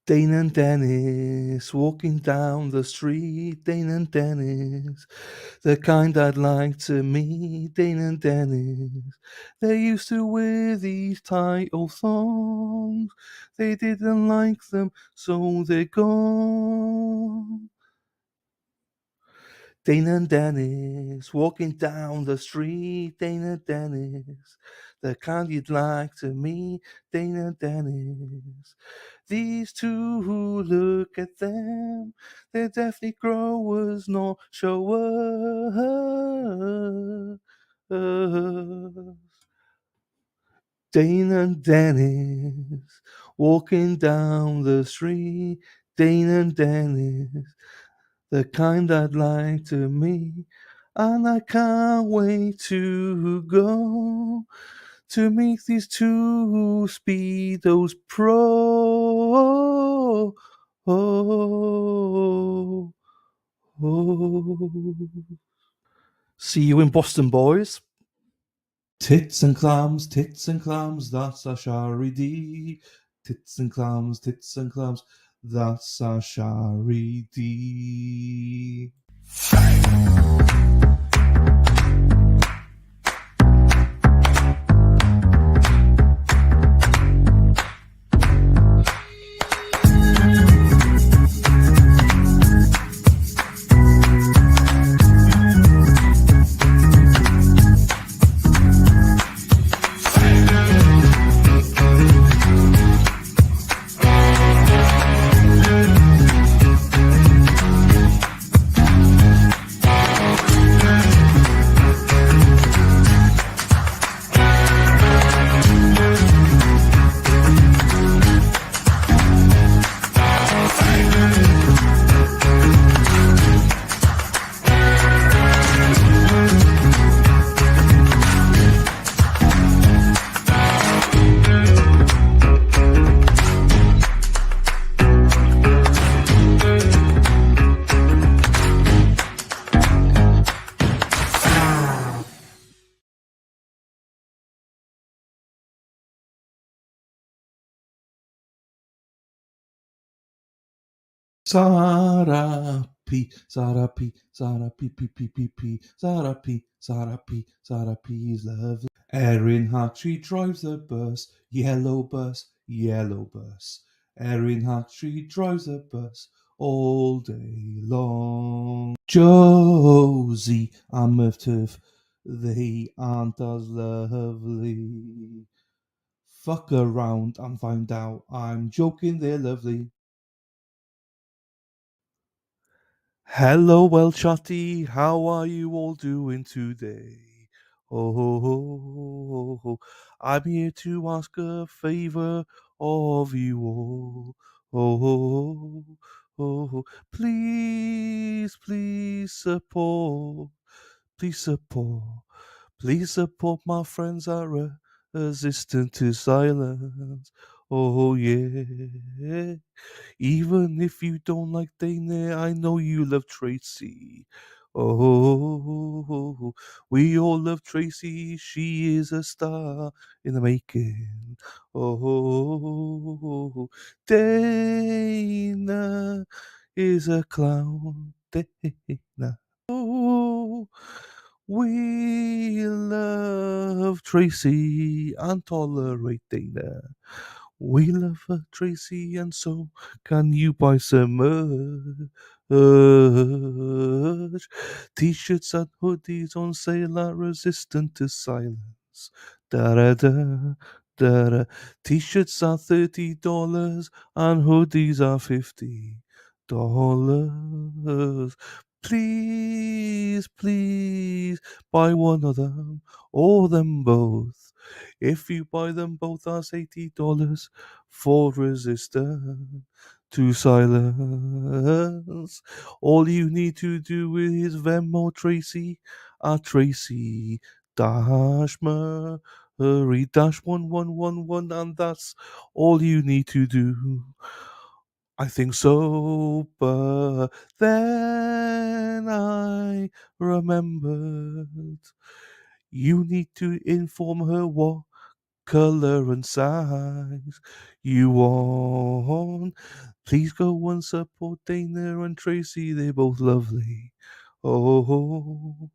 Dane and Dennis walking down the street. Dane and Dennis, the kind I'd like to meet. Dane and Dennis, they used to wear these tight old thongs. They didn't like them, so they're gone. Dane and Dennis walking down the street. Dane and Dennis, the kind you'd like to meet. Dane and Dennis. These two who look at them, they're definitely growers, not showers. Dane and Dennis walking down the street. Dane and Dennis, the kind I'd like to meet. And I can't wait to go to meet these two speedos pro. Oh, oh. See you in Boston, boys. Tits and clams, that's a charity. Tits and clams, that's a charity. Zara P, Zara P, Zara P, P, P, P, P, Zara P, Zara P, Zara P is lovely. Erin Hattree drives the bus, yellow bus, yellow bus. Erin Hattree drives the bus all day long. Josie and Merv Turf, they aren't as lovely. Fuck around and find out I'm joking, they're lovely. Hello, well, chatty. How are you all doing today? Oh, ho, ho, ho, ho. I'm here to ask a favor of you all. Oh, ho, ho, ho. Please, please support. Please support. Please support my friends that are resistant to silence. Oh, yeah. Even if you don't like Dana, I know you love Tracy. Oh, we all love Tracy. She is a star in the making. Oh, Dana is a clown. Dana. Oh, we love Tracy and tolerate Dana. We love her, Tracy, and so can you buy some merch? T-shirts and hoodies on sale are resistant to silence. Da-da-da, da-da. T-shirts are $30 and hoodies are $50. Please, please buy one of them or them both. If you buy them both, that's $80 for resistance to silence. All you need to do is Venmo Tracy at Tracy dash Murray dash 1111, and that's all you need to do. I think so, but then I remembered you need to inform her what colour and size you want. Please go and support Dana and Tracy, they're both lovely. Oh,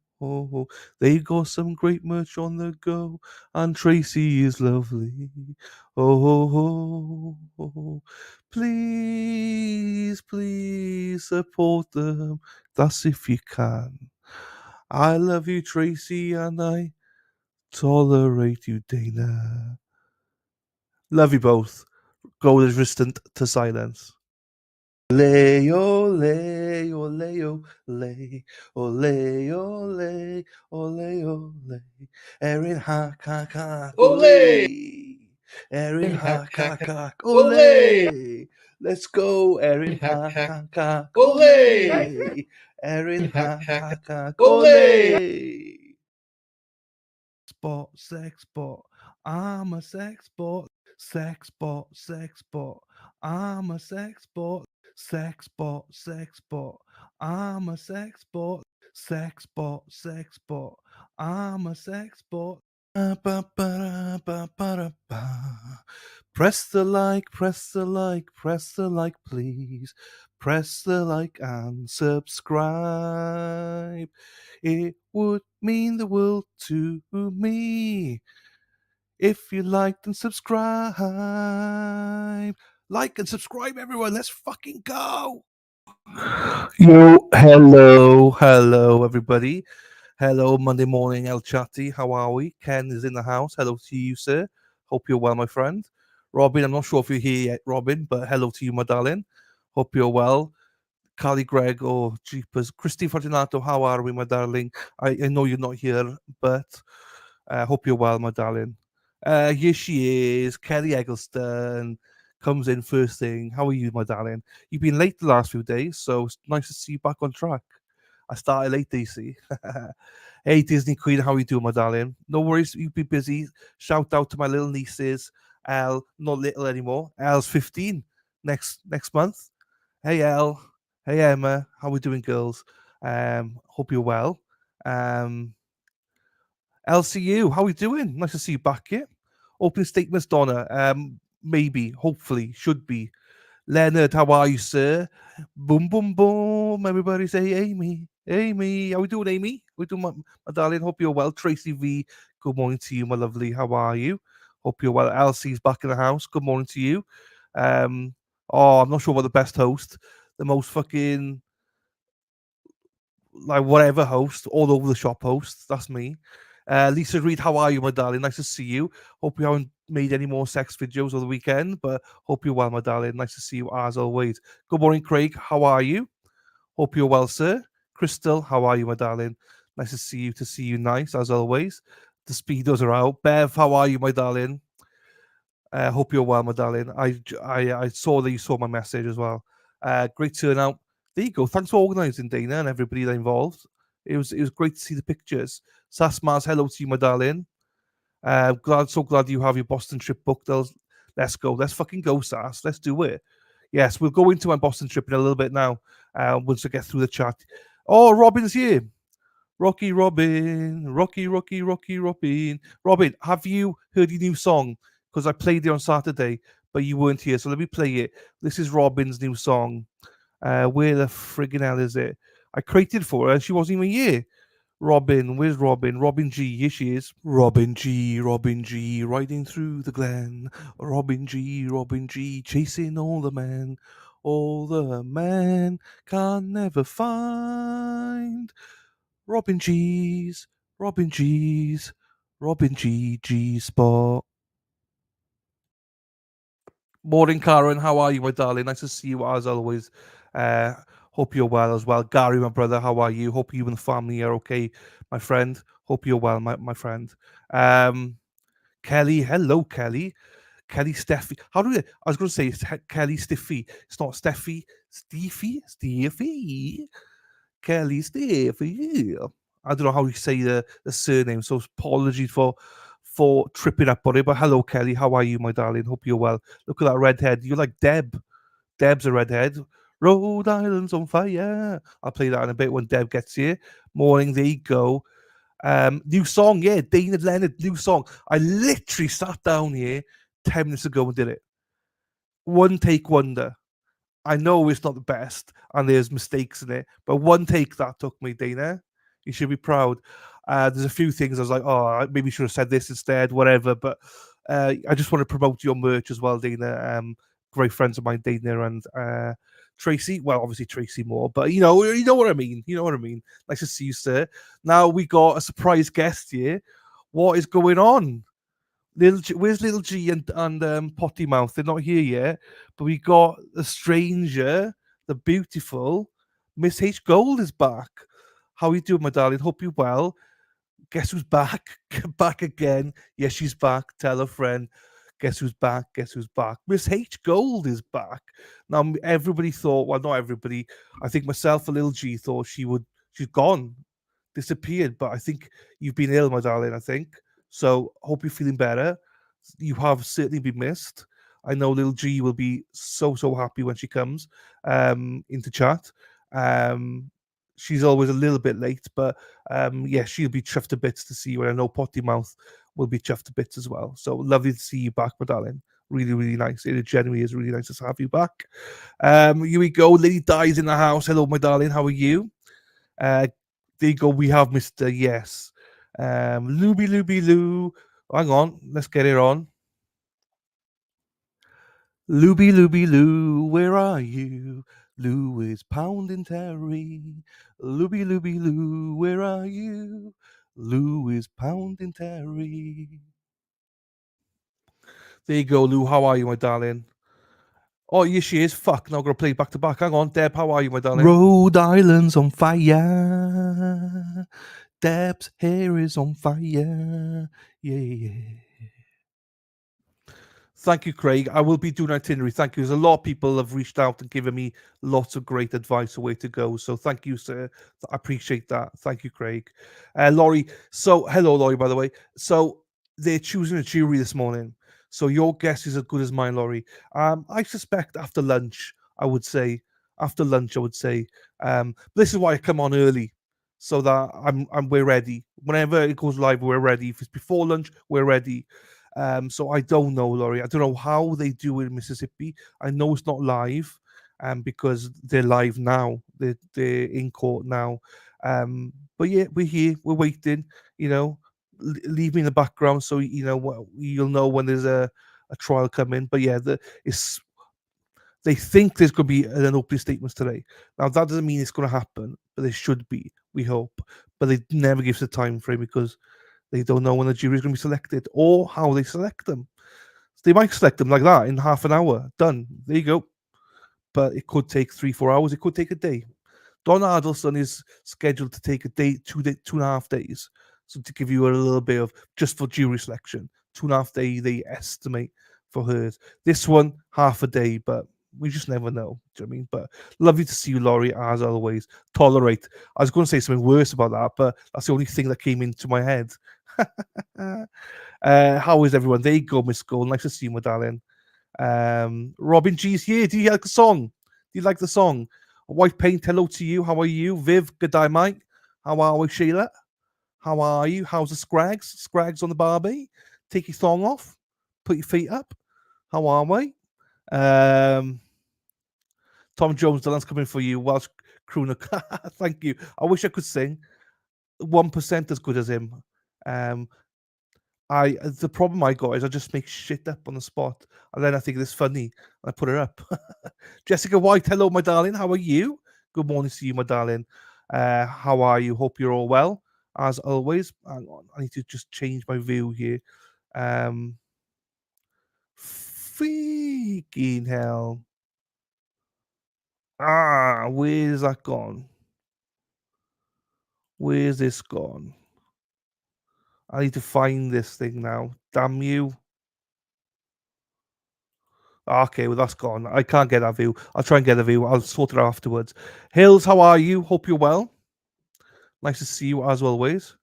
they got some great merch on the go, and Tracy is lovely. Oh, please support them. That's if you can. I love you, Tracy, and I tolerate you, Dana. Love you both. Go resistant to silence. Ole, ole, ole, ole, ole, ole, ole, ole. Erin hack, hack, hack, ole. Erin hack, hack, hack, ole. Let's go, Erin hack, hack, hack, ole. Erin hack, hack, hack, ole. Spot, sex bot. I'm a sex bot. Sex bot, sex bot. I'm a sex bot. Sex bot, sex bot. I'm a sex bot. Sex bot, sex bot. I'm a sex bot. Press the like, press the like, press the like, please. Press the like and subscribe. It would mean the world to me if you liked and subscribe. Like and subscribe, everyone. Let's fucking go. Yo, hello, everybody. Hello, Monday morning, El Chatty. How are we? Ken is in the house. Hello to you, sir. Hope you're well, my friend. Robin, I'm not sure if you're here yet, Robin, but hello to you, my darling. Hope you're well. Carly Gregg, oh, jeepers. Christine Fortunato, how are we, my darling? I know you're not here, but hope you're well, my darling. Here she is, Kelly Eggleston comes in first thing. How are you, my darling? You've been late the last few days, so it's nice to see you back on track. I started late, DC. Hey, Disney Queen, how you doing, my darling? No worries, you be busy. Shout out to my little nieces. Elle, not little anymore. Elle's 15 next month. Hey, Elle. Hey, Emma. How we doing, girls? Hope you're well. LCU, how we doing? Nice to see you back here. Opening statements, Donna. Maybe, hopefully, should be. Leonard, how are you, sir? Boom, boom, boom. Everybody say Amy. Amy. How we doing, Amy? We doing, my darling? Hope you're well. Tracy V, good morning to you, my lovely. How are you? Hope you're well. Elsie's back in the house. Good morning to you. I'm not sure what the best host. The most fucking like whatever host, all over the shop host. That's me. Lisa Reed, how are you, my darling? Nice to see you. Hope you haven't made any more sex videos over the weekend, but hope you're well, my darling. Nice to see you as always. Good morning, Craig. How are you? Hope you're well, sir. Crystal, how are you, my darling? Nice to see you. To see you, nice as always. The speedos are out. Bev, how are you, my darling? Hope you're well, my darling. I saw that you saw my message as well. Great turnout. There you go. Thanks for organising, Dana, and everybody that involved. It was great to see the pictures. Sasmars, hello to you, my darling. So glad you have your Boston trip booked. Let's go. Let's fucking go, Sass. Let's do it. Yes, we'll go into my Boston trip in a little bit now. Once I get through the chat. Oh, Robin's here. Rocky Robin, Rocky Robin. Robin, have you heard your new song? Because I played it on Saturday, but you weren't here. So let me play it. This is Robin's new song. Where the friggin' hell is it? I created for her and she wasn't even here. Robin, where's Robin? Robin G, here she is. Robin G, riding through the glen. Robin G, chasing all the men. All the men can never find. Robin G's, Robin G's, Robin G Spot. Morning, Karen. How are you, my darling? Nice to see you as always. Uh, hope you're well as well. Gary, my brother, how are you? Hope you and the family are okay, my friend. Hope you're well, my friend. Kelly, hello, Kelly. Kelly Steffi. I was going to say it's Kelly Stiffy. It's not Steffi. Steffi. Kelly Steffi. I don't know how you say the surname, so apologies for tripping up on it. But hello, Kelly. How are you, my darling? Hope you're well. Look at that redhead. You're like Deb. Deb's a redhead. Rhode Island's on fire. I'll play that in a bit when Deb gets here. Morning, there you go. New song, yeah, Dana Leonard, new song. I literally sat down here 10 minutes ago and did it. One take wonder. I know it's not the best and there's mistakes in it, but one take that took me, Dana. You should be proud. There's a few things I was like, oh, I maybe should have said this instead, whatever. But I just want to promote your merch as well, Dana. Great friends of mine, Dana and Tracy. Well, obviously Tracy more, but you know what I mean. You know what I mean. Nice to see you, sir. Now we got a surprise guest here. What is going on? Little G, where's Little G and Potty Mouth? They're not here yet, but we got a stranger, the beautiful Miss H Gold is back. How are you doing, my darling? Hope you're well. Guess who's back? Back again. Yes, she's back. Tell a friend. Guess who's back? Guess who's back? Miss H Gold is back. Now everybody thought, well, not everybody. I think myself and Little G thought she's gone, disappeared. But I think you've been ill, my darling. I think so. Hope you're feeling better. You have certainly been missed. I know Little G will be so happy when she comes into chat. Um, she's always a little bit late, but yeah, she'll be chuffed to bits to see you. And I know Potty Mouth will be chuffed to bits as well. So lovely to see you back, my darling. Really nice. It genuinely is really nice to have you back. Here we go. Lady Dies in the house. Hello, my darling. How are you? There you go. We have Mr. Yes. Looby Loo. Hang on. Let's get it on. Looby Loo, where are you? Lou is pounding Terry. Looby Loo, where are you? Lou is pounding Terry. There you go, Lou. How are you, my darling? Oh, yes, she is. Fuck, now I'm going to play back to back. Hang on, Deb, how are you, my darling? Rhode Island's on fire. Deb's hair is on fire. Yeah. Thank you, Craig. I will be doing an itinerary. Thank you. There's a lot of people have reached out and given me lots of great advice of where to go. So thank you, sir. I appreciate that. Thank you, Craig. Laurie. So hello, Laurie, by the way. So they're choosing a jury this morning. So your guess is as good as mine, Laurie. I suspect after lunch, I would say. After lunch, I would say. This is why I come on early. So that we're ready. Whenever it goes live, we're ready. If it's before lunch, we're ready. So I don't know, Laurie. I don't know how they do it in Mississippi. I know it's not live, because they're live now. They're in court now. But yeah, we're here. We're waiting. Leave me in the background so you'll know when there's a trial coming. But yeah, it's they think there's going to be an opening statements today. Now that doesn't mean it's going to happen, but there should be. We hope, but they never give us a time frame because they don't know when the jury is going to be selected or how they select them. They might select them like that in half an hour. Done. There you go. But it could take 3-4 hours. It could take a day. Don Adelson is scheduled to take a day, 2.5 days. So to give you a little bit of just for jury selection, 2.5 days they estimate for hers. This one, half a day, but we just never know. Do you know what I mean? But lovely to see you, Laurie, as always. Tolerate. I was going to say something worse about that, but that's the only thing that came into my head. How is everyone? There you go, Miss Gold. Nice to see you, my darling. Robin G's here. Do you like the song? Do you like the song? White Paint, hello to you. How are you? Viv, good day, mate. How are we, Sheila? How are you? How's the Scrags? Scrags on the Barbie? Take your thong off. Put your feet up. How are we? Tom Jones, the land's coming for you. Welsh crooner. Thank you. I wish I could sing. 1% as good as him. The problem I got is I just make shit up on the spot, and then I think it's funny, and I put it up. Jessica White, hello, my darling. How are you? Good morning to you, my darling. How are you? Hope you're all well, as always. Hang on, I need to just change my view here. Freaking hell! Where's that gone? Where's this gone? I need to find this thing now. Damn you. Okay, well that's gone. I can't get that view. I'll try and get a view. I'll sort it out afterwards. Hills, how are you? Hope you're well. Nice to see you as always.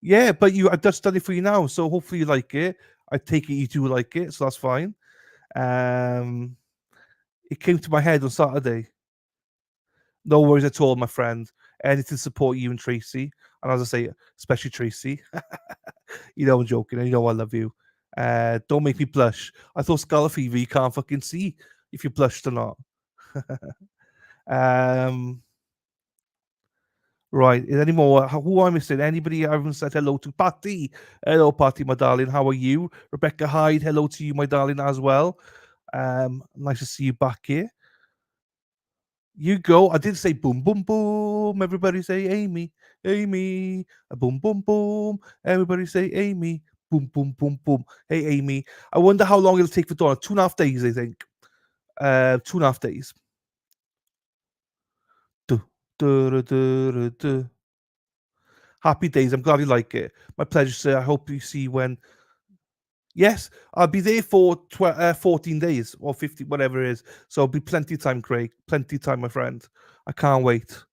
Yeah, but I've just done it for you now, so hopefully you like it. I take it you do like it, so that's fine. It came to my head on Saturday. No worries at all, my friend. Anything to support you and Tracy. And as I say, especially Tracy, you know I'm joking, and you know I love you. Don't make me blush. I thought scarlet fever you can't fucking see if you blushed or not. um, right, is any more? Who am I missing? Anybody I haven't said hello to? Patty, hello Patty, my darling. How are you? Rebecca Hyde, hello to you, my darling, as well. Nice to see you back here. You go. I did say boom, boom, boom. Everybody say Amy, Amy. Boom, boom, boom. Everybody say Amy. Boom, boom, boom, boom. Hey, Amy. I wonder how long it'll take for Donna. 2.5 days, I think. 2.5 days. Du, du, du, du, du, du. Happy days. I'm glad you like it. My pleasure, sir. I hope you see when. Yes, I'll be there for 14 days or 50, whatever it is. So it'll be plenty of time, Craig. Plenty of time, my friend. I can't wait.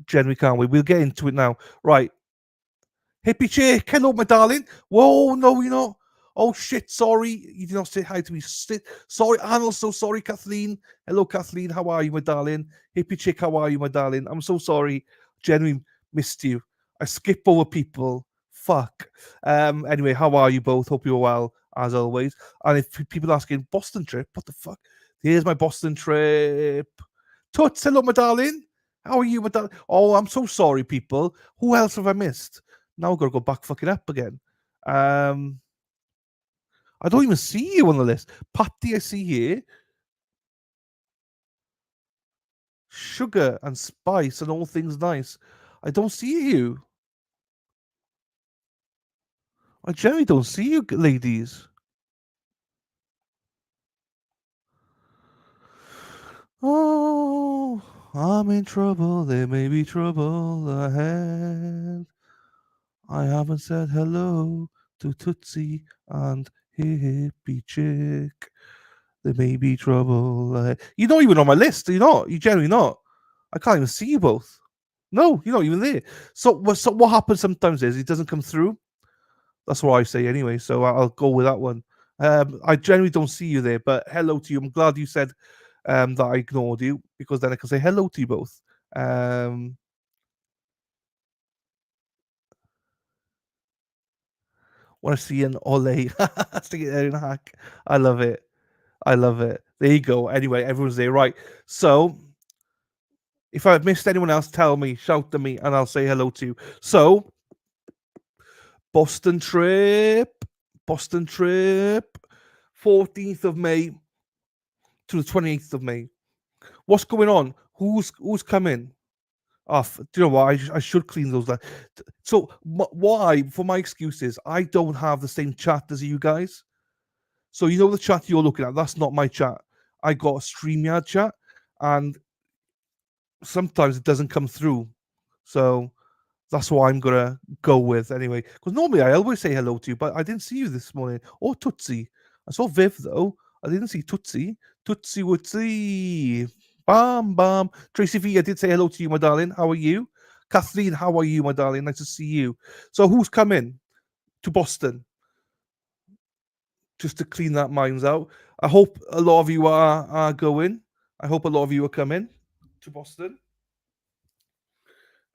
Genuinely can't wait. We'll get into it now. Right. Hippie chick, hello, my darling. Whoa, no, you're not. Oh shit, sorry. You did not say hi to me. Sorry, I'm also sorry, Kathleen. Hello, Kathleen. How are you, my darling? Hippie chick, how are you, my darling? I'm so sorry. Genuinely missed you. I skip over people. Fuck. Anyway, how are you both? Hope you're well, as always. And if people asking Boston trip, what the fuck? Here's my Boston trip. Toots, hello, my darling. How are you, my darling? Oh, I'm so sorry, people. Who else have I missed? Now I've got to go back fucking up again. I don't even see you on the list. Patty, I see here. Sugar and spice and all things nice. I don't see you. I generally don't see you, ladies. Oh, I'm in trouble. There may be trouble ahead. I haven't said hello to Tootsie and Hippie Chick. There may be trouble ahead. You're not even on my list. You're not. You're generally not. I can't even see you both. No, you're not even there. So what happens sometimes is it doesn't come through. That's what I say anyway. So I'll go with that one. I generally don't see you there, but hello to you. I'm glad you said that I ignored you because then I can say hello to you both. Want to see an ole? Stick it there in a hack. I love it. I love it. There you go. Anyway, everyone's there, right? So if I've missed anyone else, tell me, shout to me, and I'll say hello to you. So Boston trip, Boston trip, 14th of May to the 28th of May. What's going on? Who's coming? Off. Do you know what? I should clean those. So why? For my excuses, I don't have the same chat as you guys. So you know the chat you're looking at. That's not my chat. I got a StreamYard chat, and sometimes it doesn't come through. So that's what I'm gonna go with anyway. Because normally I always say hello to you, but I didn't see you this morning. Or Tootsie. I saw Viv though. I didn't see Tootsie. Tootsie Wootsie. Bam bam. Tracy V, I did say hello to you, my darling. How are you? Kathleen, how are you, my darling? Nice to see you. So who's coming to Boston? Just to clean that minds out. I hope a lot of you are going. I hope a lot of you are coming to Boston.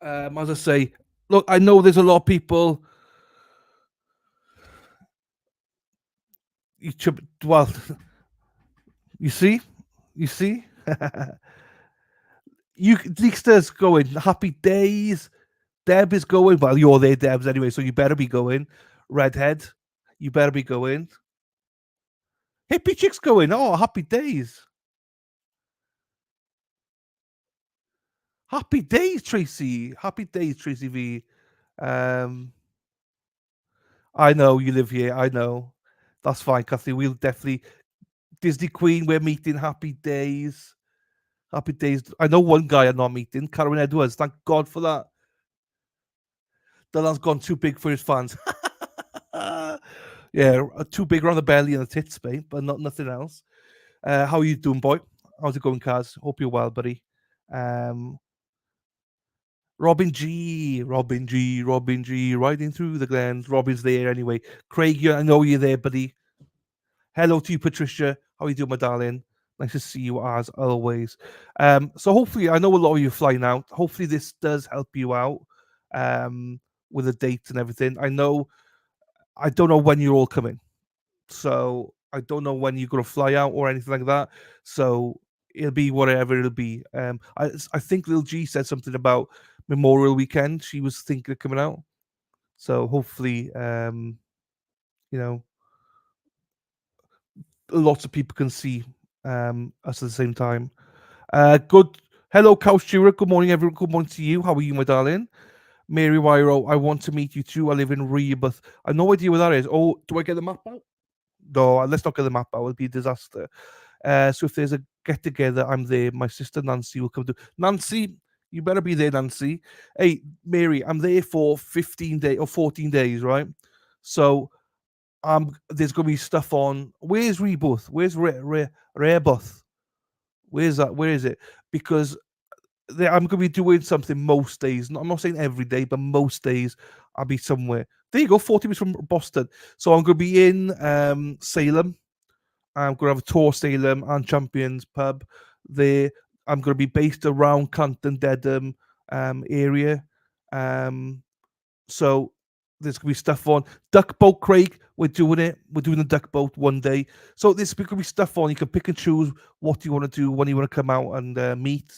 As I say, look, I know there's a lot of people. Well, you see, you see, you Dexter's going. Happy days. Deb is going. Well, you're there, Debs, anyway, so you better be going. Redhead, you better be going. Hippie chick's going. Oh, happy days. Happy days, Tracy. Happy days, Tracy V. Um, I know you live here. I know. That's fine, Kathy. We'll definitely Disney Queen. We're meeting. Happy days. Happy days. I know one guy I'm not meeting, Karen Edwards. Thank God for that. Dylan's gone too big for his fans. Yeah, too big around the belly and the tits, mate, but nothing else. How are you doing, boy? How's it going, Kaz? Hope you're well, buddy. Um, Robin G, Robin G, Robin G, riding through the glens. Robin's there anyway. Craig, I know you're there, buddy. Hello to you, Patricia. How are you doing, my darling? Nice to see you as always. So hopefully, I know a lot of you are flying out. Hopefully, this does help you out. with a date and everything. I don't know when you're all coming, so I don't know when you're gonna fly out or anything like that. So it'll be whatever it'll be. I think Lil G said something about Memorial Weekend. She was thinking of coming out, so hopefully, you know, lots of people can see us at the same time. Good. Hello, Couch Stewart. Good morning, everyone. Good morning to you. How are you, my darling? Mary Wyro, I want to meet you too. I live in Rebus. I have no idea where that is. Oh, do I get the map out? No, let's not get the map out. It'll be a disaster. So if there's a get together, I'm there. My sister Nancy will come to. Nancy, you better be there, Nancy. Hey, Mary, I'm there for 15 days or 14 days, right? So there's gonna be stuff on. Where's Rebus? Where's Rebus? Where's that? Where is it? Because I'm going to be doing something most days. I'm not saying every day, but most days I'll be somewhere. There you go, 40 minutes from Boston. So I'm going to be in Salem. I'm going to have a tour Salem and Champions pub there. I'm going to be based around Canton, Dedham area. So there's gonna be stuff on duck boat, Craig. We're doing it. We're doing the duck boat one day. So there's gonna be stuff on. You can pick and choose what you want to do when you want to come out and meet.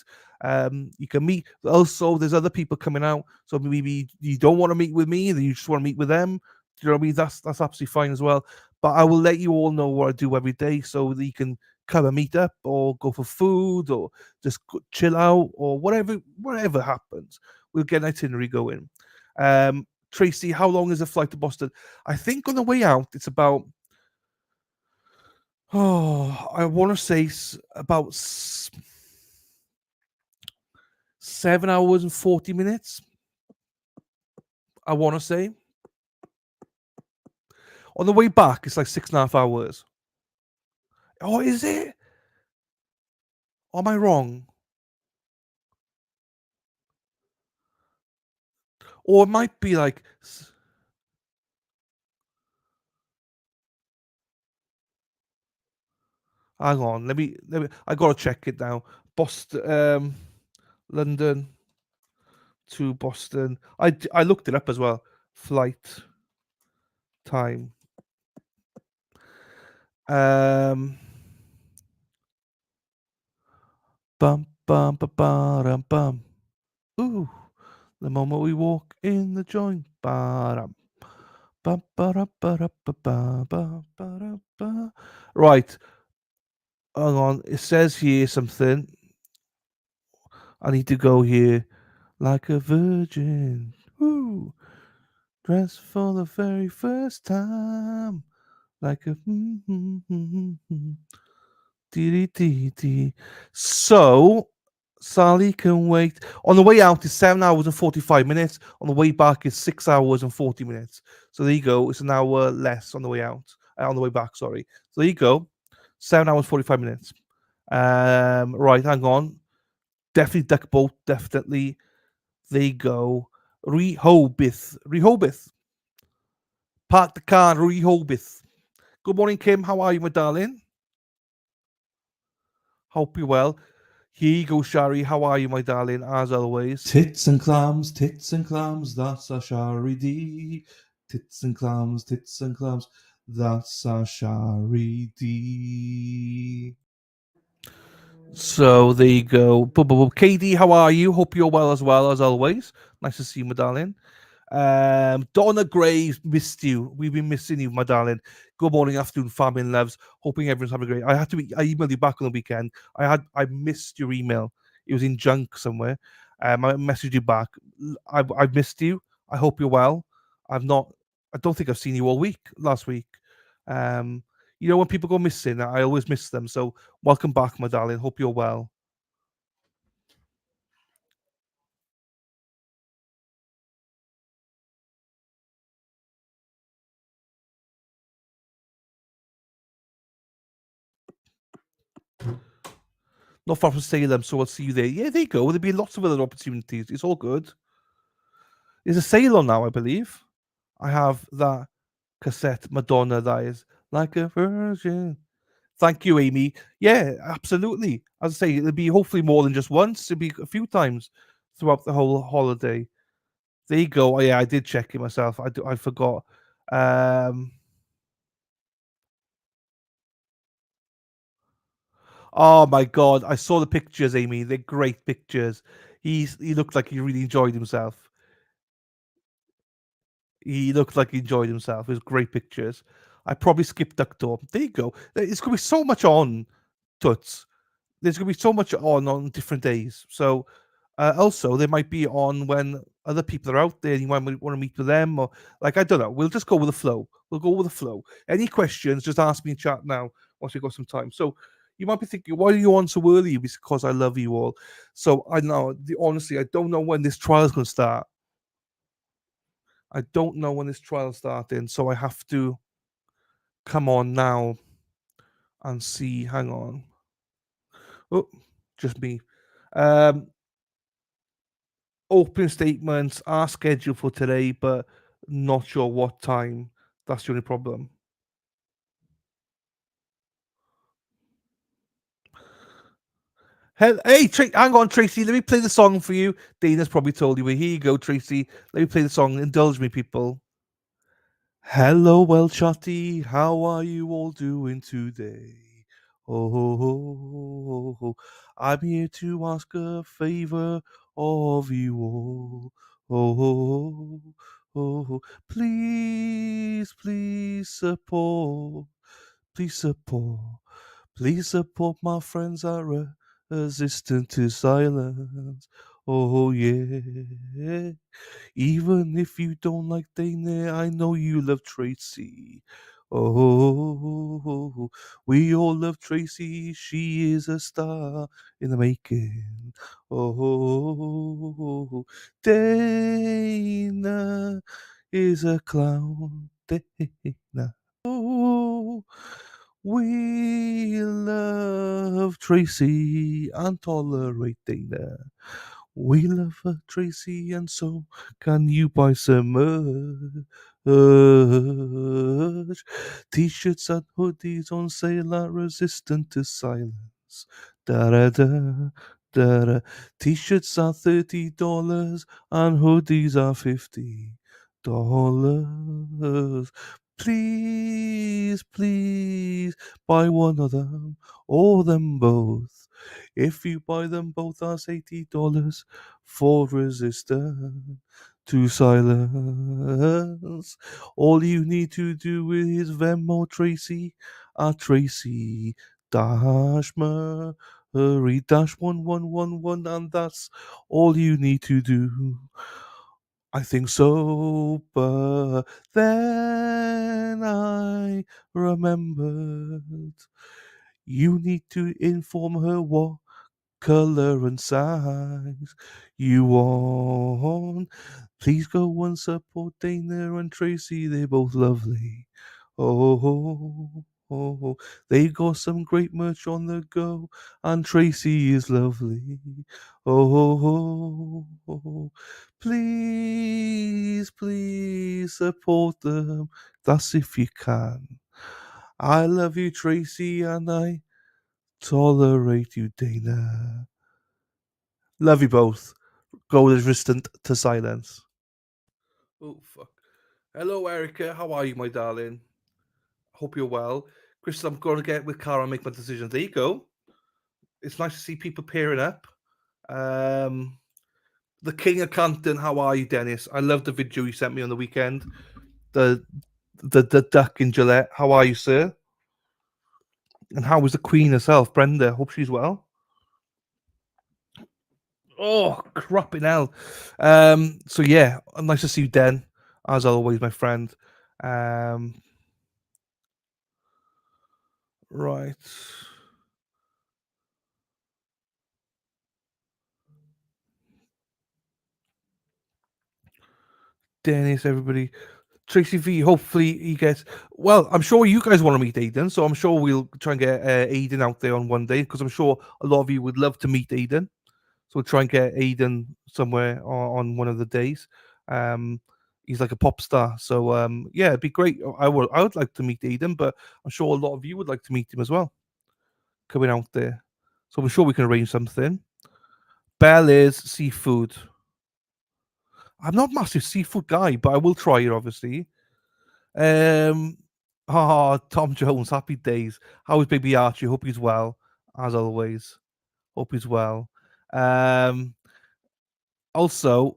You can meet. Also, there's other people coming out. So maybe you don't want to meet with me, then you just want to meet with them. Do you know what I mean? That's absolutely fine as well. But I will let you all know what I do every day, so that you can come and meet up, or go for food, or just chill out, or whatever happens. We'll get an itinerary going. Tracy, how long is the flight to Boston? I think on the way out, it's about, I want to say about 7 hours and 40 minutes. I want to say. On the way back, it's like 6.5 hours. Oh, is it? Or am I wrong? Or it might be like. Hang on, let me. I gotta check it now. Boston, London to Boston. I looked it up as well. Flight time. Um. Bum bum ba ba bum. Ooh, the moment we walk in the joint. Ba-dum. Ba ba da ba da ba ba ba ba da ba. Right, hang on. It says here something. I need to go here. Like a virgin. Woo. Dressed for the very first time. Like a. Dee, dee, dee. So, Sally can wait. On the way out is 7 hours and 45 minutes. On the way back is 6 hours and 40 minutes. So there you go. It's an hour less on the way out. On the way back, sorry. So there you go. 7 hours, 45 minutes. Right, hang on. Definitely duck boat. Definitely. There you go. Rehoboth. Rehoboth. Park the car in Rehoboth. Good morning, Kim. How are you, my darling? Hope you're well. Here you go, Shari. How are you, my darling? As always. Tits and clams, that's a Shari D. Tits and clams, that's a Shari D. So there you go. KD, how are you? Hope you're well as always. Nice to see you, my darling. Donna Graves, missed you. We've been missing you, my darling. Good morning, afternoon, family and loves. Hoping everyone's having a great. I emailed you back on the weekend. I missed your email. It was in junk somewhere. I messaged you back. I've missed you. I hope you're well. I've not. I don't think I've seen you all week. Last week. Um, when people go missing, I always miss them. So welcome back, my darling. Hope you're well. Not far from Salem, so I'll see you there. Yeah, there you go. There'll be lots of other opportunities. It's all good. There's a sale on now, I believe. I have that cassette, Madonna, that is like a virgin. Thank you, Amy. Yeah, absolutely. As I say, it'll be hopefully more than just once. It'll be a few times throughout the whole holiday. There you go. Oh, yeah, I did check it myself. I forgot. Um, oh my god, I saw the pictures, Amy. They're great pictures. He looked like he really enjoyed himself. He looked like he enjoyed himself. It was great pictures. I probably skipped Ducktor. There you go. It's gonna be so much on, Toots. There's gonna be so much on different days. So also they might be on when other people are out there and you might want to meet with them, or like, I don't know. We'll just go with the flow. We'll go with the flow. Any questions, just ask me in chat now once we've got some time. So you might be thinking, why are you on so early? Because I love you all. So I know, honestly, I don't know when this trial is going to start. I don't know when this trial starting, so I have to come on now and see. Hang on. Oh, just me. Um, Open statements are scheduled for today, but not sure what time. That's the only problem. Hey, hang on, Tracy. Let me play the song for you. Dana's probably told you, but here you go, Tracy. Let me play the song. Indulge me, people. Hello, well, chatty. How are you all doing today? Oh, ho, ho, ho, ho. I'm here to ask a favor of you all. Oh, ho, ho, ho, ho. Please, please support. Please support. Please support my friends that are resistant to silence. Oh, yeah. Even if you don't like Dana, I know you love Tracy. Oh, we all love Tracy. She is a star in the making. Oh, Dana is a clown. Dana. Oh, we love Tracy and tolerate Dana. We love her, Tracy, and so can you buy some merch? T-shirts and hoodies on sale are resistant to silence. Da da da da da. T-shirts are $30 and hoodies are $50. Please, please buy one of them or them both. If you buy them both, that's $80 for resistance to silence. All you need to do is Venmo Tracy at Tracy dash Murray dash 1111, and that's all you need to do. I think so, but then I remembered you need to inform her what color and size you want. Please go and support Dana and Tracy, they're both lovely. Oh, oh, they got some great merch on the go, and Tracy is lovely. Oh, please, please support them. That's if you can. I love you, Tracy, and I tolerate you, Dana. Love you both. Go resistant to silence. Oh, fuck. Hello, Erica. How are you, my darling? Hope you're well. Chris, I'm going to get with Cara and make my decision. There you go. It's nice to see people pairing up. Um, the King of Canton. How are you, Dennis? I love the video you sent me on the weekend. The the duck in Gillette. How are you, sir? And how was the Queen herself, Brenda? Hope she's well. Oh, crapping hell. So yeah, nice to see you, Den, as always, my friend. Um, right. Dennis, everybody. Tracy V, hopefully he gets. Well, I'm sure you guys want to meet Aiden, so I'm sure we'll try and get Aiden out there on one day because I'm sure a lot of you would love to meet Aiden. So we'll try and get Aiden somewhere on one of the days. Um, he's like a pop star, so yeah, it'd be great. I would like to meet Aiden, but I'm sure a lot of you would like to meet him as well. Coming out there, so I'm sure we can arrange something. Bell is seafood. I'm not a massive seafood guy, but I will try it obviously. Um, Tom Jones, happy days. How is baby Archie? Hope he's well, as always. Hope he's well. Um, Also,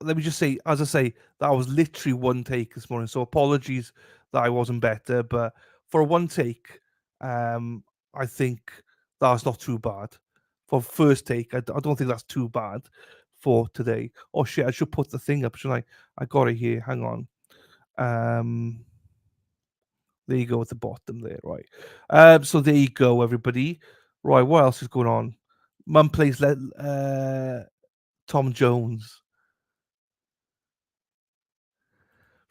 let me just say, as I say, that was literally one take this morning. So apologies that I wasn't better, but for a one take, um, I think that's not too bad. For first take, I don't think that's too bad for today. Oh shit, I should put the thing up, shouldn't I? I got it here. Hang on. Um, there you go at the bottom there, right? So there you go, everybody. Right, what else is going on? Mum plays Tom Jones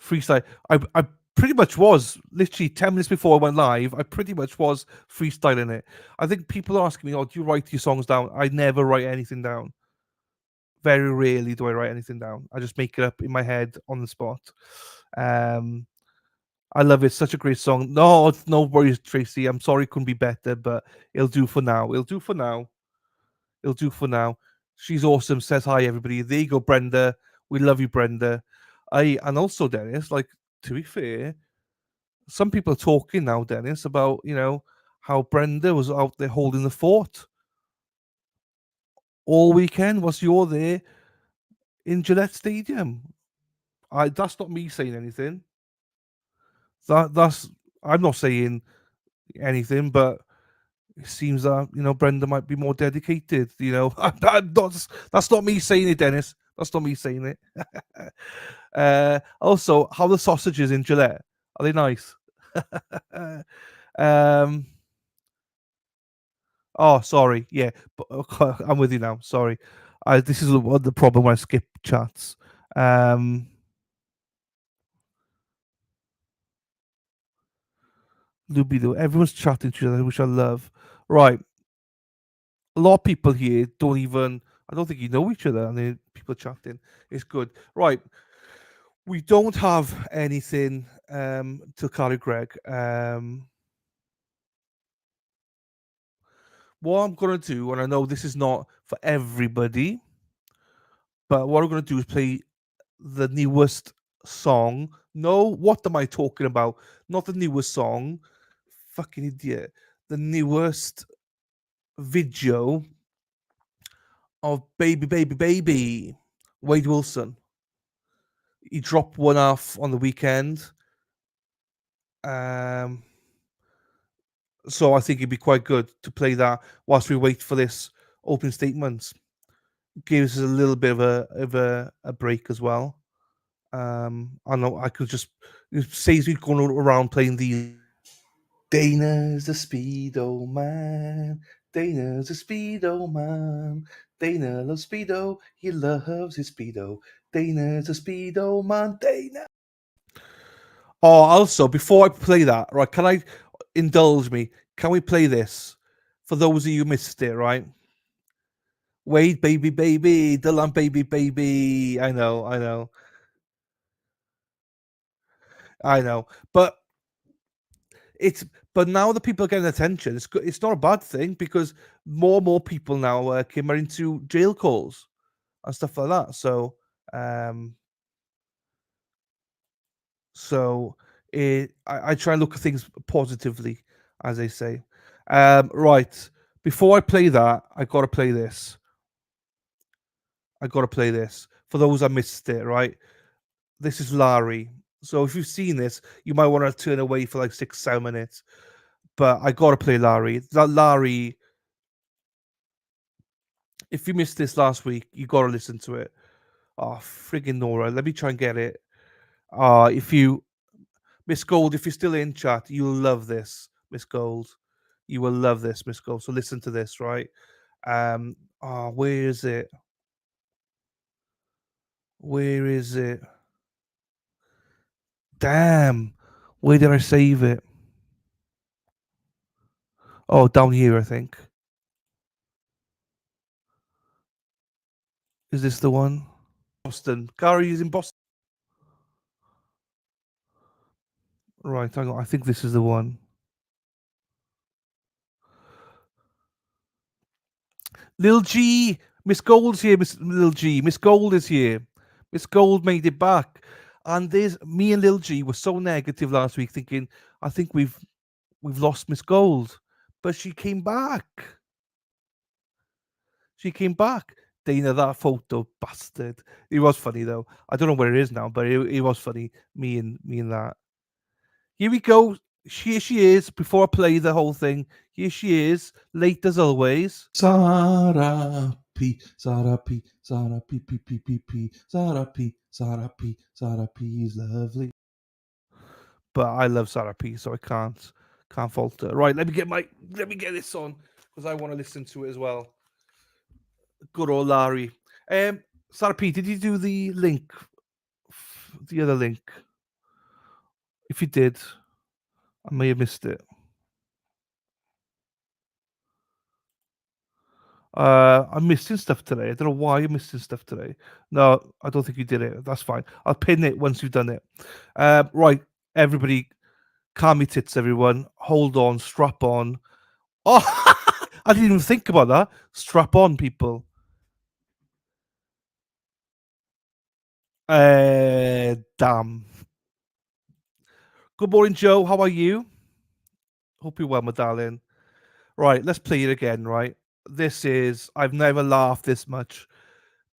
freestyle. I pretty much was literally 10 minutes before I went live. I pretty much was freestyling it. I think people are asking me, "Oh, do you write your songs down?" I never write anything down. Very rarely do I write anything down. I just make it up in my head on the spot. Um, I love it. Such a great song. No, no worries, Tracy. I'm sorry, it couldn't be better, but it'll do for now. It'll do for now. It'll do for now. She's awesome. Says hi, everybody. There you go, Brenda. We love you, Brenda. I and also Dennis. Like, to be fair, some people are talking now, Dennis, about how Brenda was out there holding the fort all weekend. Was you're there in Gillette Stadium? I That's not me saying anything. That's I'm not saying anything, but it seems that Brenda might be more dedicated. That's not me saying it, Dennis. That's not me saying it. Also, how the sausages in Gillette, are they nice? um. Oh, sorry. Yeah, but I'm with you now. Sorry. This is the problem when I skip chats. Um, Lubido. Everyone's chatting to each other, which I love. Right. A lot of people here don't even. I don't think you know each other, and then people chatting. It's good. Right. We don't have anything to carry Greg. What I'm gonna do, and I know this is not for everybody, but what I'm gonna do is play the newest song. No, what am I talking about? Not the newest song. Fucking idiot. The newest video of Baby Baby Baby. Wade Wilson. He dropped one off on the weekend. Um, so I think it'd be quite good to play that whilst we wait for this opening statements. Gives us a little bit of a break as well. I know I could just it saves me going around playing the Dana's a speedo man. Dana's a speedo man. Dana loves speedo. He loves his speedo. Dana's a speedo man. Dana. Oh, also before I play that, right? Can I indulge me? Can we play this for those of you who missed it? Right? Wade, baby, baby, Dylan, baby, baby. I know, I know. It's but now the people are getting attention. It's good. It's not a bad thing because more and more people now, Kim, are into jail calls and stuff like that. Um, so I try and look at things positively, as they say. Right. Before I play that, I got to play this. I got to play this for those I missed it. Right. This is Larry. So if you've seen this, you might want to turn away for like 6, 7 minutes. But I got to play Larry. That Larry. If you missed this last week, you got to listen to it. Oh, friggin' Nora. Let me try and get it. If you Miss Gold, if you're still in chat, you'll love this, Miss Gold. You will love this, Miss Gold. So listen to this, right? Where is it? Where is it? Damn. Where did I save it? Oh, down here, I think. Is this the one? Boston. Gary is in Boston. Right, hang on. I think this is the one. Lil G. Miss Gold's here, Miss Lil G. Miss Gold is here. Miss Gold made it back. And there's me and Lil G were so negative last week, thinking, I think we've lost Miss Gold. But she came back. She came back. Dana, that photo bastard. It was funny though. I don't know where it is now, but it was funny. Me and that. Here we go. Here she is. Before I play the whole thing, here she is, late as always. Sarah P, Sarah P, Sarah P, P, P, P, P, Sarah P, Sarah P, Sarah P is lovely. But I love Sarah P, so I can't fault her. Right, let me get this on because I want to listen to it as well. Good old Larry. Sarah P, did you do the link? The other link? If you did, I may have missed it. I'm missing stuff today. I don't know why you're missing stuff today. No, I don't think you did it. That's fine. I'll pin it once you've done it. Right, everybody, calm your tits, everyone. Hold on, strap on. Oh, I didn't even think about that. Strap on, people. Damn. Good morning, Joe. How are you? Hope you're well, my darling. Right, let's play it again, right? I've never laughed this much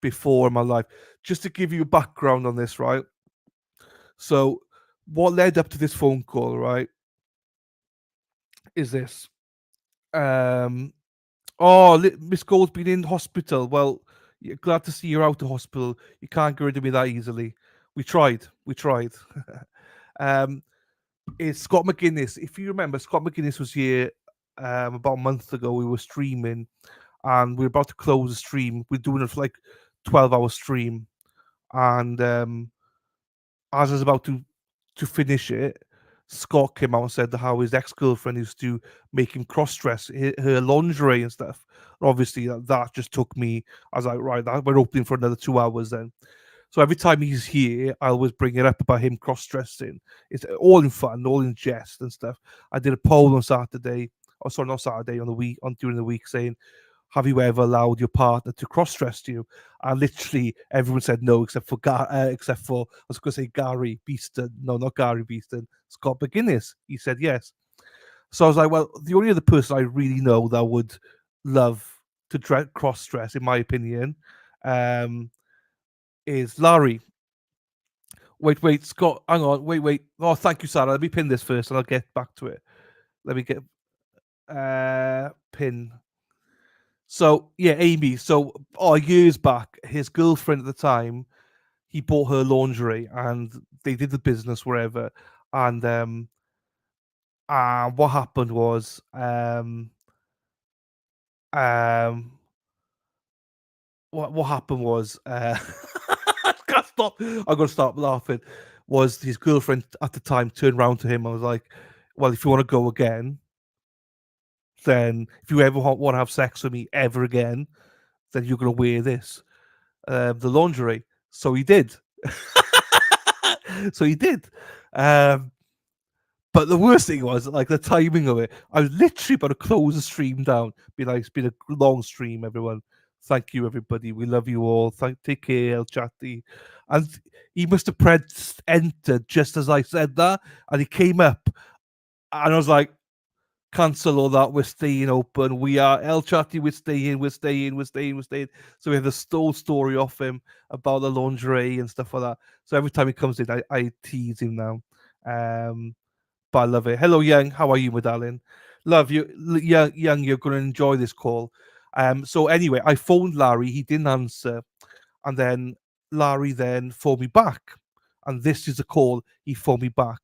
before in my life. Just to give you background on this, right? So, what led up to this phone call, right, is this. Um, Miss Gold's been in hospital. Well, glad to see you're out of hospital. You can't get rid of me that easily. We tried. We tried. um, it's Scott McGuinness. If you remember, Scott McGuinness was here about a month ago. We were streaming and we were about to close the stream. We're doing it for like 12-hour stream. And as I was about to finish it, Scott came out and said how his ex girlfriend used to make him cross dress her lingerie and stuff. And obviously, that just took me. I was like, right, we're opening for another 2 hours then. So every time he's here, I always bring it up about him cross dressing. It's all in fun, all in jest and stuff. I did a poll on Saturday, or sorry, not Saturday, on the week, on during the week, saying, have you ever allowed your partner to cross dress you? And literally everyone said no, except for I was going to say Gary Beeston. No, not Gary Beeston. Scott McGuinness. He said yes. So I was like, well, the only other person I really know that would love to cross dress, in my opinion, um, is Larry. Wait, Scott, hang on, wait. Oh, thank you, Sarah. Let me pin this first, and I'll get back to it. Let me get pin. So yeah, Amy. So years back, his girlfriend at the time, he bought her lingerie, and they did the business wherever. And what happened was um what happened was I can't stop. I'm gonna stop laughing. Was his girlfriend at the time turned around to him and was like, "Well, if you want to go again, then if you ever want to have sex with me ever again, then you're gonna wear this, the lingerie." So he did. So he did. Um, but the worst thing was like the timing of it. I was literally about to close the stream down. Be like, it's been a long stream, everyone. Thank you, everybody. We love you all. Take care, El Chatty. And he must have pressed enter just as I said that, and he came up, and I was like, cancel all that. We're staying open. We are El Chatty. We're staying. We're staying. We're staying. We're staying. So we have the stole story off him about the lingerie and stuff like that. So every time he comes in, I tease him now. But I love it. Hello, Young. How are you, my darling? Love you, Young. You're going to enjoy this call. So anyway, I phoned Larry. He didn't answer, and then Larry then phoned me back, and this is the call. He phoned me back,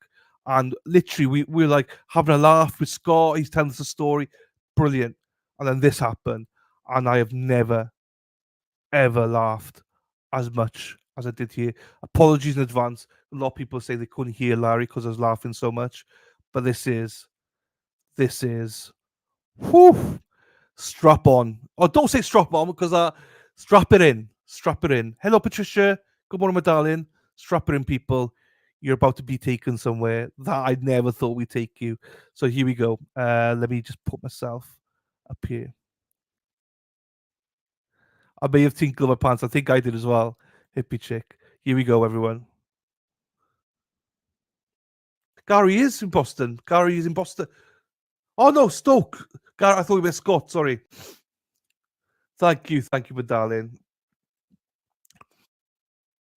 and literally we're like having a laugh with Scott. He's telling us a story, brilliant, and then this happened, and I have never ever laughed as much as I did here. Apologies in advance. A lot of people say they couldn't hear Larry because I was laughing so much, but this is whew, strap on. Oh, don't say strap on because strap it in. Strap it in. Hello, Patricia. Good morning, my darling. Strap it in, people. You're about to be taken somewhere that I never thought we'd take you. So here we go. Let me just put myself up here. I may have tinkled my pants. I think I did as well. Hippie chick. Here we go, everyone. Gary is in Boston. Gary is in Boston. Oh no, Stoke. Gary, I thought you were Scott. Sorry. Thank you, my darling.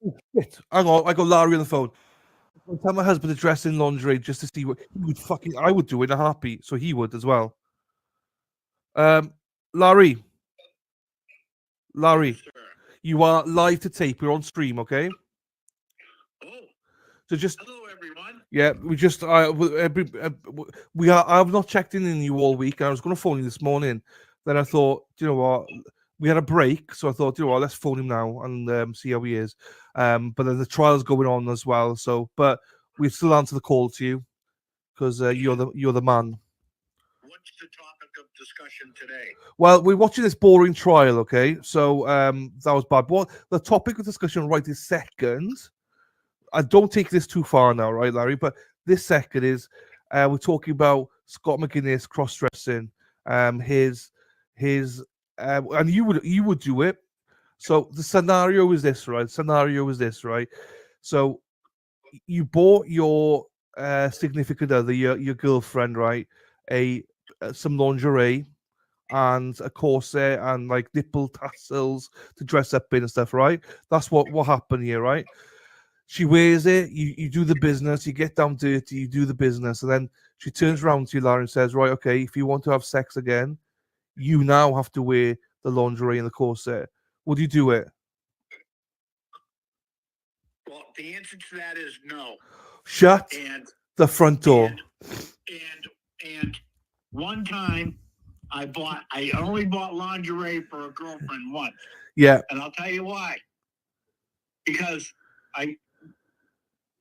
Oh, shit. Hang on, I got Larry on the phone. I'll tell my husband to dress in lingerie just to see what he would fucking. I would do it in a heartbeat, so he would as well. Larry, Yes, sir. you are live to tape. We're on stream, okay? Oh, So just hello, everyone. yeah, we just we are. I've not checked in you all week. I was going to phone you this morning. Then I thought, do you know what? We had a break, so I thought, do you know what? Let's phone him now and see how he is. But then the trial's going on as well. So, but we still answer the call to you because you're the man. What's the topic of discussion today? Well, we're watching this boring trial, okay? So that was bad. What the topic of discussion right this second? I don't take this too far now, right, Larry? But this second is we're talking about Scott McGuinness cross dressing. His and you would do it. So the scenario is this, right? So you bought your significant other, your girlfriend, right? Some lingerie and a corset and like nipple tassels to dress up in and stuff, right? That's what happened here, right? She wears it, you do the business, you get down dirty, you do the business, and then she turns around to you, Lauren, and says, right, okay, if you want to have sex again, you now have to wear the lingerie and the corset. Would you do it? Well, the answer to that is no. Shut And the front door. and one time I only bought lingerie for a girlfriend once. Yeah. And I'll tell you why. Because I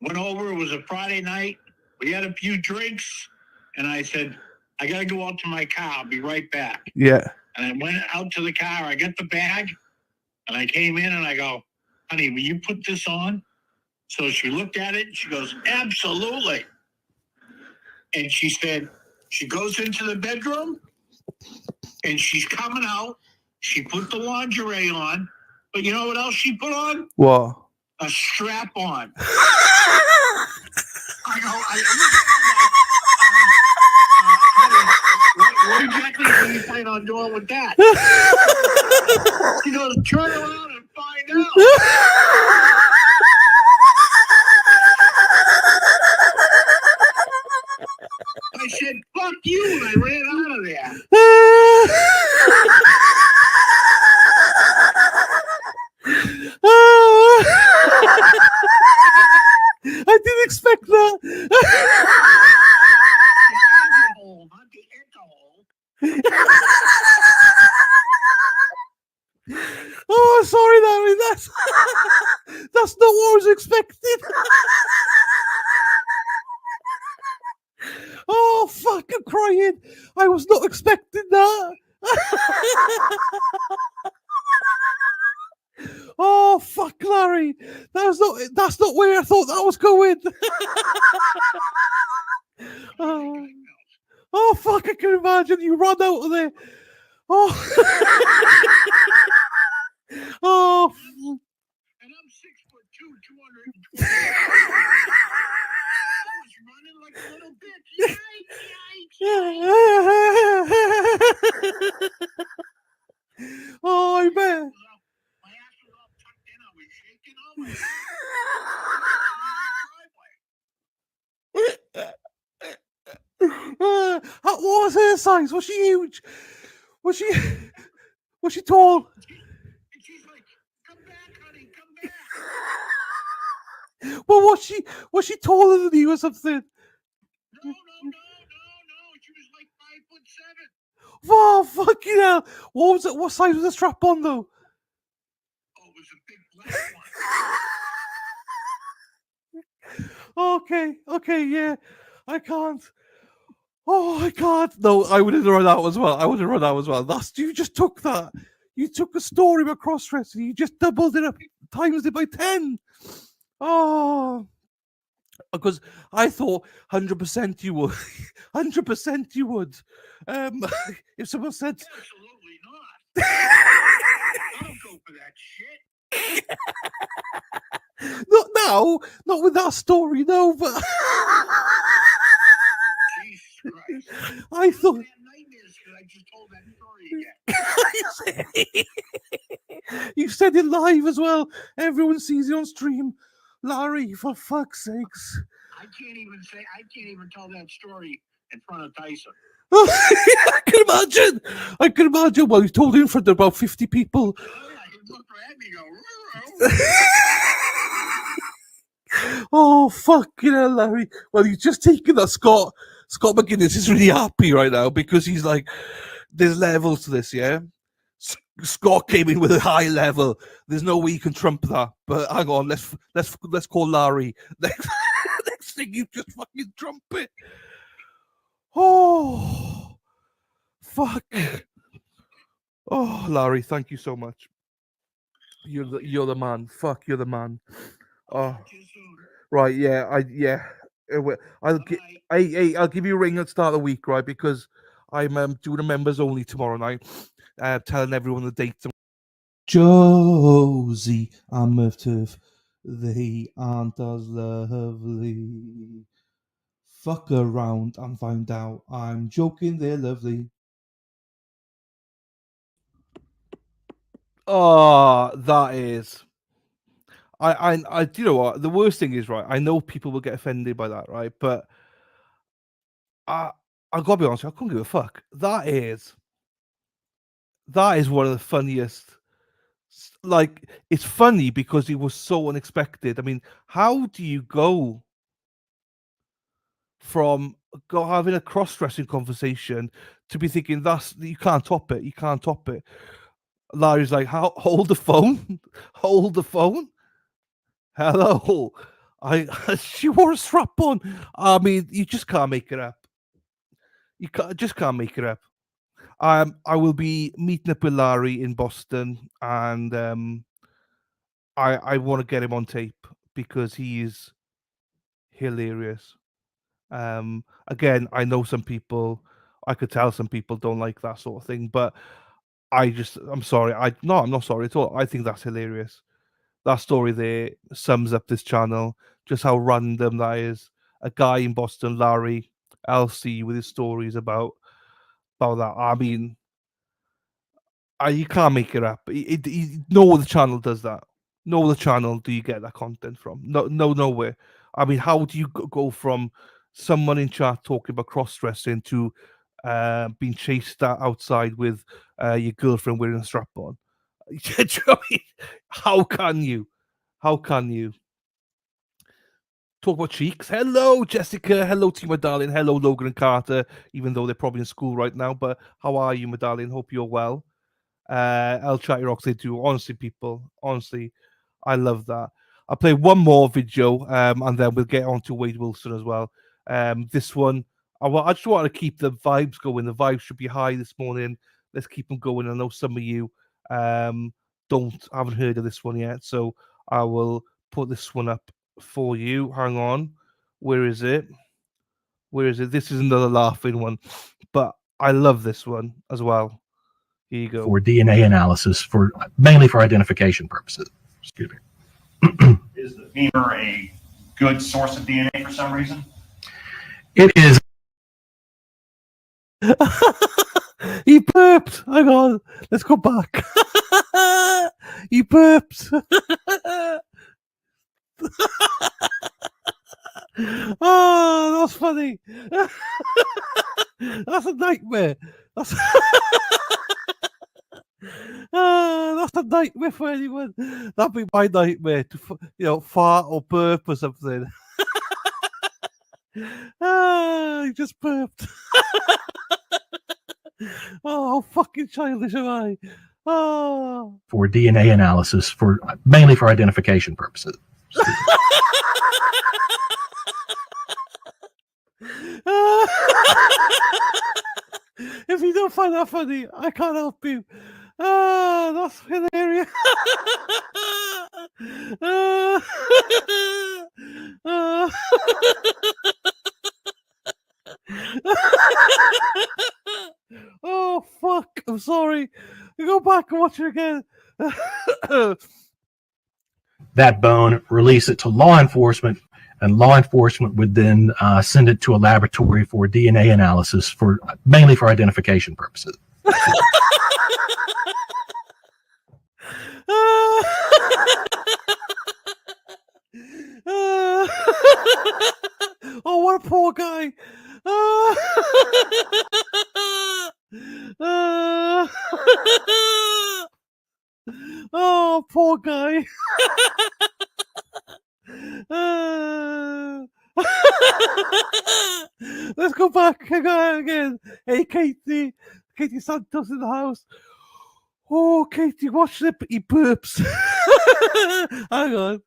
went over, it was a Friday night, we had a few drinks, and I said, I gotta go out to my car, I'll be right back. Yeah. And I went out to the car, I got the bag, and I came in and I go, honey, will you put this on? So she looked at it and she goes, absolutely. And she said, she goes into the bedroom and she's coming out. She put the lingerie on, but you know what else she put on? What? A strap on. I go, what exactly are you planning on doing with that? She goes, turn around and find out. I said, fuck you, and I ran out of there. I didn't expect that. Oh, sorry, Larry. That's not what I was expecting. Oh, fuck, I'm crying. I was not expecting that. Oh, fuck, Larry. That's not where I thought that was going. Oh, fuck, I can imagine you run out of there. Oh. Oh. And I'm 6'2", 220. I was running like a little bitch. Yikes. Oh, I bet. My ass was all tucked in. I was shaking. Oh my God. What was her size? Was she huge? Was she tall? And she's like, come back, honey, come back. Well, was she taller than you or something? No. She was like 5'7". Oh, fucking hell. What was it? What size was the strap on, though? Oh, it was a big black one. Okay, yeah. I can't. Oh, I can't. No, I would have run out as well. You just took that. You took a story about cross-dressing. You just doubled it up, times it by 10. Oh. Because I thought 100% you would. 100% you would. If someone said... Absolutely not. I don't go for that shit. Not now, not with that story, no, but Jesus Christ. I thought. I have nightmares because I just told that story again. You said it live as well. Everyone sees it on stream. Larry, for fuck's sakes. I can't even tell that story in front of Tyson. I can imagine. I can imagine. Well, he's told in front of about 50 people. Oh, yeah, he looked right at me and go, Oh, fucking hell, Larry. Well, he's just taken that Scott McGuinness is really happy right now because he's like, there's levels to this, yeah? Scott came in with a high level. There's no way you can trump that. But hang on, let's call Larry. Next thing you just fucking trump it. Oh, fuck. Oh, Larry, thank you so much. You're the man. Fuck, you're the man. Oh, right, yeah, I'll give you a ring at the start of the week, right? Because I'm doing a members only tomorrow night, telling everyone the dates. Josie and Murph Turf, they aren't as lovely. Fuck around and find out. I'm joking, they're lovely. Oh, that is. I. Do you know what? The worst thing is, right? I know people will get offended by that, right? But I gotta be honest, I couldn't give a fuck. That is one of the funniest. Like, it's funny because it was so unexpected. I mean, how do you go from having a cross-dressing conversation to be thinking you can't top it, you can't top it? Larry's like, hold the phone, hold the phone. Hello, she wore a strap on. I mean, you just can't make it up. Just can't make it up. I will be meeting up with Larry in Boston, and I want to get him on tape because he is hilarious. Again, I know some people. I could tell some people don't like that sort of thing, but I'm sorry. I'm not sorry at all. I think that's hilarious. That story there sums up this channel. Just how random that is. A guy in Boston, Larry LC, with his stories about that. I mean, you can't make it up. No other channel does that. No other channel do you get that content from. Nowhere. I mean, how do you go from someone in chat talking about cross dressing to being chased outside with your girlfriend wearing a strap on? Do you know what I mean? How can you? How can you? Talk about cheeks. Hello, Jessica. Hello to you, my darling. Hello, Logan and Carter, even though they're probably in school right now. But how are you, my darling? Hope you're well. El Chatty Rocks, they do. Honestly, people, honestly, I love that. I'll play one more video, and then we'll get on to Wade Wilson as well. This one, I just want to keep the vibes going. The vibes should be high this morning. Let's keep them going. I know some of you haven't heard of this one yet, so I will put this one up for you. Hang on, where is it? Where is it? This is another laughing one, but I love this one as well. Here you go. For DNA analysis, mainly for identification purposes. Excuse me. Is the femur a good source of DNA for some reason? It is. He burped. Hang on. Let's go back. He burped. Oh, that's funny. That's a nightmare. That's a nightmare for anyone. That'd be my nightmare to fart or burp or something. He just burped. Oh, how fucking childish am I? Oh. For DNA analysis, mainly for identification purposes. If you don't find that funny, I can't help you. That's hilarious. Oh, fuck. I'm sorry. Go back and watch it again. that bone, release it to law enforcement, and law enforcement would then send it to a laboratory for DNA analysis, for mainly for identification purposes. Oh, what a poor guy. Oh, poor guy. Let's go back again. Hey, Katie. Katie Santos in the house. Oh, Katie, watch it. He burps. Hang on.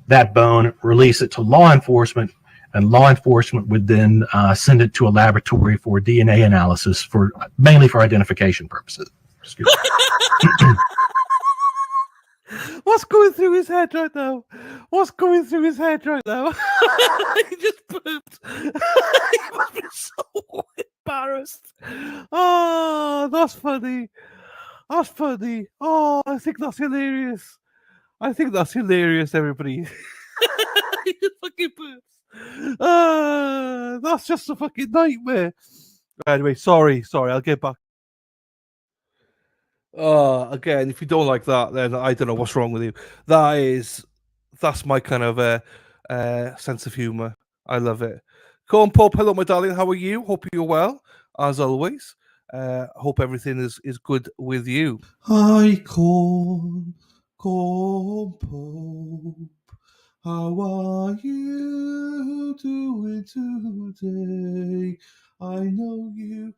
That bone, release it to law enforcement, and law enforcement would then send it to a laboratory for DNA analysis, for mainly for identification purposes. Excuse me. What's going through his head right now? What's going through his head right now? He just burped. He must be so embarrassed. Oh, that's funny. That's funny. Oh, I think that's hilarious. I think that's hilarious, everybody. He just fucking burps. That's just a fucking nightmare. Anyway, sorry. I'll get back. Again, if you don't like that, then I don't know what's wrong with you. That's my kind of sense of humor. I love it. Corn Pop, hello, my darling. How are you? Hope you're well, as always. Hope everything is good with you. Hi, Corn Pope. How are you doing today? I know you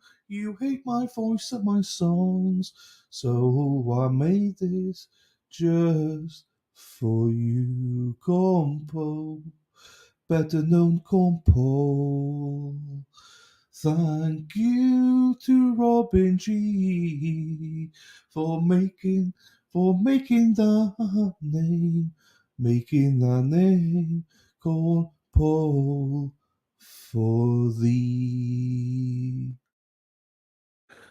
hate my voice and my songs, so I made this just for you, Compo, better known Compo. Thank you to Robin G for making that name called Paul for thee.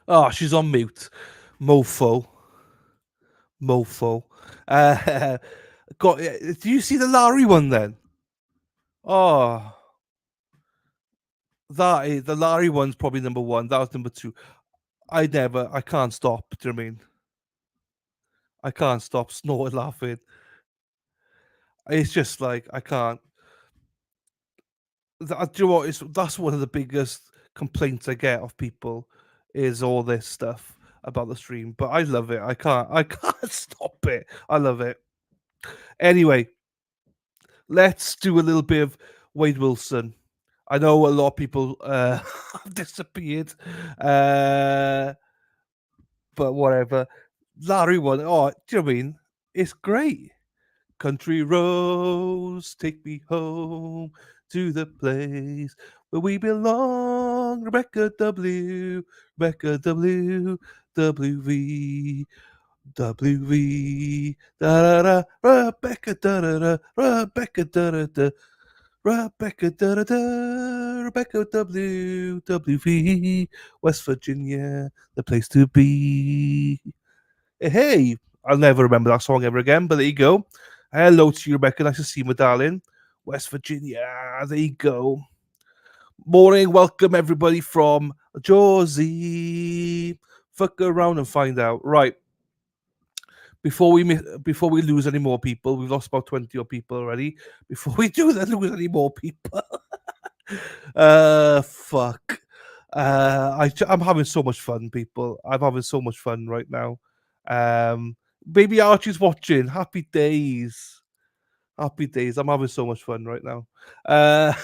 Oh, she's on mute. Mofo. Do you see the Larry one then? Oh, the Larry one's probably number one. That was number two. I can't stop. Do you know what I mean? I can't stop snorting laughing. It's just like I can't. Do you know what? That's one of the biggest complaints I get of people is all this stuff about the stream. But I love it. I can't stop it. I love it. Anyway, let's do a little bit of Wade Wilson. I know a lot of people have disappeared, but whatever. Larry one. Oh, do you know what I mean? It's great. Country roads take me home to the place where we belong. Rebecca W, WV, WV, da da da, Rebecca da da da, Rebecca da da da. Rebecca da da da, Rebecca WV, West Virginia, the place to be. Hey, I'll never remember that song ever again, but there you go. Hello to you, Rebecca. Nice to see you, my darling. West Virginia, there you go. Morning, welcome everybody from Jersey. Fuck around and find out. Right. Before we lose any more people, we've lost about 20 odd people already. Before we do that, lose any more people. Fuck. I'm having so much fun, people. I'm having so much fun right now. Baby Archie's watching. Happy days. Happy days. I'm having so much fun right now. I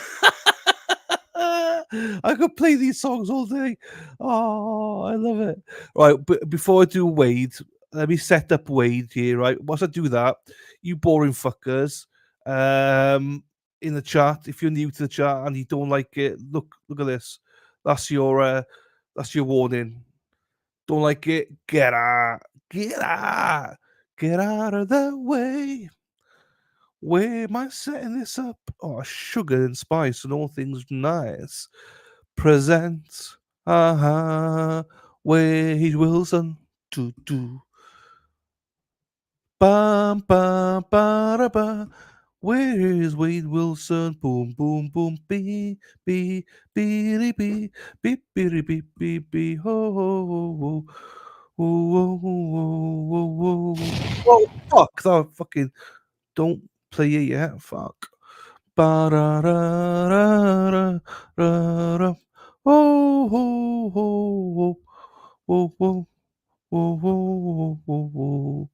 could play these songs all day. Oh, I love it. Right, but before I do Wade, let me set up Wade here, right? Once I do that, you boring fuckers, in the chat, if you're new to the chat and you don't like it, look at this. That's your warning. Don't like it? Get out. Get out. Get out of the way. Where am I setting this up? Oh, sugar and spice and all things nice. Present. Wade Wilson. Do. Bum, bum, ba, ba. Where is Wade Wilson? Boom, boom, boom, bee, bee, bee, bee, bee, bee, bee, bee, bee, ho, ho, ho, ho. Whoa, whoa, whoa, whoa, whoa. Oh, fuck. That fucking. Don't play it yet. Fuck. Ba-da-da-da-da-da-da. Oh, ho, ho, ho, ho, ho, ho, ho, ho.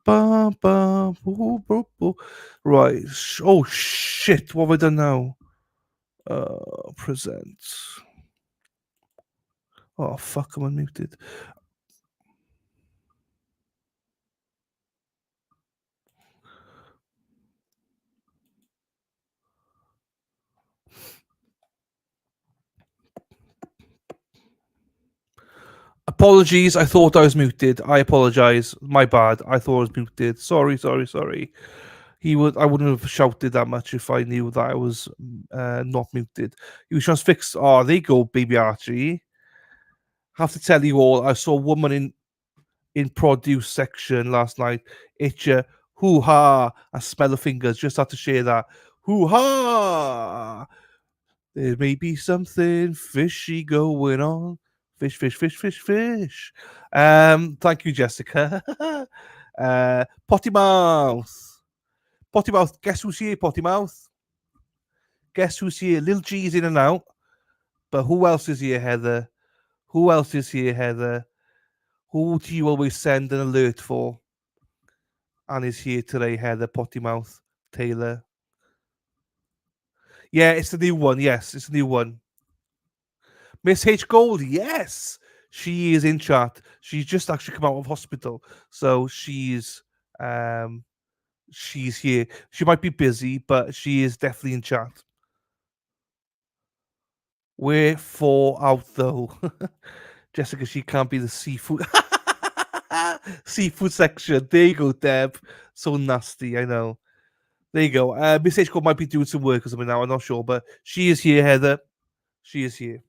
Bum, bum, boo, boo, boo. Right. Oh, shit. What have I done now? Present. Oh, fuck. I'm unmuted. Apologies. I thought I was muted. I apologize. My bad. I thought I was muted. Sorry, sorry, sorry. I wouldn't have shouted that much if I knew that I was not muted. He was transfixed. Oh, there you go, baby Archie. Have to tell you all, I saw a woman in produce section last night. It's a hoo ha. I smell the fingers. Just had to share that. Hoo ha. There may be something fishy going on. Fish, fish, fish, fish, fish. Thank you, Jessica. Potty mouth. Potty mouth. Guess who's here, Potty mouth? Guess who's here? Lil G's in and out. But who else is here, Heather? Who else is here, Heather? Who do you always send an alert for? And is here today, Heather, Potty mouth, Taylor. Yeah, it's the new one. Yes, it's the new one. Miss H Gold, yes. She is in chat. She's just actually come out of hospital. So she's here. She might be busy, but she is definitely in chat. We're 4 out though. Jessica, she can't be the seafood seafood section. There you go, Deb. So nasty, I know. There you go. Miss H might be doing some work or something now. I'm not sure, but she is here, Heather. She is here.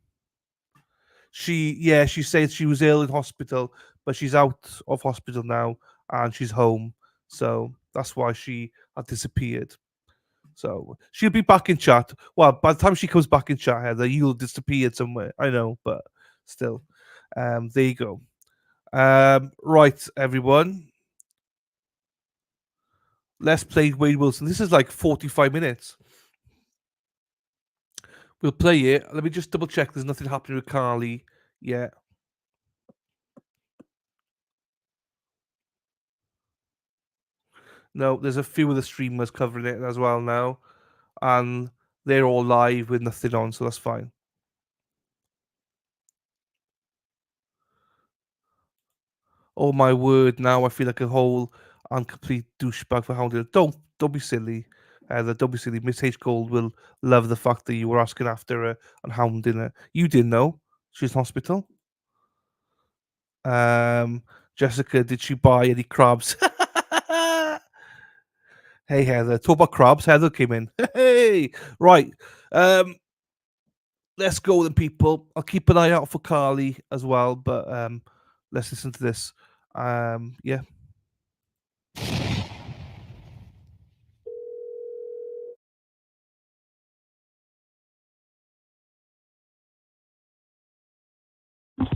She said she was ill in hospital, but she's out of hospital now and she's home. So that's why she had disappeared. So she'll be back in chat. Well, by the time she comes back in chat, Heather, you'll disappear somewhere. I know, but still. There you go. Right, everyone. Let's play Wade Wilson. This is like 45 minutes. We'll play it. Let me just double check there's nothing happening with Carly yet. No, there's a few of the streamers covering it as well now. And they're all live with nothing on, so that's fine. Oh my word, now I feel like a whole and complete douchebag for hounding. Don't be silly. Don't be silly. Miss H Gold will love the fact that you were asking after her and hounding her. You didn't know she's in hospital. Jessica, did she buy any crabs? Hey Heather, talk about crabs. Heather came in. Hey, right. Let's go then, people. I'll keep an eye out for Carly as well, but let's listen to this. Yeah.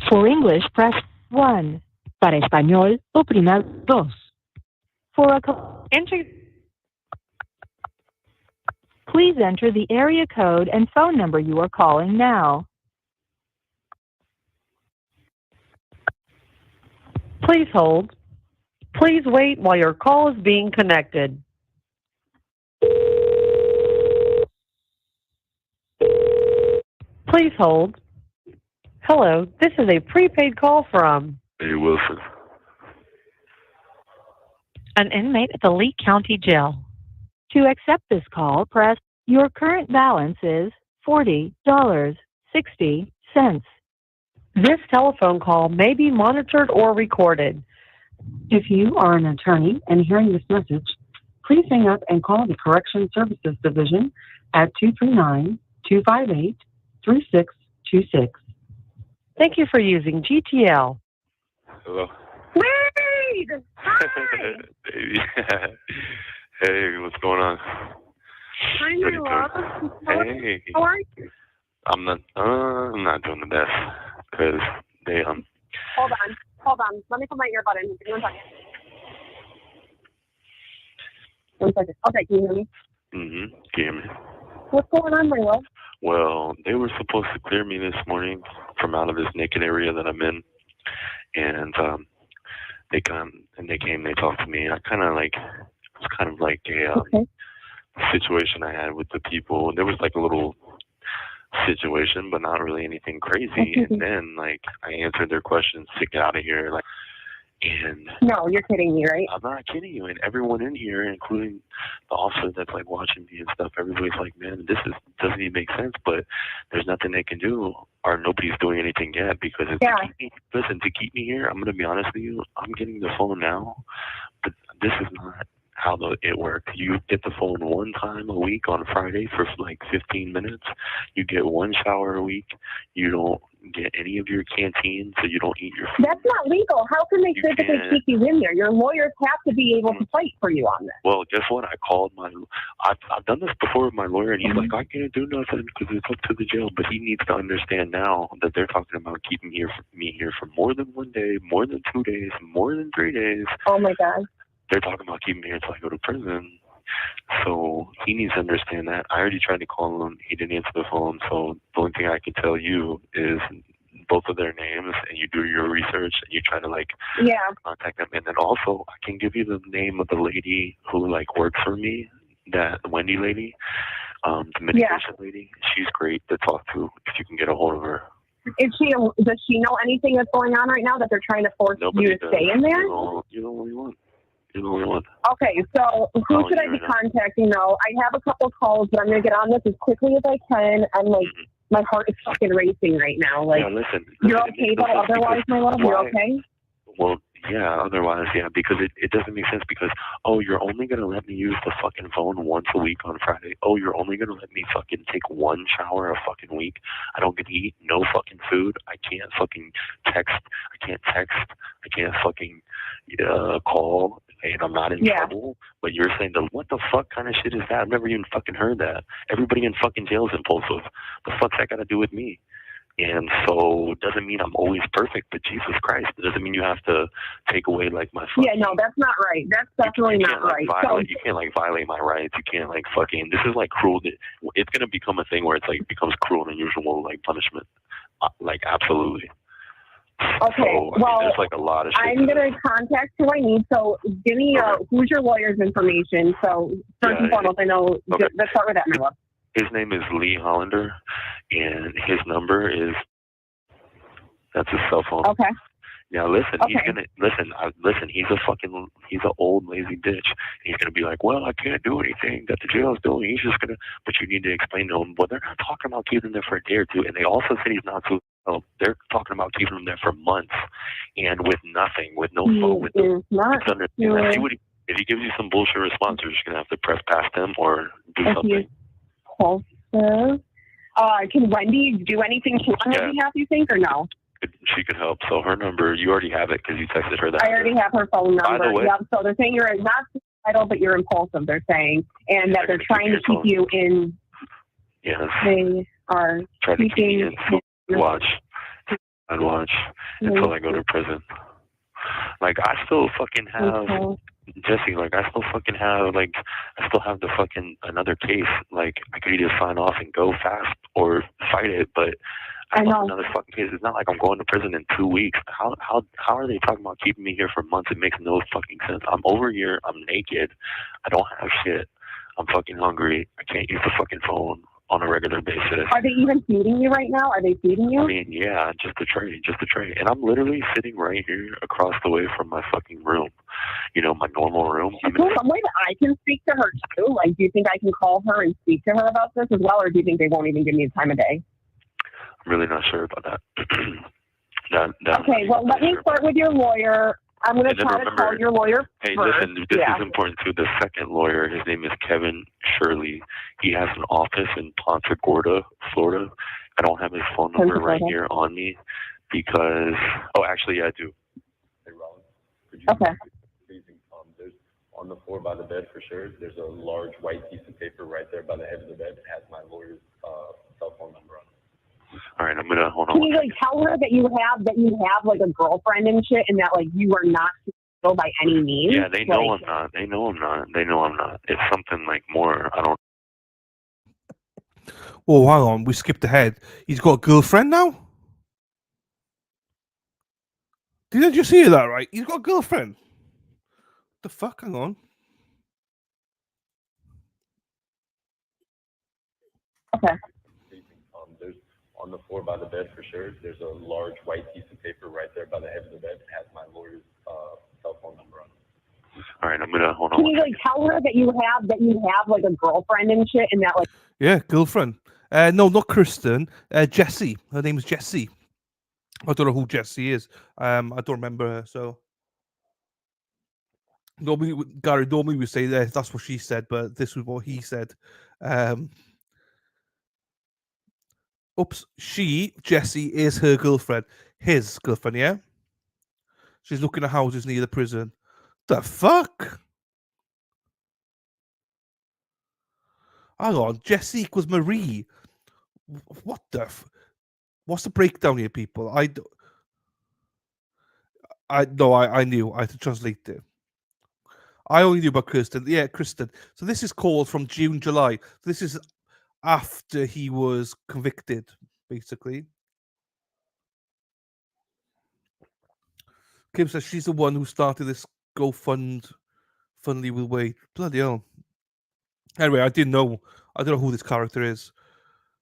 For English, press 1. Para español, oprima 2. For a please enter the area code and phone number you are calling now. Please hold. Please wait while your call is being connected. Please hold. Hello, this is a prepaid call from Hey, Wilson. an inmate at the Lee County Jail. To accept this call, press your current balance is $40.60. This telephone call may be monitored or recorded. If you are an attorney and hearing this message, please hang up and call the Correction Services Division at 239-258-3626. Thank you for using GTL. Hello. Whee! Lloyd! Hi! Baby. Hey, what's going on? Hi, What are my you love. doing? Hey. How are you? I'm not doing the best because they Hold on. Let me put my earbud in. Give me 1 second. 1 second. Okay, can you hear me? Can you hear me? What's going on, my love? Well, they were supposed to clear me this morning from out of this naked area that I'm in, and they came, they talked to me. It was kind of like a situation I had with the people. There was like a little situation, but not really anything crazy. And then like I answered their questions to get out of here. And no, you're kidding me, right? I'm not kidding you. And everyone in here, including the officer that's like watching me and stuff, everybody's like, man, doesn't even make sense. But there's nothing they can do, or nobody's doing anything yet because to keep me here. I'm gonna be honest with you. I'm getting the phone now, but this is not how it works. You get the phone one time a week on Friday for like 15 minutes. You get one shower a week. You don't get any of your canteen, so you don't eat your food. That's not legal. How can they physically keep you in there? Your lawyers have to be able to fight for you on this. Well, guess what? I called I've done this before with my lawyer, and he's like, I can't do nothing because it's up to the jail. But he needs to understand now that they're talking about keeping me here for more than 1 day, more than 2 days, more than 3 days. Oh my God. They're talking about keeping me here until I go to prison. So he needs to understand that. I already tried to call him. He didn't answer the phone. So the only thing I can tell you is both of their names, and you do your research, and you try to contact them. And then also I can give you the name of the lady who works for me, that Wendy lady, the medication lady. She's great to talk to if you can get a hold of her. Does she know anything that's going on right now that they're trying to force you to stay in there? You're the only one. You're the only one. Okay, so who should I be contacting now? I have a couple calls, but I'm going to get on this as quickly as I can. I'm my heart is fucking racing right now. Listen, you're okay though? Otherwise, my love, you're okay? Well, yeah, otherwise, yeah, because it doesn't make sense because, you're only going to let me use the fucking phone once a week on Friday. You're only going to let me fucking take one shower a fucking week. I don't get to eat no fucking food. I can't fucking text. I can't fucking call, and I'm not in trouble. But you're saying, what the fuck kind of shit is that? I've never even fucking heard that. Everybody in fucking jail is impulsive. The fuck's that got to do with me? And so it doesn't mean I'm always perfect, but Jesus Christ, it doesn't mean you have to take away my fucking... Yeah, no, that's not right. That's definitely not right. You can't violate my rights. You can't fucking... This is cruel. It's going to become a thing where it's becomes cruel and unusual punishment. Absolutely. Okay, so, there's a lot of shit. I'm going to contact who I need. So give me who's your lawyer's information. So first and foremost, I know... Okay. Let's start with that, my love. His name is Lee Hollander, and his number is, that's his cell phone. Okay. Now listen, he's gonna listen. He's an old lazy bitch. He's gonna be like, well, I can't do anything that the jail is doing. He's just gonna, but you need to explain to him. Well, they're not talking about keeping him there for a day or two, and they also said he's not so. They're talking about keeping him there for months, and with nothing, with no phone, with no. If he gives you some bullshit response, you're just gonna have to press past him or do something. Can Wendy do anything on her behalf, you think, or no? She could help. So her number, you already have it because you texted her that. I already have her phone number. By the way, yep. So they're saying you're not suicidal, but you're impulsive, they're saying. And that they're trying to keep you in. Yes. They are trying to keep me in. I'd watch until I go to prison. I still fucking have... Jesse, I still fucking have, I still have the fucking another case. I could either sign off and go fast or fight it, but I have another fucking case. It's not like I'm going to prison in 2 weeks. How are they talking about keeping me here for months? It makes no fucking sense. I'm over here. I'm naked. I don't have shit. I'm fucking hungry. I can't use the fucking phone on a regular basis. Are they even feeding you right now? Are they feeding you? I mean, yeah, just a tray. And I'm literally sitting right here across the way from my fucking room. My normal room. Is there some way that I can speak to her too? Do you think I can call her and speak to her about this as well, or do you think they won't even give me the time of day? I'm really not sure about that. Okay, well, let me start with your lawyer. I'm going to try to call your lawyer Hey, first. listen, this is important too. The second lawyer, his name is Kevin Shirley. He has an office in Punta Gorda, Florida. I don't have his phone number right here on me because... Oh, actually, yeah, I do. Hey, Rollins, Okay. On the floor by the bed for sure. There's a large white piece of paper right there by the head of the bed. It has my lawyer's cell phone number on it. All right, I'm gonna hold on. Can you like tell her that you have like a girlfriend and shit, and that like you are not single by any means? Yeah, they know I'm not. They know I'm not. They know I'm not. It's something like more. I don't. Oh, hang on, we skipped ahead. He's got a girlfriend now? Didn't you see that right? He's got a girlfriend. The fuck? Hang on. Okay. There's on the floor by the bed for sure. There's a large white piece of paper right there by the head of the bed. It has my lawyer's cell phone number on it. All right, I'm gonna hold on. Can you like tell her that you have like a girlfriend and shit, and that like Yeah, girlfriend. No, not Kristen. Jessie. Her name is Jessie. I don't know who Jessie is. I don't remember her. So normally we say that that's what she said, but this was what he said. Oops, Jessie is her girlfriend. His girlfriend, yeah? She's looking at houses near the prison. The fuck? Hang on, Jessie equals Marie. What the what's the breakdown here, people? I knew. I had to translate it. I only knew about Kristen. Yeah, Kristen. So this is called from June, July. This is after he was convicted, basically. Kim says she's the one who started this GoFundMe with Wade. Bloody hell. Anyway, I don't know who this character is.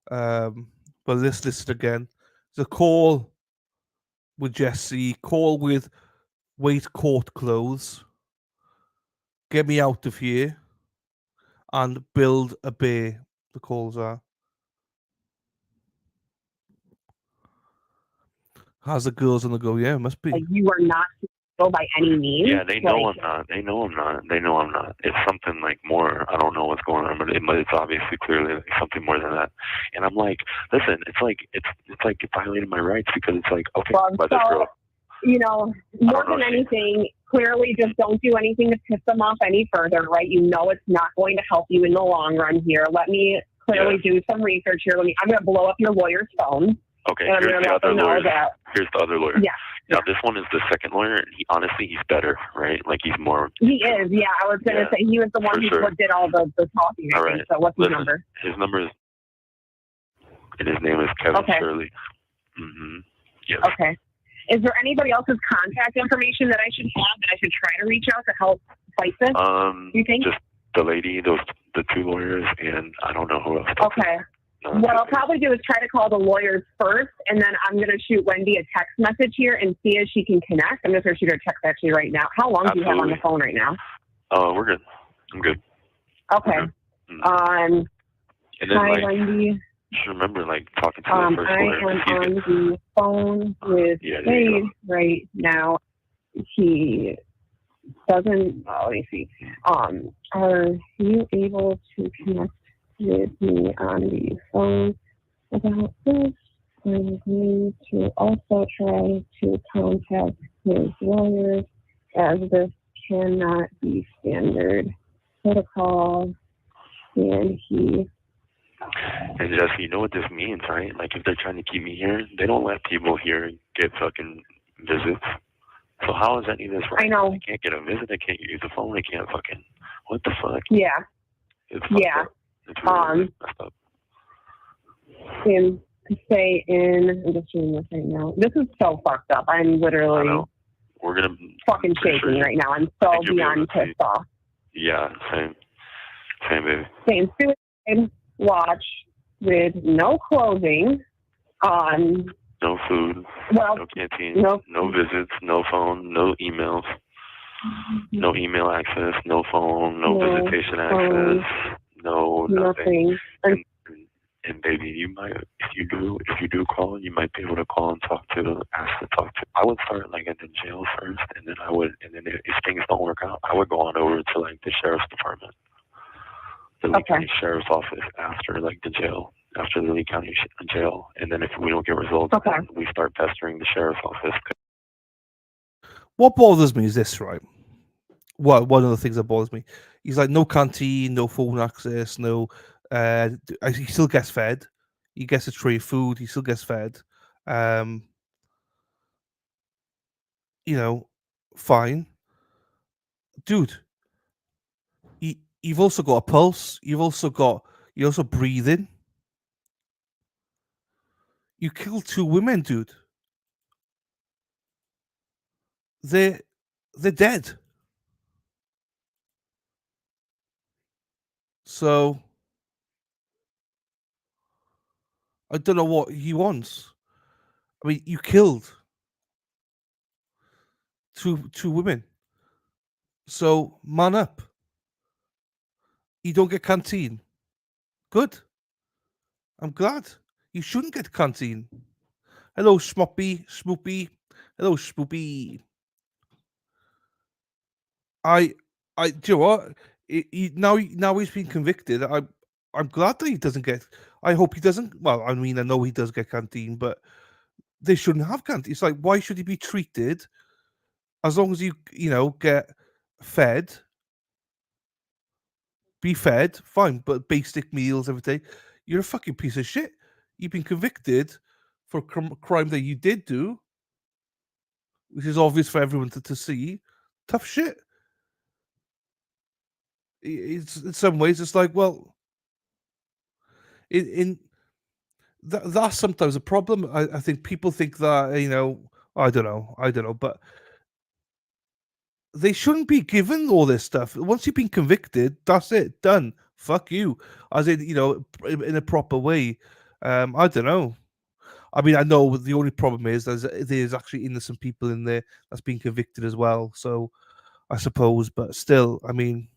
But let's listen again. The call with Jessie, call with Wade court clothes, get me out of here, and build a bear. The calls are. How's the girls on the go? Yeah, it must be. like you are not single by any means? Yeah, they know I'm not. They know I'm not. They know I'm not. It's something like more. I don't know what's going on, but it's obviously clearly like something more than that. And I'm like, listen, it's like violating my rights because it's like, okay, by this girl. You know, more than anything, clearly just don't do anything to piss them off any further, right? You know it's not going to help you in the long run here. Let me clearly do some research here. I'm going to blow up your lawyer's phone. Okay, here's the other lawyer. Here's the other lawyer. Yeah. Now, this one is the second lawyer, and honestly, he's better, right? Like, he's more... He is, yeah. I was going to say, he was the one who did all the talking, I think. So what's his number? His number is... And his name is Kevin Shirley. Mm-hmm. Yes. Okay. Is there anybody else's contact information that I should have that I should try to reach out to help fight this? You think? Just the lady, the two lawyers, and I don't know who else. Okay. What I'll probably do is try to call the lawyers first, and then I'm going to shoot Wendy a text message here and see if she can connect. I'm going to shoot her a text actually right now. How long do you have on the phone right now? We're good. I'm good. Okay. And then, hi, Wendy. Just remember, talking to the first lawyer. I am on the phone with Wade right now. He doesn't... let me see. Are you able to connect with me on the phone about this? I'm going to also try to contact his lawyers, as this cannot be standard protocol. And Jesse, you know what this means, right? Like, if they're trying to keep me here, they don't let people here get fucking visits. So how is any of this right? I know. I can't get a visit. I can't use the phone. I can't fucking... What the fuck? Yeah. It's up. It's really messed up. And say I'm just doing this right now. This is so fucked up. I'm literally fucking shaking right now. I'm so beyond pissed off. Yeah, same, baby. Saying suicide watch with no clothing, no food, no canteen, no visits, no phone, no emails, no email access, no phone, no visitation access, no nothing. And baby, you might, if you do call, you might be able to call and ask to talk to. I would start at the jail first, and then if things don't work out, I would go on over to the sheriff's department, the Lee County Sheriff's Office after the jail, after the Lee County jail, and then if we don't get results, then we start pestering the sheriff's office. What bothers me is this, right? one of the things that bothers me. He's like, no canteen, no phone access, no. He still gets fed. He gets a tray of food. He still gets fed. You know, fine, dude. You've also got a pulse. You're also breathing. You killed 2 women, dude. They're dead. So I don't know what he wants. I mean, you killed two women. So man up. You don't get canteen. Good. I'm glad. You shouldn't get canteen. Hello, Smoopy. Hello, Spoopy. Do you know what? Now he's been convicted. I'm glad that he doesn't get. I hope he doesn't. Well, I mean, I know he does get canteen, but they shouldn't have canteen. It's like, why should he be treated? As long as you get fed, be fed, fine. But basic meals every day. You're a fucking piece of shit. You've been convicted for a crime that you did do, which is obvious for everyone to see. Tough shit. It's in some ways it's like, well, that's sometimes a problem. I think people think that I don't know, but they shouldn't be given all this stuff. Once you've been convicted, that's it, done. Fuck you, as in in a proper way. I don't know. I mean, I know the only problem is there's actually innocent people in there that's been convicted as well. So I suppose, but still, I mean.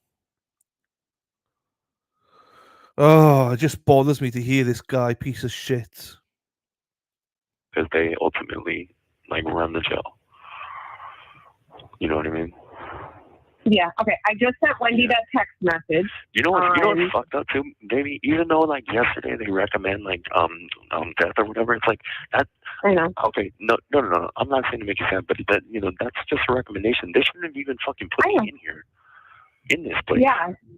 Oh, it just bothers me to hear this guy, piece of shit. Because they ultimately run the jail. You know what I mean? Yeah. Okay. I just sent Wendy that text message. You know what's fucked up too, baby? Even though yesterday they recommend death or whatever, it's like that. I know. Okay. No. I'm not saying to make you sad, but that's just a recommendation. They shouldn't have even fucking put me in here. In this place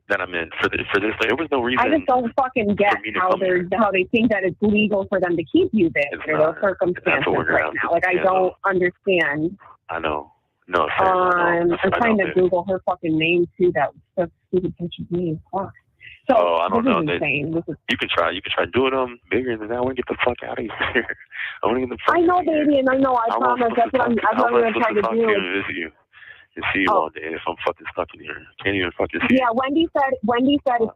that I'm in for this. There was no reason. I just don't fucking get how they think that it's legal for them to keep you there under those circumstances right now. Like, I don't understand. I know. No, I'm trying to Google her fucking name too. That was so stupid picture of me. Fuck. So I don't know. Insane. You could try doing them bigger than that. I want to get the fuck out of here. I want to get the fuck. I know, baby, and I know. I promise. That's what I'm going to try to do. Visit you. And see you all day if I'm fucking stuck in here. Can't even fucking see. Yeah, Wendy said it's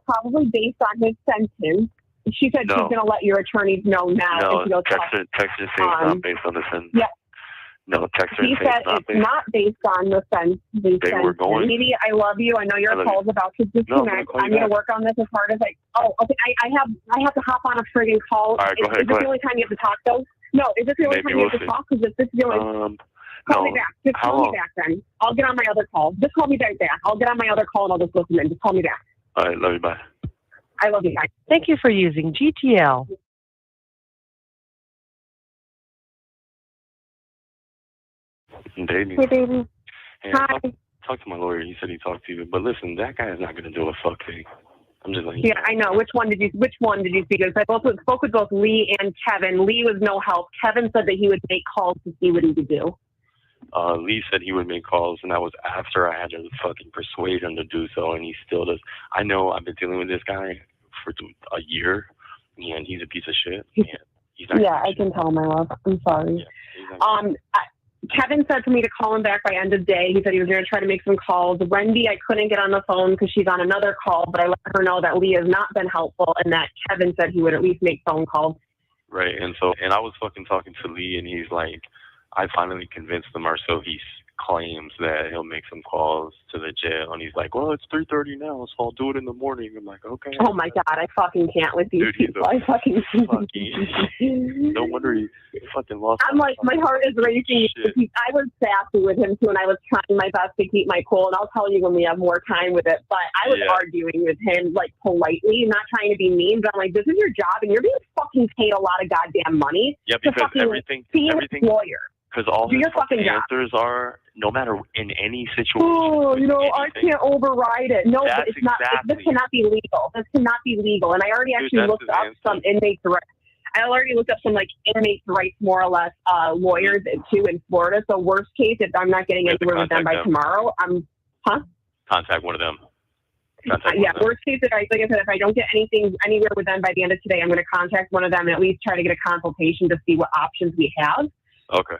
probably based on his sentence. She said she's going to let your attorneys know now. No, Texas say it's not based on the sentence. Yeah. No, Texas he said it's not based on the sentence. They were going. Maybe I love you. I know your call's about to disconnect. I'm going to work on this as hard as I. Oh, okay. I have to hop on a friggin' call. All right, go ahead. Is this the only time you have to talk though? No, is this the only time you have to talk? Because if this is the only. Call me back. Just call me back then. I'll get on my other call. Just call me back. I'll get on my other call and I'll just listen in. Just call me back. All right. Love you. Bye. I love you. Bye. Thank you for using GTL. Baby. Hey, baby. Hey, hi. Talk to my lawyer. He said he talked to you. But listen, that guy is not going to do a fuck thing. I'm just like. Yeah, I know. Which one did you speak to? I spoke with both Lee and Kevin. Lee was no help. Kevin said that he would make calls to see what he could do. Lee said he would make calls, and that was after I had to fucking persuade him to do so, and he still does. I know I've been dealing with this guy for a year, and he's a piece of shit. He's not I can tell, my love. I'm sorry. Yeah, Kevin said for me to call him back by end of day. He said he was going to try to make some calls. Wendy, I couldn't get on the phone because she's on another call, but I let her know that Lee has not been helpful and that Kevin said he would at least make phone calls. Right, and I was fucking talking to Lee, and he's like, I finally convinced him, or so he claims, that he'll make some calls to the jail, and he's like, well, it's 3:30 now, so I'll do it in the morning. I'm like, okay. Oh my God, I fucking can't with these people. I fucking no wonder he fucking lost. I'm like, my heart is racing. I was sassy with him too, and I was trying my best to keep my cool, and I'll tell you when we have more time with it, but I was arguing with him, like, politely, not trying to be mean, but I'm like, this is your job, and you're being fucking paid a lot of goddamn money to fucking be a lawyer. Because all Do his your fucking job. answers are, no matter in any situation. Oh, you know, I anything, can't override it. No, That's it's not. exactly This cannot be legal. This cannot be legal. And I already actually that's looked his up answer. some inmates' rights. I already looked up some like inmates' rights, more or less, lawyers too in Florida. So worst case, if I'm not getting We have to anywhere with them by contact them. tomorrow, Contact one of them. Worst case, like I said, if I don't get anywhere with them by the end of today, I'm going to contact one of them and at least try to get a consultation to see what options we have. Okay.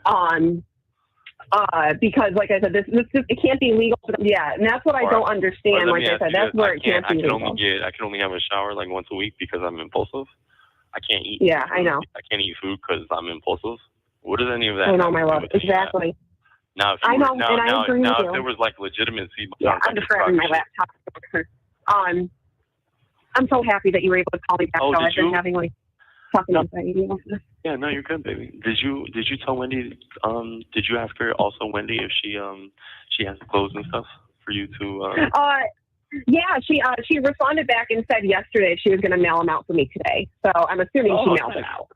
Because like I said, this it can't be legal. Yeah, and that's what I don't understand. Like I said, that's where it can't be legal. I can only have a shower like once a week because I'm impulsive. I can't eat. Yeah, food. I know. I can't eat food because I'm impulsive. What does any of that? I know, my love. Exactly. Now, if I know, now, and I agree with you. If there was like legitimacy, yeah, I'm just grabbing my laptop. I'm so happy that you were able to call me back. I've been having like fucking anxiety. Yeah, no, you're good, baby. Did you tell Wendy? Did you ask her also, Wendy, if she has clothes and stuff for you to? Yeah, she responded back and said yesterday she was going to mail them out for me today. So I'm assuming she mailed them out.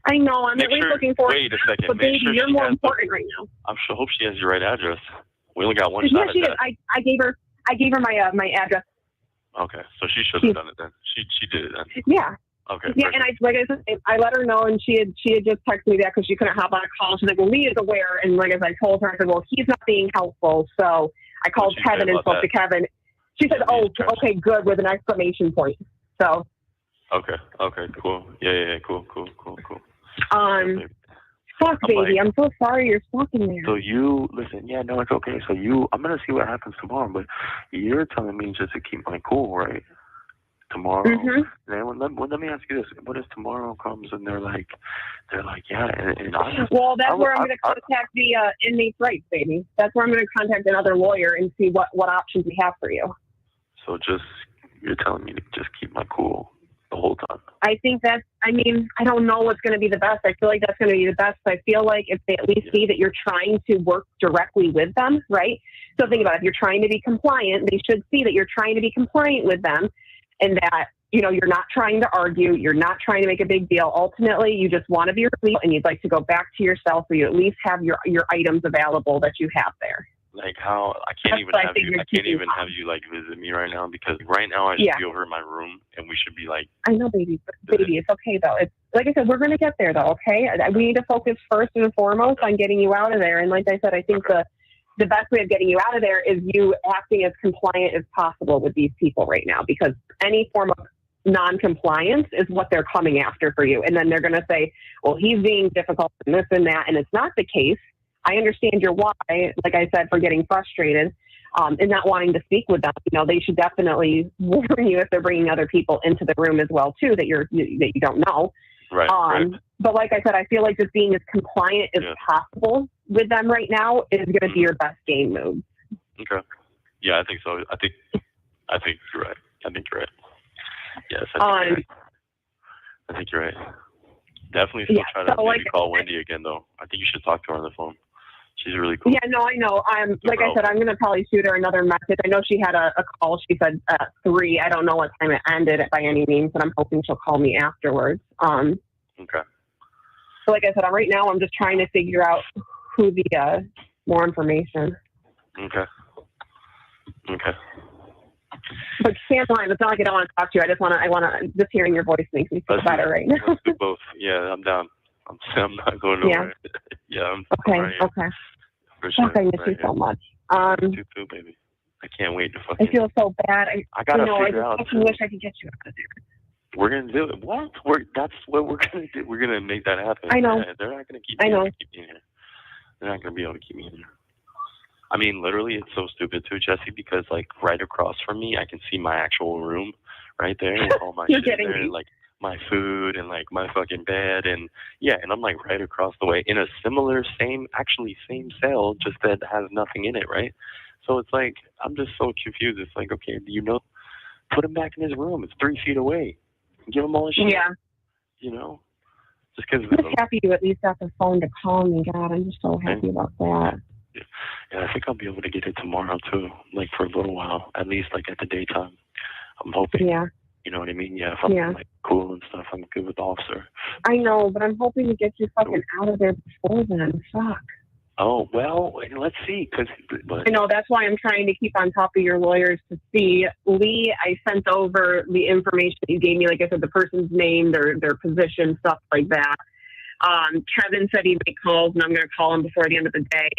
I know. I'm at least looking forward. Wait a second. But baby, you're more important right now. I hope she has your right address. We only got one shot. Yeah, she did. I gave her my address. Okay, so she should have done it then. She did it then. Yeah. Okay. Yeah, perfect. and I let her know, and she had just texted me back because she couldn't hop on a call. She's like, "Well, Lee is aware," and like as I told her, I said, "Well, he's not being helpful." So I called Kevin and spoke to Kevin. She said, "Oh, okay, good," with an exclamation point. So. Okay, cool. Yeah, cool. Fuck, baby, I'm so sorry you're stuck in there. So you, listen, yeah, no, it's okay. So I'm going to see what happens tomorrow, but you're telling me just to keep my cool, right? Tomorrow. Mm-hmm. Then let me ask you this. What if tomorrow comes and they're like, yeah, and I... Well, that's where I'm going to contact the inmates' rights, baby. That's where I'm going to contact another lawyer and see what options we have for you. So you're telling me to just keep my cool the whole time. I think I don't know what's going to be the best. I feel like that's going to be the best. I feel like if they at least see that you're trying to work directly with them, right? So think about it. If you're trying to be compliant, they should see that you're trying to be compliant with them and that, you're not trying to argue. You're not trying to make a big deal. Ultimately, you just want to be released and you'd like to go back to your cell so you at least have your items available that you have there. Like how I can't even have you like visit me right now because right now I should be over in my room and we should be like. I know, baby, it's okay though. It's like I said, we're gonna get there though. Okay, we need to focus first and foremost on getting you out of there. And like I said, I think the best way of getting you out of there is you acting as compliant as possible with these people right now, because any form of non-compliance is what they're coming after for you, and then they're gonna say, well, he's being difficult and this and that, and it's not the case. I understand your why, like I said, for getting frustrated and not wanting to speak with them. They should definitely warn you if they're bringing other people into the room as well, too, that you don't know. Right, right. But like I said, I feel like just being as compliant as possible with them right now is going to be your best game move. Okay. Yeah, I think so. I think you're right. Yes, I think you're right. Definitely still try to maybe call Wendy again, though. I think you should talk to her on the phone. She's really cool. Yeah, no, I know. Like I said, I'm going to probably shoot her another message. I know she had a call. She said 3. I don't know what time it ended by any means, but I'm hoping she'll call me afterwards. Okay. So like I said, right now I'm just trying to figure out who the more information. Okay. But stand line. It's not like I don't want to talk to you. I want to. Just hearing your voice makes me feel better right now. Let's do both. Yeah, I'm down. I'm not going nowhere. Yeah. I'm okay. Right okay. For sure. I miss you so much. You too, baby. I can't wait to fucking. I feel so bad. I gotta figure out. I just wish I could get you out of there. We're gonna do it. What? That's what we're gonna do. We're gonna make that happen. I know. Yeah, they're not gonna keep me in here. They're not gonna be able to keep me in here. I mean, literally, it's so stupid too, Jesse, because like right across from me, I can see my actual room right there with all my shit there, and like my food and like my fucking bed, and and I'm like right across the way in a similar same cell, just that has nothing in it, right? So it's like I'm just so confused. It's like, okay, put him back in his room. It's 3 feet away. Give him all his shit. Yeah. Just because. I'm just happy you at least got the phone to call me. God, I'm just so happy about that. Yeah, I think I'll be able to get it tomorrow too, like for a little while, at least like at the daytime. I'm hoping. Yeah. You know what I mean? Yeah, if I'm like cool and stuff. I'm good with the officer. I know, but I'm hoping to get you fucking out of there before then. Fuck. Oh, well, let's see. I know, that's why I'm trying to keep on top of your lawyers to see. Lee, I sent over the information that you gave me, like I said, the person's name, their position, stuff like that. Kevin said he'd make calls, and I'm going to call him before the end of the day.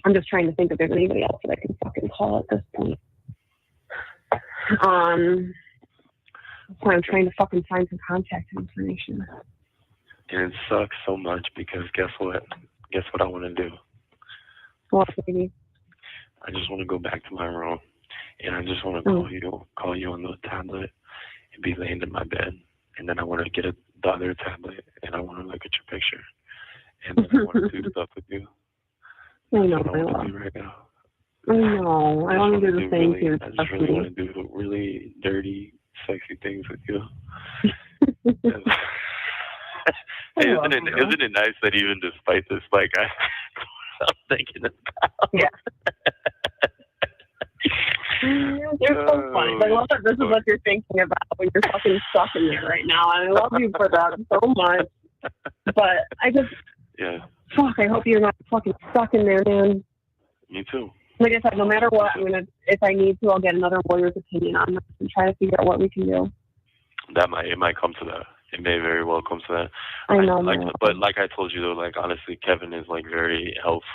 I'm just trying to think if there's anybody else that I can fucking call at this point. So I'm trying to fucking find some contact information. And it sucks so much because guess what? Guess what I want to do? What, baby? I just want to go back to my room, and I just want to call you on the tablet and be laying in my bed. And then I want to get the other tablet, and I want to look at your picture. And then I want to do stuff with you. I know, That's what I want to do right now. I know. I want to do the same thing. I just really want to do really dirty, sexy things with you. Isn't it nice that even despite this, like I'm thinking about? Yeah. You're so funny. I love that this is what you're thinking about when you're fucking stuck in there right now. And I love you for that so much. But I just, fuck, I hope you're not fucking stuck in there, man. Me too. Like I said, no matter what, I'm gonna, if I need to, I'll get another lawyer's opinion on this and try to figure out what we can do. It might come to that. It may very well come to that. I know, but like I told you though, like honestly, Kevin is like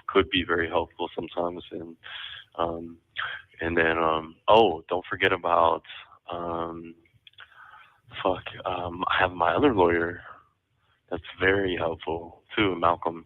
could be very helpful sometimes, and then don't forget about I have my other lawyer that's very helpful too, Malcolm.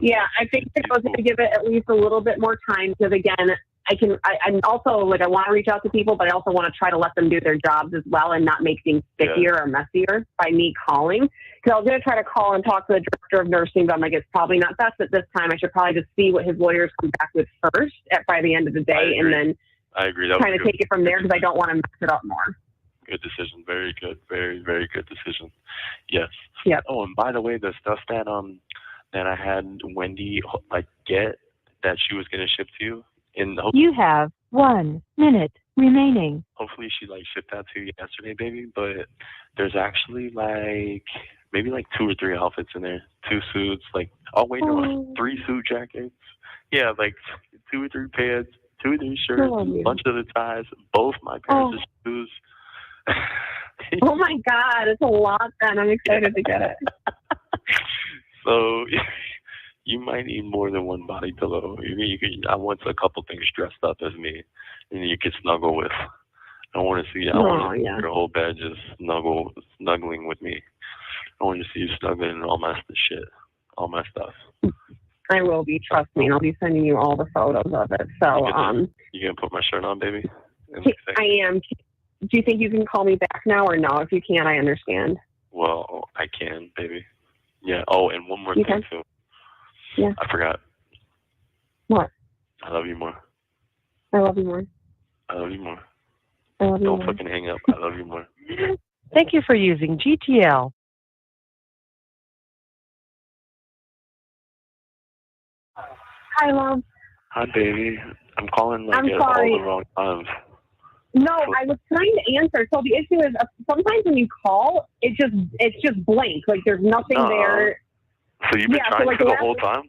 Yeah, I think I was going to give it at least a little bit more time because again, I'm also like I want to reach out to people, but I also want to try to let them do their jobs as well and not make things stickier or messier by me calling. Because I was going to try to call and talk to the director of nursing, but I'm like, it's probably not best at this time. I should probably just see what his lawyers come back with first by the end of the day, and then I agree. Kind of take it from there because I don't want to mess it up more. Good decision. Very good. Very, very good decision. Yes. Yeah. Oh, and by the way, the stuff that I had Wendy get that she was going to ship to you. You have 1 minute remaining. Hopefully she shipped that to you yesterday, baby. But there's actually maybe 2 or 3 outfits in there. 2 suits, 3 suit jackets. Yeah, 2 or 3 pants, 2 or 3 shirts, a bunch of the ties, both my parents' shoes. Oh my God, it's a lot then. I'm excited to get it. So you might need more than one body pillow. I want a couple things dressed up as me, and you could snuggle with. I want to see your whole bed just snuggling with me. I want to see you snuggling and all my shit, all my stuff. I will be, trust me. I'll be sending you all the photos of it. So, you gonna put my shirt on, baby? I am. Do you think you can call me back now or no? If you can't, I understand. Well, I can, baby. Yeah. Oh, and one more thing too. Yeah. I forgot. What? I love you more. I love you more. I love you more. I love you Don't more. fucking hang up. I love you more. Thank you for using GTL. Hi, love. Hi, baby. I'm calling I'm at sorry. all the wrong times. No, I was trying to answer. So the issue is sometimes when you call, it's just blank. There's nothing there. So you've been trying for the whole time?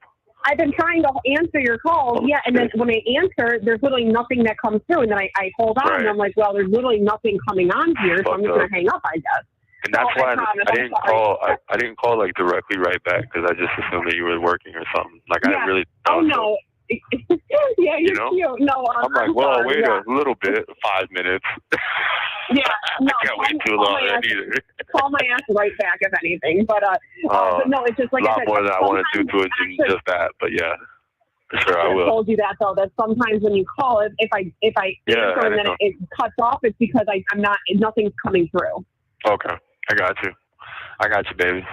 I've been trying to answer your calls, and then when I answer, there's literally nothing that comes through, and then I hold on, and I'm like, well, there's literally nothing coming on here, so I'm just going to hang up, I guess. And that's why I didn't call. I didn't call directly right back because I just assumed that you were working or something. I didn't really. Oh no. Yeah, you're cute. No, I'm like, well, sorry. wait a little bit, 5 minutes. Yeah, no, I can't wait too long either. Call my ass right back if anything. But no, it's just a lot more than I want to do to it than just that. But yeah, sure I will. I told you that though. That sometimes when you call it, if I answer and then it cuts off, it's because nothing's coming through. Okay, I got you, baby.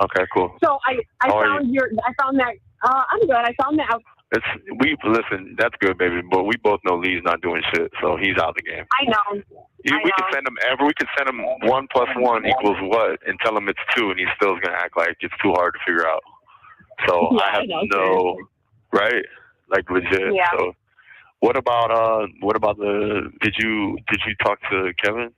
Okay, cool. So I found that. I'm good. I found that out. Listen, that's good, baby. But we both know Lee's not doing shit, so he's out the game. I know. We can send him 1 + 1 = what, and tell him it's 2, and he's still gonna act like it's too hard to figure out. So I have right, legit. Yeah. So what about did you talk to Kevin?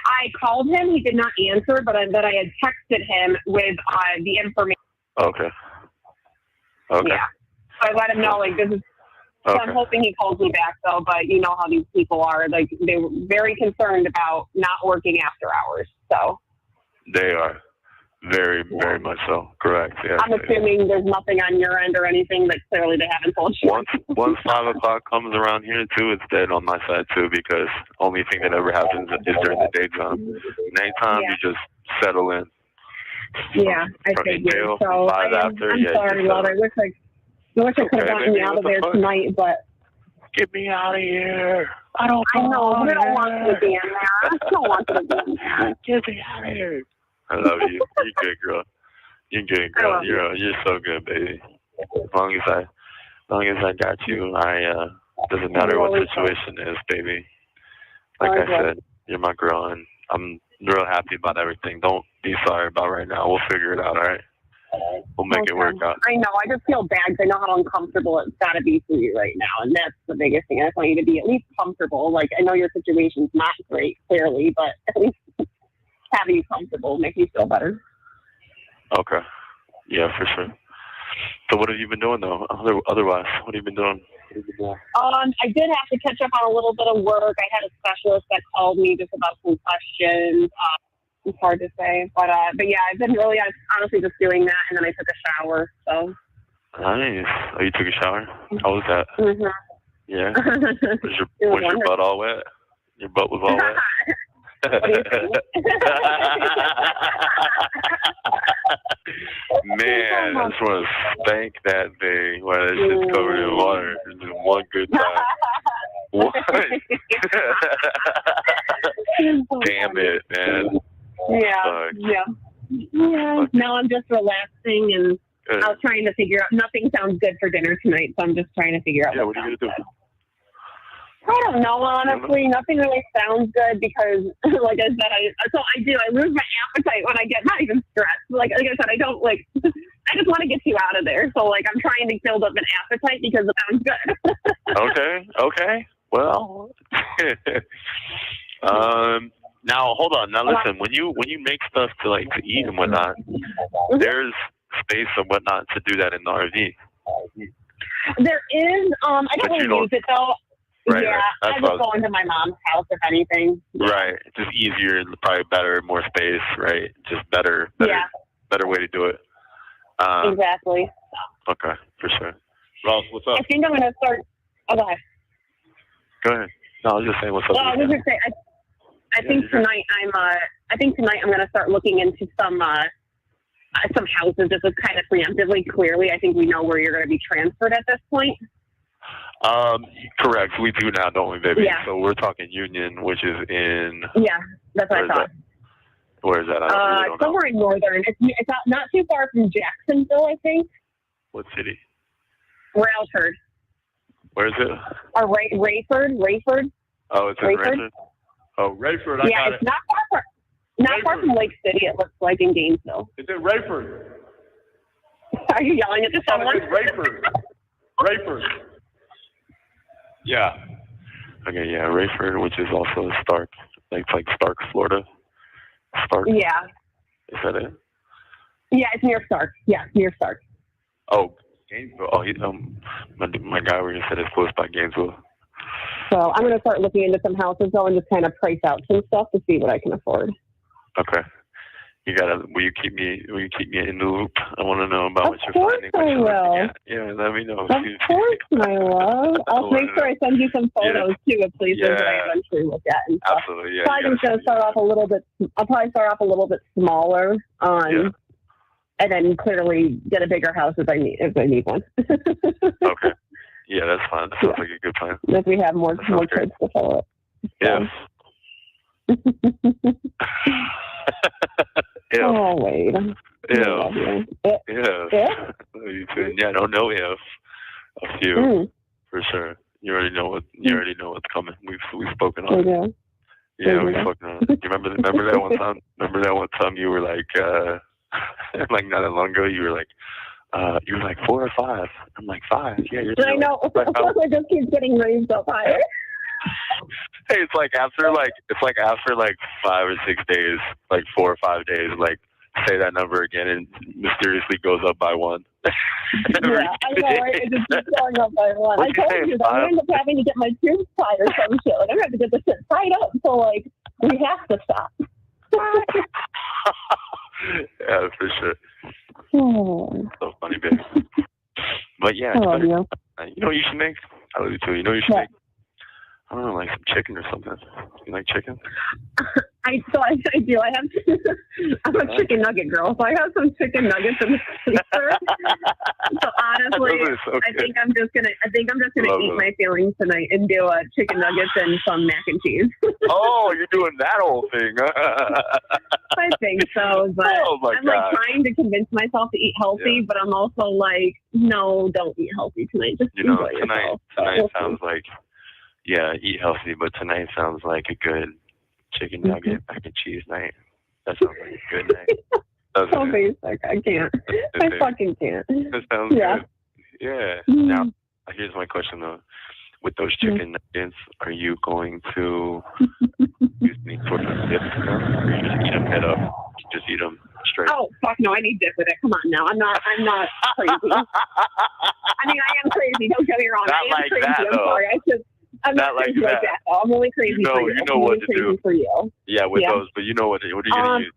I called him. He did not answer, but then I had texted him with the information. Okay. Okay. Yeah. So I let him know, like, this is. So Okay. I'm hoping he calls me back, though. But you know how these people are. Like, they were very concerned about not working after hours. So. They are. Very, very much so. Correct. Yeah. I'm assuming there's nothing on your end or anything that clearly they haven't told you. Once 5 o'clock comes around here too, it's dead on my side too, because only thing that ever happens is during the daytime. Nighttime, you just settle in. Yeah, I figured. So I'm sorry, love. I wish I could have gotten me out of there tonight, but get me out of here. I know. I don't want you to be in there. I don't want you to be in there. Get me out of here. I love you. You're good, girl. You're good, girl. You're so good, baby. As long as I got you, doesn't matter what situation is, baby. Like I said, you're my girl, and I'm real happy about everything. Don't be sorry about right now. We'll figure it out, all right? We'll make it work out. I know. I just feel bad because I know how uncomfortable it's got to be for you right now, and that's the biggest thing. I just want you to be at least comfortable. Like, I know your situation's not great, clearly, but at least having you comfortable make you feel better. Okay. Yeah, for sure. So what have you been doing, though? Otherwise, what have you been doing? I did have to catch up on a little bit of work. I had a specialist that called me just about some questions. It's hard to say, but yeah, I've been really honestly just doing that, and then I took a shower. So nice. Oh, you took a shower? How was that? Mm-hmm. Yeah. Was your butt all wet? Your butt was all wet. What do you think? Man, I just want to spank that thing while that shit's covered in water. Just one good time. What? Damn it, man. Yeah. Now I'm just relaxing, and I was trying to figure out. Nothing sounds good for dinner tonight, so I'm just trying to figure out. Yeah, what are you gonna do? I don't know, honestly. Nothing really sounds good because, like I said, I lose my appetite when I get not even stressed. Like I said, I don't like. I just want to get you out of there. So like I'm trying to build up an appetite because it sounds good. Okay. Well, now hold on. Now listen, when you make stuff to eat and whatnot, there's space and whatnot to do that in the RV. There is. I don't really use it though. Right, yeah, right. I just go into my mom's house if anything. Right, just easier, probably better, more space. Right, just better way to do it. Exactly. Okay, for sure. Ross, what's up? I think I'm gonna start. Oh, go ahead. Go ahead. No, I was just saying what's up. Well, I was gonna say I think tonight I'm gonna start looking into some houses just kind of preemptively. Clearly, I think we know where you're gonna be transferred at this point. Correct. We do now, don't we, baby? Yeah. So we're talking Union, which is in. Yeah, that's what I thought. Where is that? I don't somewhere in northern. It's not too far from Jacksonville, I think. What city? Rayford. Where is it? Or Rayford. Oh, it's in Rayford. Oh, Rayford. I got it's not far from Lake City. It looks like in Gainesville. It's in Rayford. Are you yelling at someone? It's Rayford. Yeah. Okay, yeah, Rayford, which is also Stark, like Stark, Florida. Stark. Yeah. Is that it? Yeah, it's near Stark. Yeah, near Stark. Oh, Gainesville. Oh, my guy over here said it's close by Gainesville. So I'm gonna start looking into some houses though, and just kind of price out some stuff to see what I can afford. Okay. Will you keep me in the loop? I want to know about what you're finding. Of course I will. Yeah, let me know. Of course, my love. I'll make sure I send you some photos too of places that I eventually look at and stuff. Absolutely, yeah. I'm just gonna start off a little bit. I'll probably start off a little bit smaller and then clearly get a bigger house if I need one. Okay. Yeah, that's fine. That sounds like a good plan. If we have more kids to follow up. Yes. Oh, wait. If. Yeah, I don't know if. A few, for sure. You already know what's coming. We've spoken on it. Yeah, we've spoken on it. You remember that one time? Remember that one time you were like not that long ago, you were like 4 or 5. I'm like 5. Yeah, you're. I know. I just keep getting raised up higher. Hey, it's like after 5 or 6 days, like 4 or 5 days, like say that number again and mysteriously goes up by 1. Yeah, I know, right? It just keeps going up by 1. I told you that I'm gonna end up having to get my tubes tied or some shit. Like I'm gonna have to get this shit tied up. So like we have to stop. Yeah, for sure. Oh. So funny, baby. But yeah, I love you. You know what you should make? I love you too. You know what you should make? I don't know, like some chicken or something. You like chicken? I do. I have. I'm a chicken nugget girl, so I have some chicken nuggets in the freezer. So honestly, I think I'm just gonna eat my feelings tonight and do chicken nuggets and some mac and cheese. Oh, you're doing that whole thing? I think so, but I'm like trying to convince myself to eat healthy, but I'm also like, no, don't eat healthy tonight. Just enjoy yourself. Tonight sounds like. Yeah, eat healthy, but tonight sounds like a good chicken nugget, mac and cheese night. That sounds like a good night. So basic. I can't. I fucking can't. That sounds good. Yeah. Now, here's my question, though. With those chicken nuggets, are you going to use any sort of dip in them, or you just eat them head up? Just eat them straight? Oh, fuck no, I need dip with it. Come on now. I'm not crazy. I mean, I am crazy. Don't get me wrong. Not I am like crazy. that, I'm though. sorry. I'm not crazy like that. Though. I'm only crazy for you. You know what to do. For you. Yeah, with those, but you know what are you going to use?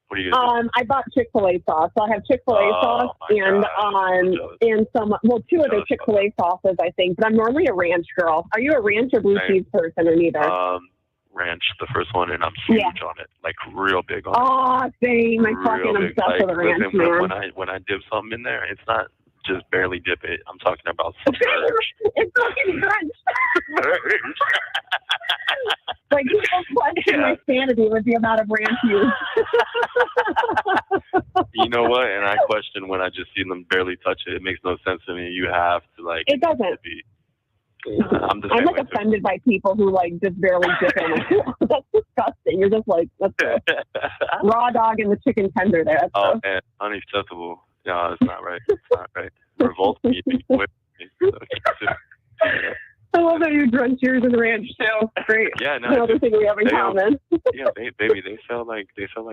What are you going to do? I bought Chick-fil-A sauce. So I have Chick-fil-A sauce and some, two other Chick-fil-A sauces, I think. But I'm normally a ranch girl. Are you a ranch or blue cheese person or neither? Ranch, the first one, and I'm huge on it, like real big on it. Oh, same. I'm fucking obsessed with a ranch, man. When I dip something in there, it's not just barely dip it. I'm talking about submerged. It's fucking drenched. Like people question my sanity with the amount of ranch used. You know what? And I question when I just see them barely touch it. It makes no sense to me. You have to like. It doesn't. I'm like offended by people who like just barely dip it. I'm like, that's disgusting. You're just like, that's raw dog and the chicken tender there. That's man, unacceptable. No, it's not right. It's not right. Revolt me. I love that you drench yours in ranch too. Great. Yeah, no. Another thing we have in common. Yeah, baby, they sell like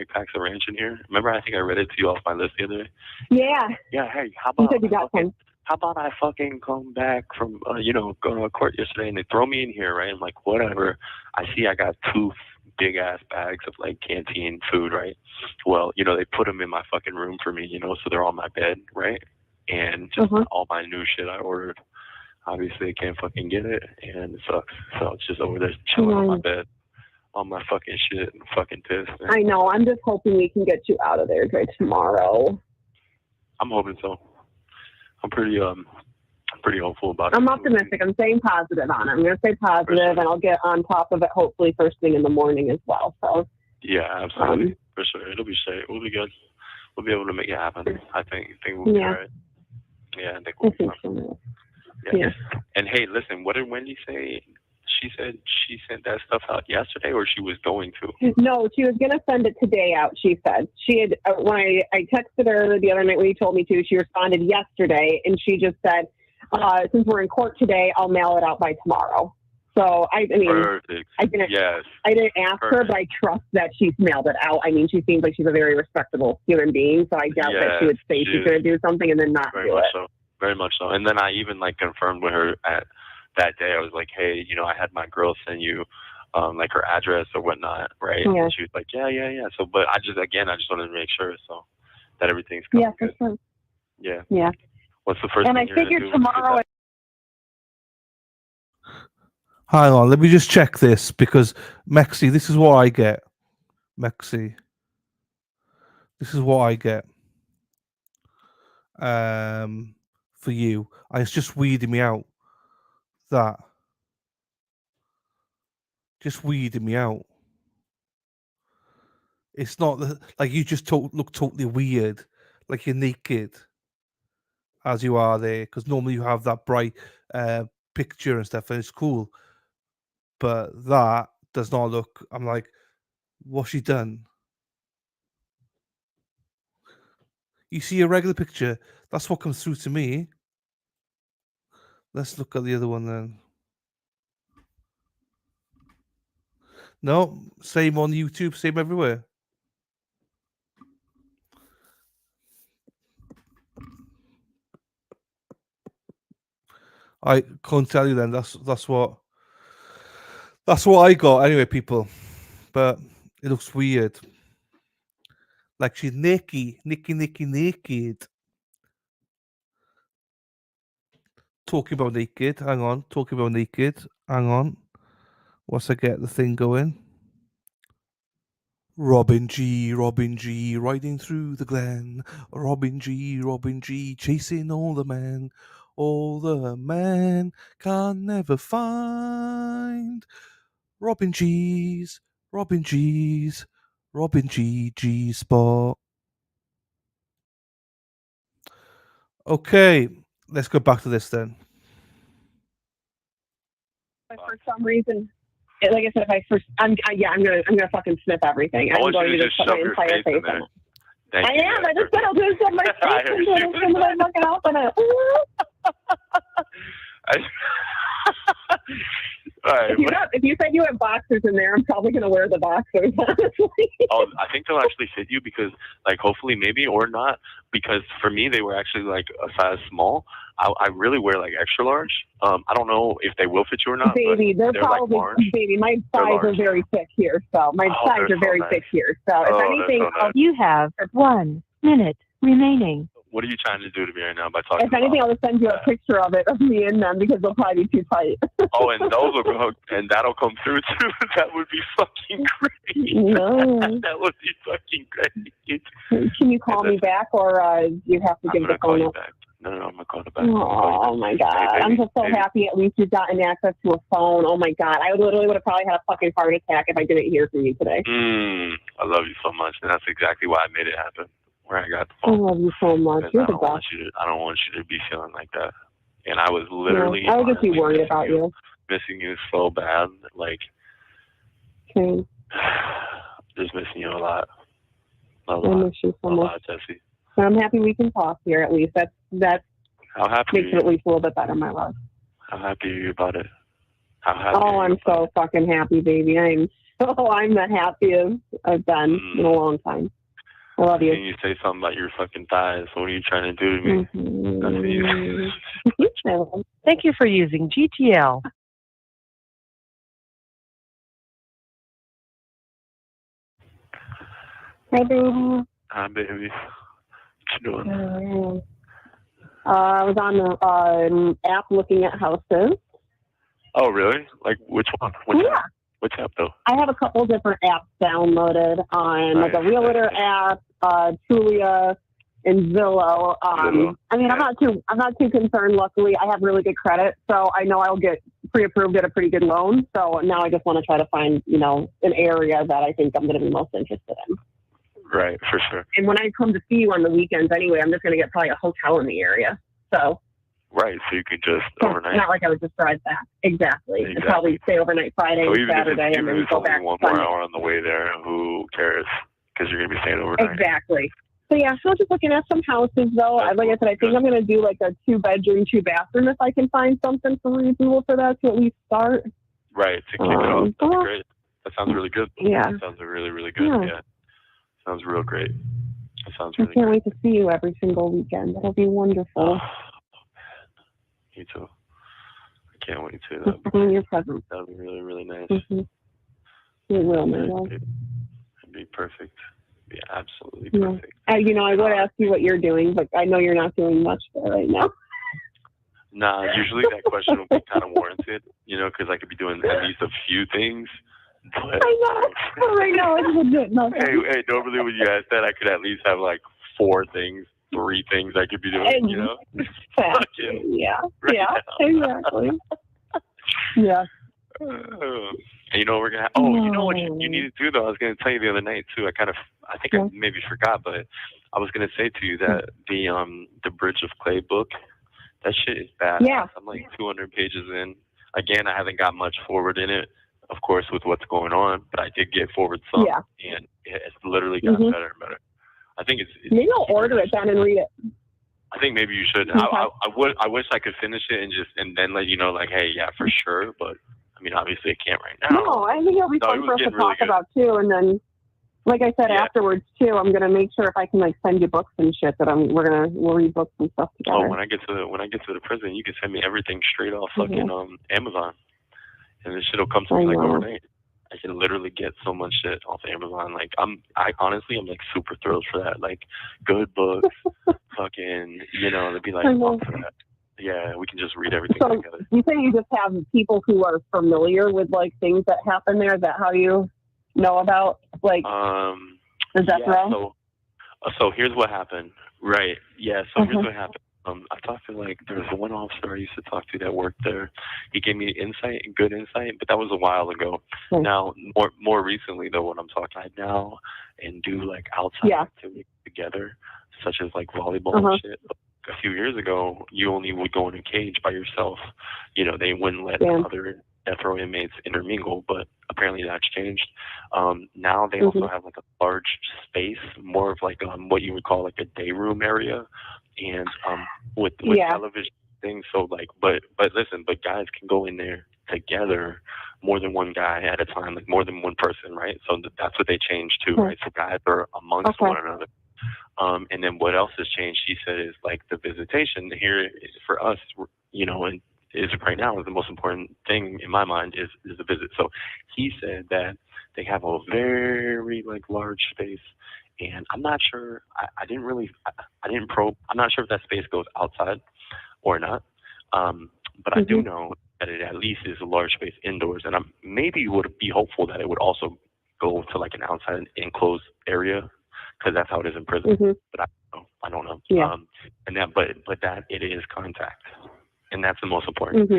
packs of ranch in here. Remember, I think I read it to you off my list the other day. Yeah. Yeah. Hey, how about I fucking come back from go to court yesterday and they throw me in here, right? I'm like, whatever. I see I got 2 big ass bags of like canteen food, right? Well, they put them in my fucking room for me, so they're on my bed, right? And just all my new shit I ordered. Obviously, I can't fucking get it, and it sucks. So it's just over there chilling on my bed, on my fucking shit, and fucking pissed. Man. I know. I'm just hoping we can get you out of there by tomorrow. I'm hoping so. I'm pretty hopeful about it. I'm optimistic. I'm staying positive on it. I'm going to stay positive, and I'll get on top of it hopefully first thing in the morning as well. So. Yeah, absolutely. For sure. It'll be straight. We'll be good. We'll be able to make it happen. I think we'll be all right. Yeah, I think we'll be fine. Yeah. And hey, listen, what did Wendy say? She said she sent that stuff out yesterday, or she was going to? No, she was going to send it today out, she said. She had, when I texted her the other night when you told me to, she responded yesterday, and she just said, since we're in court today, I'll mail it out by tomorrow. So, I mean, perfect. I didn't ask her, but I trust that she's mailed it out. I mean, she seems like she's a very respectable human being, so I doubt that she would say she's going to do something and then not do it. So. Very much so. And then I even confirmed with her at that day. I was like, hey, I had my girl send you like her address or whatnot, right? Yeah. And she was like, yeah. So, but I just wanted to make sure so that everything's coming good. For sure. Yeah. Yeah. What's the first thing you're going to do? And I figured tomorrow. Hang on, let me just check this because Mexi, this is what I get. Mexi, this is what I get. For you, it's just weeding me out. That just weeding me out. It's not like you just look totally weird, like you're naked as you are there. Because normally you have that bright picture and stuff, and it's cool. But that does not look. I'm like, what's she done? You see a regular picture. That's what comes through to me. Let's look at the other one then. No, same on YouTube, same everywhere. I can't tell you then. That's what I got anyway, people. But it looks weird. Like she's naked. Talking about naked. Hang on. Talking about naked. Hang on. Once I get the thing going. Robin G, riding through the glen. Robin G, chasing all the men. All the men can never find. Robin G, G spot. Okay, let's go back to this then. For some reason, like I said, I'm gonna fucking sniff everything. I'm going to just put my entire face in it. I am. I just said I'll just put my face into it as soon as I fucking open it. Alright, if you said you had boxers in there, I'm probably gonna wear the boxers. Honestly. Oh, I think they'll actually fit you because, like, hopefully, maybe or not. Because for me, they were actually like a size small. I really wear like extra large. I don't know if they will fit you or not. Baby, they're probably like baby. My thighs are very thick here, so my thighs are very thick here. So if anything, you have 1 minute remaining. What are you trying to do to me right now by talking? If anything, I'll just send you a picture of it of me in them because they'll probably be too tight. Oh, and those will go, and that'll come through too. That would be fucking great. No. That would be fucking great. Can you call me back, or you have to give the phone up? No, I'm gonna call it back. Oh my god, I'm just so happy at least you've gotten access to a phone. Oh my god, I literally would have probably had a fucking heart attack if I didn't hear from you today. I love you so much, and that's exactly why I made it happen. Where I got the phone. I love you so much. You're the best. I don't want you to be feeling like that. And I was literally. I would just be worried about you. Missing you so bad, like. Okay. Just missing you a lot. I miss you so much, Jesse. But I'm happy we can talk here at least. That How happy makes it at least a little bit better, my love. How happy are you about it? How happy? Oh, I'm so fucking happy, baby. I'm the happiest I've been in a long time. I love you. Can you say something about your fucking thighs? What are you trying to do to me? Thank you for using GTL. Hi, baby. Hi, baby. What you doing? I was on an app looking at houses. Oh, really? Like, which one? Which app, though? I have a couple different apps downloaded on, like a realtor app, Trulia, and Zillow. I mean, I'm not too concerned. Luckily, I have really good credit, so I know I'll get pre-approved at a pretty good loan. So now I just want to try to find, an area that I think I'm going to be most interested in. Right, for sure. And when I come to see you on the weekends anyway, I'm just going to get probably a hotel in the area. So. Right, so you could just overnight. Not like I would just drive back. Exactly. And probably stay overnight Friday, so Saturday, and then go back. One more hour on the way there. Who cares? Because you're going to be staying overnight. Exactly. So yeah, so just looking at some houses though. Like I said, I think I'm going to do like a 2-bedroom, 2-bathroom if I can find something for reasonable for that to at least start. Right, to kick it off. That's great. That sounds really good. Yeah. That sounds really, really good. Yeah. Sounds real great. That sounds really I can't wait to see you every single weekend. That'll be wonderful. Me too. I can't wait to. Bring your present. That'll be really, really nice. Mm-hmm. It will, my love. It'd be perfect. It'd be absolutely perfect. I would ask you what you're doing, but I know you're not doing much there right now. Nah, usually that question will be kind of warranted, because I could be doing at least a few things. But, I know. Right now, it's legit nothing. Hey, normally when you ask that, I could at least have like 4 things. 3 things I could be doing, Exactly. Yeah, exactly. Yeah. And you know what we're gonna. You know what you need to do though. I was gonna tell you the other night too. I think I maybe forgot, but I was gonna say to you that the Bridge of Clay book, that shit is bad. Yeah. I'm like 200 pages in. Again, I haven't got much forward in it, of course, with what's going on, but I did get forward some, and it's literally gotten better and better. I think it's maybe I'll order it then and read it. I think maybe you should. Okay. I wish I could finish it and then let you know, like, hey, yeah, for sure. But mean, obviously I can't right now. No, I think it'll be fun for us to talk about too, and then, like I said, afterwards too, I'm gonna make sure if I can like send you books and shit that we'll read books and stuff together. Oh, when I get to the prison, you can send me everything straight off fucking Amazon, and this shit'll come to me like overnight. I can literally get so much shit off Amazon. Like I honestly, I'm like super thrilled for that. Like good books, fucking, you know, they'd be like, oh, for that. Yeah, we can just read everything together. You say you just have people who are familiar with like things that happen there. Is that how you know about like the death row? So here's what happened. Right. Yeah. So here's what happened. I talked to there was one officer I used to talk to that worked there. He gave me good insight, but that was a while ago. Now, more recently though, when I'm talking, I now and do like outside activities together, such as like volleyball and shit. A few years ago, you only would go in a cage by yourself. You know, they wouldn't let other death row inmates intermingle, but apparently that's changed. Now they also have like a large space, more of like what you would call like a day room area, and with television things. So like, but listen, but guys can go in there together, more than one guy at a time, like more than one person, right? So that's what they changed too, right? So guys are amongst one another. And then what else has changed, he said, is like the visitation here for us, you know, and is right now is the most important thing in my mind is the visit. So he said that they have a very like large space, and I'm not sure. I didn't probe. I'm not sure if that space goes outside or not. But I do know that it at least is a large space indoors, and I maybe would be hopeful that it would also go to like an outside enclosed area, because that's how it is in prison. But I don't know. Yeah. And that, but that it is contact, and that's the most important.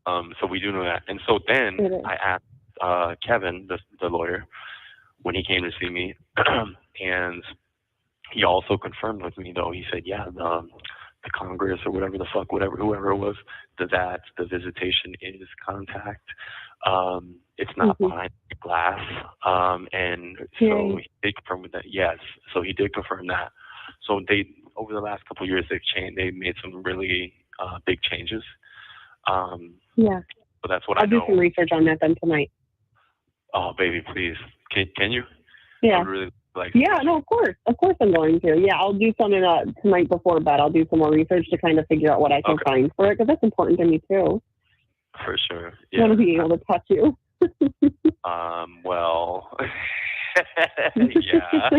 So we do know that. And so then I asked Kevin, the lawyer, when he came to see me, and he also confirmed with me though. He said, yeah, the Congress or whoever it was, that the visitation is contact. It's not behind glass. And so he did confirm with that. Yes. So he did confirm that. So they, over the last couple of years, they've made some really big changes. So that's what I know. I'll do some research on that then tonight. Oh, baby, please. Can you? Yeah. I would really like. Yeah, no, of course I'm going to. Yeah, I'll do something tonight before bed. I'll do some more research to kind of figure out what I can find for it, because that's important to me too. For sure. Yeah. I want to be able to touch you. Well, yeah.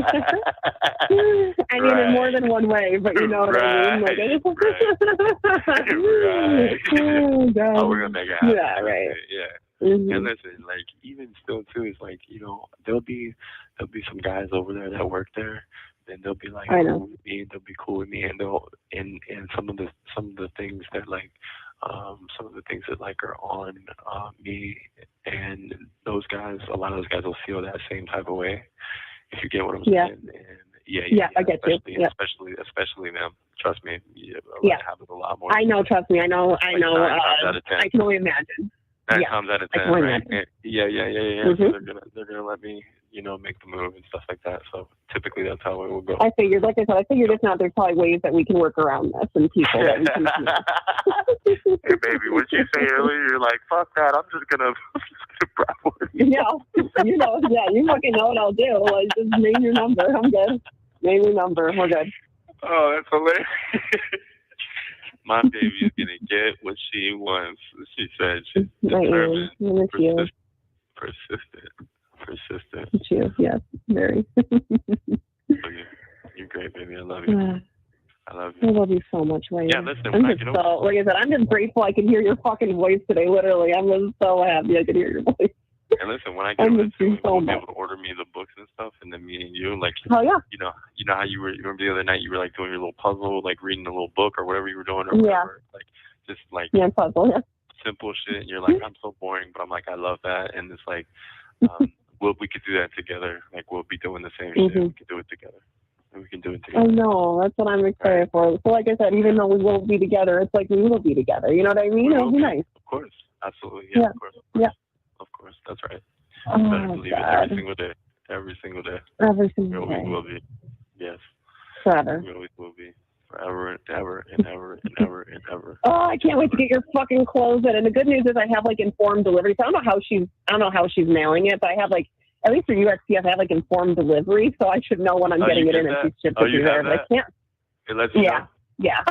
I mean, in more than one way, but you know what I mean. Like, Oh, God. Oh, we're gonna make it happen. Yeah, right. Yeah. And listen, like even still too, is like, you know, there'll be some guys over there that work there, and they'll be like cool with me, and they'll be cool with me, and and some of the things that like are on me, and those guys, a lot of those guys will feel that same type of way, if you get what I'm saying. And I get you. Especially them. Trust me. Yeah. Happens a lot more. I know. Trust me. I know. Like 9 times out of 10. I can only imagine. 9 times out of 10, right? Yeah. So they're gonna let me, you know, make the move and stuff like that. So typically that's how it will go. I figured, like I said, if not, there's probably ways that we can work around this and people that we can. Hey, baby, what did you say earlier? You're like, fuck that. I'm just gonna bravo with you. Yeah, you know, you fucking know what I'll do. Like, just name your number. I'm good. Name your number. We're good. Oh, that's hilarious. My baby's gonna get what she wants. She said she's determined, persistent. It's you, yes, very. You're great, baby. I love you. I love you so much, Wayne. Yeah, listen. Like I said, I'm just grateful I can hear your fucking voice today. Literally, I'm just so happy I can hear your voice. And listen, when I get over to you'll be able to order me the books and stuff, and then me and you, like, oh yeah, you know how you remember the other night you were like doing your little puzzle, like reading a little book or whatever you were doing, or whatever, like just like puzzle, simple shit. And you're like, I'm so boring, but I'm like, I love that, and it's like, we could do that together. Like we'll be doing the same shit. We could do it together. We can do it together. I know. That's what I'm excited for. So, like I said, even though we won't be together, it's like we will be together. You know what I mean? It'll be nice. Of course, absolutely. Yeah. Of course. Yeah. Of course, that's right. Oh, better believe it every single day. Every single day. Every single we day. always will be. Yes. Forever. We always will be. forever and ever and ever and ever and ever. Oh, I can't wait to get your fucking clothes in. And the good news is I have like informed delivery. So I don't know how she's mailing it, but I have like, at least for USPS, I have like informed delivery, so I should know when I'm getting it in if she's shipped it through there. But I can't. It lets you know? Yeah.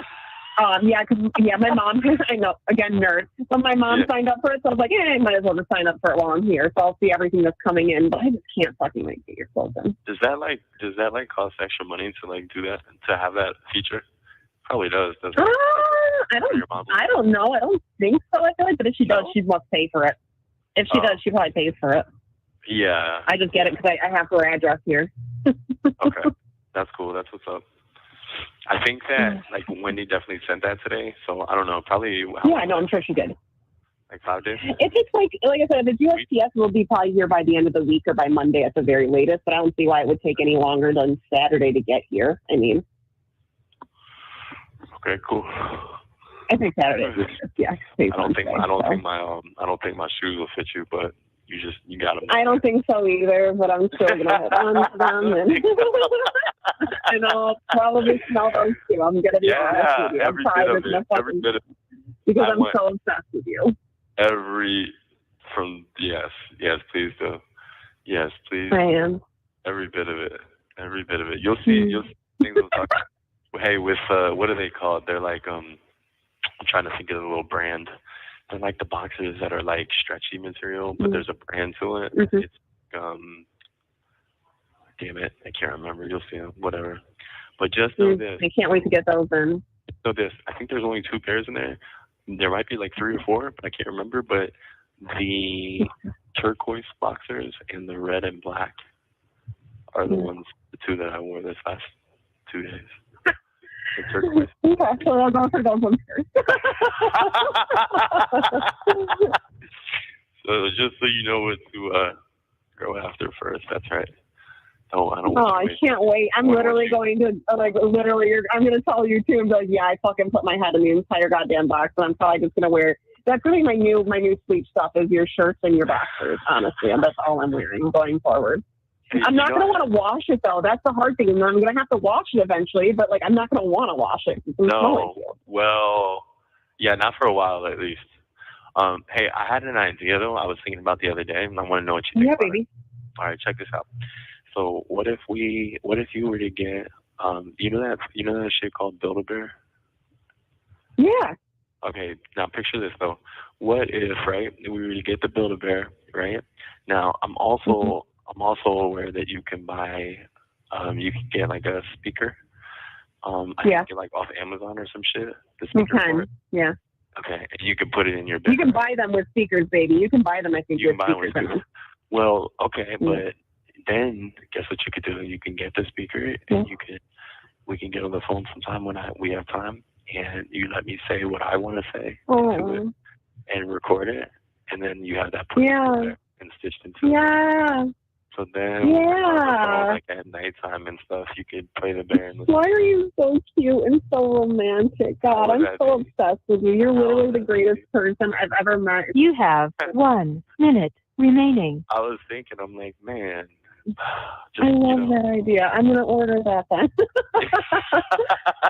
My mom, I know, again, nerd, but my mom signed up for it, so I was like, I might as well just sign up for it while I'm here, so I'll see everything that's coming in, but I just can't fucking wait to get your clothes in. Does that cost extra money to like do that, to have that feature? Probably does, doesn't it? I don't know. I don't think so. I feel like, but if she does, she must pay for it. If she does, she probably pays for it. Yeah. I just get it because I have her address here. Okay. That's cool. That's what's up. I think that like Wendy definitely sent that today, so I don't know. Probably. I know. I'm sure she did. Like 5 days. If it's like I said, if it's USPS, will be probably here by the end of the week or by Monday at the very latest. But I don't see why it would take any longer than Saturday to get here. I mean. Okay. Cool. I think Saturday. I don't think my shoes will fit you, but you got them. I don't think so either, but I'm still gonna hold on to them, and I'll probably smell those too. I'm gonna be honest with you. Every bit of it. Because I'm so obsessed with you. Yes, please do. Yes, please. I am. Every bit of it. You'll see things we'll talk about. Hey, with what are they called? They're like I'm trying to think of the little brand. They're like the boxers that are like stretchy material, but there's a brand to it. Mm-hmm. It's damn it, I can't remember. You'll see them, whatever. But just know this. I can't wait to get those in. Know this. I think there's only 2 pairs in there. There might be like 3 or 4, but I can't remember. But the turquoise boxers and the red and black are the the 2 that I wore this last 2 days. The turquoise. Okay, so I'll go for those ones first. So just so you know what to go after first. That's right. I can't wait. I'm literally going to I'm going to tell you too and be like, I fucking put my head in the entire goddamn box, and I'm probably just going to wear. That's really my new sleep stuff is your shirts and your boxers. Honestly, and that's all I'm wearing going forward. Hey, I'm not going to want to wash it though. That's the hard thing. And I'm going to have to wash it eventually, but like I'm not going to want to wash it. No. Well, yeah, not for a while at least. Hey, I had an idea though. I was thinking about the other day, and I want to know what you think. Yeah, baby. All right, check this out. So what if you were to get you know that shit called Build-A-Bear? Yeah. Okay, now picture this though. What if, right, we were to get the Build-A-Bear, right? Now I'm also aware that you can buy you can get like a speaker. I can get like off Amazon or some shit. The speaker for it. Yeah. Okay, and you can put it in your bed. You can buy them with speakers, baby. You can buy them, I think, with speakers in them. Well, okay, but then guess what you could do? You can get the speaker, and we can get on the phone sometime when we have time, and you let me say what I want to say into it, and record it, and then you have that put together and stitched into it. So then, like at nighttime and stuff, you could play the bear. Why are you so cute and so romantic? God, I'm so obsessed with you. You're literally the greatest person I've ever met. You have 1 minute remaining. I was thinking, I'm like, man. I love that idea. I'm going to order that then.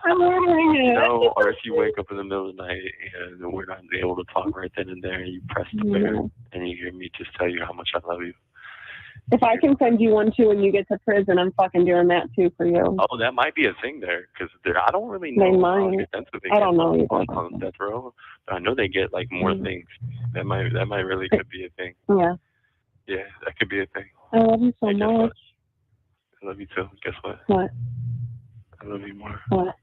I'm ordering it. Or if you wake up in the middle of the night and we're not able to talk right then and there, you press the bear and you hear me just tell you how much I love you. If I can send you one too when you get to prison, I'm fucking doing that too for you. Oh, that might be a thing there because I don't really know. They might. I don't know either. On death row, but I know they get like more things. That might really could be a thing. Yeah. Yeah, that could be a thing. I love you so much. I love you too. Guess what? What? I love you more. What?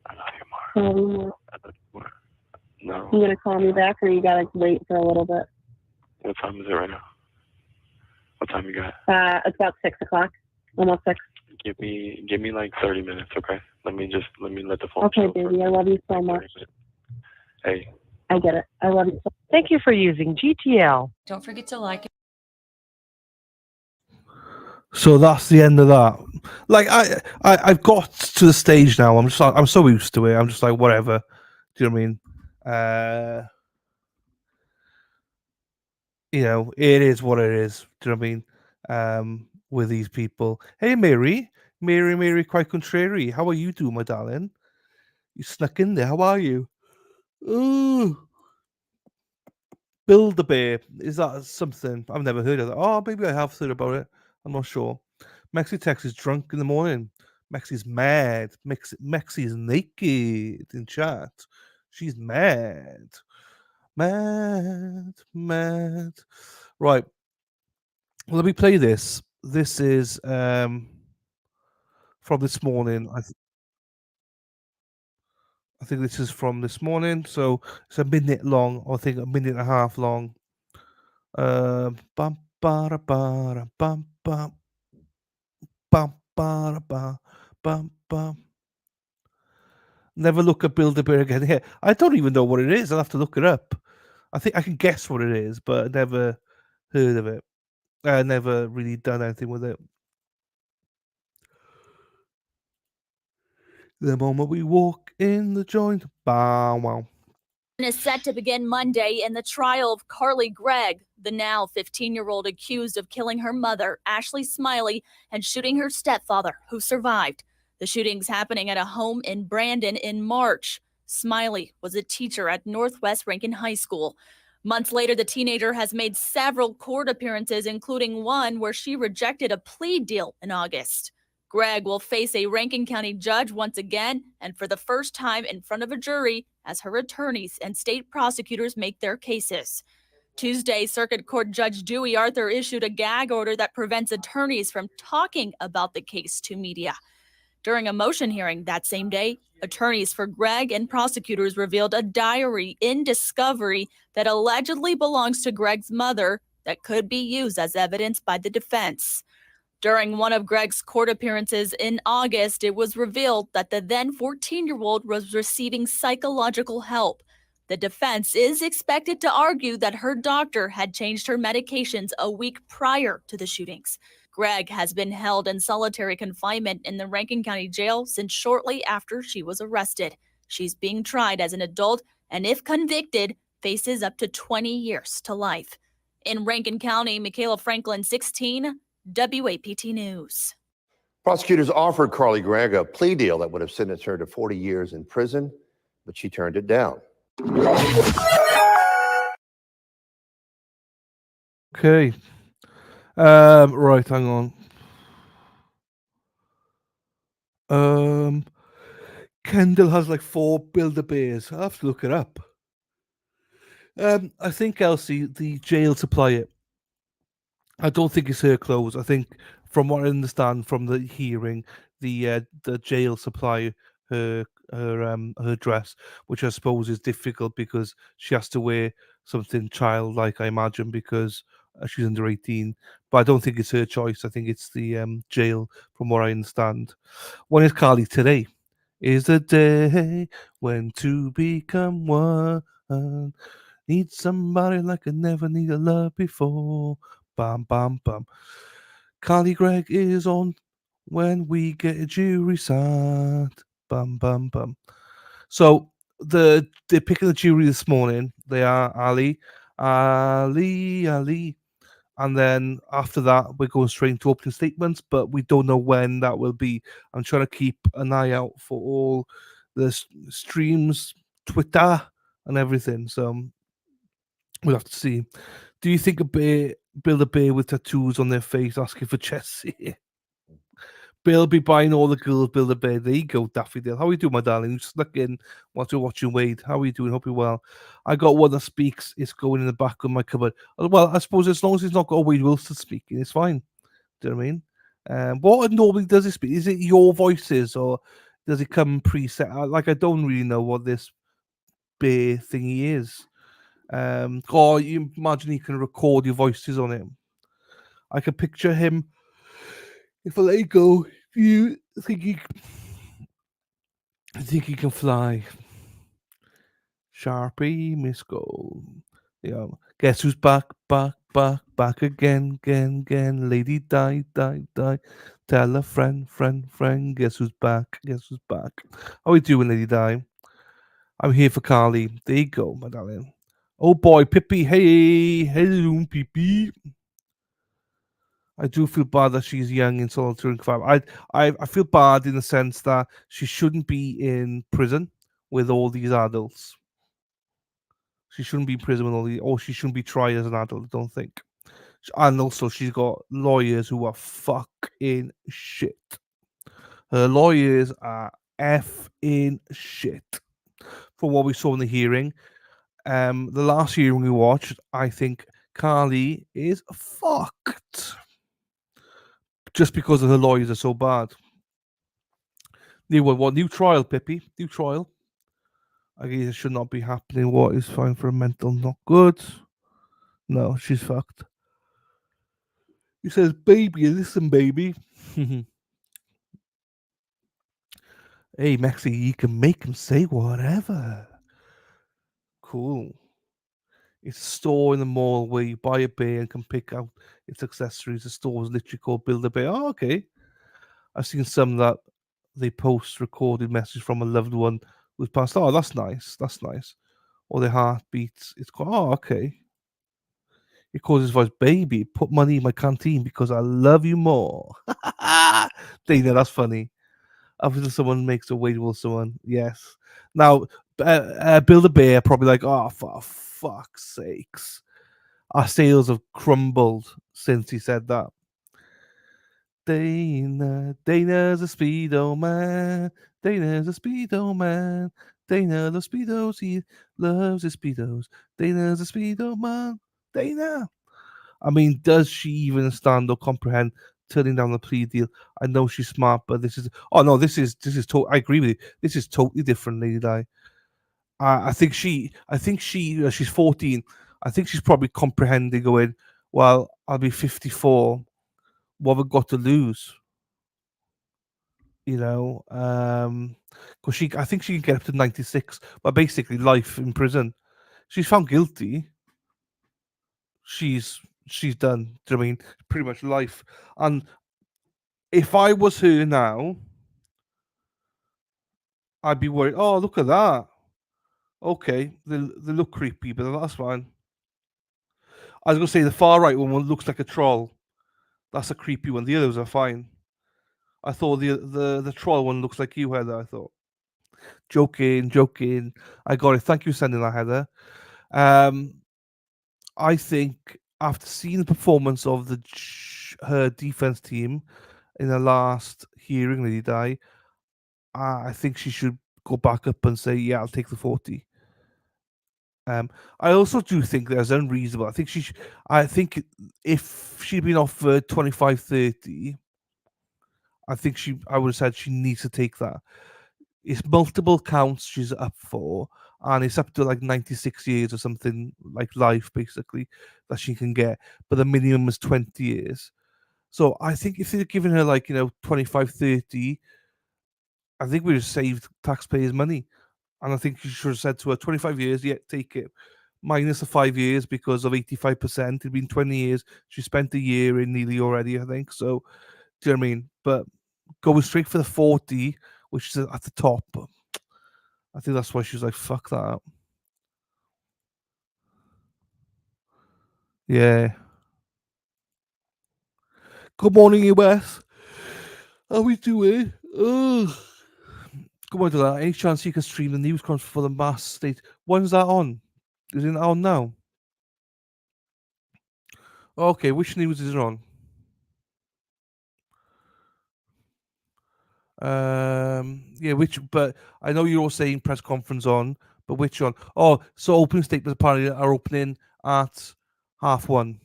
I love you more. I love you more. I love you more. No. You gonna call me back, or you gotta wait for a little bit? What time is it right now? What time you got? It's about 6 o'clock. Almost 6. Give me like 30 minutes, okay? Let me let the phone. Okay, baby. I love you so much. Hey. I get it. I love you. Thank you for using GTL. Don't forget to like it. So that's the end of that. Like I've got to the stage now. I'm so used to it. I'm just like whatever. Do you know what I mean? You know, it is what it is. Do you know what I mean? With these people. Hey, Mary, quite contrary. How are you doing, my darling? You snuck in there. How are you? Ooh. Build-A-Bear. Is that something? I've never heard of that. Oh, maybe I have heard about it. I'm not sure. Mexi Tex is drunk in the morning. Mexi's mad. Mexi is naked in chat. She's mad. Mad. Right. Let me play this. This is from this morning. I think this is from this morning, so it's a minute long. Or I think a minute and a half long. Bum ba bum bum bum ba bum bum. Never look at Build-A-Bear again. Yeah, I don't even know what it is. I'll have to look it up. I think I can guess what it is, but I never heard of it. I never really done anything with it. The moment we walk in the joint, bow wow. Is set to begin Monday in the trial of Carly Gregg, the now 15-year-old accused of killing her mother, Ashley Smiley, and shooting her stepfather, who survived. The shootings happening at a home in Brandon in March. Smiley was a teacher at Northwest Rankin High School. Months later, the teenager has made several court appearances, including one where she rejected a plea deal in August. Gregg will face a Rankin County judge once again, and for the first time in front of a jury, as her attorneys and state prosecutors make their cases. Tuesday, Circuit Court Judge Dewey Arthur issued a gag order that prevents attorneys from talking about the case to media. During a motion hearing that same day, attorneys for Gregg and prosecutors revealed a diary in discovery that allegedly belongs to Gregg's mother that could be used as evidence by the defense. During one of Gregg's court appearances in August, it was revealed that the then 14-year-old was receiving psychological help. The defense is expected to argue that her doctor had changed her medications a week prior to the shootings. Gregg has been held in solitary confinement in the Rankin County Jail since shortly after she was arrested. She's being tried as an adult and, if convicted, faces up to 20 years to life. In Rankin County, Michaela Franklin, 16, WAPT News. Prosecutors offered Carly Gregg a plea deal that would have sentenced her to 40 years in prison, but she turned it down. Okay. Right, hang on. Kendall has like 4 Build-A-Bears. I'll have to look it up. I think, Elsie, the jail supply it. I don't think it's her clothes. I think, from what I understand from the hearing, the jail supply her dress, which I suppose is difficult because she has to wear something childlike, I imagine, because she's under 18. But I don't think it's her choice. I think it's the jail, from what I understand. When is Carly? Today is the day when to become one. Need somebody like I never needed love before. Bam, bam, bam. Carly Gregg is on when we get a jury sat. Bam, bam, bam. So they're picking the jury this morning. They are Ali, and then after that we're going straight into opening statements. But we don't know when that will be. I'm trying to keep an eye out for all the streams, Twitter, and everything. So we'll have to see. Do you think Build-A-Bear with tattoos on their face asking for Chessie? Bill be buying all the girls Build-A-Bear. There you go, Daffodil. How are you doing, my darling? You snuck in whilst you're watching Wade. How are you doing? Hope you're well. I got one that speaks. It's going in the back of my cupboard. Well, I suppose as long as it's not got Wade Wilson speaking, it's fine. Do you know what I mean? What normally does it speak? Is it your voices or does it come preset? Like, I don't really know what this bear thingy is. Or you imagine you can record your voices on it. I can picture him. If I let you go, you think he can fly? Sharpie, Miss Gold. Yeah. Guess who's back again. Lady die. Tell a friend. Guess who's back? How are we doing, Lady Di? I'm here for Carly. There you go, my darling. Oh boy, Pippi. Hey, hello, Pippi. I do feel bad that she's young in solitary confinement. I feel bad in the sense that she shouldn't be in prison. with all these adults. She shouldn't be in prison with all these, or she shouldn't be tried as an adult, I don't think. And also, she's got lawyers who are fucking shit. Her lawyers are effing shit. From what we saw in the hearing, the last hearing we watched, I think Carly is fucked. Just because her lawyers are so bad. New trial, Pippi? New trial? I guess it should not be happening. What is fine for a mental? Not good. No, she's fucked. He says, baby, listen, baby. Hey, Maxie, you can make him say whatever. Cool. It's a store in the mall where you buy a bear and can pick out its accessories. The store is literally called Build a Bear. Oh, okay. I've seen some that they post recorded message from a loved one who's passed. Oh, that's nice. That's nice. Or their heartbeats. It's called, oh, okay. He calls his voice, baby, put money in my canteen because I love you more. Dana, that's funny. After someone makes a wait with someone, yes. Now, Build a Bear probably like, oh, for fuck's sakes. Our sales have crumbled since he said that. Dana's a speedo man. Dana's a speedo man. Dana loves speedos. He loves his speedos. Dana's a speedo man. Dana. I mean, does she even understand or comprehend turning down the plea deal? I know she's smart, but this is. Oh no, this is. I agree with you. This is totally different, Lady Di. I think she. She's 14. I think she's probably comprehending, going, well, I'll be 54. What have I got to lose? You know, because I think she can get up to 96, but basically life in prison. She's found guilty. She's done. Do you know what I mean? Pretty much life. And if I was her now, I'd be worried. Oh, look at that. Okay, they look creepy, but that's fine. I was gonna say the far right one looks like a troll. That's a creepy one. The others are fine. I thought the troll one looks like you, Heather. I thought. Joking. I got it. Thank you for sending that, Heather. I think after seeing the performance of her defense team in the last hearing, Lady Di, I think she should go back up and say, "Yeah, I'll take the 40." I also do think that's unreasonable. I think I think if she'd been offered 25, 30, I think I would have said she needs to take that. It's multiple counts she's up for, and it's up to like 96 years or something, like life basically, that she can get. But the minimum is 20 years. So I think if they're giving her like, 25, 30, I think we just saved taxpayers' money. And I think you should have said to her, 25 years, yeah, take it. Minus the 5 years because of 85%. It'd been 20 years. She spent a year in nearly already, I think. So, do you know what I mean? But going straight for the 40, which is at the top, I think that's why she's like, fuck that. Yeah. Good morning, US. How we doing? Ugh. Come on to that. Any chance you can stream the news conference for the mass state? When's that on? Is it on now? Okay, which news is it on? Yeah, but I know you're all saying press conference on, but which one? Oh, so opening statements apparently are opening at 1:30.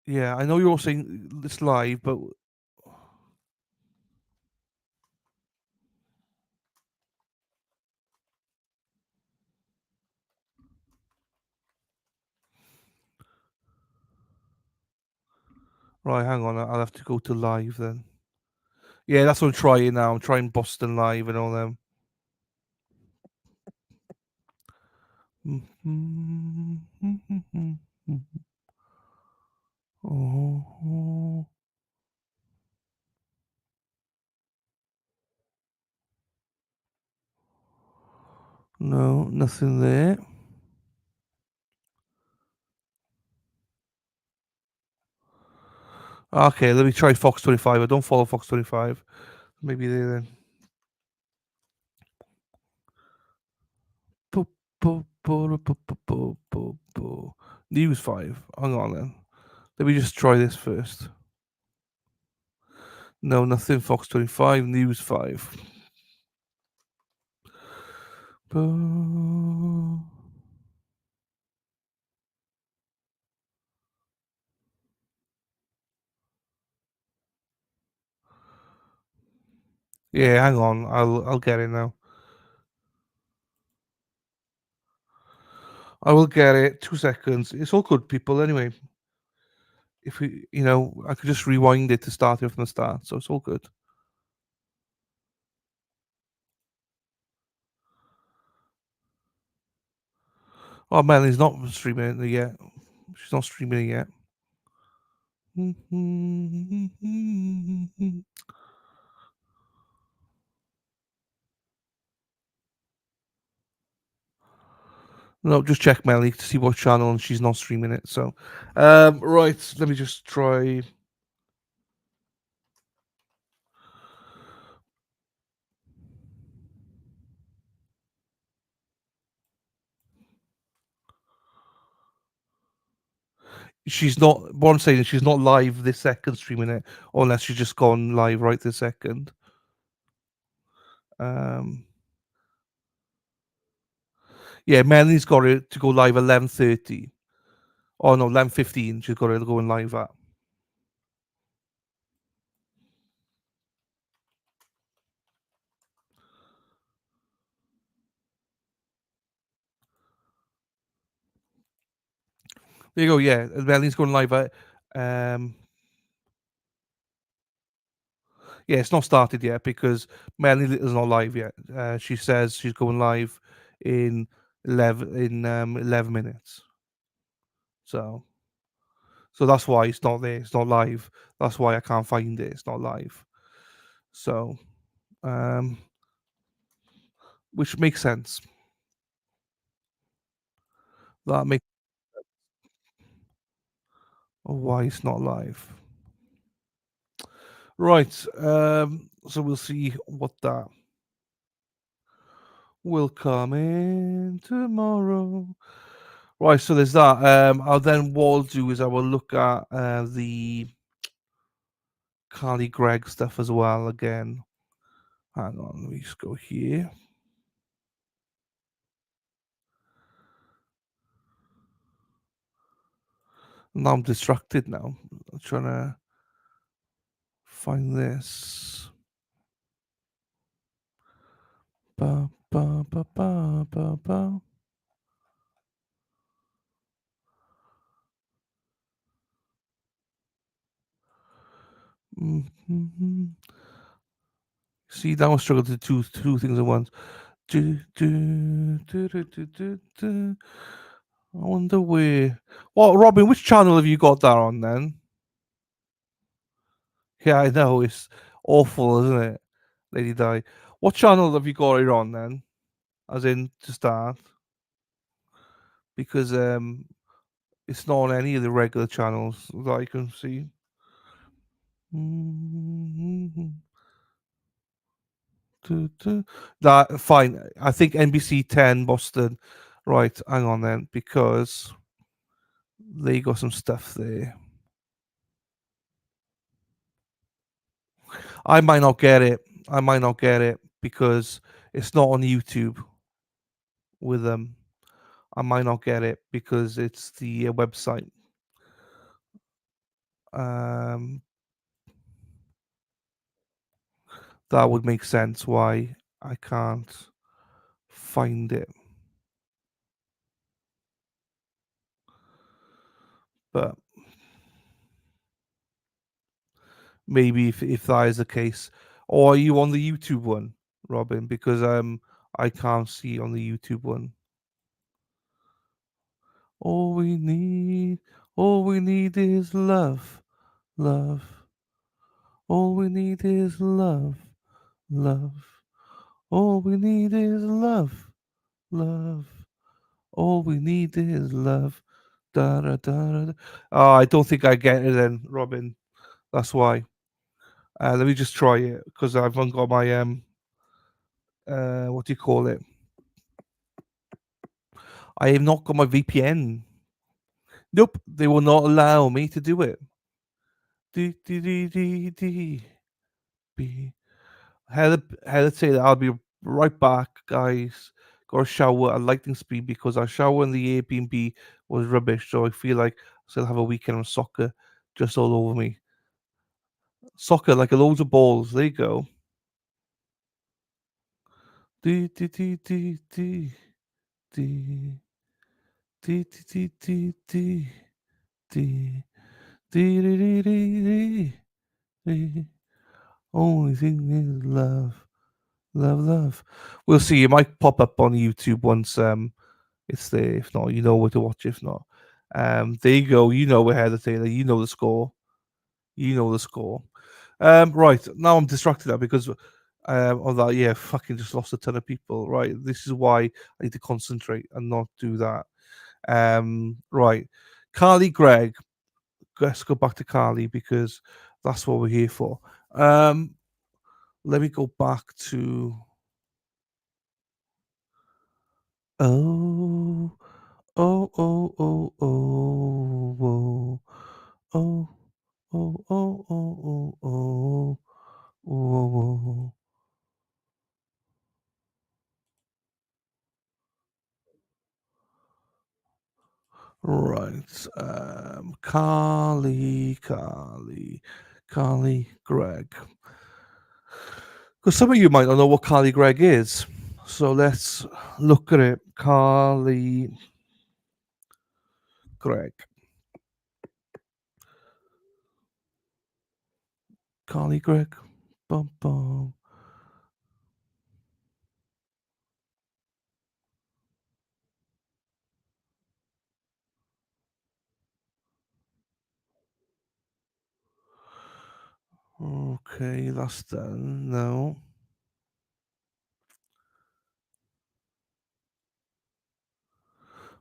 Yeah, I know you're all saying it's live, but right, hang on, I'll have to go to live then. Yeah, that's what I'm trying now. I'm trying Boston Live and all them. Oh. No, nothing there. Okay, let me try Fox 25. I don't follow Fox 25. Maybe there then. News 5. Hang on then. Let me just try this first. No, nothing. Fox 25. News 5. Yeah, hang on. I'll get it now. I will get it. 2 seconds. It's all good, people. Anyway, if we, I could just rewind it to start it from the start, so it's all good. Oh, Melanie's not streaming it yet. She's not streaming it yet. No, just check Melanie to see what channel, and she's not streaming it. So, right, let me just try. She's not. What I'm saying is she's not live this second streaming it, unless she's just gone live right this second. Yeah, Melanie's got it to go live 11:30. Oh no, 11:15. She's got it going live at. There you go. Yeah, Melanie's going live at. Yeah, it's not started yet because Melanie is not live yet. She says she's going live in 11 minutes. So that's why it's not there. It's not live. That's why I can't find it. It's not live. So, which makes sense. That makes why it's not live. Right. So we'll see what that will come in tomorrow. Right. So there's that. I'll then what I'll do is I will look at the Gregg stuff as well again. Hang on, let me just go here. Now I'm distracted now. I'm trying to find this. Ba, ba, ba, ba, ba, ba. Mm-hmm. See, now I'm struggling to two things at once. I wonder where. Well, Robin, which channel have you got that on then? Yeah, I know it's awful, isn't it, Lady Di? What channel have you got it on then? As in to start, because it's not on any of the regular channels that I can see. That fine. I think NBC 10 Boston. Right, hang on then, because they got some stuff there. I might not get it. I might not get it because it's not on YouTube with them. I might not get it because it's the website. That would make sense why I can't find it. But maybe if that is the case, or are you on the YouTube one, Robin? Because I can't see on the YouTube one. All we need is love, love. All we need is love, love. All we need is love, love. All we need is love. Da da da da. Oh, I don't think I get it then, Robin. That's why. Let me just try it because I've not got my what do you call it? I have not got my VPN. Nope, they will not allow me to do it. Heather Taylor, I'll be right back, guys. Got a shower at lightning speed because our shower in the Airbnb was rubbish, so I feel like I still have a weekend of soccer just all over me. Soccer like a loads of balls. There you go. Dee, dee, dee, dee, dee, dee. Dee, dee, dee, dee, dee, dee, dee, dee, dee, dee, dee. Only thing is love, love, love. We'll see. It might pop up on YouTube once it's there. If not, you know where to watch. If not, there you go. You know where the Taylor. You know the score. You know the score. Right now I'm distracted now because of that. Yeah, fucking just lost a ton of people. Right, this is why I need to concentrate and not do that. Right, Carly Gregg. Let's go back to Carly because that's what we're here for. Let me go back to. Oh, oh, oh, oh, oh, oh, oh, oh, oh, oh, oh, oh, oh. Right. Carly Gregg. Because some of you might not know what Carly Gregg is. So let's look at it. Carly Gregg. Carly Gregg. Bum, bum. Okay, that's done. No.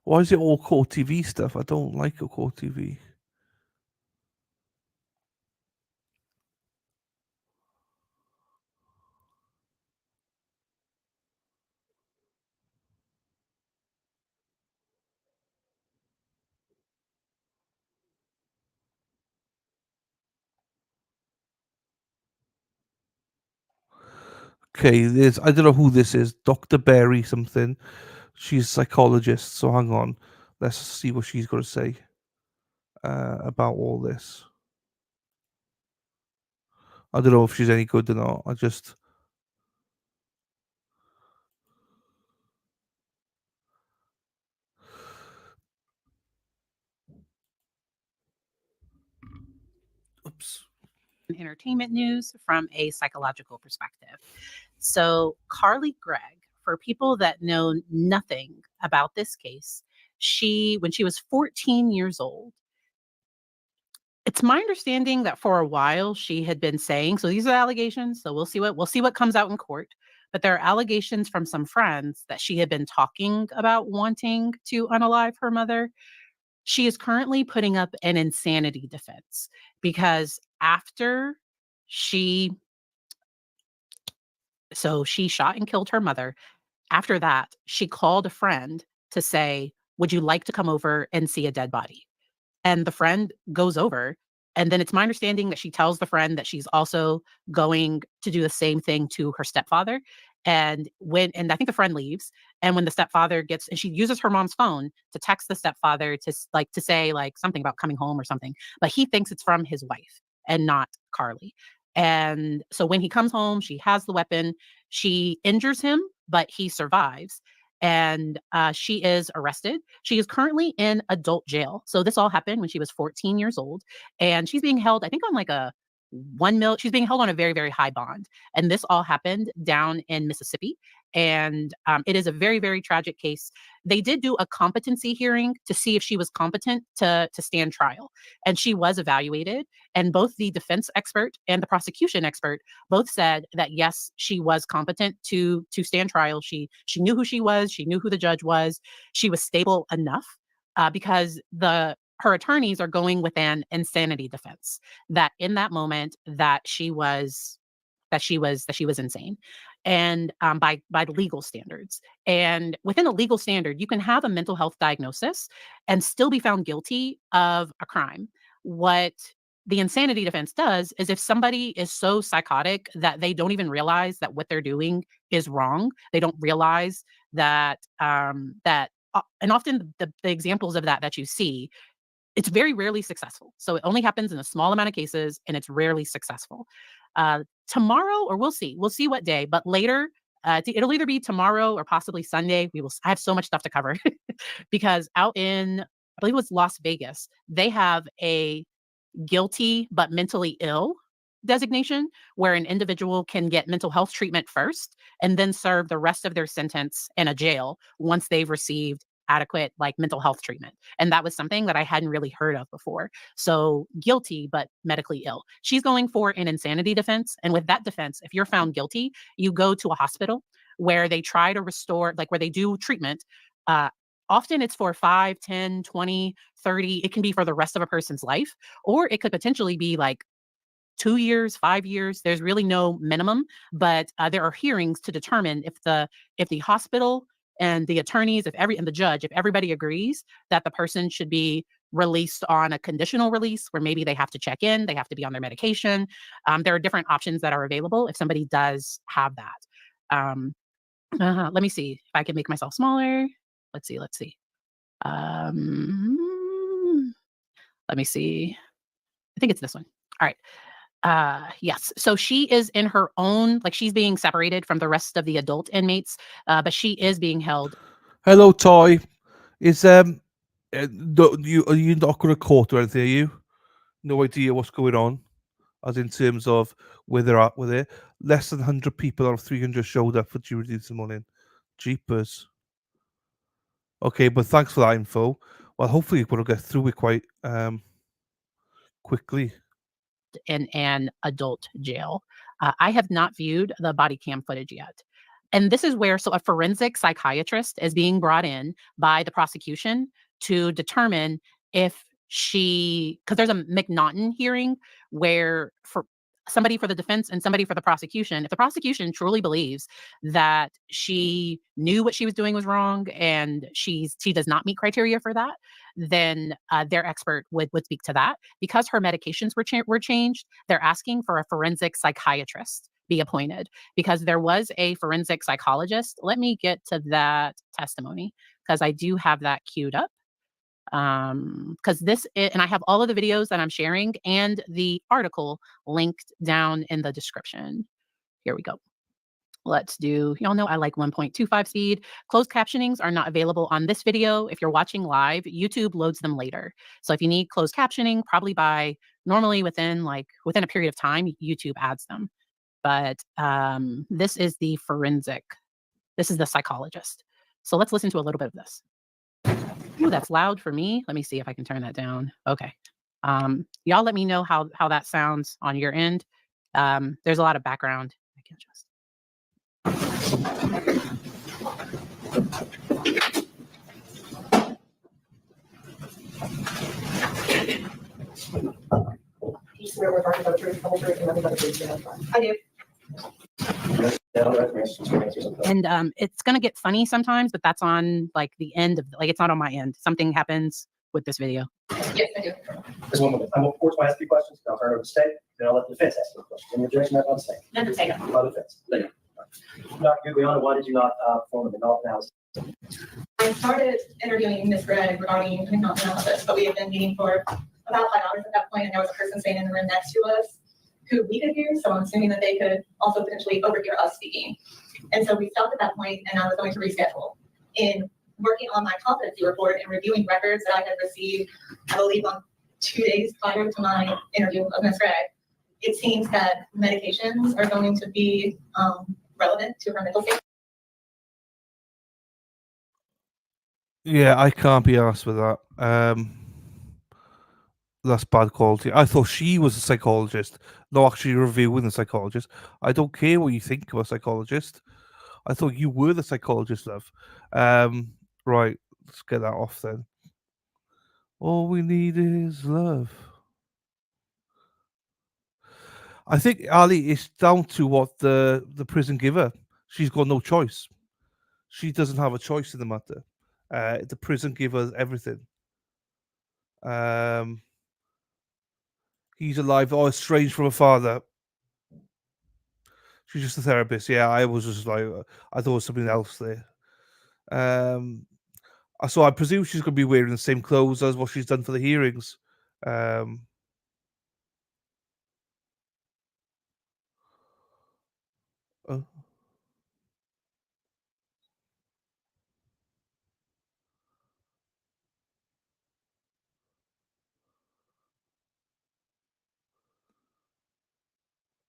Why is it all core TV stuff? I don't like a core TV. Okay, I don't know who this is. Dr. Berry something. She's a psychologist. So hang on. Let's see what she's got to say about all this. I don't know if she's any good or not. I just. Oops. Entertainment news from a psychological perspective. So, Carly Gregg, for people that know nothing about this case, when she was 14 years old, it's my understanding that for a while she had been saying, so these are allegations, so we'll see what comes out in court, but there are allegations from some friends that she had been talking about wanting to unalive her mother. She is currently putting up an insanity defense because after she she shot and killed her mother. After that, she called a friend to say, "Would you like to come over and see a dead body?" And the friend goes over, and then it's my understanding that she tells the friend that she's also going to do the same thing to her stepfather. And I think the friend leaves, and when the stepfather gets, and she uses her mom's phone to text the stepfather to say like something about coming home or something, but he thinks it's from his wife and not Carly. And so when he comes home, she has the weapon. She injures him, but he survives. And she is arrested. She is currently in adult jail. So this all happened when she was 14 years old, and she's being held, I think, on like a she's being held on a very, very high bond. And this all happened down in Mississippi. And it is a very, very tragic case. They did do a competency hearing to see if she was competent to stand trial. And she was evaluated. And both the defense expert and the prosecution expert both said that, yes, she was competent to stand trial. She knew who she was. She knew who the judge was. She was stable enough because her attorneys are going with an insanity defense, that in that moment that she was that she was insane, and by legal standards. And within a legal standard, you can have a mental health diagnosis and still be found guilty of a crime. What the insanity defense does is if somebody is so psychotic that they don't even realize that what they're doing is wrong, they don't realize that and often the examples of that you see, it's very rarely successful. So it only happens in a small amount of cases, and it's rarely successful. Tomorrow, or we'll see what day, but later, it'll either be tomorrow or possibly Sunday. I have so much stuff to cover because out in, I believe it was Las Vegas, they have a guilty but mentally ill designation where an individual can get mental health treatment first and then serve the rest of their sentence in a jail once they've received adequate mental health treatment. And that was something that I hadn't really heard of before. So guilty but medically ill. She's going for an insanity defense. And with that defense, if you're found guilty, you go to a hospital where they try to restore, where they do treatment. Often it's for 5, 10, 20, 30. It can be for the rest of a person's life, or it could potentially be 2 years, 5 years. There's really no minimum, but there are hearings to determine if the hospital and the attorneys, and the judge, if everybody agrees that the person should be released on a conditional release, where maybe they have to check in, they have to be on their medication. There are different options that are available if somebody does have that. Let me see if I can make myself smaller. Let's see. Let me see. I think it's this one. All right. Yes. So she is in her own, she's being separated from the rest of the adult inmates, but she is being held. Hello, Toy. Is are you not going to court or anything? Are you? No idea what's going on, as in terms of where they're at with it. Less than 100 people out of 300 showed up for jury this morning. Jeepers. Okay, but thanks for that info. Well, hopefully we'll get through it quite quickly. In an adult jail. I have not viewed the body cam footage yet. And this is where, so a forensic psychiatrist is being brought in by the prosecution to determine if because there's a McNaughton hearing where for somebody for the defense and somebody for the prosecution, if the prosecution truly believes that she knew what she was doing was wrong and she does not meet criteria for that, then their expert would speak to that. Because her medications were changed, they're asking for a forensic psychiatrist be appointed, because there was a forensic psychologist. Let me get to that testimony because I do have that queued up. Because and I have all of the videos that I'm sharing and the article linked down in the description. Here we go. Let's do, y'all know I like 1.25 speed. Closed captionings are not available on this video. If you're watching live, YouTube loads them later. So if you need closed captioning, probably normally within a period of time, YouTube adds them. But this is the forensic. This is the psychologist. So let's listen to a little bit of this. Ooh, that's loud for me. Let me see if I can turn that down. Okay. Y'all let me know how that sounds on your end. There's a lot of background. I can adjust. I do. And it's gonna get funny sometimes, but that's on the end of it's not on my end. Something happens with this video. Yes, I do. This one moment. I'm going to ask 3 questions. I'll turn it over to the state. Then I'll let the defense ask 3 questions. Any objection on the state? None to take. On the defense. Dr. Guglielmo, why did you not perform the McNaughton analysis? I started interviewing Ms. Gregg regarding McNaughton analysis, but we had been meeting for about 5 hours at that point, and there was a person staying in the room next to us who we could hear, so I'm assuming that they could also potentially overhear us speaking. And so we stopped at that point, and I was going to reschedule. In working on my competency report and reviewing records that I had received, I believe on 2 days prior to my interview of Ms. Gregg, it seems that medications are going to be relevant to her mental state. Yeah, I can't be asked with that. That's bad quality. I thought she was a psychologist, not actually reviewing the psychologist. I don't care what you think of a psychologist. I thought you were the psychologist, love. Right, let's get that off then. All we need is love. I think Ali is down to what the prison give her. She's got no choice. She doesn't have a choice in the matter. The prison give her everything. He's alive or estranged from a father. She's just a therapist. Yeah, I was just like, I thought it was something else there. So I presume she's going to be wearing the same clothes as what she's done for the hearings. Oh.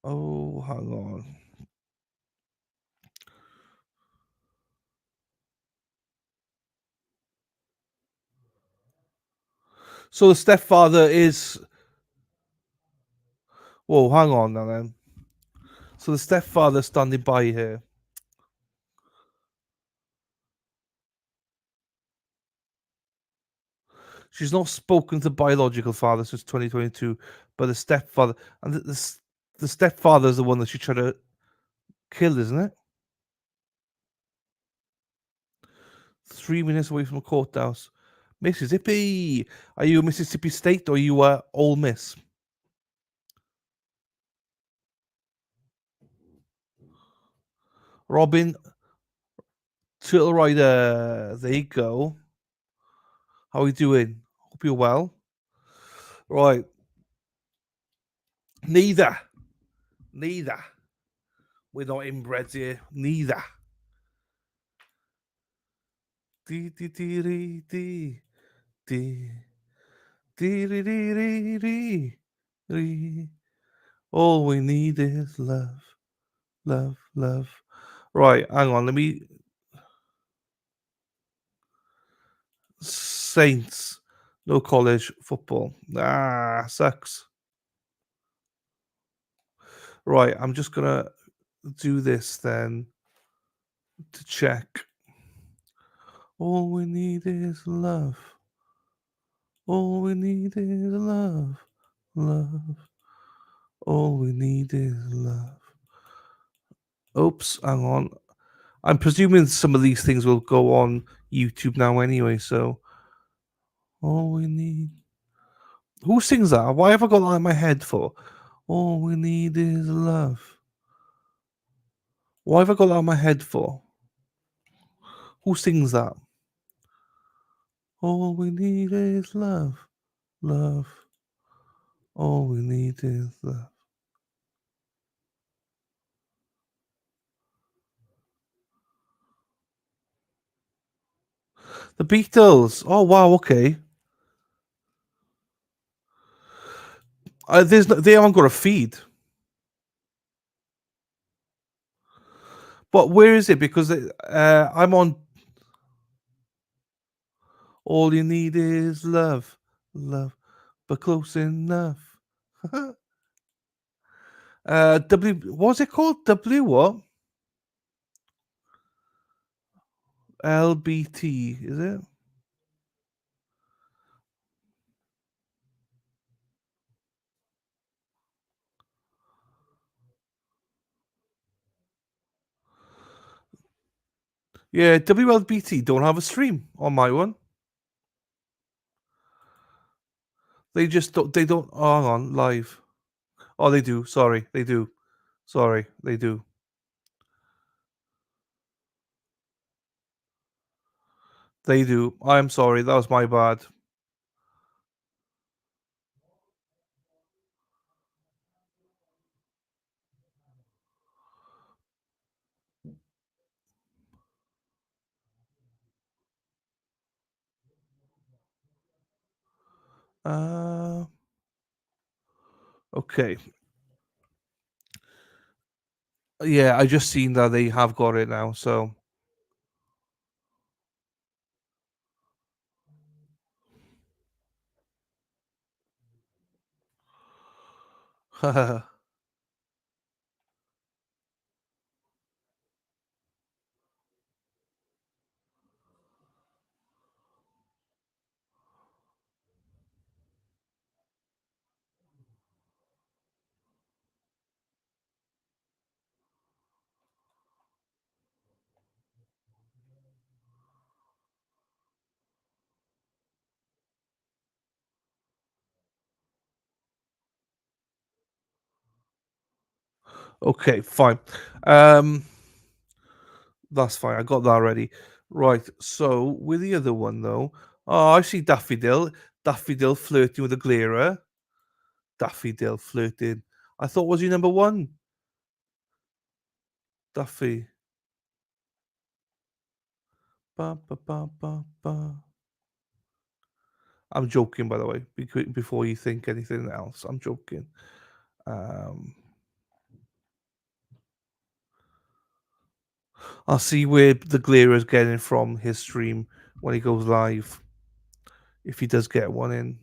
Oh, hang on. So the stepfather is. Whoa, hang on now then. So the stepfather's standing by her. She's not spoken to the biological father since 2022, but the stepfather. And the stepfather is the one that she tried to kill, isn't it? 3 minutes away from the courthouse. Mississippi. Are you a Mississippi State or are you Ole Miss? Robin Turtle Rider. There you go. How are you doing? Hope you're well. Right. Neither. We're not inbreds here. Neither. Dee dee dee dee dee dee dee dee dee dee dee. All we need is love, love, love. Right, hang on. Let me. Saints, no college football. Ah, sucks. Right, I'm just gonna do this then to check. All we need is love. All we need is love, love. All we need is love. Oops, hang on. I'm presuming some of these things will go on YouTube now anyway, so all we need. Who sings that? Why have I got that in my head for? All we need is love. Why have I got that in my head for? Who sings that? All we need is love, love. All we need is love. The Beatles. Oh wow, okay. They haven't got a feed. But where is it? Because I'm on. All you need is love, love, but close enough. What's it called? W what? LBT, is it? Yeah, WLBT don't have a stream on my one. They just don't. They don't. Oh, hang on, live. Oh, they do. Sorry, they do. Sorry, they do. They do. I'm sorry. That was my bad. Okay. Yeah, I just seen that they have got it now. So. Okay, fine. That's fine. I got that ready. Right. So with the other one though, oh, I see Daffodil. Daffodil flirting with a Glera. Daffodil flirting. I thought was he number one. Daffy. Ba, ba, ba, ba, ba. I'm joking, by the way. Before you think anything else, I'm joking. I'll see where the Glera is getting from his stream when he goes live. If he does get one in.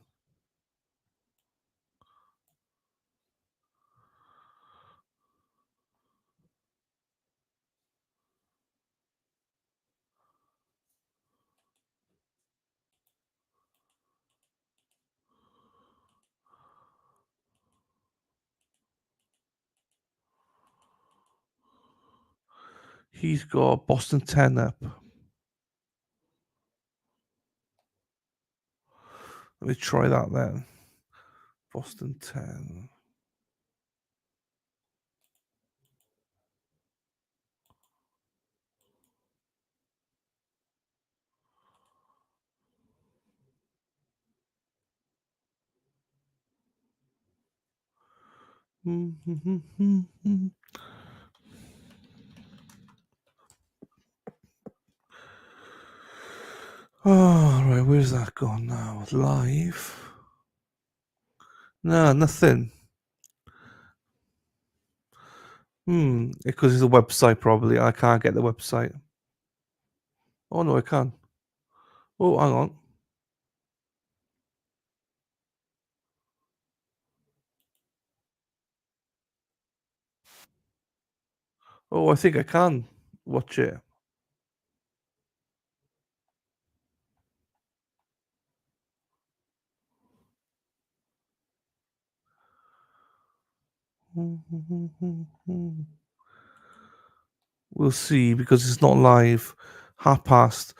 He's got Boston 10 up. Let me try that then. Boston 10. Oh, right, where's that gone now? Live? No, nothing. Because it's a website probably. I can't get the website. Oh no, I can. Oh, hang on. Oh, I think I can watch it. We'll see because it's not live. past.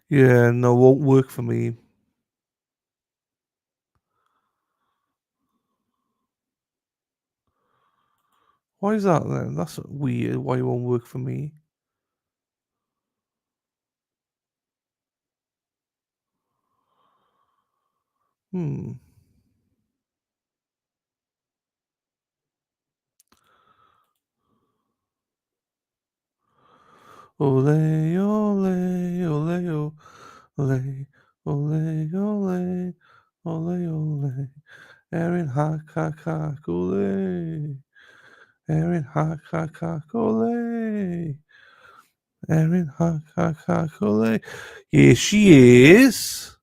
Yeah, no, won't work for me. Why is that then? That's weird. Why it won't work for me? Ole, ole, ole, ole, ole, ole, ole, ole. Erin hack, hack, hack, ole. Erin hack, hack, hack, ole. Erin hack, hack, hack, ole. Here she is.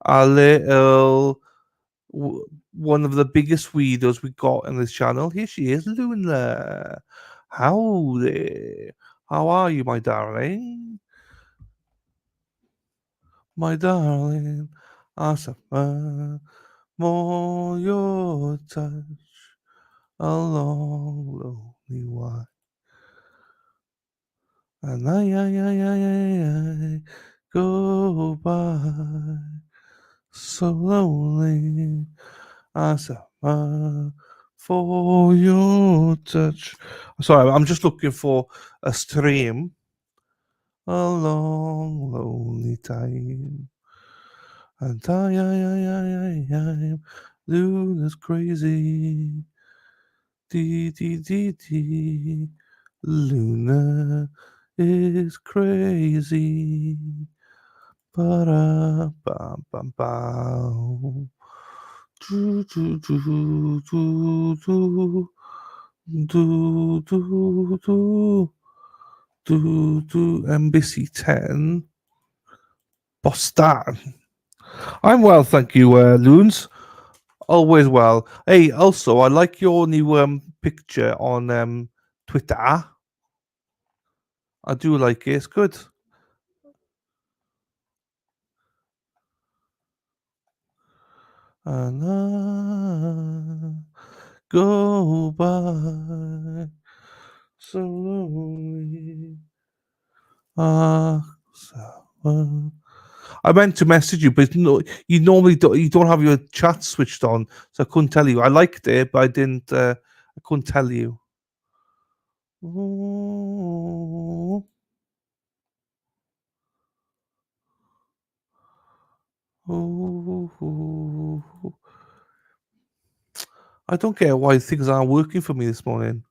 A little one of the biggest weirdos we got on this channel. Here she is, Luna. Howdy. How are you, my darling? My darling, I suffer more your touch a long, lonely while. And I go by so lonely. I suffer for your touch. Sorry, I'm just looking for a stream. A long, lonely time. And I'm Luna's crazy. Dee. Luna is crazy. Ba bam bam bam. Do do do do do do do do Embassy 10. Boston. I'm well, thank you, Loons. Always well. Hey, also, I like your new picture on Twitter. I do like it. It's good. And I go by so lonely. So, I meant to message you, but no, you normally don't have your chat switched on, so I couldn't tell you. I liked it, but I didn't. I couldn't tell you. I don't get why things aren't working for me this morning.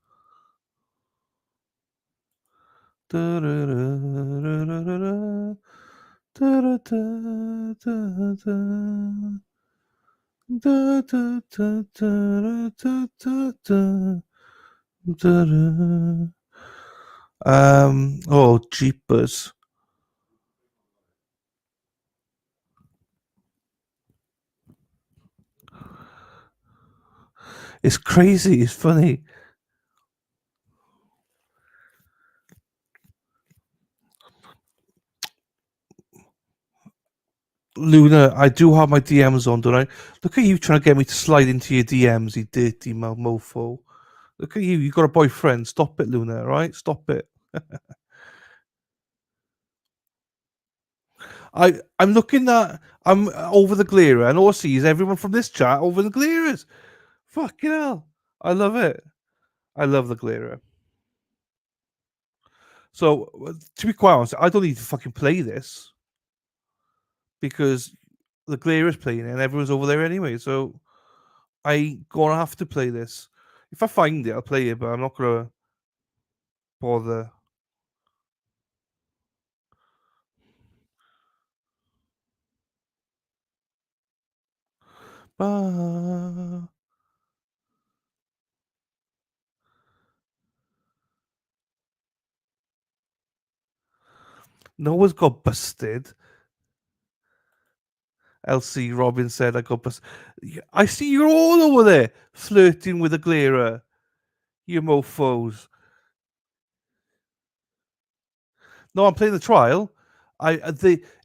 Oh, jeepers. It's crazy. It's funny. Luna, I do have my DMs on, don't I? Look at you trying to get me to slide into your DMs, you dirty mofo. Look at you. You got a boyfriend. Stop it, Luna. All right? Stop it. I'm looking at. I'm over the glare, and all I see is everyone from this chat over the glares. Fucking hell. I love it. I love the glare. So, to be quite honest, I don't need to fucking play this because the glare is playing it and everyone's over there anyway. So, I gonna have to play this. If I find it, I'll play it, but I'm not gonna bother. Bah. Noah's got busted. LC Robin said, I got busted. I see you're all over there flirting with a glarer. You mofos. No, I'm playing the trial.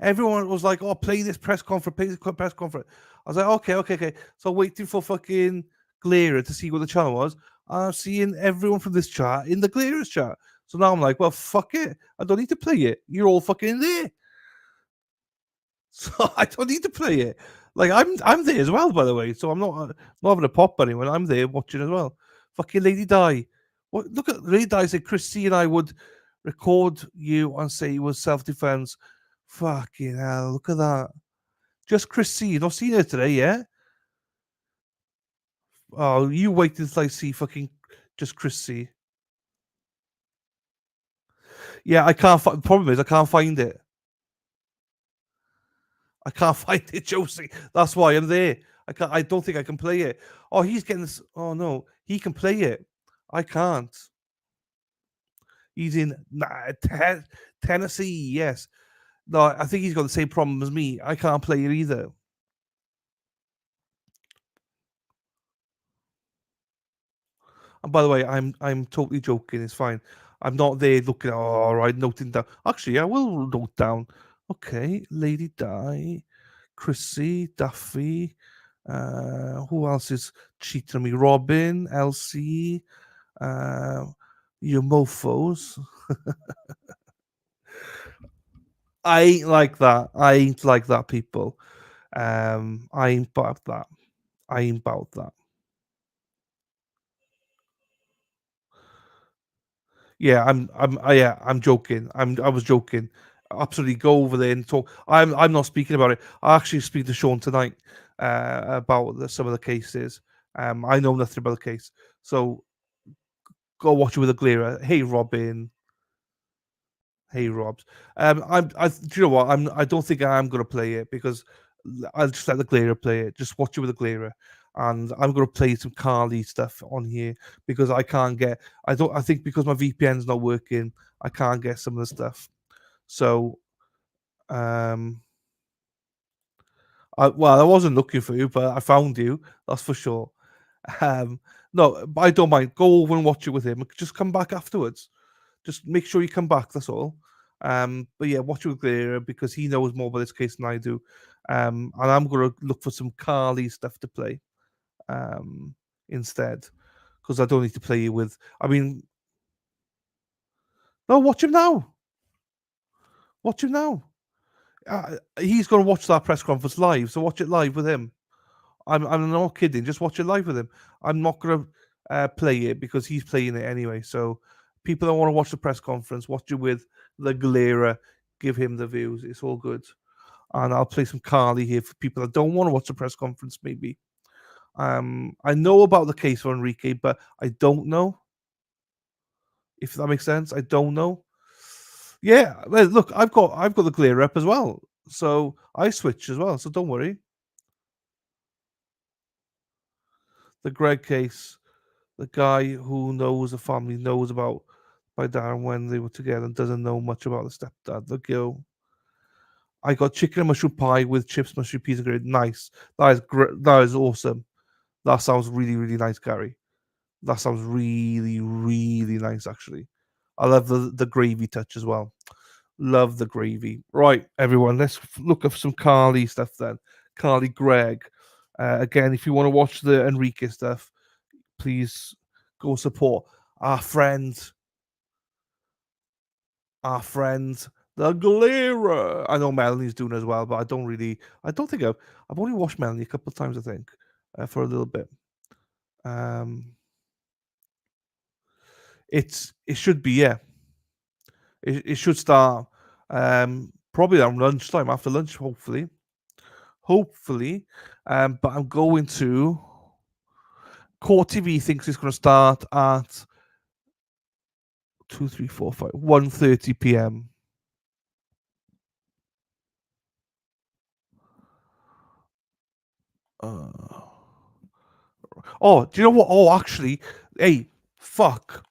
Everyone was like, "Oh, play this press conference, play this press conference." I was like, "Okay." So waiting for fucking Glera to see what the channel was. I'm seeing everyone from this chat in the Glera's chat. So now I'm like, "Well, fuck it. I don't need to play it. You're all fucking in there." So I don't need to play it. Like I'm there as well, by the way. So I'm not having a pop at anyone. I'm there watching as well. Fucking Lady Di. What? Look at Lady Di said Chrissy and I would record you and say it was self-defense. Fucking hell, look at that. Just Chrissy. You've not seen her today, yeah? Oh, you wait until I see fucking just Chrissy. Yeah, I can't the problem is I can't find it. I can't find it, Josie. That's why I'm there. I don't think I can play it. Oh, he's getting this. Oh no, he can play it. I can't. He's in Tennessee, yes. No, I think he's got the same problem as me. I can't play it either. And by the way, I'm totally joking. It's fine. I'm not there looking. All right, noting down. Actually, I will note down. Okay, Lady Di, Chrissy, Duffy. Who else is cheating on me? Robin, LC. You mofos. I ain't like that. I ain't like that, people. I ain't about that. I ain't about that. Yeah, I'm joking. I was joking. Absolutely, go over there and talk. I'm not speaking about it. I actually speak to Sean tonight about some of the cases. I know nothing about the case, so go watch it with a glare. Hey, Robin. Hey, Robs. Do you know what? I don't think I'm gonna play it because I'll just let the glare play it. Just watch it with the glare, and I'm gonna play some Carly stuff on here because I can't get. I don't. I think because my VPN's not working, I can't get some of the stuff. So, I wasn't looking for you, but I found you. That's for sure. No, but I don't mind. Go over and watch it with him. Just come back afterwards. Just make sure you come back. That's all. But yeah, watch it with Glera because he knows more about this case than I do. And I'm gonna look for some Carly stuff to play instead because I don't need to play you with. I mean, no, watch him now. Watch him now. He's going to watch that press conference live, so watch it live with him. I'm not kidding. Just watch it live with him. I'm not going to play it because he's playing it anyway. So people that want to watch the press conference, watch it with the Galera. Give him the views. It's all good. And I'll play some Carly here for people that don't want to watch the press conference. Maybe. I know about the case for Enrique, but I don't know. If that makes sense, I don't know. Yeah, well, look, I've got the Galera up as well, so I switch as well. So don't worry. The Gregg case, the guy who knows the family knows about my dad and when they were together and doesn't know much about the stepdad. The girl. I got chicken and mushroom pie with chips, mushroom peas and gravy. Nice. That is great. That is awesome. That sounds really, really nice, Gary. That sounds really, really nice, actually. I love the gravy touch as well. Love the gravy. Right, everyone, let's look at some Carly stuff then. Carly Gregg. Again, if you want to watch the Enrique stuff, please go support our friend, the Galera. I know Melanie's doing as well, but I don't think I've only watched Melanie a couple of times, I think, for a little bit. It should be, yeah. It should start probably around lunchtime, after lunch, hopefully. But I'm going to. Court TV thinks it's going to start at 2, 3, 4, 5, 1:30 p.m. Oh, do you know what? Oh, actually, hey, fuck.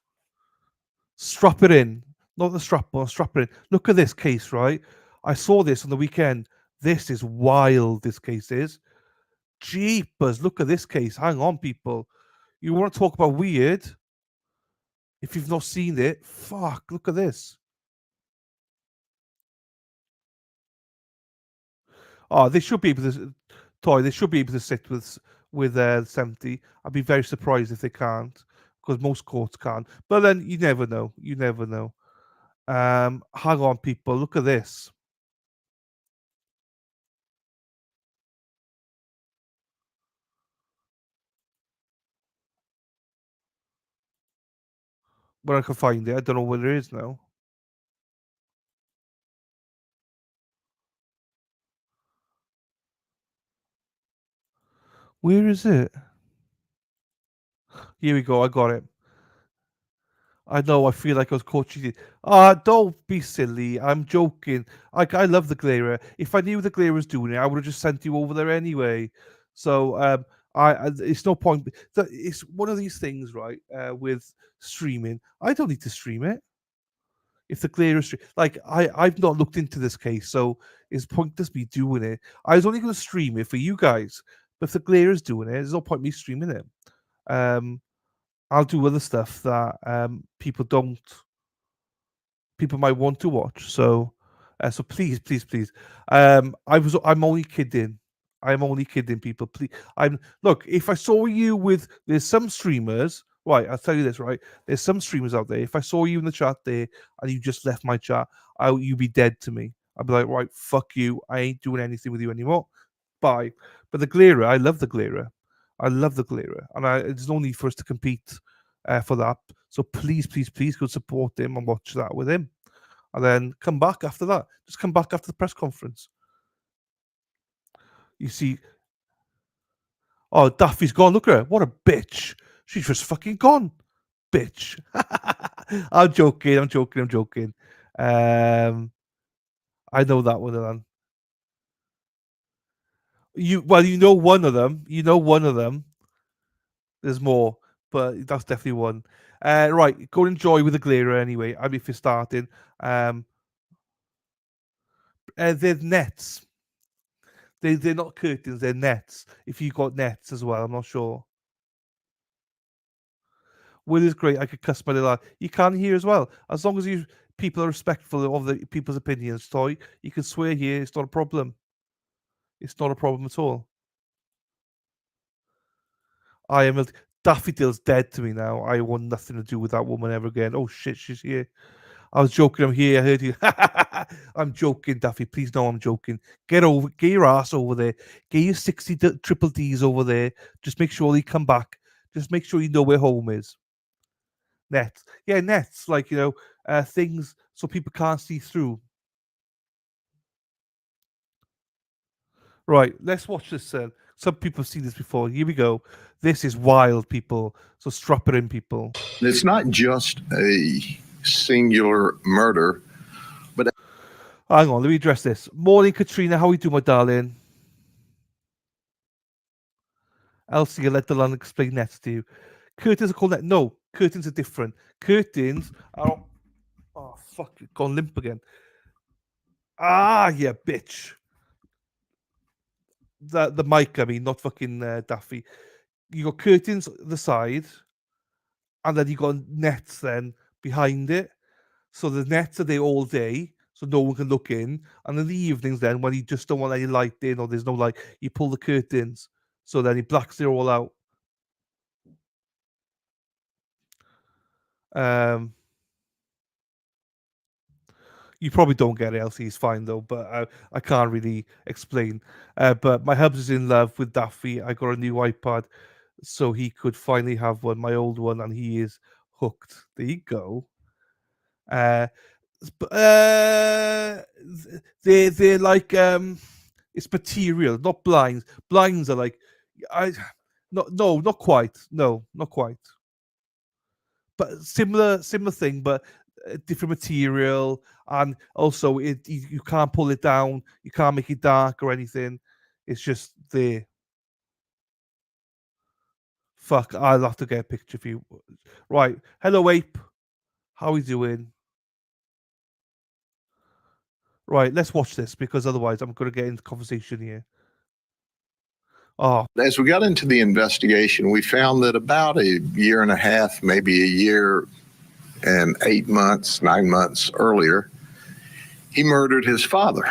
Strap it in. Not the strap on, strap it in. Look at this case, right? I saw this on the weekend. This is wild, this case is. Jeepers, look at this case. Hang on, people. You want to talk about weird? If you've not seen it, fuck, look at this. Oh, they should be able to, Toy, they should be able to sit with 70. I'd be very surprised if they can't, because most courts can't. But then you never know. You never know. Hang on, people. Look at this. Where I can find it, I don't know where it is now. Where is it? Here we go. I got it. I know. I feel like I was caught cheating. Don't be silly. I'm joking. I love the Glera. If I knew the Glera was doing it, I would have just sent you over there anyway. So it's no point. It's one of these things, right? With streaming, I don't need to stream it. If the Glera is I've not looked into this case, so it's pointless me doing it. I was only going to stream it for you guys, but if the Glera is doing it, there's no point me streaming it. I'll do other stuff that people might want to watch. So please, please, please. I'm only kidding. I'm only kidding, people. Please, look. If I saw you there's some streamers. Right, I'll tell you this. Right, there's some streamers out there. If I saw you in the chat there and you just left my chat, you'd be dead to me. I'd be like, right, fuck you. I ain't doing anything with you anymore. Bye. But the Glera, I love the Glera. I love the Galera, and there's no need for us to compete for that. So please, please, please go support him and watch that with him. And then come back after that. Just come back after the press conference. You see, oh, Daffy's gone. Look at her. What a bitch. She's just fucking gone. Bitch. I'm joking. I'm joking. I'm joking. I know that one, Alan. You know one of them. You know one of them. There's more, but that's definitely one. Right, go and enjoy with the Glera anyway. I mean, if you're starting, there's nets. They're not curtains. They're nets. If you got nets as well, I'm not sure. Will is great. I could cuss my little. You can hear as well, as long as people are respectful of the people's opinions. Toy, you can swear here. It's not a problem. It's not a problem at all. I am. Daffodil's dead to me now. I want nothing to do with that woman ever again. Oh shit, she's here. I was joking. I'm here. I heard you. I'm joking, Daffy. Please know I'm joking. Get your ass over there. Get your 60 triple Ds over there. Just make sure you come back. Just make sure you know where home is. Nets. Yeah, nets. Like, things so people can't see through. Right, let's watch this then. Some people have seen this before. Here we go. This is wild, people. So strap it in, people. It's not just a singular murder, but... Hang on, let me address this. Morning, Katrina. How are you doing, my darling? Elsie, I'll let the land explain nets to you. Curtains are called net. No, curtains are different. Curtains are... Oh, fuck. It's gone limp again. Ah, yeah, bitch. The mic, I mean, not fucking Daffy. You got curtains the side, and then you got nets then behind it. So the nets are there all day, so no one can look in. And in the evenings, then when you just don't want any light in or there's no light, you pull the curtains, so then it blacks it all out. You probably don't get it, Elsie. It's fine though, but I can't really explain. But my hubs is in love with Daffy. I got a new iPad, so he could finally have one, my old one, and he is hooked. There you go. They're like it's material, not blinds. Blinds are like not quite. No, not quite. But similar thing, but different material, and also you can't pull it down, you can't make it dark or anything. It's just there. Fuck, I'll have to get a picture for you. Right, hello Ape, how are you doing? Right, let's watch this because otherwise I'm going to get into conversation here. Oh. As we got into the investigation, we found that about a year and a half, maybe a year and 8 months, 9 months earlier, he murdered his father.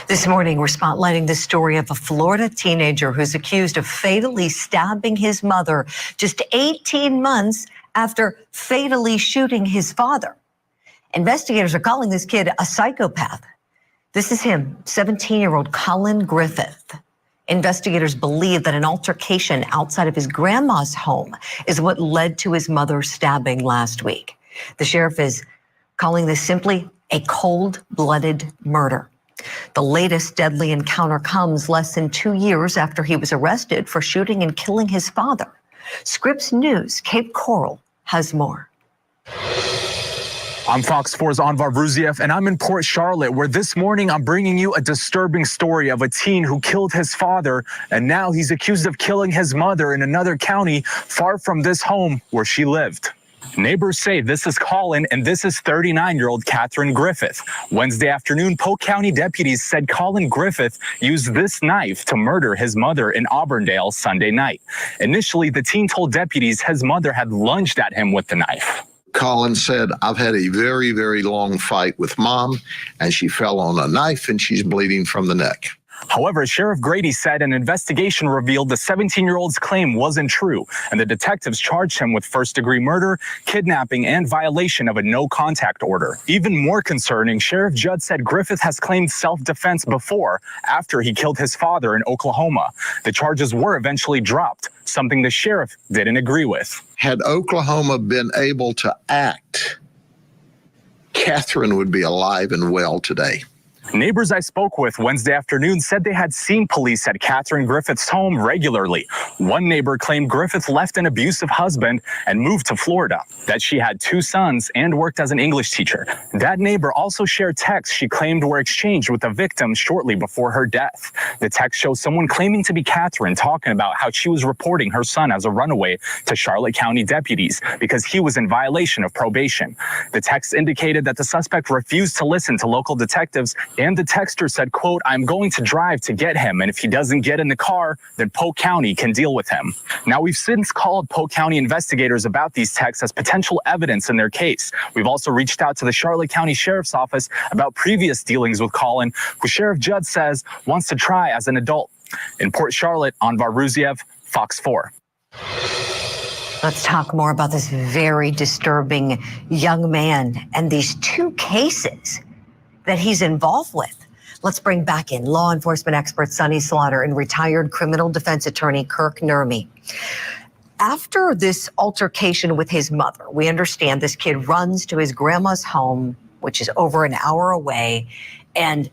This morning, we're spotlighting the story of a Florida teenager who's accused of fatally stabbing his mother just 18 months after fatally shooting his father. Investigators are calling this kid a psychopath. This is him, 17-year-old Colin Griffith. Investigators believe that an altercation outside of his grandma's home is what led to his mother's stabbing last week. The sheriff is calling this simply a cold-blooded murder. The latest deadly encounter comes less than 2 years after he was arrested for shooting and killing his father. Scripps News, Cape Coral, has more. I'm Fox 4's Anvar Ruziev, and I'm in Port Charlotte, where this morning I'm bringing you a disturbing story of a teen who killed his father, and now he's accused of killing his mother in another county far from this home where she lived. Neighbors say this is Colin and this is 39-year-old Catherine Griffith. Wednesday afternoon, Polk County deputies said Colin Griffith used this knife to murder his mother in Auburndale Sunday night. Initially, the teen told deputies his mother had lunged at him with the knife. Colin said, I've had a very, very long fight with Mom, and she fell on a knife and she's bleeding from the neck. However, Sheriff Grady said an investigation revealed the 17-year-old's claim wasn't true, and the detectives charged him with first-degree murder, kidnapping, and violation of a no-contact order. Even more concerning, Sheriff Judd said Griffith has claimed self-defense before, after he killed his father in Oklahoma. The charges were eventually dropped, something the sheriff didn't agree with. Had Oklahoma been able to act, Catherine would be alive and well today. Neighbors I spoke with Wednesday afternoon said they had seen police at Catherine Griffith's home regularly. One neighbor claimed Griffith left an abusive husband and moved to Florida, that she had 2 sons and worked as an English teacher. That neighbor also shared texts she claimed were exchanged with the victim shortly before her death. The text shows someone claiming to be Catherine talking about how she was reporting her son as a runaway to Charlotte County deputies because he was in violation of probation. The text indicated that the suspect refused to listen to local detectives, and the texter said, quote, I'm going to drive to get him, and if he doesn't get in the car, then Polk County can deal with him. Now, we've since called Polk County investigators about these texts as potential evidence in their case. We've also reached out to the Charlotte County Sheriff's Office about previous dealings with Colin, who Sheriff Judd says wants to try as an adult. In Port Charlotte, Anvar Ruziev, Fox 4. Let's talk more about this very disturbing young man and these two cases that he's involved with. Let's bring back in law enforcement expert Sonny Slaughter and retired criminal defense attorney Kirk Nurmi. After this altercation with his mother, we understand this kid runs to his grandma's home, which is over an hour away, and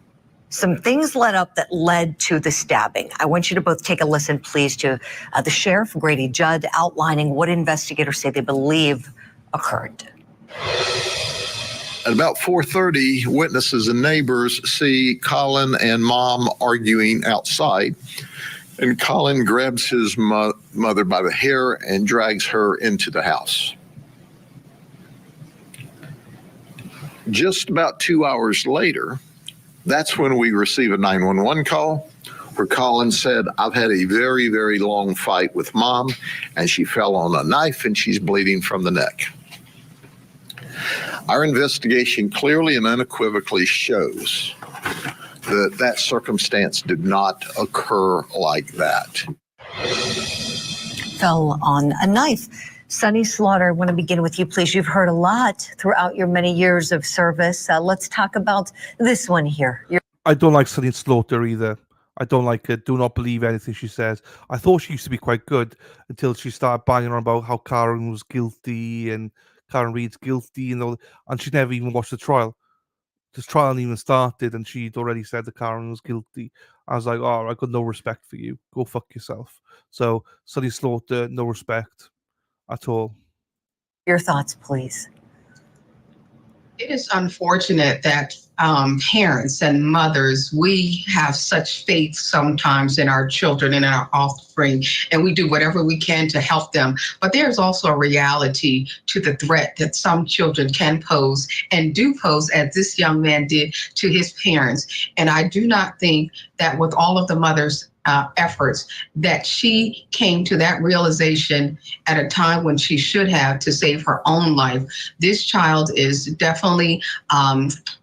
some things led to the stabbing. I want you to both take a listen, please, to the sheriff, Grady Judd, outlining what investigators say they believe occurred. At about 4:30, witnesses and neighbors see Colin and Mom arguing outside, and Colin grabs his mother by the hair and drags her into the house. Just about 2 hours later, that's when we receive a 911 call where Colin said, "I've had a very, very long fight with Mom, and she fell on a knife and she's bleeding from the neck." Our investigation clearly and unequivocally shows that that circumstance did not occur like that. Fell on a knife. Sonny Slaughter, I want to begin with you, please. You've heard a lot throughout your many years of service. Let's talk about this one here. I don't like Sonny Slaughter either. I don't like her. Do not believe anything she says. I thought she used to be quite good until she started banging on about how Karen was guilty and Karen Reed's guilty and all, and she never even watched the trial. This trial hadn't even started, and she'd already said that Karen was guilty. I was like, oh, I got no respect for you. Go fuck yourself. So, Sonny Slaughter, no respect at all. Your thoughts, please. It is unfortunate that parents and mothers, we have such faith sometimes in our children and our offspring, and we do whatever we can to help them. But there's also a reality to the threat that some children can pose and do pose, as this young man did to his parents. And I do not think that with all of the mother's efforts, that she came to that realization at a time when she should have to save her own life. This child is definitely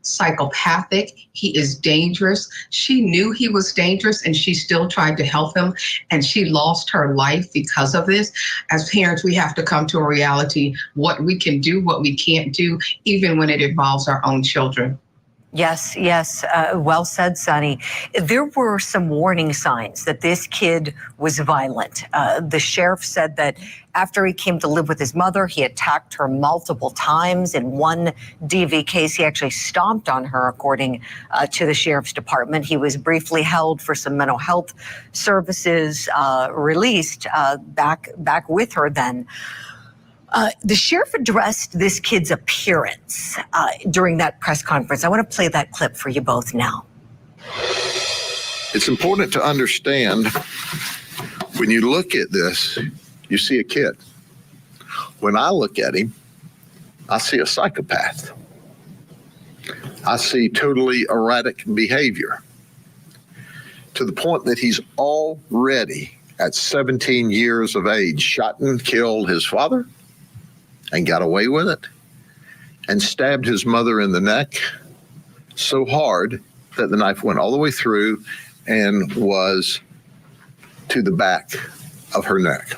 psychopathic. He is dangerous. She knew he was dangerous and she still tried to help him, and she lost her life because of this. As parents, we have to come to a reality, what we can do, what we can't do, even when it involves our own children. Yes, well said, Sonny. There were some warning signs that this kid was violent. The sheriff said that after he came to live with his mother, he attacked her multiple times. In one DV case, he actually stomped on her, according to the sheriff's department. He was briefly held for some mental health services, released back with her then. The sheriff addressed this kid's appearance during that press conference. I want to play that clip for you both now. It's important to understand, when you look at this, you see a kid. When I look at him, I see a psychopath. I see totally erratic behavior, to the point that he's already, at 17 years of age, shot and killed his father and got away with it, and stabbed his mother in the neck so hard that the knife went all the way through and was to the back of her neck,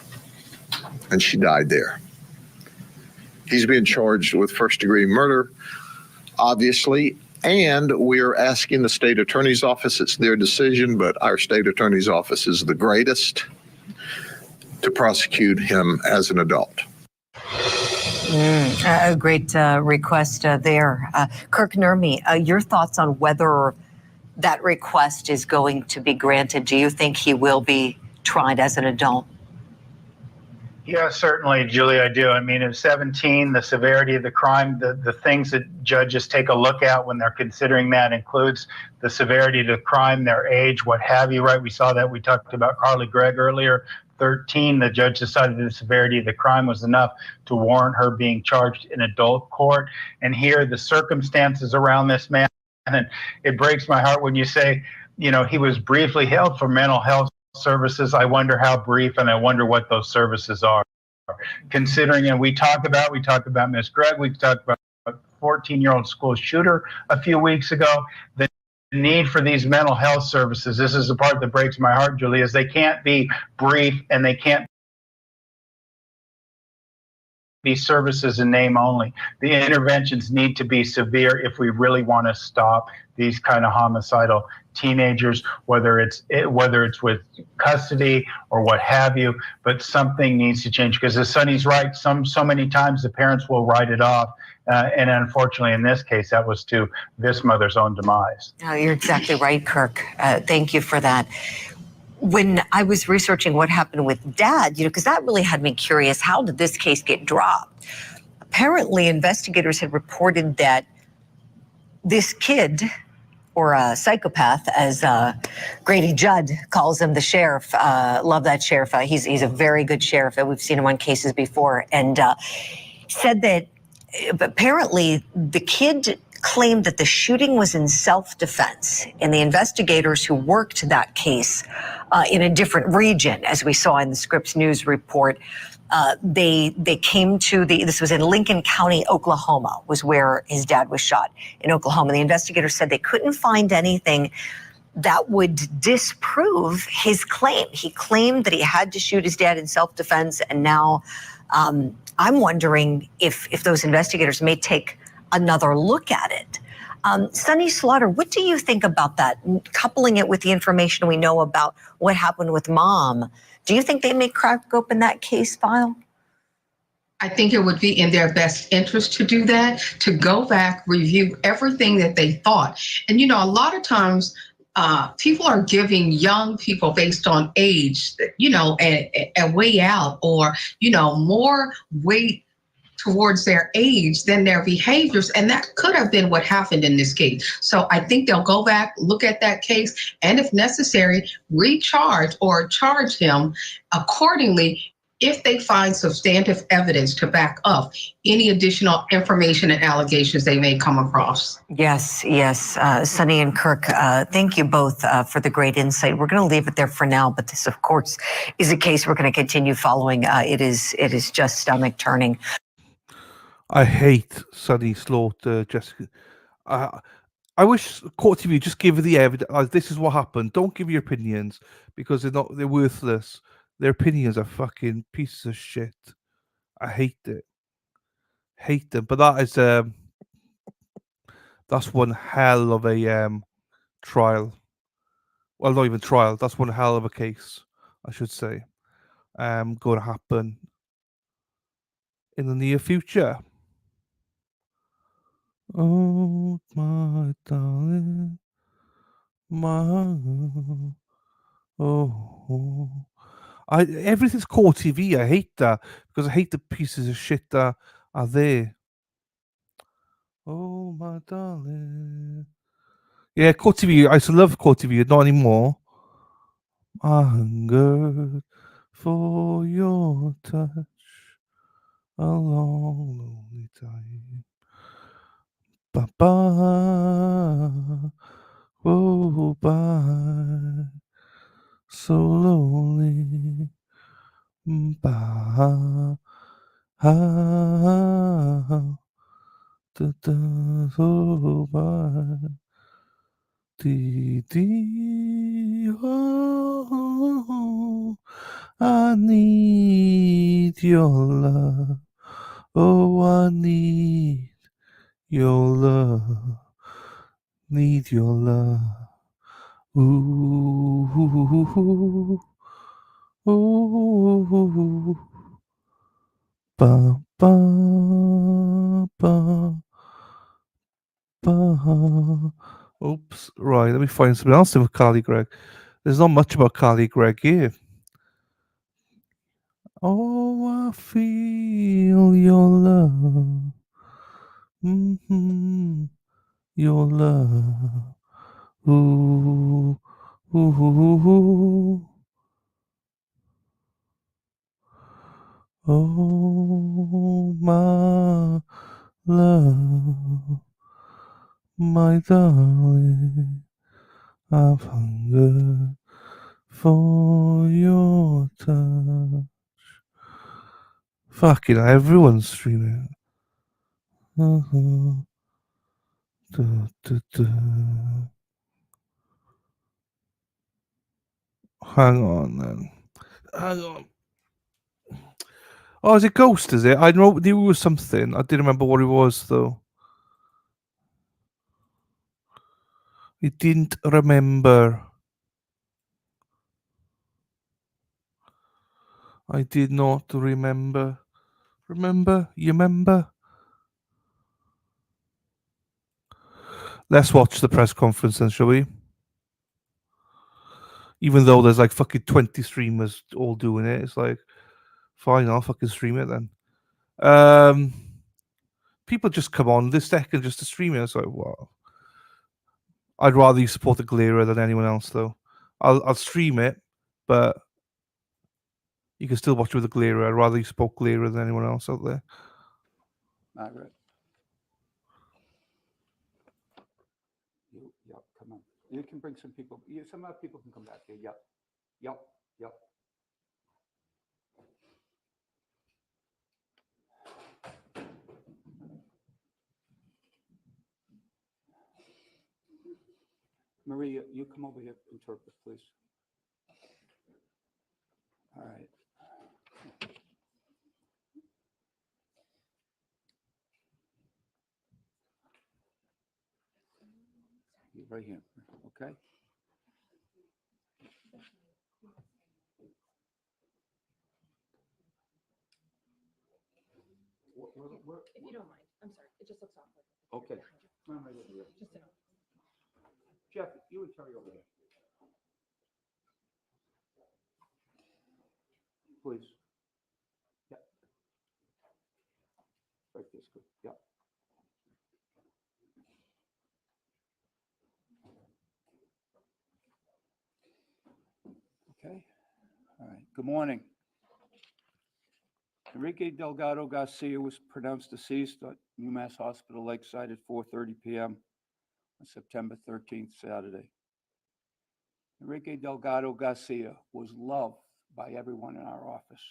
and she died there. He's being charged with first-degree murder, obviously, and we're asking the state attorney's office, it's their decision, but our state attorney's office is the greatest, to prosecute him as an adult. A great request there. Kirk Nurmi, your thoughts on whether that request is going to be granted? Do you think he will be tried as an adult? Yeah, certainly, Julie, I do. I mean, at 17, the severity of the crime, the things that judges take a look at when they're considering that includes the severity of the crime, their age, what have you, right? We saw that. We talked about Carly Gregg earlier. 13, the judge decided the severity of the crime was enough to warrant her being charged in adult court. And here, the circumstances around this man, and it breaks my heart when you say, you know, he was briefly held for mental health services. I wonder how brief, and I wonder what those services are. Considering, and we talked about Miss Gregg, we talked about a 14-year-old school shooter a few weeks ago. The need for these mental health services, this is the part that breaks my heart, Julie, is they can't be brief and they can't be services in name only. The interventions need to be severe if we really want to stop these kind of homicidal teenagers, whether it's with custody or what have you. But something needs to change, because as Sonny's right, so many times the parents will write it off, and unfortunately, in this case, that was to this mother's own demise. Oh, you're exactly right, Kirk. Thank you for that. When I was researching what happened with Dad, because that really had me curious, how did this case get dropped? Apparently, investigators had reported that this kid, or a psychopath, as Grady Judd calls him, the sheriff, love that sheriff. He's a very good sheriff. We've seen him on cases before, and said that apparently the kid claimed that the shooting was in self-defense, and the investigators who worked that case in a different region, as we saw in the Scripps News report, they came to this was in Lincoln County, Oklahoma, was where his dad was shot, in Oklahoma. The investigators said they couldn't find anything that would disprove his claim. He claimed that he had to shoot his dad in self-defense, and now I'm wondering if those investigators may take another look at it. Sonny Slaughter, what do you think about that? Coupling it with the information we know about what happened with Mom, do you think they may crack open that case file? I think it would be in their best interest to do that, to go back, review everything that they thought. And, a lot of times people are giving young people based on age, a way out, or, more weight towards their age than their behaviors. And that could have been what happened in this case. So I think they'll go back, look at that case, and if necessary, recharge or charge him accordingly if they find substantive evidence to back up any additional information and allegations they may come across. Yes. Sonny and Kirk, thank you both for the great insight. We're going to leave it there for now, but this, of course, is a case we're going to continue following. It is just stomach turning. I hate Sonny Slaughter, Jessica. I wish Court TV just give the evidence. This is what happened. Don't give your opinions, because they're worthless. Their opinions are fucking pieces of shit. I hate it. Hate them. But that is that's one hell of a trial. Well, not even trial. That's one hell of a case, I should say. Going to happen in the near future. Oh, my darling, everything's Core TV. I hate that, because I hate the pieces of shit that are there. Oh, my darling. Yeah, Core TV. I used to love Core TV. Not anymore. I hungered for your touch a long, lonely time. Bye-bye. Oh, bye. So lonely. Bye. Oh, bye. Oh, I need your love. Oh, I need your love. Need your love. Ooh, ooh, ooh, ooh. Ba, ba, ba, ba. Oops, right, let me find something else with Carly Gregg. There's not much about Carly Gregg here. Oh, I feel your love. Mm-hmm. Your love. Ooh, ooh, ooh, ooh. Oh, my love, my darling, I've hungered for your touch. Fucking hell, everyone's streaming. Uh-huh. Da, da, da. Hang on then. Hang on. Oh, is it Ghost, is it? I know there was something. I didn't remember what it was, though. I didn't remember. I did not remember. Remember? You remember? Let's watch the press conference then, shall we? Even though there's like fucking 20 streamers all doing it, it's like, fine, I'll fucking stream it then. People just come on this second just to stream it. It's like, wow. I'd rather you support the Glera than anyone else, though. I'll stream it, but you can still watch it with the Glera. I'd rather you support Glera than anyone else out there. Margaret. Yep, come on. You can bring some people. Some other people can come back here. Yep. Maria, you come over here, interpret, please. All right. You're right here, okay? If you don't mind, I'm sorry. It just looks awkward. Okay. Come right over here. Jeff, you and Terry over here. Please. Yep. Right this good. Yep. Okay. All right. Good morning. Enrique Delgado Garcia was pronounced deceased at UMass Hospital Lakeside at 4:30 p.m. on September 13th, Saturday. Enrique Delgado Garcia was loved by everyone in our office.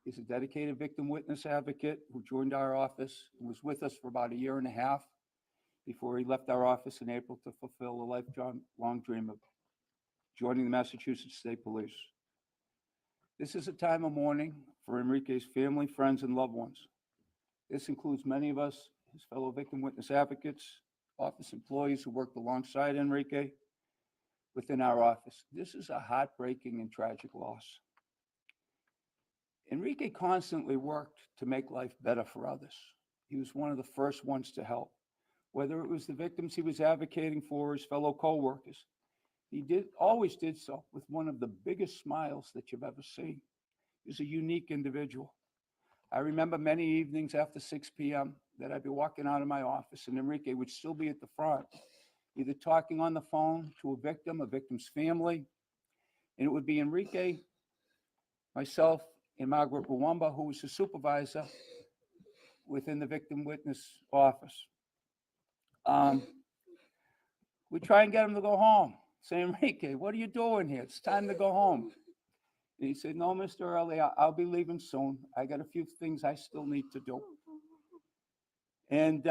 He's a dedicated victim witness advocate who joined our office and was with us for about a year and a half before he left our office in April to fulfill a lifelong dream of joining the Massachusetts State Police. This is a time of mourning for Enrique's family, friends, and loved ones. This includes many of us, his fellow victim witness advocates, office employees who worked alongside Enrique within our office. This is a heartbreaking and tragic loss. Enrique constantly worked to make life better for others. He was one of the first ones to help, whether it was the victims he was advocating for or his fellow co-workers. He always did so with one of the biggest smiles that you've ever seen. He was a unique individual. I remember many evenings after 6 p.m. that I'd be walking out of my office and Enrique would still be at the front, either talking on the phone to a victim's family, and it would be Enrique, myself, and Margaret Ruwamba, who was the supervisor within the victim witness office. We try and get him to go home. Say, Enrique, what are you doing here? It's time to go home. And he said, no, Mr. Early, I'll be leaving soon. I got a few things I still need to do. And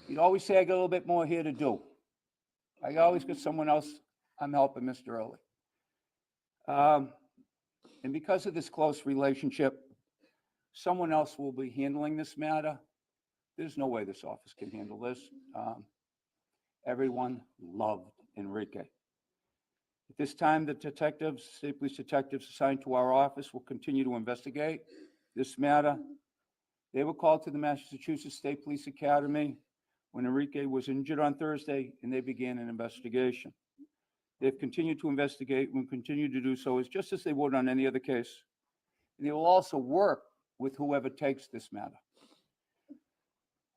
he'd always say, I got a little bit more here to do. I always got someone else I'm helping, Mr. Early. And because of this close relationship, someone else will be handling this matter. There's no way this office can handle this. Everyone loved Enrique. At this time, the detectives, state police detectives assigned to our office will continue to investigate this matter. They were called to the Massachusetts State Police Academy when Enrique was injured on Thursday, and they began an investigation. They've continued to investigate and will continue to do so just as they would on any other case. And they will also work with whoever takes this matter.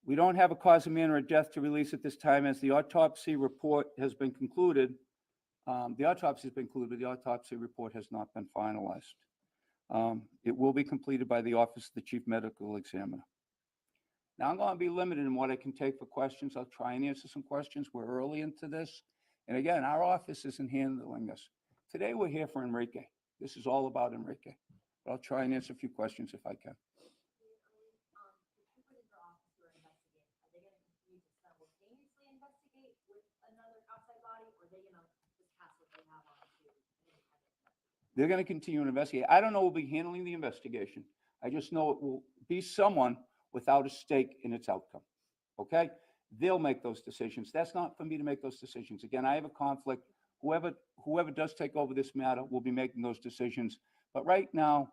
We don't have a cause of manner of death to release at this time as the autopsy report has been concluded. The autopsy has been concluded, but the autopsy report has not been finalized. It will be completed by the Office of the Chief Medical Examiner. Now I'm going to be limited in what I can take for questions. I'll try and answer some questions. We're early into this. And again, our office isn't handling this. Today we're here for Enrique. This is all about Enrique. But I'll try and answer a few questions if I can. They're going to continue to investigate. I don't know who will be handling the investigation. I just know it will be someone without a stake in its outcome. Okay? They'll make those decisions. That's not for me to make those decisions. Again, I have a conflict. Whoever does take over this matter will be making those decisions. But right now,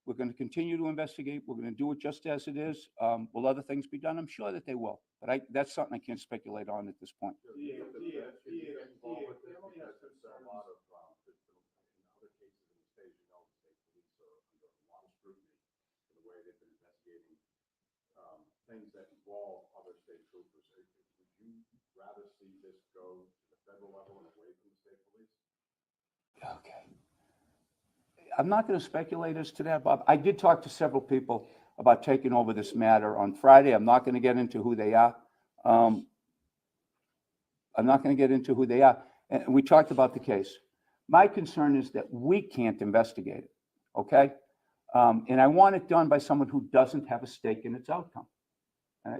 we're going to continue to investigate. We're going to do it just as it is. Will other things be done? I'm sure that they will. But that's something I can't speculate on at this point. Things that involve other state troopers. Would you rather see this go to the federal level and away from the state police? Okay. I'm not going to speculate as to that, Bob. I did talk to several people about taking over this matter on Friday. I'm not going to get into who they are. I'm not going to get into who they are. And we talked about the case. My concern is that we can't investigate it, okay? And I want it done by someone who doesn't have a stake in its outcome.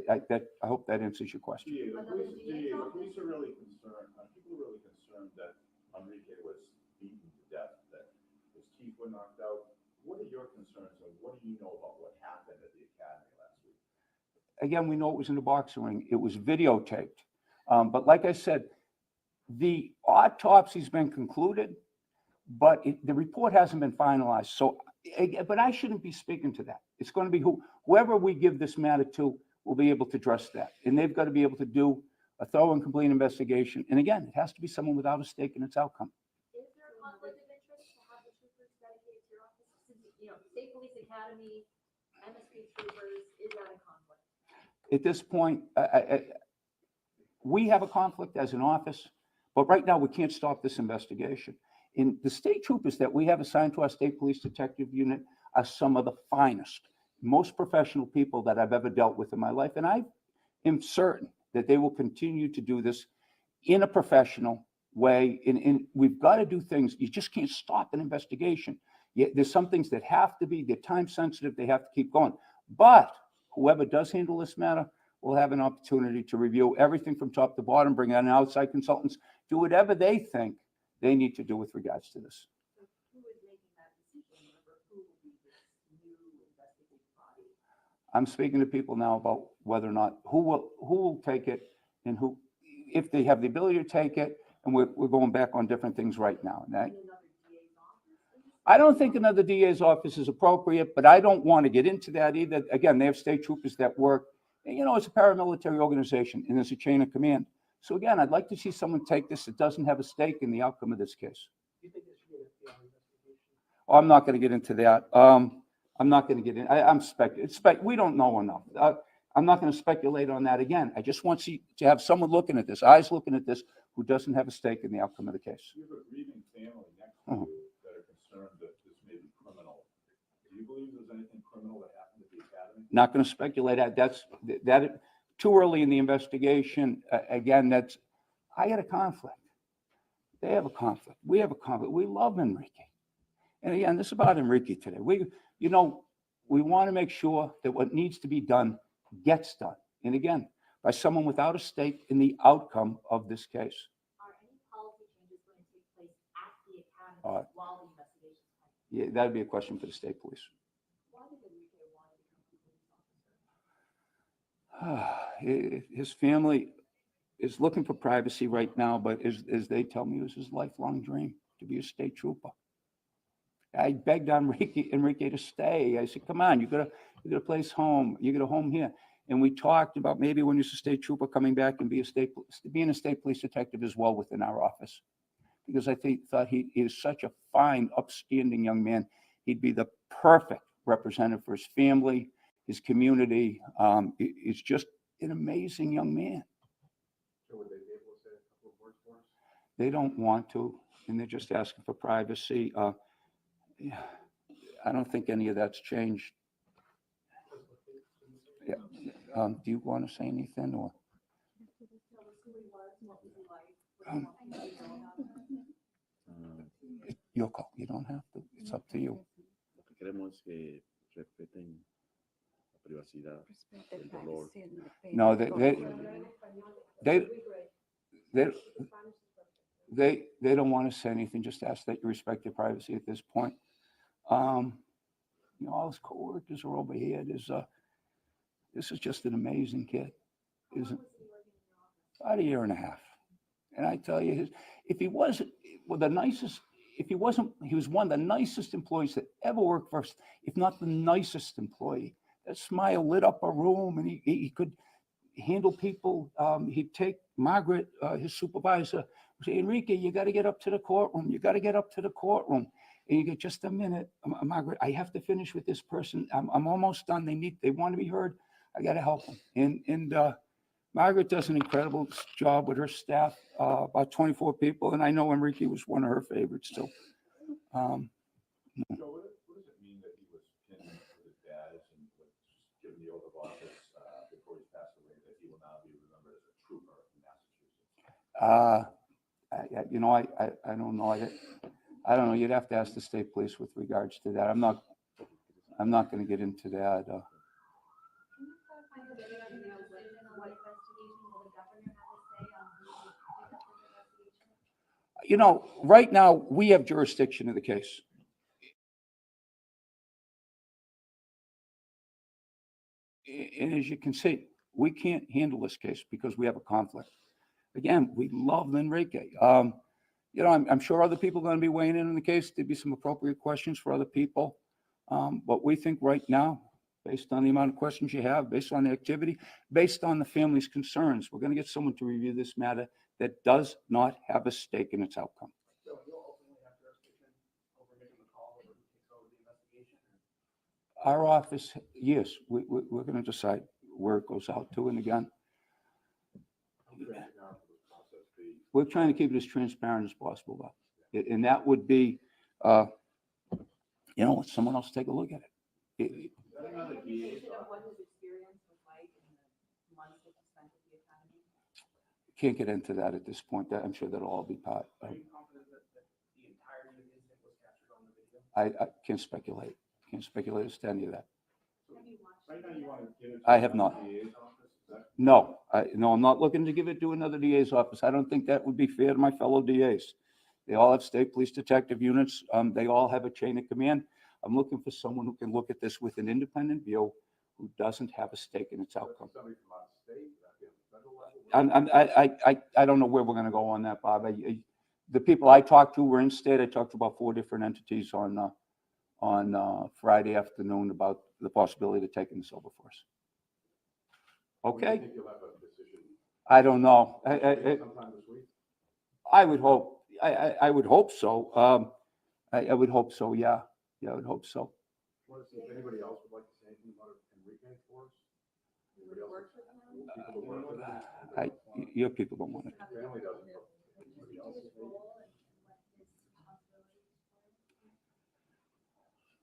I hope that answers your question. The police are really concerned. People are really concerned that Enrique was beaten to death, that his teeth were knocked out. What are your concerns, and what do you know about what happened at the academy last week? Again, we know it was in the boxing ring. It was videotaped. But like I said, the autopsy's been concluded, but the report hasn't been finalized. So, but I shouldn't be speaking to that. It's going to be whoever we give this matter to will be able to address that. And they've got to be able to do a thorough and complete investigation. And again, it has to be someone without a stake in its outcome. Is there a conflict of interest to have the troopers dedicated to your office? Since, State Police Academy, MSP troopers, is that a conflict? At this point, we have a conflict as an office, but right now we can't stop this investigation. And the state troopers that we have assigned to our state police detective unit are some of the finest, most professional people that I've ever dealt with in my life. And I am certain that they will continue to do this in a professional way. And we've got to do things. You just can't stop an investigation. There's some things that have to be, they're time sensitive. They have to keep going. But whoever does handle this matter will have an opportunity to review everything from top to bottom, bring in outside consultants, do whatever they think they need to do with regards to this. I'm speaking to people now about whether or not who will take it and who, if they have the ability to take it, and we're going back on different things right now. I don't think another DA's office is appropriate, but I don't want to get into that either. Again, they have state troopers that work, and, it's a paramilitary organization and there's a chain of command. So again, I'd like to see someone take this that doesn't have a stake in the outcome of this case. Oh, I'm not going to get into that. I'm not going to get in. I'm speculating. We don't know enough. I'm not going to speculate on that again. I just want to have someone looking at this, eyes looking at this, who doesn't have a stake in the outcome of the case. You have a grieving family next to you that are concerned that this may be criminal. Do you believe there's anything criminal that happened at the academy? Not going to speculate. That too early in the investigation. Again, I had a conflict. They have a conflict. We have a conflict. We love Enrique. And again, this is about Enrique today. We want to make sure that what needs to be done gets done. And again, by someone without a stake in the outcome of this case. Are any policy changes going to take place at the academy while the investigation is happening? Yeah, that'd be a question for the state police. Why did Enrique want to become a police officer? His family is looking for privacy right now, but as they tell me, it was his lifelong dream to be a state trooper. I begged Enrique to stay. I said, come on, you got a place home. You got a home here. And we talked about maybe when you're a state trooper coming back and being a state police detective as well within our office. Because I thought he is such a fine, upstanding young man. He'd be the perfect representative for his family, his community. He's just an amazing young man. So would they be able to say a couple of words for us? They don't want to, and they're just asking for privacy. Yeah, I don't think any of that's changed. Yeah. Do you want to say anything or? Your call. You don't have to. It's up to you. Queremos que respeten la privacidad, el dolor. No, they don't want to say anything. Just ask that you respect their privacy at this point. All his coworkers are over here. This is just an amazing kid. Isn't about a year and a half. And I tell you, if he wasn't the nicest, he was one of the nicest employees that ever worked for us, if not the nicest employee. That smile lit up a room, and he could handle people. He'd take Margaret, his supervisor, say, Enrique, you got to get up to the courtroom. You got to get up to the courtroom. And you get just a minute, Margaret, I have to finish with this person. I'm almost done. They want to be heard. I got to help them. And Margaret does an incredible job with her staff, about 24 people. And I know Enrique was one of her favorites too. Joe, what does it mean that he was pinned with his badge and was given the oath of office before he passed away, that he will now be remembered as a trooper in Massachusetts? I don't know. I don't know. You'd have to ask the state police with regards to that. I'm not going to get into that. Right now we have jurisdiction of the case. And as you can see, we can't handle this case because we have a conflict. Again, we love Enrique. I'm sure other people are going to be weighing in on the case. There'd be some appropriate questions for other people. But we think right now, based on the amount of questions you have, based on the activity, based on the family's concerns, we're going to get someone to review this matter that does not have a stake in its outcome. So you'll ultimately have jurisdiction over making the call over who takes over the investigation? Our office, yes, we're going to decide where it goes out to. And again, we're trying to keep it as transparent as possible. And that would be, let someone else take a look at it. Can't get into that at this point. I'm sure that'll all be part. Are you confident that the entirety of the incident was captured on the video? I can't speculate. Can't speculate as to any of that. Right now you want to give it I have not. to the DA's office? Is that No, I'm not looking to give it to another DA's office. I don't think that would be fair to my fellow DAs. They all have state police detective units. They all have a chain of command. I'm looking for someone who can look at this with an independent view, who doesn't have a stake in its outcome. somebody from out of state? Federal level? I don't know where we're going to go on that, Bob. The people I talked to were in state. I talked to about 4 different entities on Friday afternoon about the possibility of taking this over for us. When do you Okay. think you'll have a decision? I don't know. Sometime this week? I would hope. I would hope so. I would hope so. Yeah. I would hope so. Want to see if anybody else would like to say anything about Enrique for us? Anybody else? People that work with him? Your people don't want it. Family doesn't. but anybody else?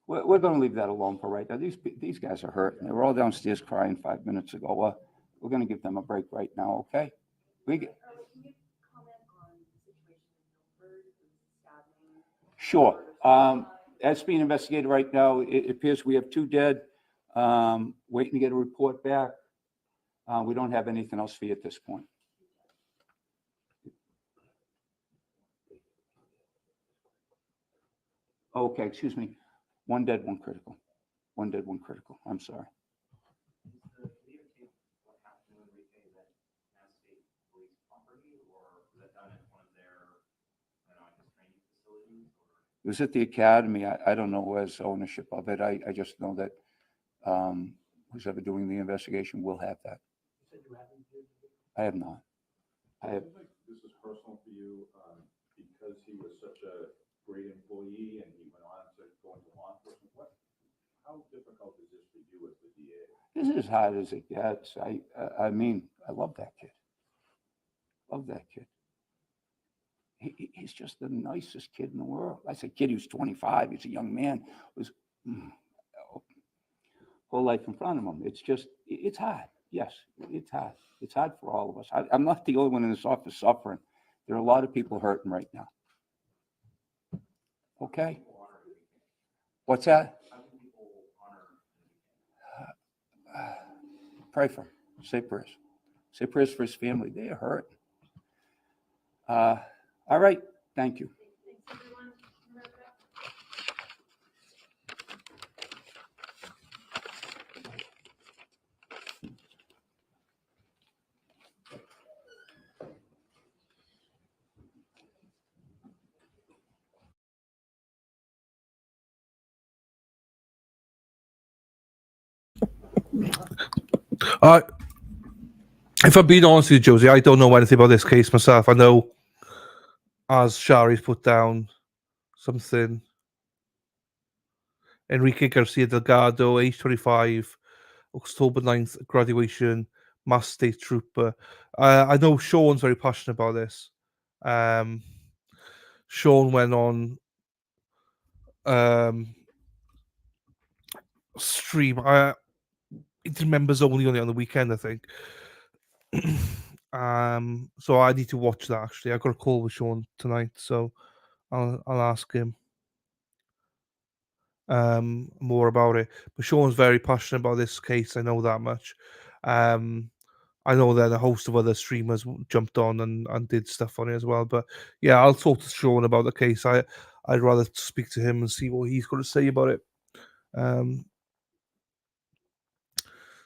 We're going to leave that alone for right now. These guys are hurt. They were all downstairs crying 5 minutes ago. We're going to give them a break right now. Okay. Sure. That's being investigated right now. It appears we have 2 dead. Waiting to get a report back. We don't have anything else for you at this point. Okay, excuse me. 1 dead, 1 critical. 1 dead, 1 critical. I'm sorry. It was at the academy. I don't know who has ownership of it. I just know that who's ever doing the investigation will have that. I have not. I have. Seems like this is personal for you because he was such a great employee and he went on to go into law enforcement. How difficult is this for you as the DA? This is as hard as it gets. I mean, I love that kid. Love that kid. He's just the nicest kid in the world. I said, kid, he was 25. He's a young man. Was whole life in front of him. It's hard. Yes, it's hard. It's hard for all of us. I'm not the only one in this office suffering. There are a lot of people hurting right now. Okay. What's that? Pray for him. Say prayers. Say prayers for his family. They are hurt. All right, thank you. If I'm being honest with you, Josie, I don't know anything about this case myself. I know, as Shari's put down something, Enrique Garcia Delgado, age 25, October 9th, graduation, Mass State Trooper. I know Sean's very passionate about this. Sean went on stream. He did members only on the weekend, I think. So I need to watch that. Actually, I got a call with Sean tonight, so I'll ask him more about it. But Sean's very passionate about this case. I know that much. I know that a host of other streamers jumped on and did stuff on it as well. But yeah, I'll talk to Sean about the case. I'd rather speak to him and see what he's got to say about it.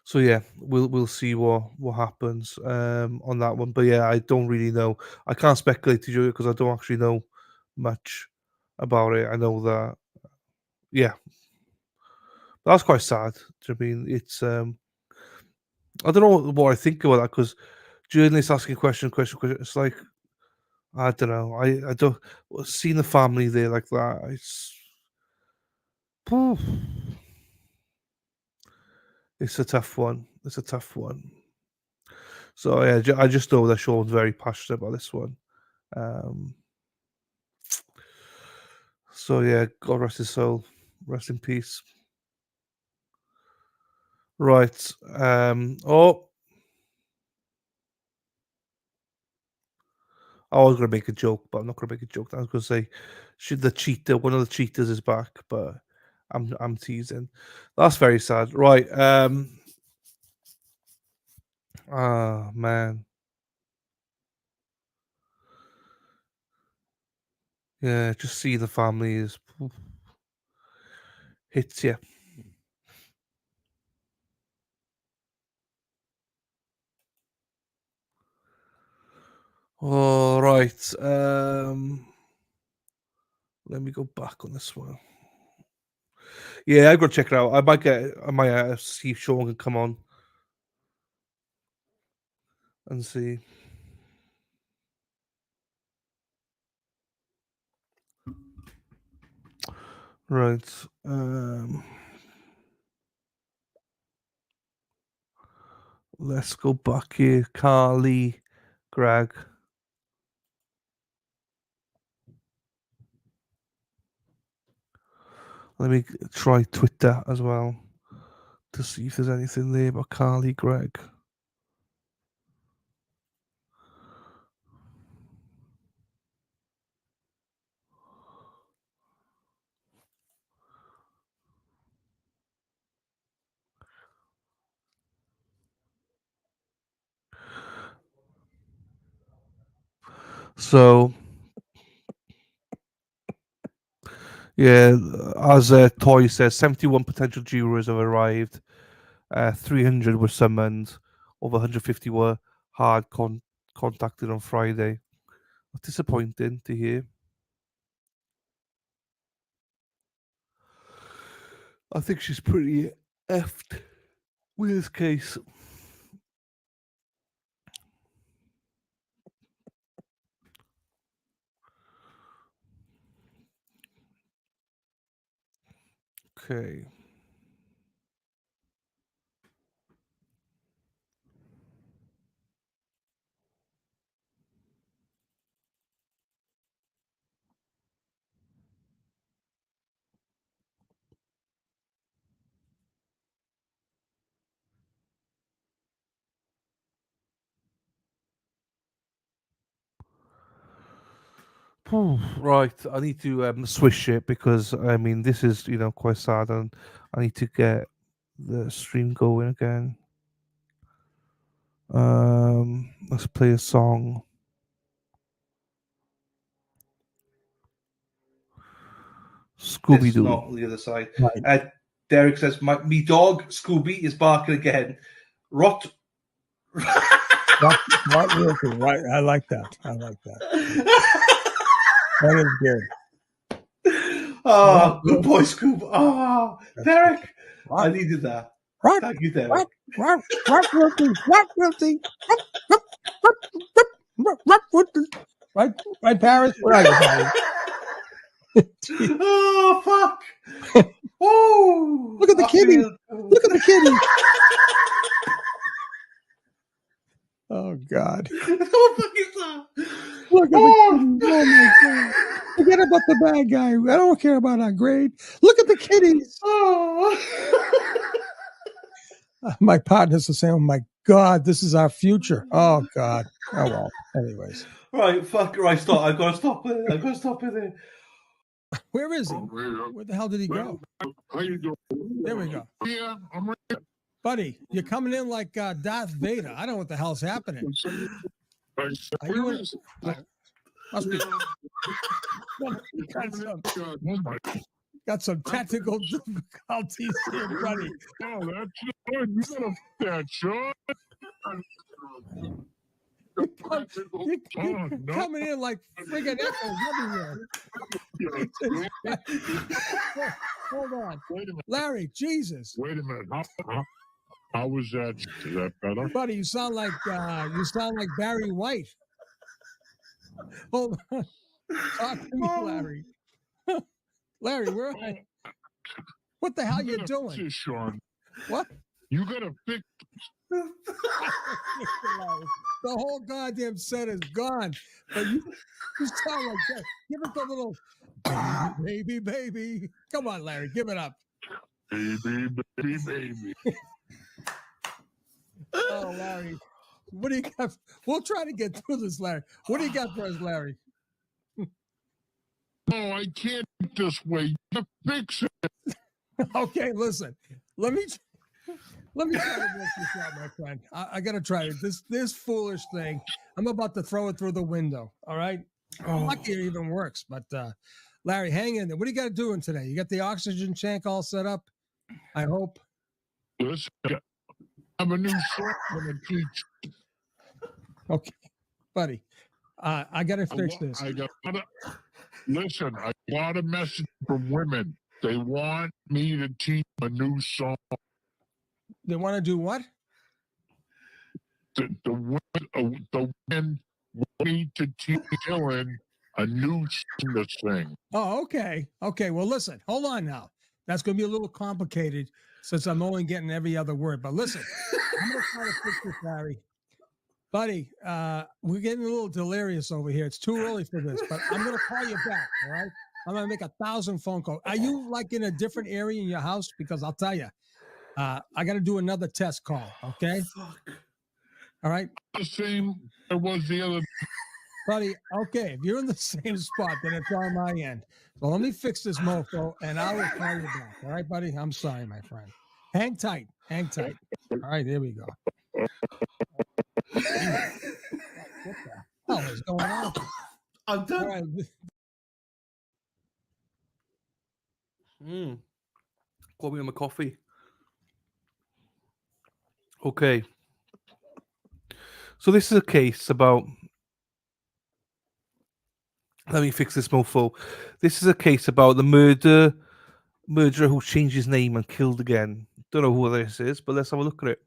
So yeah, we'll see what happens on that one. But yeah, I don't really know. I can't speculate to you because I don't actually know much about it. I know that, yeah, that's quite sad. I mean, it's I don't know what I think about that because journalists asking question. It's like, I don't know. I don't seeing the family there like that. It's a tough one. It's a tough one. So yeah, I just know that Sean's very passionate about this one. So yeah, God rest his soul. Rest in peace. Right. I was going to make a joke, but I'm not going to make a joke. I was going to say, should the cheater, one of the cheaters is back, but I'm teasing. That's very sad. Right. Man. Yeah, just see the family is hits you. All right. Let me go back on this one. Yeah, I've got to check it out. I might see if Sean can come on and see. Right. Let's go back here. Carly, Gregg. Let me try Twitter as well to see if there's anything there about Carly, Gregg. So, yeah, as Toy says, 71 potential jurors have arrived. 300 were summoned. Over 150 were hard contacted on Friday. Disappointing to hear. I think she's pretty effed with this case. Okay. Right, I need to switch it because I mean this is quite sad, and I need to get the stream going again. Let's play a song. Scooby It's Doo. not the other side. Right. Derek says, me dog, Scooby, is barking again. Right, I like that. That is good. Oh, good boy, Scoob. Oh, Derek, I needed that. Thank you, Derek. Right, Paris? Where are you, Paris? Oh, fuck. Oh, Look at the kitty. Look at the kitty. Oh, God. What the fuck is that? Look at the kitty. Oh, my God. Forget about the bad guy. I don't care about our grade. Look at the kitties. My partner's the same. Oh, my God. This is our future. Oh, God. Oh, well. Anyways. Right, fuck. Right, stop. I've got to stop it there. Where is he? Where the hell did he go? There we go. Yeah, I'm right. Buddy, you're coming in like Darth Vader. I don't know what the hell's happening. Are you in? Must be. Got some technical difficulties here, buddy. Oh, that's good. You got that, Sean. You're coming in like friggin' echoes everywhere. Hold on. Wait a minute. Larry, Jesus. Wait a minute. How was that? Is that better? Buddy, you sound like Barry White. Hold on. Talk to me, Larry. Larry, where are you? What the hell you doing? This, Sean. What? You gotta fix. The whole goddamn set is gone. But you sound like that. Give it the little baby. Come on, Larry, give it up. Baby. Oh, Larry. What do you got? We'll try to get through this, Larry. What do you got for us, Larry? No, I can't this way. You fix it. Okay, listen. Let me try to work this out, my friend. I gotta try it. This foolish thing. I'm about to throw it through the window. All right. I'm lucky it even works. But Larry, hang in there. What do you got doing today? You got the oxygen tank all set up? I hope. Listen, I have a new song I'm gonna teach. Okay, buddy. I gotta fix this. Listen, I got a message from women. They want me to teach a new song. They want to do what? The women want me to teach Dylan a new song to sing. Oh, okay. Okay. Well, listen. Hold on now. That's going to be a little complicated since I'm only getting every other word. But listen, I'm going to try to fix this, Larry. Buddy, we're getting a little delirious over here. It's too early for this, but I'm going to call you back, all right? I'm going to make 1,000 phone calls. Are you like in a different area in your house? Because I'll tell you, I got to do another test call, okay? All right? The same it was the other. Buddy, okay, if you're in the same spot, then it's on my end. So let me fix this mofo, and I will call you back. All right, buddy? I'm sorry, my friend. Hang tight. Hang tight. All right, here we go. What the hell is going on? I'm done. All right. Call me on my coffee. Okay. So this is a case about. Let me fix this mofo. This is a case about the murderer who changed his name and killed again. Don't know who this is, but let's have a look at it.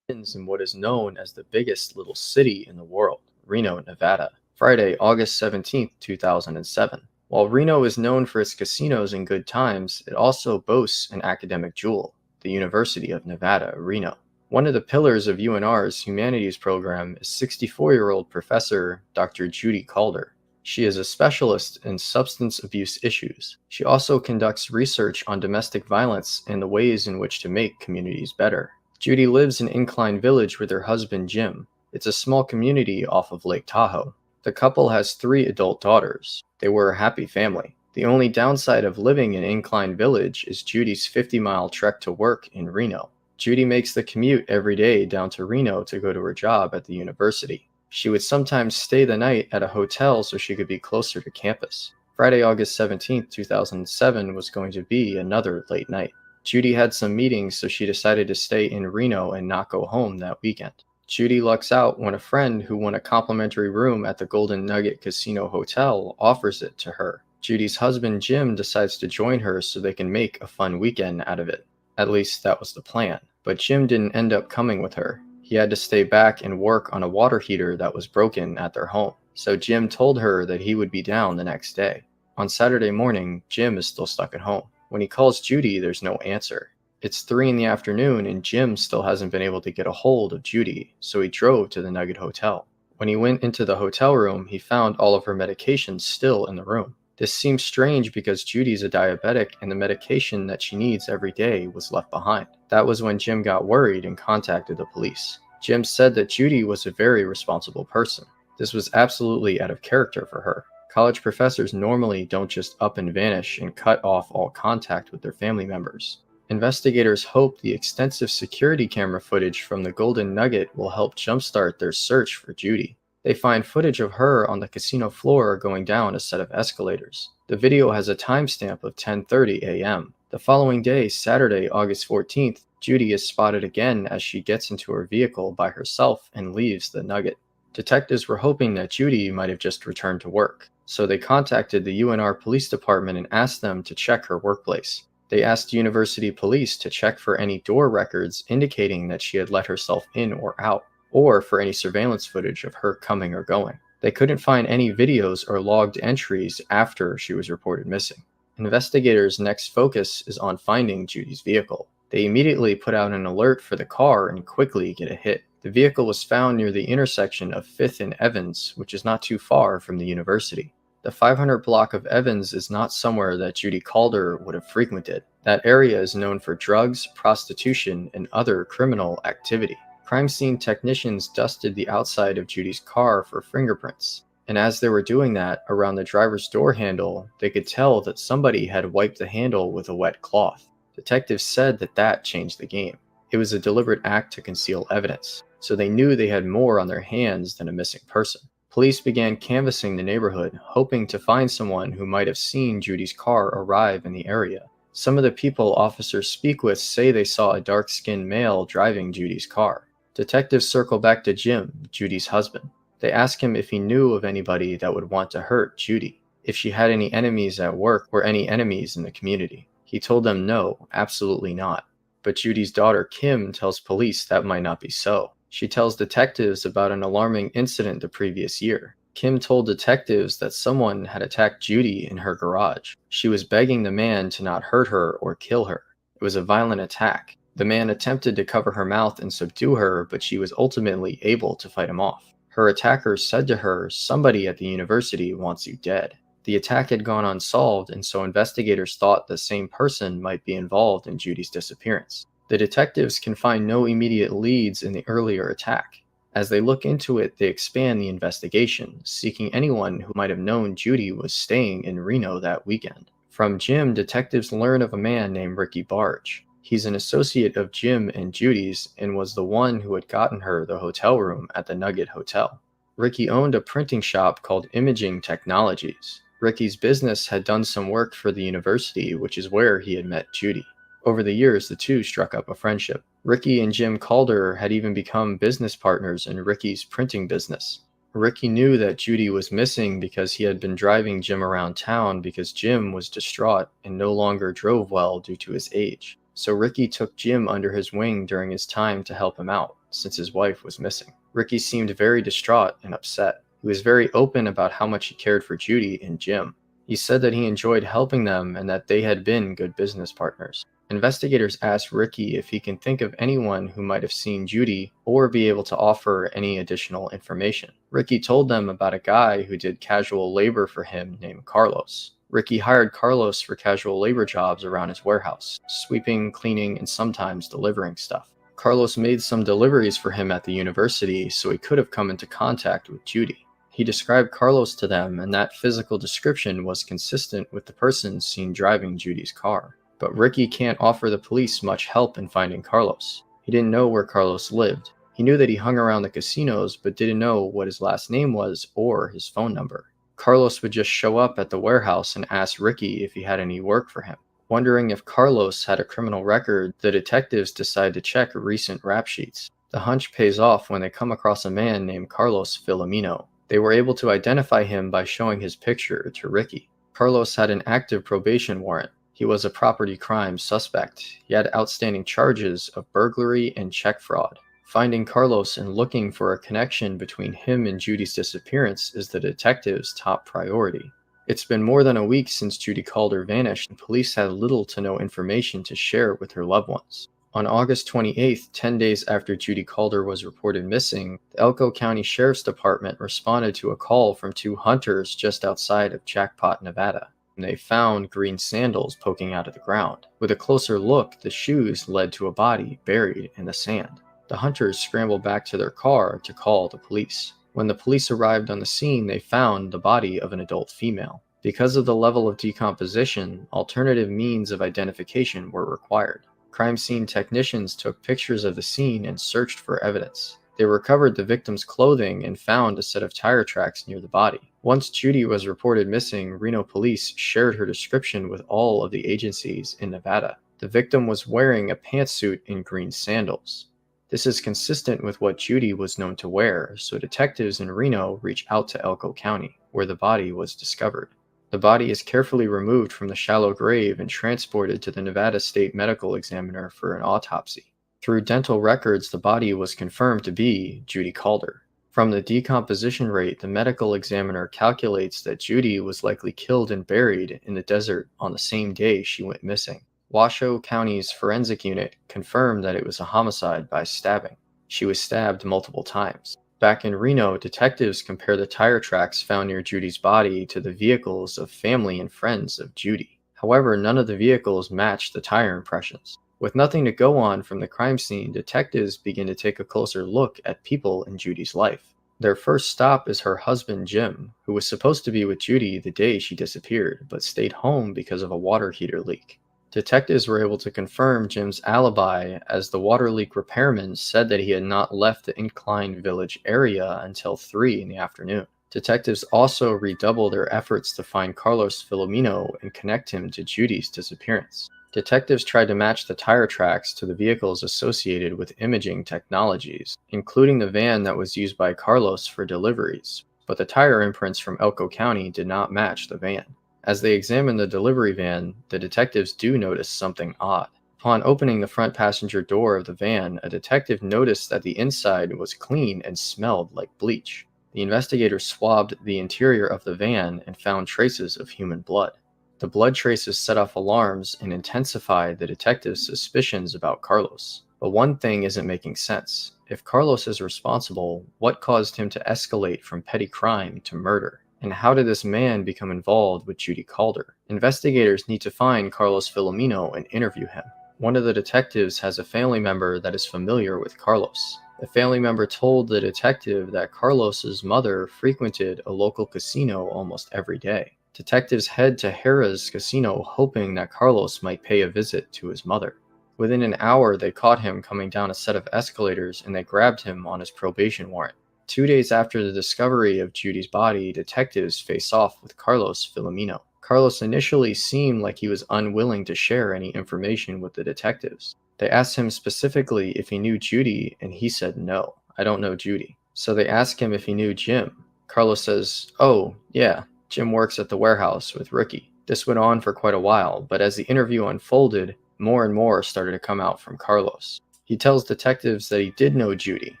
In what is known as the biggest little city in the world, Reno, Nevada. Friday, August 17, 2007. While Reno is known for its casinos and good times, it also boasts an academic jewel, the University of Nevada, Reno. One of the pillars of UNR's humanities program is 64-year-old professor Dr. Judy Calder. She is a specialist in substance abuse issues. She also conducts research on domestic violence and the ways in which to make communities better. Judy lives in Incline Village with her husband, Jim. It's a small community off of Lake Tahoe. The couple has 3 adult daughters. They were a happy family. The only downside of living in Incline Village is Judy's 50-mile trek to work in Reno. Judy makes the commute every day down to Reno to go to her job at the university. She would sometimes stay the night at a hotel so she could be closer to campus. Friday, August 17, 2007 was going to be another late night. Judy had some meetings, so she decided to stay in Reno and not go home that weekend. Judy lucks out when a friend who won a complimentary room at the Golden Nugget Casino Hotel offers it to her. Judy's husband Jim decides to join her so they can make a fun weekend out of it. At least that was the plan. But Jim didn't end up coming with her. He had to stay back and work on a water heater that was broken at their home. So Jim told her that he would be down the next day. On Saturday morning, Jim is still stuck at home. When he calls Judy, there's no answer. It's 3 in the afternoon and Jim still hasn't been able to get a hold of Judy, so he drove to the Nugget Hotel. When he went into the hotel room, he found all of her medications still in the room. This seems strange because Judy's a diabetic and the medication that she needs every day was left behind. That was when Jim got worried and contacted the police. Jim said that Judy was a very responsible person. This was absolutely out of character for her. College professors normally don't just up and vanish and cut off all contact with their family members. Investigators hope the extensive security camera footage from the Golden Nugget will help jumpstart their search for Judy. They find footage of her on the casino floor going down a set of escalators. The video has a timestamp of 10:30 a.m. The following day, Saturday, August 14th, Judy is spotted again as she gets into her vehicle by herself and leaves the Nugget. Detectives were hoping that Judy might have just returned to work, so they contacted the UNR Police Department and asked them to check her workplace. They asked university police to check for any door records indicating that she had let herself in or out, or for any surveillance footage of her coming or going. They couldn't find any videos or logged entries after she was reported missing. Investigators' next focus is on finding Judy's vehicle. They immediately put out an alert for the car and quickly get a hit. The vehicle was found near the intersection of 5th and Evans, which is not too far from the university. The 500 block of Evans is not somewhere that Judy Calder would have frequented. That area is known for drugs, prostitution, and other criminal activity. Crime scene technicians dusted the outside of Judy's car for fingerprints. And as they were doing that, around the driver's door handle, they could tell that somebody had wiped the handle with a wet cloth. Detectives said that changed the game. It was a deliberate act to conceal evidence, so they knew they had more on their hands than a missing person. Police began canvassing the neighborhood, hoping to find someone who might have seen Judy's car arrive in the area. Some of the people officers speak with say they saw a dark-skinned male driving Judy's car. Detectives circle back to Jim, Judy's husband. They ask him if he knew of anybody that would want to hurt Judy, if she had any enemies at work or any enemies in the community. He told them no, absolutely not. But Judy's daughter Kim tells police that might not be so. She tells detectives about an alarming incident the previous year. Kim told detectives that someone had attacked Judy in her garage. She was begging the man to not hurt her or kill her. It was a violent attack. The man attempted to cover her mouth and subdue her, but she was ultimately able to fight him off. Her attackers said to her, "Somebody at the university wants you dead." The attack had gone unsolved, and so investigators thought the same person might be involved in Judy's disappearance. The detectives can find no immediate leads in the earlier attack. As they look into it, they expand the investigation, seeking anyone who might have known Judy was staying in Reno that weekend. From Jim, detectives learn of a man named Ricky Barge. He's an associate of Jim and Judy's and was the one who had gotten her the hotel room at the Nugget Hotel. Ricky owned a printing shop called Imaging Technologies. Ricky's business had done some work for the university, which is where he had met Judy. Over the years, the two struck up a friendship. Ricky and Jim Calder had even become business partners in Ricky's printing business. Ricky knew that Judy was missing because he had been driving Jim around town because Jim was distraught and no longer drove well due to his age. So Ricky took Jim under his wing during his time to help him out, since his wife was missing. Ricky seemed very distraught and upset. He was very open about how much he cared for Judy and Jim. He said that he enjoyed helping them and that they had been good business partners. Investigators asked Ricky if he can think of anyone who might have seen Judy or be able to offer any additional information. Ricky told them about a guy who did casual labor for him named Carlos. Ricky hired Carlos for casual labor jobs around his warehouse, sweeping, cleaning, and sometimes delivering stuff. Carlos made some deliveries for him at the university, so he could have come into contact with Judy. He described Carlos to them, and that physical description was consistent with the person seen driving Judy's car. But Ricky can't offer the police much help in finding Carlos. He didn't know where Carlos lived. He knew that he hung around the casinos, but didn't know what his last name was or his phone number. Carlos would just show up at the warehouse and ask Ricky if he had any work for him. Wondering if Carlos had a criminal record, the detectives decide to check recent rap sheets. The hunch pays off when they come across a man named Carlos Filomeno. They were able to identify him by showing his picture to Ricky. Carlos had an active probation warrant. He was a property crime suspect. He had outstanding charges of burglary and check fraud. Finding Carlos and looking for a connection between him and Judy's disappearance is the detectives' top priority. It's been more than a week since Judy Calder vanished, and police had little to no information to share with her loved ones. On August 28th, 10 days after Judy Calder was reported missing, the Elko County Sheriff's Department responded to a call from 2 hunters just outside of Jackpot, Nevada. And they found green sandals poking out of the ground. With a closer look, the shoes led to a body buried in the sand. The hunters scrambled back to their car to call the police. When the police arrived on the scene, they found the body of an adult female. Because of the level of decomposition, alternative means of identification were required. Crime scene technicians took pictures of the scene and searched for evidence. They recovered the victim's clothing and found a set of tire tracks near the body. Once Judy was reported missing, Reno police shared her description with all of the agencies in Nevada. The victim was wearing a pantsuit and green sandals. This is consistent with what Judy was known to wear, so detectives in Reno reach out to Elko County, where the body was discovered. The body is carefully removed from the shallow grave and transported to the Nevada State Medical Examiner for an autopsy. Through dental records, the body was confirmed to be Judy Calder. From the decomposition rate, the medical examiner calculates that Judy was likely killed and buried in the desert on the same day she went missing. Washoe County's forensic unit confirmed that it was a homicide by stabbing. She was stabbed multiple times. Back in Reno, detectives compare the tire tracks found near Judy's body to the vehicles of family and friends of Judy. However, none of the vehicles matched the tire impressions. With nothing to go on from the crime scene, detectives begin to take a closer look at people in Judy's life. Their first stop is her husband, Jim, who was supposed to be with Judy the day she disappeared, but stayed home because of a water heater leak. Detectives were able to confirm Jim's alibi, as the water leak repairman said that he had not left the Incline Village area until 3 in the afternoon. Detectives also redoubled their efforts to find Carlos Filomeno and connect him to Judy's disappearance. Detectives tried to match the tire tracks to the vehicles associated with imaging technologies, including the van that was used by Carlos for deliveries, but the tire imprints from Elko County did not match the van. As they examine the delivery van, the detectives do notice something odd. Upon opening the front passenger door of the van, a detective noticed that the inside was clean and smelled like bleach. The investigators swabbed the interior of the van and found traces of human blood. The blood traces set off alarms and intensified the detectives' suspicions about Carlos. But one thing isn't making sense. If Carlos is responsible, what caused him to escalate from petty crime to murder? And how did this man become involved with Judy Calder? Investigators need to find Carlos Filomeno and interview him. One of the detectives has a family member that is familiar with Carlos. The family member told the detective that Carlos's mother frequented a local casino almost every day. Detectives head to Harrah's casino hoping that Carlos might pay a visit to his mother. Within an hour, they caught him coming down a set of escalators and they grabbed him on his probation warrant. 2 days after the discovery of Judy's body, detectives face off with Carlos Filomeno. Carlos initially seemed like he was unwilling to share any information with the detectives. They asked him specifically if he knew Judy, and he said no, I don't know Judy. So they asked him if he knew Jim. Carlos says, oh, yeah, Jim works at the warehouse with Ricky. This went on for quite a while, but as the interview unfolded, more and more started to come out from Carlos. He tells detectives that he did know Judy.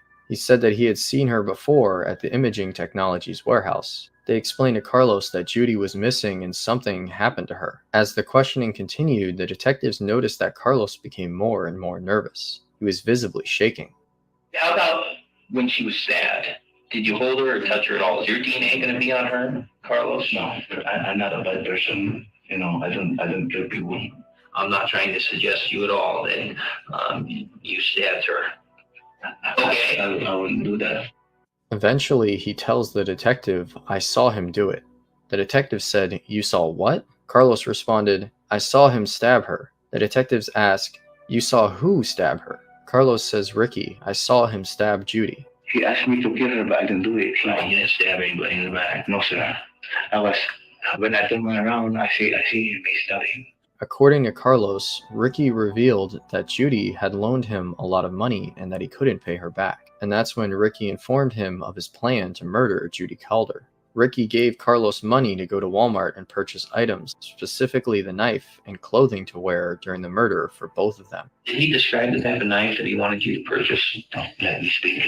He said that he had seen her before at the Imaging Technologies warehouse. They explained to Carlos that Judy was missing and something happened to her. As the questioning continued, the detectives noticed that Carlos became more and more nervous. He was visibly shaking. How about when she was stabbed? Did you hold her or touch her at all? Is your DNA going to be on her, Carlos? No, I'm not a bad person. You know, I don't kill people. I'm not trying to suggest you at all that you stabbed her. Okay. I wouldn't do that. Eventually, he tells the detective, I saw him do it. The detective said, you saw what? Carlos responded, I saw him stab her. The detectives ask, you saw who stab her? Carlos says, Ricky, I saw him stab Judy. He asked me to kill her, but I didn't do it. Right, you didn't stab anybody in the back. No, sir. When I turned around, I see him. He's stabbing. According to Carlos, Ricky revealed that Judy had loaned him a lot of money and that he couldn't pay her back. And that's when Ricky informed him of his plan to murder Judy Calder. Ricky gave Carlos money to go to Walmart and purchase items, specifically the knife and clothing to wear during the murder for both of them. Did he describe the type of knife that he wanted you to purchase? Let me speak.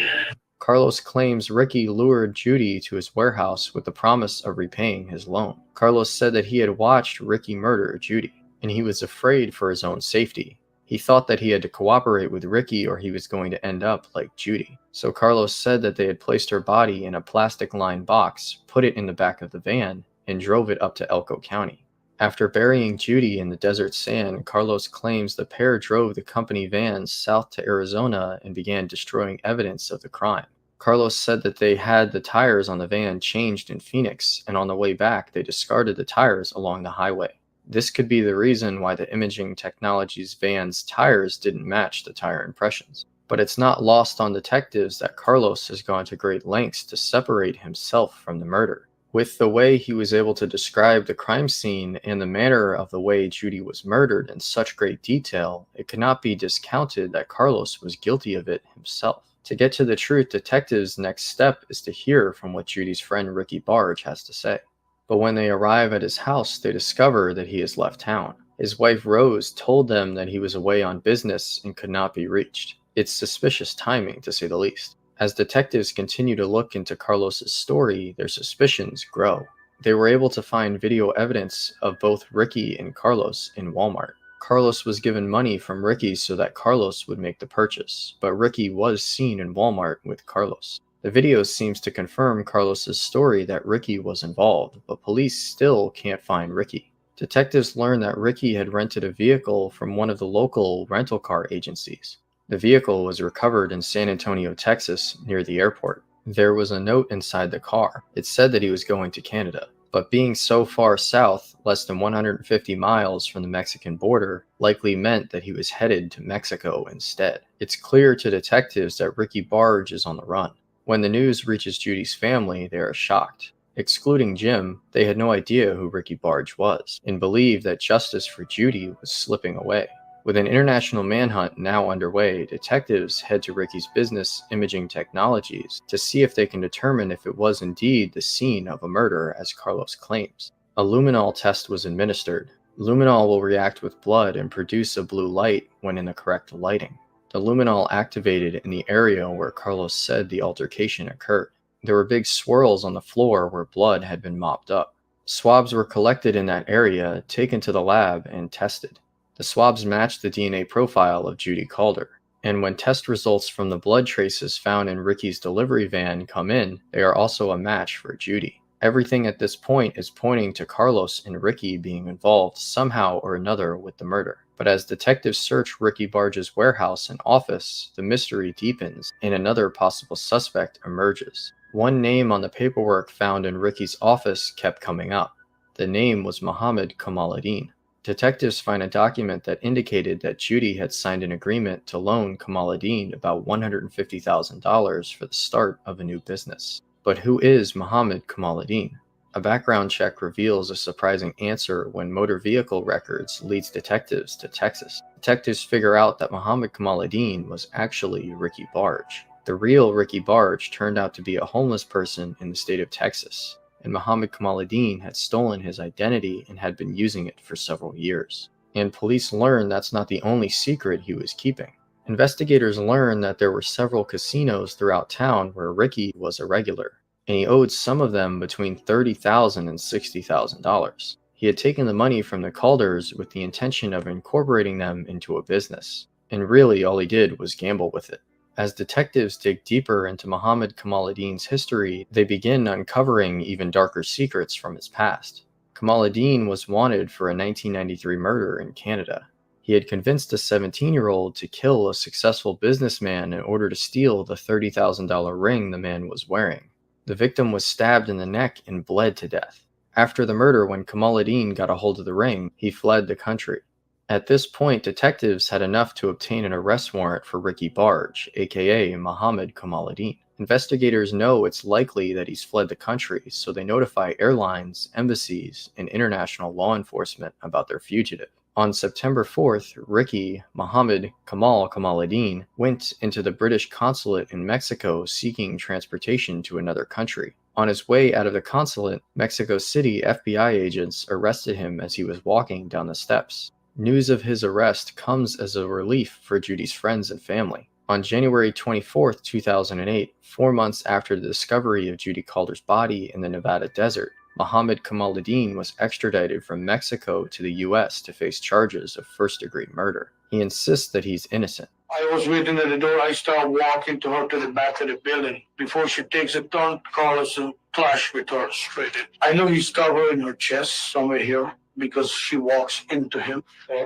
Carlos claims Ricky lured Judy to his warehouse with the promise of repaying his loan. Carlos said that he had watched Ricky murder Judy, and he was afraid for his own safety. He thought that he had to cooperate with Ricky or he was going to end up like Judy. So Carlos said that they had placed her body in a plastic-lined box, put it in the back of the van, and drove it up to Elko County. After burying Judy in the desert sand, Carlos claims the pair drove the company van south to Arizona and began destroying evidence of the crime. Carlos said that they had the tires on the van changed in Phoenix, and on the way back they discarded the tires along the highway. This could be the reason why the imaging technology's van's tires didn't match the tire impressions. But it's not lost on detectives that Carlos has gone to great lengths to separate himself from the murder. With the way he was able to describe the crime scene and the manner of the way Judy was murdered in such great detail, it cannot be discounted that Carlos was guilty of it himself. To get to the truth, detectives' next step is to hear from what Judy's friend Ricky Barge has to say. But when they arrive at his house, they discover that he has left town. His wife Rose told them that he was away on business and could not be reached. It's suspicious timing, to say the least. As detectives continue to look into Carlos's story, their suspicions grow. They were able to find video evidence of both Ricky and Carlos in Walmart. Carlos was given money from Ricky so that Carlos would make the purchase, but Ricky was seen in Walmart with Carlos. The video seems to confirm Carlos's story that Ricky was involved, but police still can't find Ricky. Detectives learned that Ricky had rented a vehicle from one of the local rental car agencies. The vehicle was recovered in San Antonio, Texas, near the airport. There was a note inside the car. It said that he was going to Canada, but being so far south, less than 150 miles from the Mexican border, likely meant that he was headed to Mexico instead. It's clear to detectives that Ricky Barge is on the run. When the news reaches Judy's family, they are shocked. Excluding Jim, they had no idea who Ricky Barge was, and believed that justice for Judy was slipping away. With an international manhunt now underway, detectives head to Ricky's business, Imaging Technologies, to see if they can determine if it was indeed the scene of a murder as Carlos claims. A luminol test was administered. Luminol will react with blood and produce a blue light when in the correct lighting. The luminol activated in the area where Carlos said the altercation occurred. There were big swirls on the floor where blood had been mopped up. Swabs were collected in that area, taken to the lab, and tested. The swabs matched the DNA profile of Judy Calder, and when test results from the blood traces found in Ricky's delivery van come in, they are also a match for Judy. Everything at this point is pointing to Carlos and Ricky being involved somehow or another with the murder. But as detectives search Ricky Barge's warehouse and office, the mystery deepens and another possible suspect emerges. One name on the paperwork found in Ricky's office kept coming up. The name was Mohammed Kamaluddin. Detectives find a document that indicated that Judy had signed an agreement to loan Kamaluddin about $150,000 for the start of a new business. But who is Mohammed Kamaluddin? A background check reveals a surprising answer when motor vehicle records leads detectives to Texas. Detectives figure out that Mohammed Kamaluddin was actually Ricky Barge. The real Ricky Barge turned out to be a homeless person in the state of Texas, and Mohammed Kamaluddin had stolen his identity and had been using it for several years. And police learned that's not the only secret he was keeping. Investigators learned that there were several casinos throughout town where Ricky was a regular, and he owed some of them between $30,000 and $60,000. He had taken the money from the Calders with the intention of incorporating them into a business, and really all he did was gamble with it. As detectives dig deeper into Mohammed Kamaluddin's history, they begin uncovering even darker secrets from his past. Kamaluddin was wanted for a 1993 murder in Canada. He had convinced a 17-year-old to kill a successful businessman in order to steal the $30,000 ring the man was wearing. The victim was stabbed in the neck and bled to death. After the murder, when Kamaluddin got a hold of the ring, he fled the country. At this point, detectives had enough to obtain an arrest warrant for Ricky Barge, aka Mohammed Kamaluddin. Investigators know it's likely that he's fled the country, so they notify airlines, embassies, and international law enforcement about their fugitive. On September 4th, Ricky Mohammed Kamaluddin went into the British consulate in Mexico seeking transportation to another country. On his way out of the consulate, Mexico City FBI agents arrested him as he was walking down the steps. News of his arrest comes as a relief for Judy's friends and family. On January 24, 2008, 4 months after the discovery of Judy Calder's body in the Nevada desert, Mohammed Kamaluddin was extradited from Mexico to the U.S. to face charges of first-degree murder. He insists that he's innocent. I was waiting at the door. I start walking to her to the back of the building. Before she takes a turn, Carlos clashed with her straight in. I know he's covered in her chest somewhere here because she walks into him.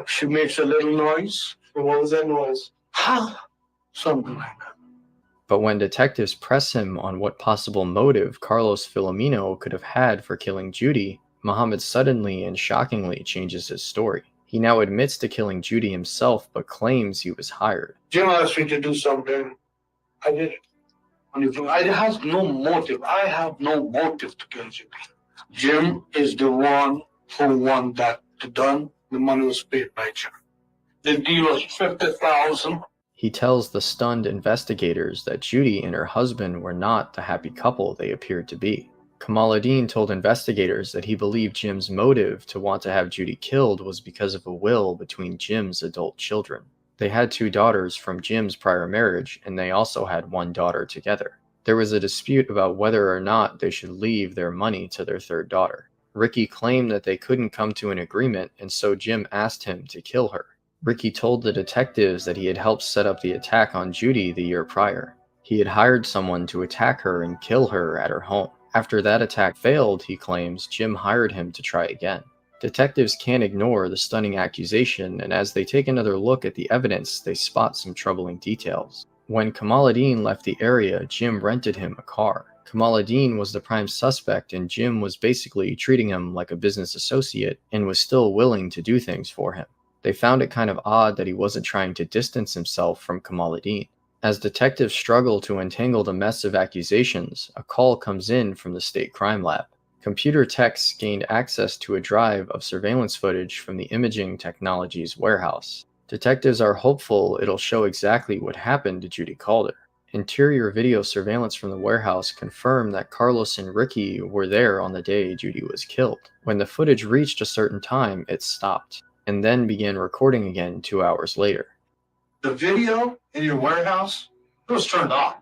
She makes a little noise. What was that noise? Ha! Something like that. But when detectives press him on what possible motive Carlos Filomeno could have had for killing Judy, Mohammed suddenly and shockingly changes his story. He now admits to killing Judy himself, but claims he was hired. Jim asked me to do something. I did it. I have no motive. I have no motive to kill Judy. Jim is the one who wanted that done. The money was paid by Jim. The deal was $50,000. He tells the stunned investigators that Judy and her husband were not the happy couple they appeared to be. Kamaluddin told investigators that he believed Jim's motive to want to have Judy killed was because of a will between Jim's adult children. They had 2 daughters from Jim's prior marriage, and they also had 1 daughter together. There was a dispute about whether or not they should leave their money to their 3rd daughter. Ricky claimed that they couldn't come to an agreement, and so Jim asked him to kill her. Ricky told the detectives that he had helped set up the attack on Judy the year prior. He had hired someone to attack her and kill her at her home. After that attack failed, he claims, Jim hired him to try again. Detectives can't ignore the stunning accusation, and as they take another look at the evidence, they spot some troubling details. When Kamaluddin left the area, Jim rented him a car. Kamaluddin was the prime suspect, and Jim was basically treating him like a business associate and was still willing to do things for him. They found it kind of odd that he wasn't trying to distance himself from Kamaluddin. As detectives struggle to untangle the mess of accusations, a call comes in from the state crime lab. Computer techs gained access to a drive of surveillance footage from the imaging technologies warehouse. Detectives are hopeful it'll show exactly what happened to Judy Calder. Interior video surveillance from the warehouse confirmed that Carlos and Ricky were there on the day Judy was killed. When the footage reached a certain time, it stopped, and then began recording again 2 hours later. The video in your warehouse, it was turned off.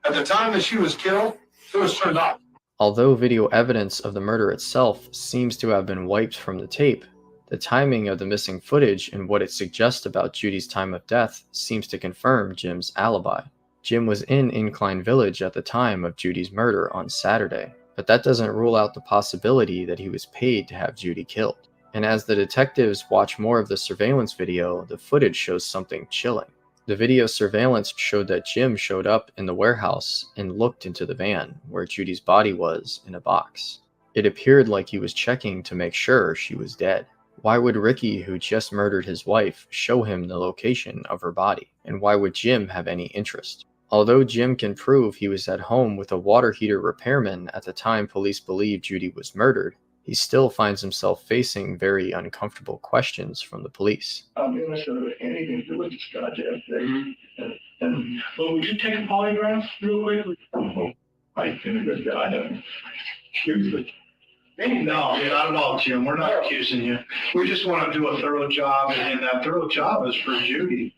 At the time that she was killed, it was turned off. Although video evidence of the murder itself seems to have been wiped from the tape, the timing of the missing footage and what it suggests about Judy's time of death seems to confirm Jim's alibi. Jim was in Incline Village at the time of Judy's murder on Saturday, but that doesn't rule out the possibility that he was paid to have Judy killed. And as the detectives watch more of the surveillance video, the footage shows something chilling. The video surveillance showed that Jim showed up in the warehouse and looked into the van, where Judy's body was in a box. It appeared like he was checking to make sure she was dead. Why would Ricky, who just murdered his wife, show him the location of her body? And why would Jim have any interest? Although Jim can prove he was at home with a water heater repairman at the time police believe Judy was murdered, he still finds himself facing very uncomfortable questions from the police. I'm innocent of anything to do with this goddamn thing. Well, would you take a polygraph real quickly? I've been a good guy. No, not at all, Jim. We're not accusing you. We just want to do a thorough job, and that thorough job is for Judy.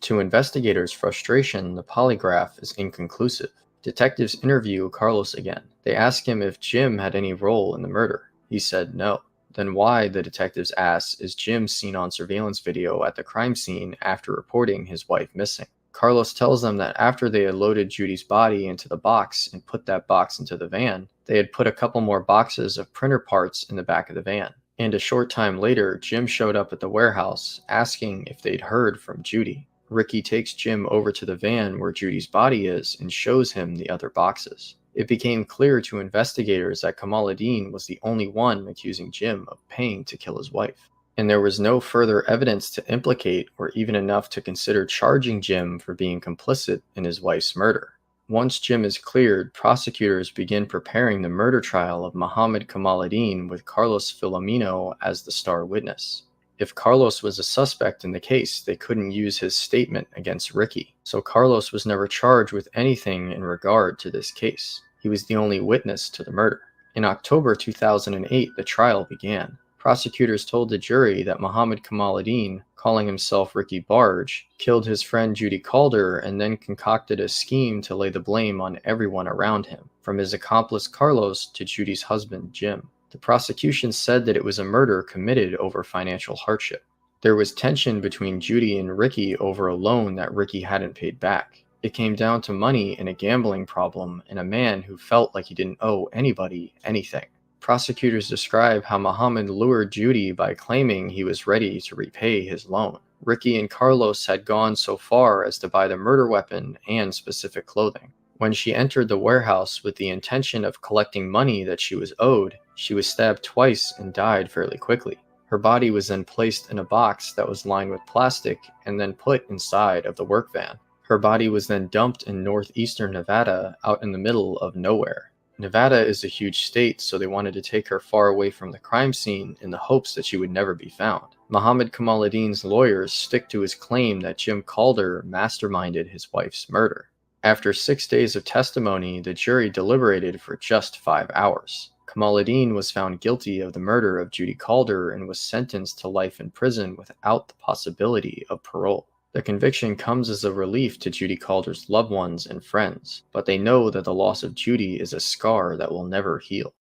To investigators' frustration, the polygraph is inconclusive. Detectives interview Carlos again. They ask him if Jim had any role in the murder. He said no. Then why, the detectives ask, is Jim seen on surveillance video at the crime scene after reporting his wife missing? Carlos tells them that after they had loaded Judy's body into the box and put that box into the van, they had put a couple more boxes of printer parts in the back of the van. And a short time later, Jim showed up at the warehouse asking if they'd heard from Judy. Ricky takes Jim over to the van where Judy's body is and shows him the other boxes. It became clear to investigators that Kamaluddin was the only one accusing Jim of paying to kill his wife. And there was no further evidence to implicate or even enough to consider charging Jim for being complicit in his wife's murder. Once Jim is cleared, prosecutors begin preparing the murder trial of Mohammed Kamaluddin with Carlos Filomeno as the star witness. If Carlos was a suspect in the case, they couldn't use his statement against Ricky, so Carlos was never charged with anything in regard to this case. He was the only witness to the murder. In October 2008, the trial began. Prosecutors told the jury that Mohammed Kamaluddin, calling himself Ricky Barge, killed his friend Judy Calder and then concocted a scheme to lay the blame on everyone around him, from his accomplice Carlos to Judy's husband Jim. The prosecution said that it was a murder committed over financial hardship. There was tension between Judy and Ricky over a loan that Ricky hadn't paid back. It came down to money and a gambling problem and a man who felt like he didn't owe anybody anything. Prosecutors describe how Mohammed lured Judy by claiming he was ready to repay his loan. Ricky and Carlos had gone so far as to buy the murder weapon and specific clothing. When she entered the warehouse with the intention of collecting money that she was owed, she was stabbed twice and died fairly quickly. Her body was then placed in a box that was lined with plastic and then put inside of the work van. Her body was then dumped in northeastern Nevada, out in the middle of nowhere. Nevada is a huge state, so they wanted to take her far away from the crime scene in the hopes that she would never be found. Mohammed Kamaluddin's lawyers stick to his claim that Jim Calder masterminded his wife's murder. After 6 days of testimony, the jury deliberated for just 5 hours. Kamaluddin was found guilty of the murder of Judy Calder and was sentenced to life in prison without the possibility of parole. The conviction comes as a relief to Judy Calder's loved ones and friends, but they know that the loss of Judy is a scar that will never heal.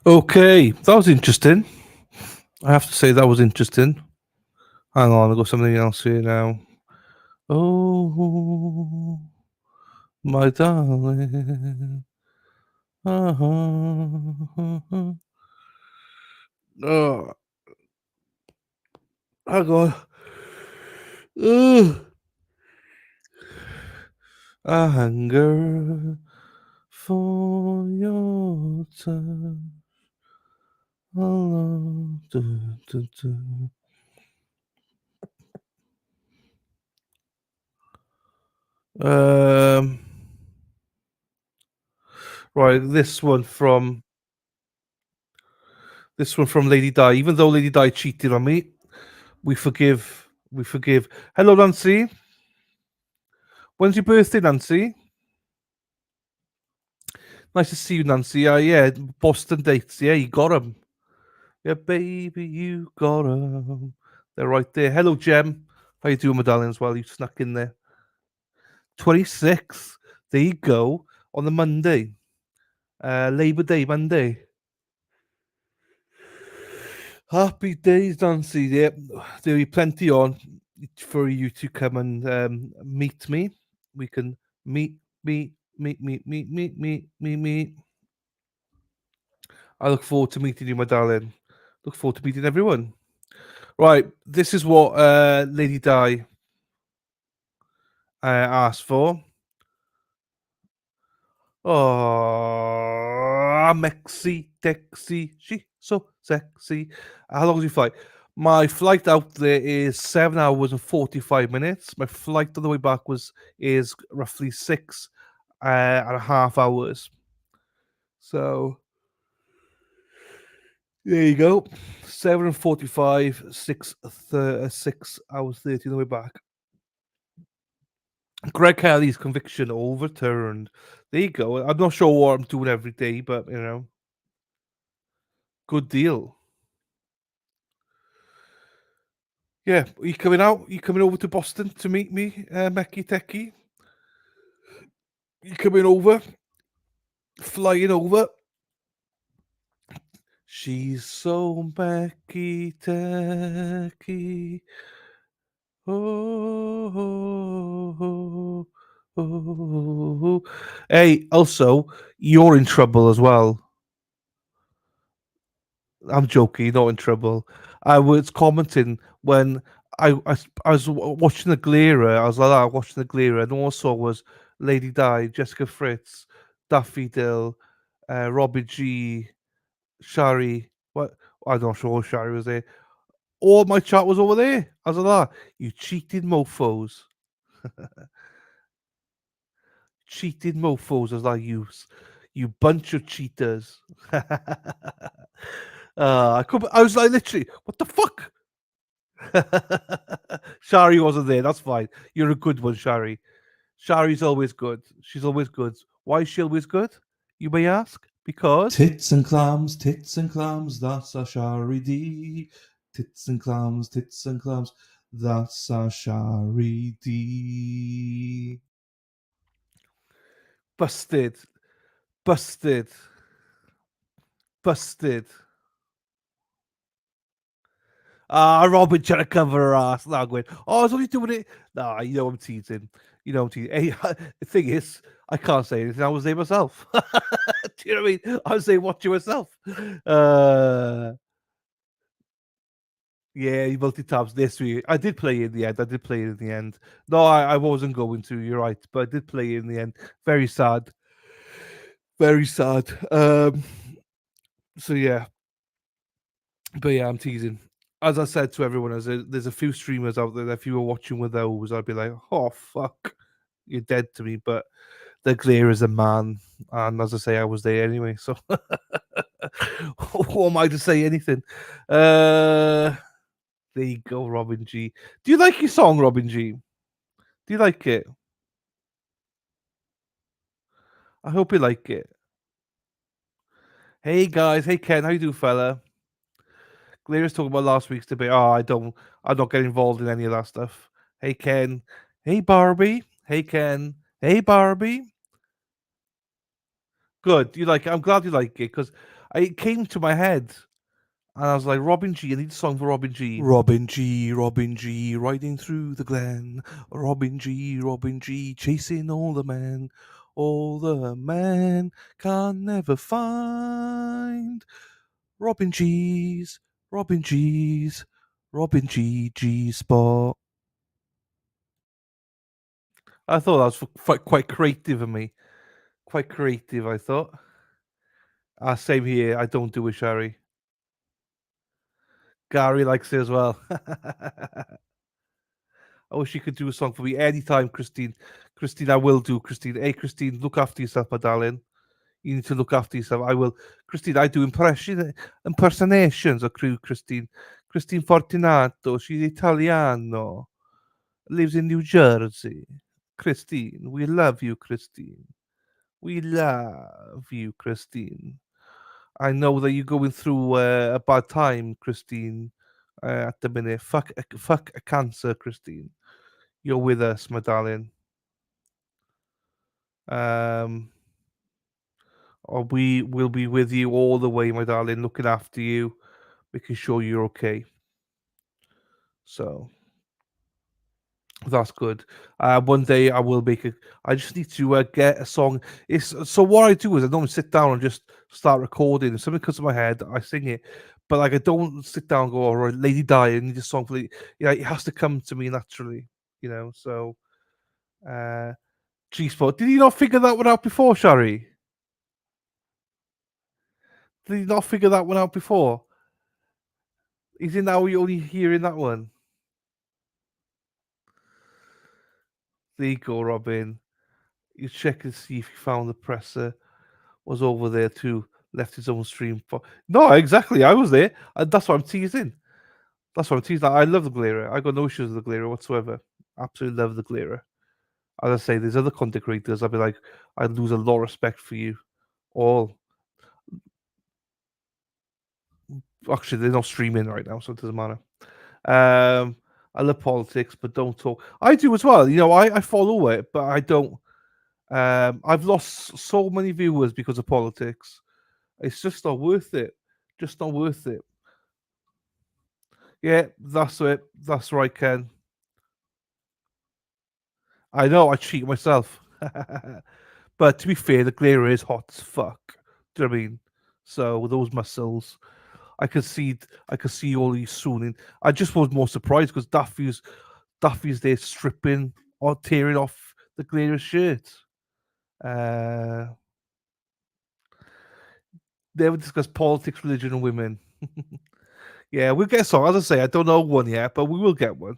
Okay, that was interesting. I have to say that was interesting. Hang on, I've got something else here now. Oh, my darling. Oh, hang on. I hunger for your touch. Oh, right, this one from Lady Di. Even though Lady Di cheated on me, we forgive. Hello, Nancy. When's your birthday, Nancy? Nice to see you, Nancy. Yeah, Boston dates. Yeah, you got them. Yeah, baby, you got them. They're right there. Hello, Jem. How you doing, my darling, as well? You snuck in there. 26. There you go. On the Monday. Labor Day, Monday. Happy days, Nancy. Yeah, there'll be plenty on for you to come and meet me. We can meet. I look forward to meeting you, my darling. Look forward to meeting everyone. Right, this is what Lady Di asked for. Oh, Mexi, Dexy, she so sexy. How long does your flight? My flight out there is 7 hours and 45 minutes. My flight on the way back is roughly 6.5 hours. So there you go. 7 and 45, 6 hours 30 on the way back. Greg Kelly's conviction overturned. There you go. I'm not sure what I'm doing every day, but you know, good deal. Yeah, are you coming out? You coming over to Boston to meet me, Mecky Techie? You coming over? Flying over? She's so Mecky Techie. Oh. Hey, also, you're in trouble as well. I'm joking, you're not in trouble. I was commenting when I was watching the Glera. I was like that, watching the Glera, and all I saw was Lady Di, Jessica Fritz, Daffy Dill, Robbie G, Shari. What? I'm not sure Shari was there. All my chat was over there. I was like that. You cheated mofos. Cheating mofos as I use. You bunch of cheaters. I was like literally, what the fuck? Shari wasn't there. That's fine. You're a good one, Shari. Shari's always good. She's always good. Why is she always good? You may ask. Because Tits and clams, that's a Shari D. Tits and clams, that's a Shari D. busted, busted, busted. Robin trying to cover her ass. Now going, oh, I was only doing it. Nah, you know I'm teasing. You know I'm teasing. Hey, the thing is, I can't say anything. I was there myself. Do you know what I mean? I was saying, watch yourself. Yeah, he multi-tabs this week. I did play in the end. No, I wasn't going to. You're right, but I did play in the end. Very sad. Very sad. So yeah, but yeah, I'm teasing. As I said to everyone, there's a few streamers out there that if you were watching with those, I'd be like, oh fuck, you're dead to me. But they're clear as a man, and as I say, I was there anyway. So who am I to say anything? There you go, Robin G. Do you like your song, Robin G? Do you like it? I hope you like it. Hey guys, hey Ken, how you doing, fella? Glaria's talking about last week's debate. Oh, I'm not getting involved in any of that stuff. Hey Ken, hey Barbie, hey Ken, hey Barbie. Good, you like it? I'm glad you like it because it came to my head and I was like, Robin G, I need a song for Robin G. Robin G, riding through the glen. Robin G, chasing all the men. All the men can never find Robin G, Robin G spot. I thought that was quite creative of me. Quite creative, I thought. Same here. I don't do it, Shari. Gary likes it as well. I wish you could do a song for me anytime, Christine. Christine, I will do, Christine. Hey, Christine, look after yourself, my darling. You need to look after yourself. I will. Christine, I do impersonations of crew, Christine. Christine Fortunato, she's Italiano. Lives in New Jersey. Christine, we love you, Christine. We love you, Christine. I know that you're going through a bad time, Christine, at the minute. Fuck a cancer, Christine. You're with us, my darling. We will be with you all the way, my darling, looking after you, making sure you're okay. So that's good. One day I will make a. I just need to get a song. So what I do is I don't sit down and just start recording. If something comes to my head, I sing it. But like I don't sit down and go, "All right, Lady Di, I need a song for the." It has to come to me naturally. So G Spot. Did you not figure that one out before, Shari? Did you not figure that one out before? Is it now you're only hearing that one? There you go, Robin. You check and see if you found the presser was over there too. Left his own stream for. No, exactly. I was there. That's what I'm teasing. I love the Glera. I got no issues with the Glera whatsoever. Absolutely love the Glera. As I say, there's other content creators. I'd be like, I'd lose a lot of respect for you all. Actually, they're not streaming right now, so it doesn't matter. I love politics, but don't talk. I do as well. I follow it, but I don't. I've lost so many viewers because of politics. It's just not worth it. Just not worth it. Yeah, that's it. That's right, Ken. I know I cheat myself. But to be fair, the Glare is hot as fuck. Do you know what I mean? So with those muscles, I could see all these swooning. I just was more surprised because Duffy's there stripping or tearing off the Glare's shirt. Never discuss politics, religion, and women. Yeah, we'll get a song. As I say, I don't know one yet, but we will get one.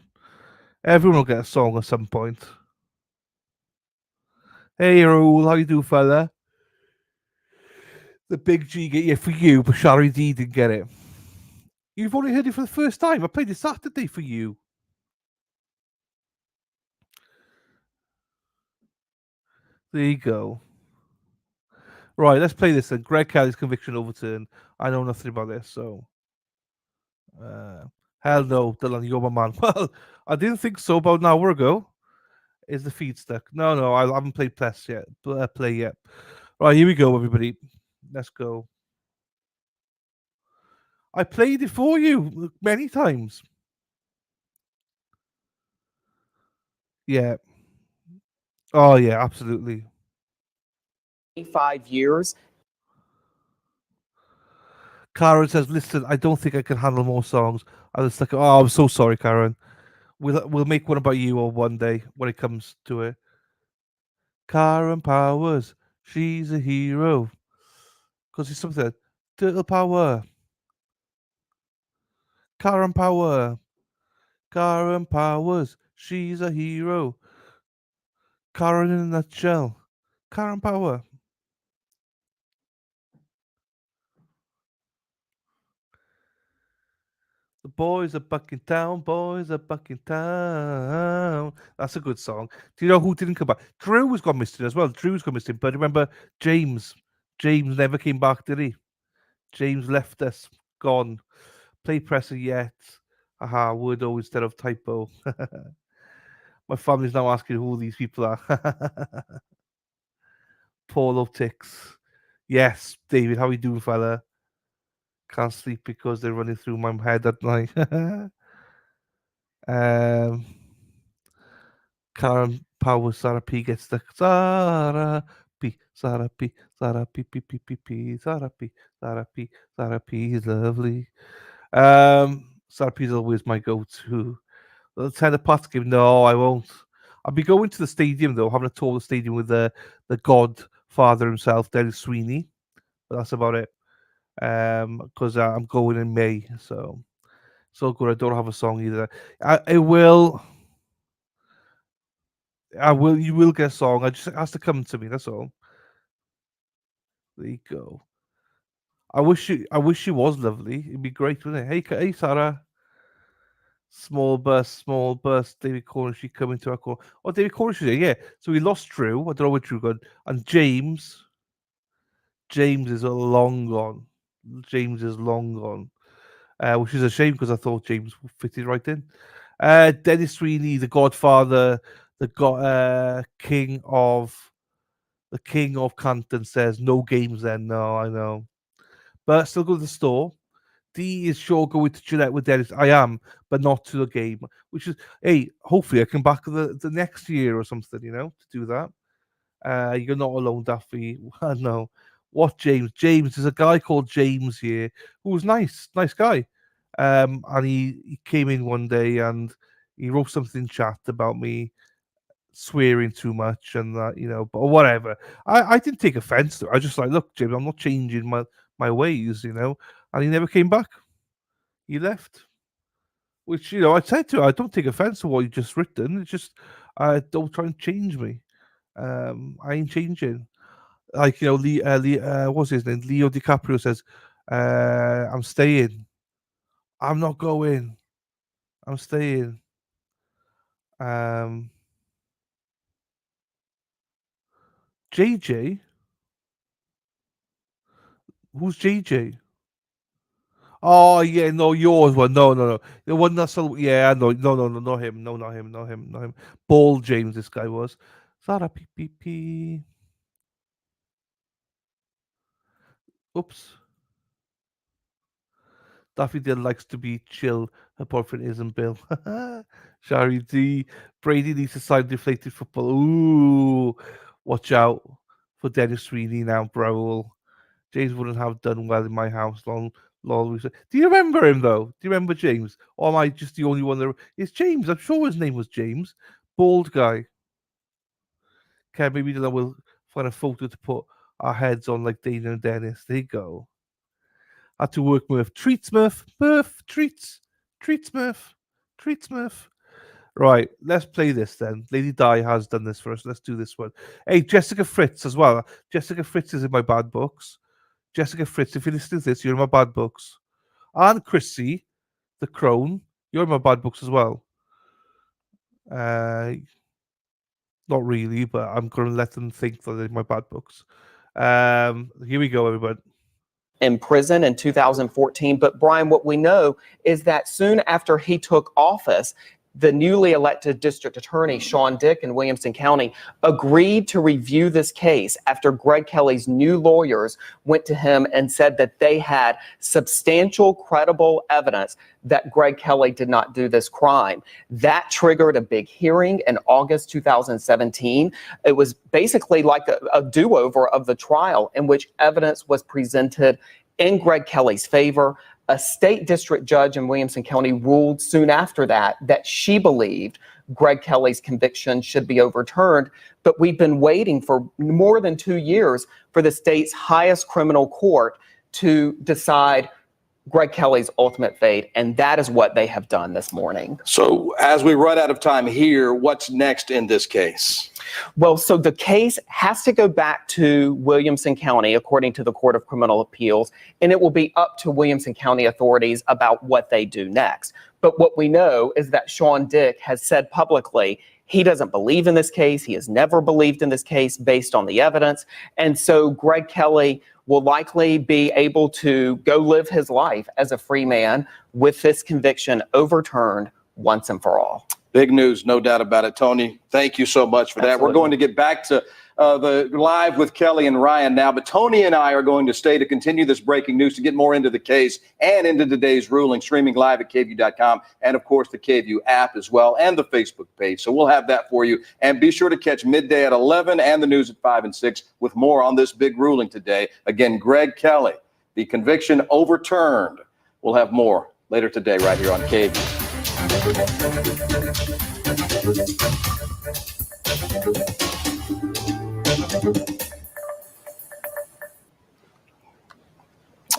Everyone will get a song at some point. Hey, Raoul, how you do, fella? The big G get you for you, but Shari D didn't get it. You've only heard it for the first time. I played it Saturday for you. There you go. Right, let's play this then. Gregg Kelly's conviction overturned. I know nothing about this, so. Hell no, Dylan, you're my man. Well, I didn't think so about an hour ago. Is the feed stuck? No, I haven't played play yet. Right, here we go, everybody. Let's go. I played it for you many times. Yeah. Oh yeah, absolutely. 5 years. Karen says, "Listen, I don't think I can handle more songs." I was like, "Oh, I'm so sorry, Karen. We'll make one about you all one day when it comes to it." Karen Powers, she's a hero. Because it's something. Turtle Power. Karen Power. Karen Powers, she's a hero. Karen in a nutshell. Karen Power. The boys are back in town, boys are back in town. That's a good song. Do you know who didn't come back? Drew was gone missing as well. Drew's gone missing, but remember James. James never came back, did he? James left us. Gone. Play presser yet. Aha, Wordo instead of typo. My family's now asking who these people are. Paulo Ticks. Yes, David, how you doing, fella? Can't sleep because they're running through my head at night. Karen Power, Sarah P gets the Sarah P, Sarah P, Sarah P, P, P, P, P, Sarah P, Sarah P, Sarah P is lovely. Sarah P is always my go-to. The 10 parts game. No, I won't. I'll be going to the stadium though, having a tour of the stadium with the Godfather himself, Dennis Sweeney. But that's about it. Because I'm going in May, so good. I don't have a song either. I will. You will get a song. It has to come to me. That's all. There you go. I wish she was lovely. It'd be great, wouldn't it? Hey, Sarah. Small bus. David Cornish, she coming to our call. Oh, David Cornish is here. Yeah. So we lost Drew. I don't know where Drew gone. And James. James is long gone. James is long gone. Which is a shame because I thought James fitted right in. Dennis Sweeney, the Godfather, the King of Canton says no games. Then no, I know, but still go to the store. D is sure going to Gillette with Dennis. I am, but not to the game. Which is, hey, hopefully I come back the next year or something. To do that. You're not alone, Daffy. No. What James? James, there's a guy called James here who was nice guy. And he came in one day and he wrote something in chat about me swearing too much and that, but whatever. I didn't take offense to it. I just like, look, James, I'm not changing my ways, and he never came back. He left. Which, I said to him, I don't take offense to what you just written. It's just don't try and change me. I ain't changing. Like, what's his name? Leo DiCaprio says, I'm staying. I'm not going. I'm staying. JJ? Who's JJ? Oh yeah, no, yours one. No. The one that's yeah, no, not him. No, not him. Bald James, this guy was. Zara PPP. Oops. Daffy Dill likes to be chill. Her boyfriend isn't Bill. Shari D. Brady needs to sign deflated football. Ooh. Watch out for Dennis Sweeney now, bro. James wouldn't have done well in my house. Lol. Do you remember him though? Do you remember James? Or am I just the only one that? It's James. I'm sure his name was James. Bald guy. Okay, maybe then we'll find a photo to put our heads on like Dana and Dennis. There you go. Had to work with Treats Murph. Treats Murph. Right, let's play this then. Lady Di has done this for us. Let's do this one. Hey, Jessica Fritz as well. Jessica Fritz is in my bad books. Jessica Fritz, if you're listening to this, you're in my bad books. And Chrissy, the crone, you're in my bad books as well. Not really, but I'm going to let them think that they're in my bad books. Here we go, everybody. In prison in 2014. But Brian, what we know is that soon after he took office, the newly elected district attorney, Sean Dick in Williamson County, agreed to review this case after Gregg Kelly's new lawyers went to him and said that they had substantial, credible evidence that Gregg Kelly did not do this crime. That triggered a big hearing in August 2017. It was basically like a do-over of the trial in which evidence was presented in Gregg Kelly's favor. A state district judge in Williamson County ruled soon after that she believed Gregg Kelly's conviction should be overturned. But we've been waiting for more than 2 years for the state's highest criminal court to decide Gregg Kelly's ultimate fate, and that is what they have done this morning. So as we run out of time here, what's next in this case? Well, so the case has to go back to Williamson County, according to the Court of Criminal Appeals, and it will be up to Williamson County authorities about what they do next. But what we know is that Sean Dick has said publicly he doesn't believe in this case. He has never believed in this case based on the evidence. And so Gregg Kelly will likely be able to go live his life as a free man with this conviction overturned once and for all. Big news, no doubt about it. Tony, thank you so much for that. Absolutely. We're going to get back to the live with Kelly and Ryan now, but Tony and I are going to stay to continue this breaking news to get more into the case and into today's ruling, streaming live at KVUE.com and, of course, the KVUE app as well and the Facebook page. So we'll have that for you. And be sure to catch midday at 11 and the news at 5 and 6 with more on this big ruling today. Again, Gregg Kelly, the conviction overturned. We'll have more later today right here on KVUE.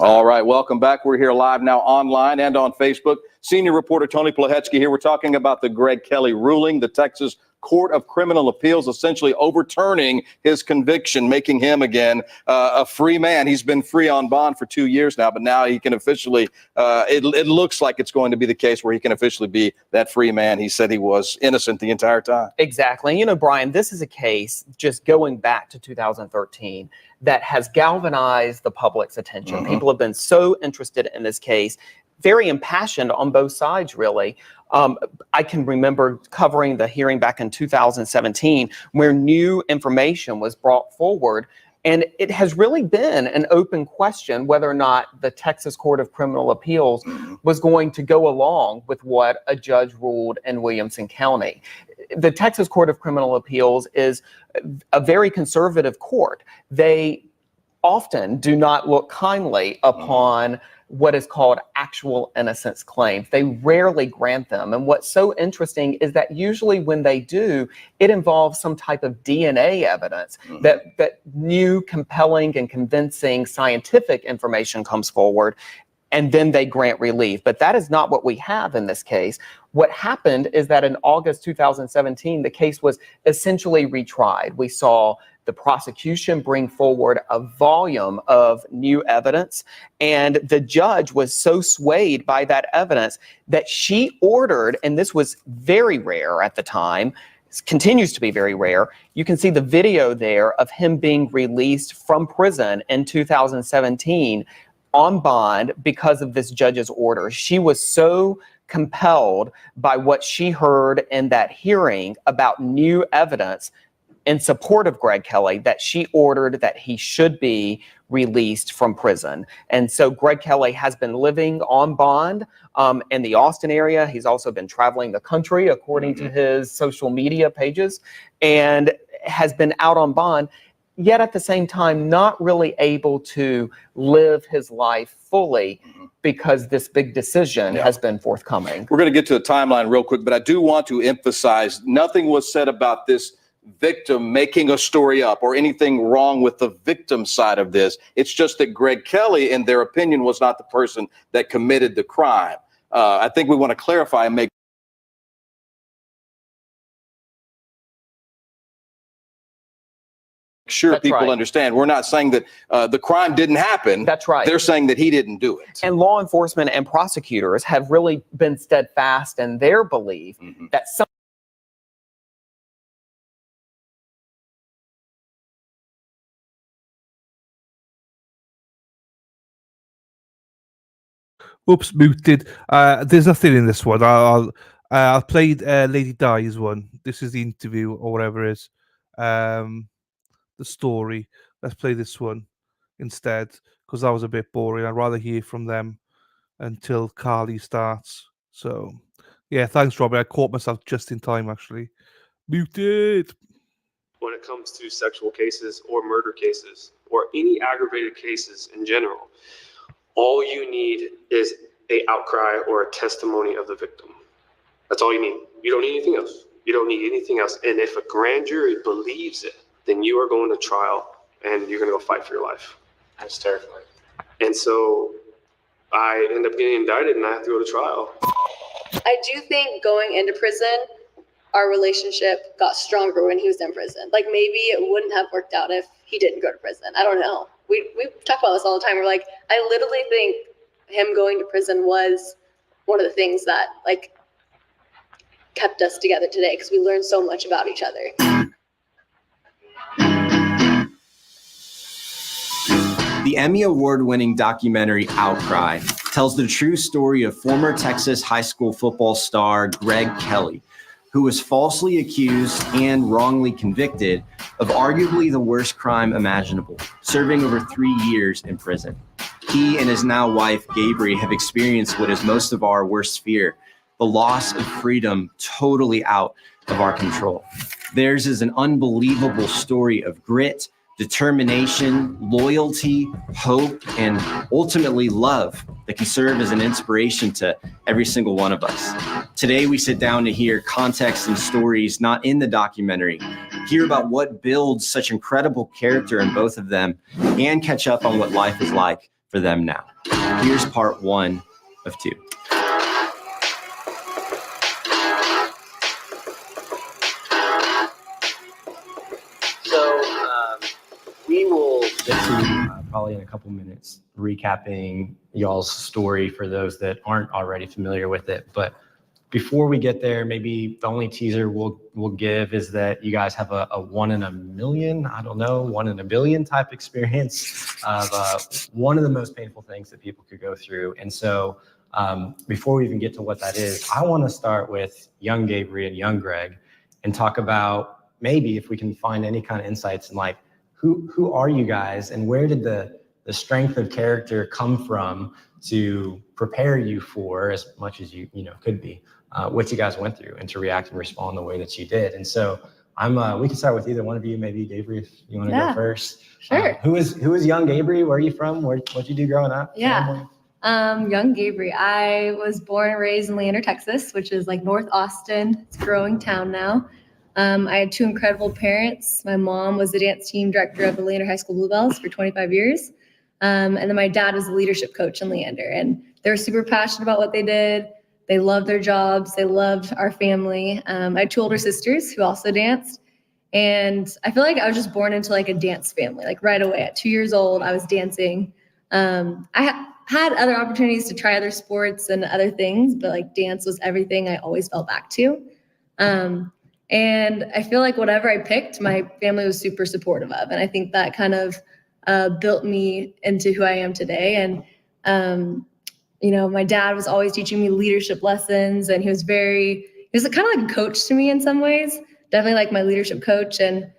All right, welcome back. We're here live now online and on Facebook. Senior reporter Tony Plahetsky here. We're talking about the Gregg Kelly ruling, the Texas Court of Criminal Appeals essentially overturning his conviction, making him again a free man. He's been free on bond for 2 years now, but now he can officially, it looks like it's going to be the case where he can officially be that free man. He said he was innocent the entire time. Exactly. You know, Brian, this is a case just going back to 2013 that has galvanized the public's attention. Mm-hmm. People have been so interested in this case, very impassioned on both sides, really. I can remember covering the hearing back in 2017 where new information was brought forward. And it has really been an open question whether or not the Texas Court of Criminal Appeals was going to go along with what a judge ruled in Williamson County. The Texas Court of Criminal Appeals is a very conservative court. They often do not look kindly upon what is called actual innocence claims. They rarely grant them. And what's so interesting is that usually when they do, it involves some type of DNA evidence that new, compelling, and convincing scientific information comes forward, and then they grant relief. But that is not what we have in this case. What happened is that in August 2017, the case was essentially retried. We saw the prosecution bring forward a volume of new evidence, and the judge was so swayed by that evidence that she ordered, and this was very rare at the time, continues to be very rare. You can see the video there of him being released from prison in 2017 on bond because of this judge's order. She was so compelled by what she heard in that hearing about new evidence in support of Gregg Kelly that she ordered that he should be released from prison. And so Gregg Kelly has been living on bond in the Austin area. He's also been traveling the country, according to his social media pages, and has been out on bond, yet at the same time not really able to live his life fully because this big decision has been forthcoming. We're going to get to the timeline real quick, but I do want to emphasize nothing was said about this victim making a story up or anything wrong with the victim side of this. It's just that Gregg Kelly, in their opinion, was not the person that committed the crime. I think we want to clarify and make sure That's people right. understand. We're not saying that the crime didn't happen. That's right. They're saying that he didn't do it. And law enforcement and prosecutors have really been steadfast in their belief that some Oops, muted. There's nothing in this one. I'll play Lady Di's one. This is the interview or whatever it is. The story. Let's play this one instead because that was a bit boring. I'd rather hear from them until Carly starts. So, yeah, thanks, Robert. I caught myself just in time, actually. Muted. When it comes to sexual cases or murder cases or any aggravated cases in general, all you need is a outcry or a testimony of the victim. That's all you need. You don't need anything else. You don't need anything else. And if a grand jury believes it, then you are going to trial and you're going to go fight for your life. That's terrifying. And so I end up getting indicted and I have to go to trial. I do think going into prison, our relationship got stronger when he was in prison. Like maybe it wouldn't have worked out if he didn't go to prison. I don't know. We talk about this all the time. We're like, I literally think him going to prison was one of the things that like kept us together today because we learned so much about each other. The Emmy Award-winning documentary Outcry tells the true story of former Texas high school football star Gregg Kelly, who was falsely accused and wrongly convicted of arguably the worst crime imaginable, serving over 3 years in prison. He and his now wife, Gabri, have experienced what is most of our worst fear, the loss of freedom totally out of our control. Theirs is an unbelievable story of grit, determination, loyalty, hope, and ultimately love that can serve as an inspiration to every single one of us. Today, we sit down to hear context and stories not in the documentary, hear about what builds such incredible character in both of them, and catch up on what life is like for them now. Here's part 1 of 2. We will get to probably in a couple minutes recapping y'all's story for those that aren't already familiar with it. But before we get there, maybe the only teaser we'll give is that you guys have a 1 in a million, I don't know, 1 in a billion type experience of one of the most painful things that people could go through. And so before we even get to what that is, I want to start with young Gabri and young Gregg and talk about maybe if we can find any kind of insights in like, who are you guys and where did the strength of character come from to prepare you for as much as you could be what you guys went through and to react and respond the way that you did. And so we can start with either one of you, maybe Gabri, if you want to go first. Sure. Who is young Gabri? Where are you from? What'd you do growing up? Yeah. Young Gabri. I was born and raised in Leander, Texas, which is like North Austin. It's a growing town now. I had 2 incredible parents. My mom was the dance team director of the Leander High School Bluebells for 25 years. And then my dad was the leadership coach in Leander. And they were super passionate about what they did. They loved their jobs. They loved our family. I had 2 older sisters who also danced. And I feel like I was just born into like a dance family. Like right away at 2 years old, I was dancing. I had other opportunities to try other sports and other things, but like dance was everything I always fell back to. And I feel like whatever I picked, my family was super supportive of. And I think that kind of built me into who I am today. And, my dad was always teaching me leadership lessons, and he was kind of like a coach to me in some ways, definitely like my leadership coach, and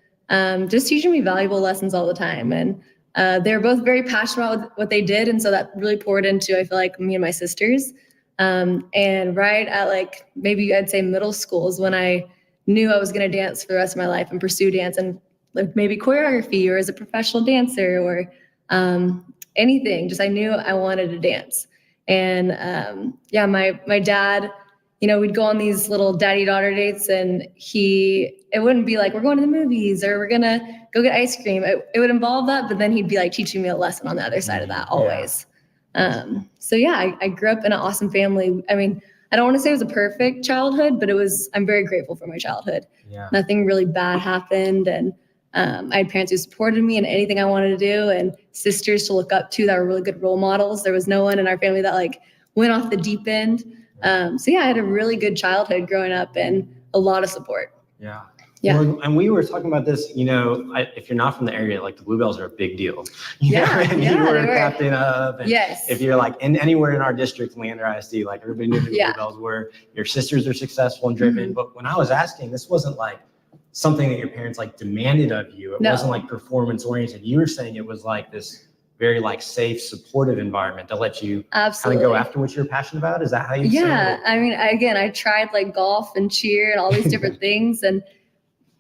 just teaching me valuable lessons all the time. And they were both very passionate about what they did. And so that really poured into, I feel like, me and my sisters. And right at like, maybe I'd say middle school is when I knew I was going to dance for the rest of my life and pursue dance and like maybe choreography or as a professional dancer or anything. Just I knew I wanted to dance. And my dad, we'd go on these little daddy-daughter dates, and it wouldn't be like, we're going to the movies or we're going to go get ice cream. It would involve that, but then he'd be like teaching me a lesson on the other side of that always. I grew up in an awesome family. I mean, I don't want to say it was a perfect childhood, but I'm very grateful for my childhood. Yeah. Nothing really bad happened. And I had parents who supported me in anything I wanted to do, and sisters to look up to that were really good role models. There was no one in our family that like went off the deep end. So yeah, I had a really good childhood growing up and a lot of support. Yeah. Yeah. Well, and we were talking about this, if you're not from the area, like the Bluebells are a big deal. And you were a captain of. And yes. If you're like anywhere in our district, Lander ISD, like everybody knew who the Yeah. Bluebells were. Your sisters are successful and driven. But when I was asking, this wasn't like something that your parents like demanded of you. It wasn't like performance oriented. You were saying it was like this very like safe, supportive environment to let you kind of go after what you're passionate about. Is that how you? Yeah. I mean, I tried like golf and cheer and all these different things, and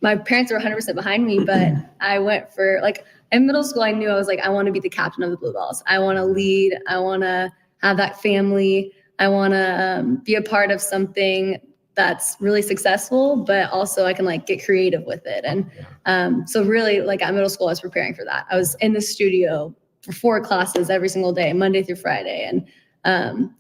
my parents were 100% behind me, but I went for like in middle school, I knew I was like, I want to be the captain of the Bluebells. I want to lead. I want to have that family. I want to be a part of something that's really successful, but also I can like get creative with it. And so really like at middle school, I was preparing for that. I was in the studio for 4 classes every single day, Monday through Friday. And,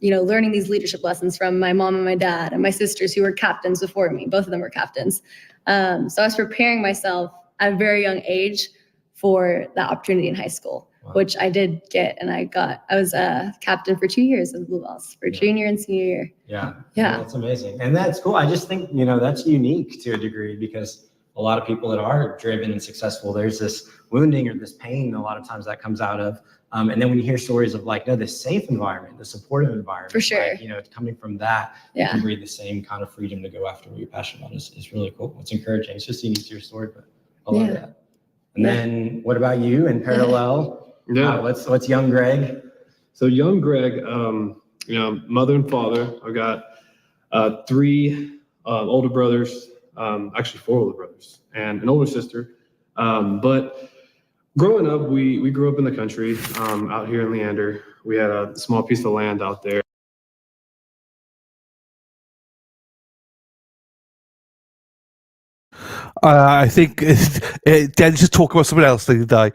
learning these leadership lessons from my mom and my dad and my sisters who were captains before me. Both of them were captains. So I was preparing myself at a very young age for that opportunity in high school, which I did get. And I was a captain for 2 years of the Bluebells for junior and senior year. Yeah. Yeah. That's amazing. And that's cool. I just think, that's unique to a degree because a lot of people that are driven and successful, there's this wounding or this pain a lot of times that comes out of. And then when you hear stories of like, no, this safe environment, the supportive environment, for sure, like, coming from that, you can breathe the same kind of freedom to go after what you're passionate about is really cool. It's encouraging. It's just unique to your story, but I love that. And then what about you in parallel? What's young Gregg? So young Gregg, mother and father. I've got 3 older brothers, actually 4 older brothers and an older sister. But growing up, we grew up in the country, out here in Leander. We had a small piece of land out there. I think Dennis is talking about something else, didn't I?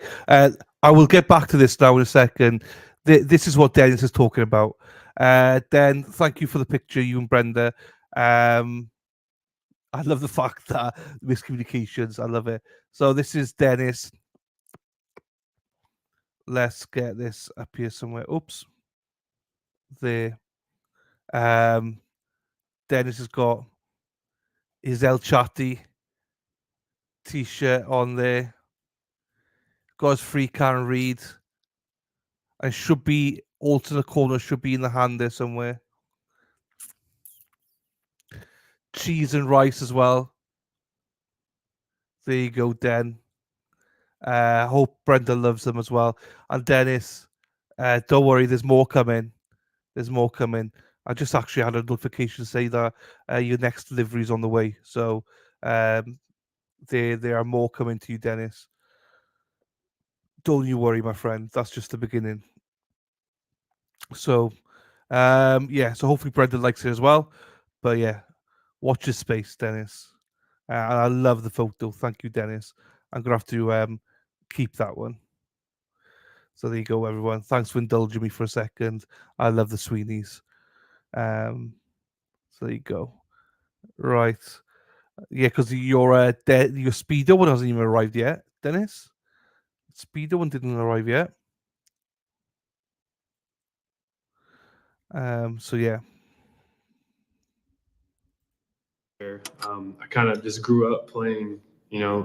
I will get back to this now in a second. This is what Dennis is talking about. Den, thank you for the picture, you and Brenda. I love the fact that miscommunications. I love it. So this is Dennis. Let's get this up here somewhere. Oops. There. Dennis has got his El Chatty t-shirt on there. Got his free Karen Reed. And should be alternate corner, should be in the hand there somewhere. Cheese and rice as well. There you go, Den. Hope Brenda loves them as well. And Dennis, don't worry, there's more coming. There's more coming. I just actually had a notification say that your next delivery is on the way. So there are more coming to you, Dennis. Don't you worry, my friend. That's just the beginning. So, so hopefully Brenda likes it as well. But yeah, watch your space, Dennis. I love the photo. Thank you, Dennis. I'm going to have to keep that one. So there you go, everyone. Thanks for indulging me for a second. I love the Sweeneys. So there you go. Right. Yeah, because your Speedo one hasn't even arrived yet, Dennis. Speedo one didn't arrive yet. So yeah. I kind of just grew up playing,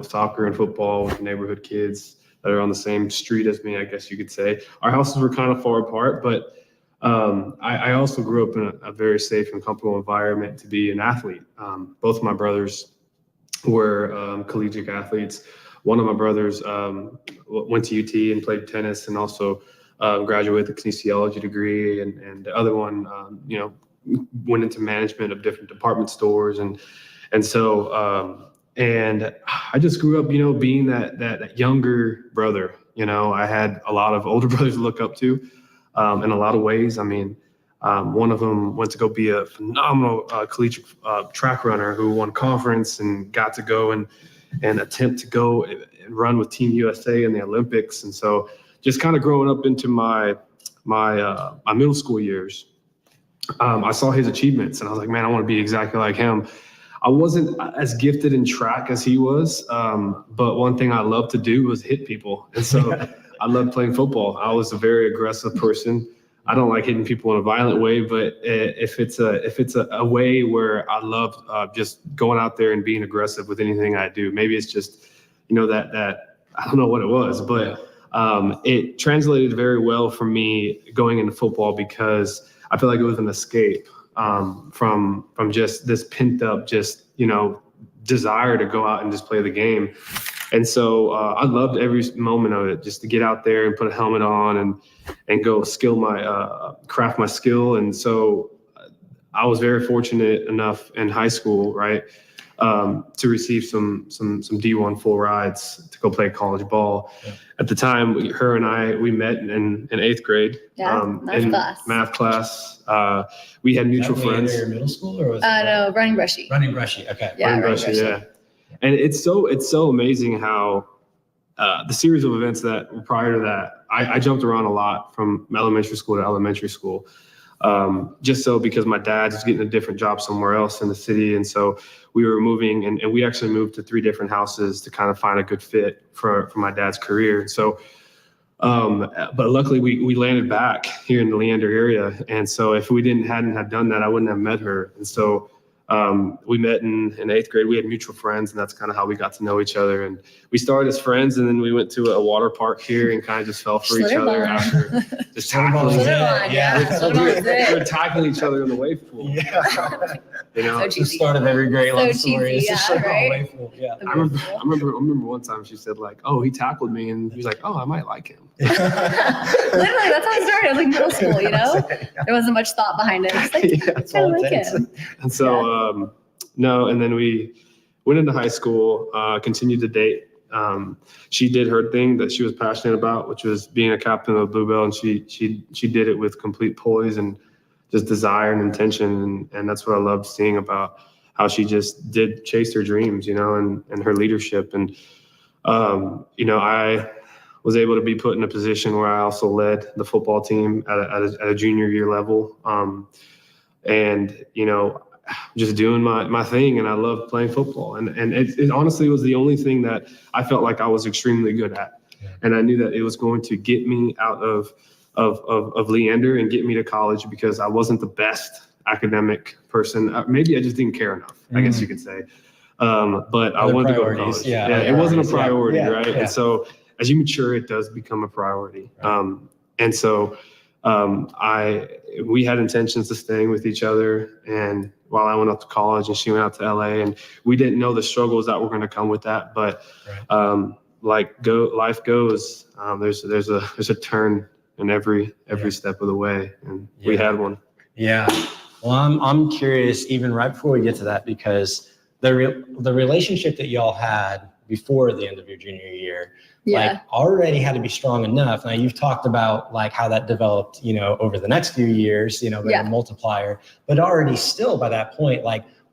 soccer and football with neighborhood kids that are on the same street as me, I guess you could say. Our houses were kind of far apart, but I also grew up in a very safe and comfortable environment to be an athlete. Both of my brothers were collegiate athletes. One of my brothers went to UT and played tennis and also graduated with a kinesiology degree. And the other one, went into management of different department stores. And so I just grew up, being that younger brother. I had a lot of older brothers to look up to in a lot of ways. I mean, one of them went to go be a phenomenal collegiate track runner who won conference and got to go and attempt to go and run with Team USA in the Olympics. And so just kind of growing up into my middle school years, I saw his achievements and I was like, man, I want to be exactly like him. I wasn't as gifted in track as he was, but one thing I loved to do was hit people. And so I loved playing football. I was a very aggressive person. I don't like hitting people in a violent way, but if it's a way where I love just going out there and being aggressive with anything I do, maybe it's just, that I don't know what it was, but it translated very well for me going into football because I feel like it was an escape from just this pent up, desire to go out and just play the game. And so I loved every moment of it, just to get out there and put a helmet on and go craft my skill. And so I was very fortunate enough in high school, right, to receive some D1 full rides to go play college ball. Yeah. At the time, her and I, we met in 8th grade. Yeah, math class. We had mutual friends. Your middle school or was no, Running Brushy. Running Brushy, okay. Yeah, Running Brushy, yeah. And it's so amazing how the series of events that were prior to that, I jumped around a lot from elementary school to elementary school. Because my dad was getting a different job somewhere else in the city. And so we were moving and we actually moved to 3 different houses to kind of find a good fit for my dad's career. So, but luckily we landed back here in the Leander area. And so if we hadn't have done that, I wouldn't have met her. And so we met in 8th grade. We had mutual friends, and that's kind of how we got to know each other. And we started as friends, and then we went to a water park here and kind of just fell for each other after just tackling. We were tackling each other in the wave pool. Yeah. So the start of every great love story. Cheesy, Wave pool. Yeah. I remember one time she said like, "Oh, he tackled me," and he was like, "Oh, I might like him." Literally, that's how it started. It was like middle school, There wasn't much thought behind it. It's like, I like him. And so, and then we went into high school, continued to date. She did her thing that she was passionate about, which was being a captain of Blue Bell, and she did it with complete poise and just desire and intention. And that's what I loved seeing about how she just did chase her dreams, and her leadership. And, I was able to be put in a position where I also led the football team at a junior year level. Just doing my thing, and I loved playing football. And it honestly was the only thing that I felt like I was extremely good at. Yeah. And I knew that it was going to get me out of Leander and get me to college because I wasn't the best academic person. Maybe I just didn't care enough, I guess you could say. But I wanted to go to college. Yeah, it wasn't a priority, right? Yeah. And so as you mature, it does become a priority. Right. And so we had intentions of staying with each other, and while I went up to college and she went out to LA, and we didn't know the struggles that were going to come with that, but life goes. There's a turn in every step of the way, and we had one. Yeah. Well, I'm curious, even right before we get to that, because the relationship that y'all had before the end of your junior year, already had to be strong enough. Now you've talked about how that developed, over the next few years, a multiplier, but already still by that point,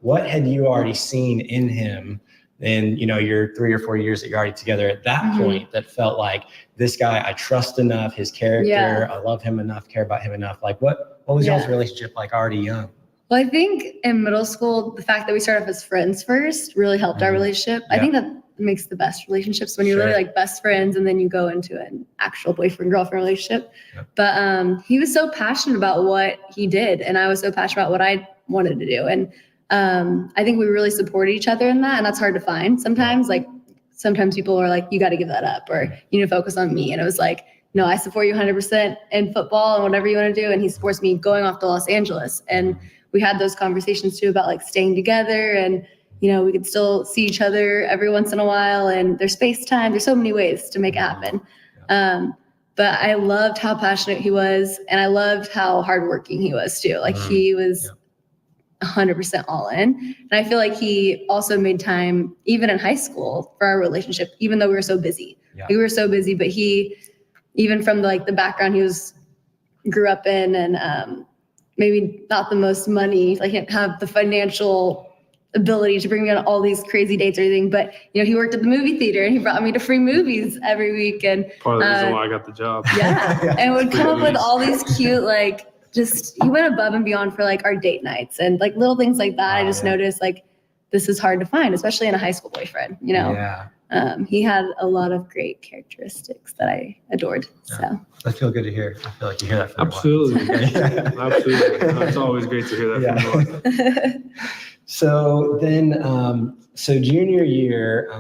what had you already seen in him in, your 3 or 4 years that you're already together at that point that felt like this guy, I trust enough, his character, I love him enough, care about him enough. What was y'all's relationship like already young? Well, I think in middle school, the fact that we started off as friends first really helped our relationship. I think that makes the best relationships when you're literally best friends and then you go into an actual boyfriend-girlfriend relationship. But he was so passionate about what he did, and I was so passionate about what I wanted to do. And I think we really supported each other in that, and that's hard to find sometimes. Sometimes people are like, you got to give that up, or you need to focus on me. And it was like, no, I support you 100% in football and whatever you want to do. And he supports me going off to Los Angeles. And we had those conversations too about staying together, and we could still see each other every once in a while, and there's FaceTime. There's so many ways to make it happen. But I loved how passionate he was, and I loved how hardworking he was too. He was 100% all in. And I feel like he also made time, even in high school, for our relationship, even though we were so busy. We were so busy, but he, even from the background he grew up in, and maybe not the most money, he didn't have the financial ability to bring me on all these crazy dates or anything, but he worked at the movie theater and he brought me to free movies every week, and part of the reason why I got the job. And would come up with all these cute he went above and beyond for our date nights and little things like that. I just noticed this is hard to find, especially in a high school boyfriend, you know? Yeah. He had a lot of great characteristics that I adored. So I feel good to hear. I feel like you hear that from Absolutely. Absolutely. No, it's always great to hear that from you. So then, so junior year,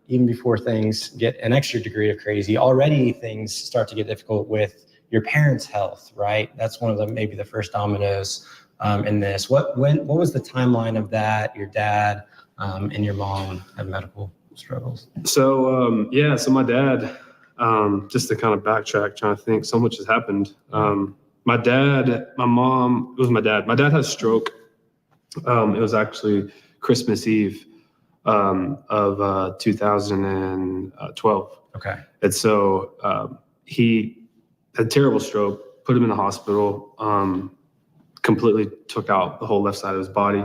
even before things get an extra degree of crazy, already things start to get difficult with your parents' health, right? That's one of the maybe the first dominoes in this. What was the timeline of that? Your dad and your mom had medical struggles. So so my dad, just to kind of backtrack, trying to think, so much has happened. My dad, my mom, it was my dad. My dad had a stroke. It was actually Christmas Eve of 2012. Okay. And so he had a terrible stroke, put him in the hospital, completely took out the whole left side of his body.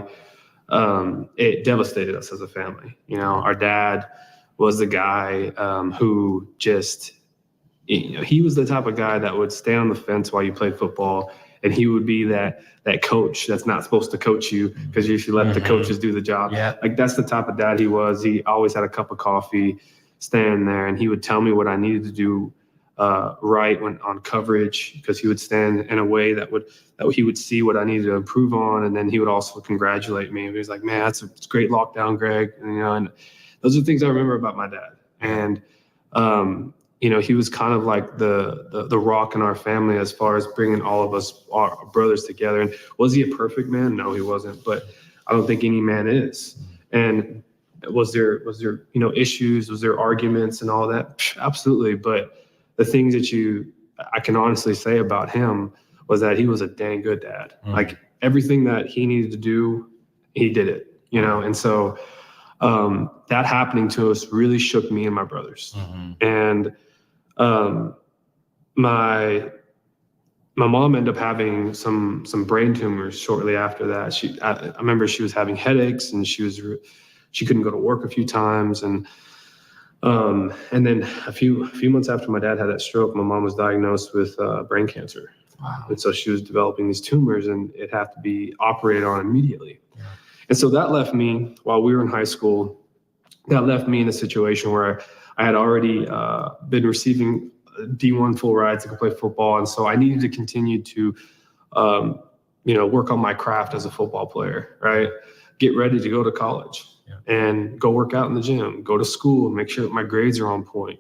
It devastated us as a family. You know, our dad was the guy who just, you know, he was the type of guy that would stay on the fence while you played football, and he would be that coach that's not supposed to coach you because you should let the coaches do the job. Yeah. Like that's the type of dad he was. He always had a cup of coffee, standing there, and he would tell me what I needed to do right when on coverage, because he would stand in a way that he would see what I needed to improve on, and then he would also congratulate me. He was like, "Man, that's a great lockdown, Greg." And, you know, and those are things I remember about my dad. And you know, he was kind of like the rock in our family as far as bringing all of us, our brothers, together. And was he a perfect man? No, he wasn't. But I don't think any man is. And was there you know, issues? Was there arguments and all that? Absolutely. But the things that I can honestly say about him was that he was a dang good dad. Like everything that he needed to do, he did it, you know? And so that happening to us really shook me and my brothers. And my mom ended up having some brain tumors shortly after that. I remember she was having headaches, and she couldn't go to work a few times. And then a few months after my dad had that stroke, my mom was diagnosed with brain cancer. Wow. And so she was developing these tumors, and it had to be operated on immediately. Yeah. And so that left me, while we were in high school, that left me in a situation where I had already been receiving D1 full rides to play football. And so I needed to continue to, you know, work on my craft as a football player, right? Get ready to go to college. And go work out in the gym, go to school, make sure that my grades are on point.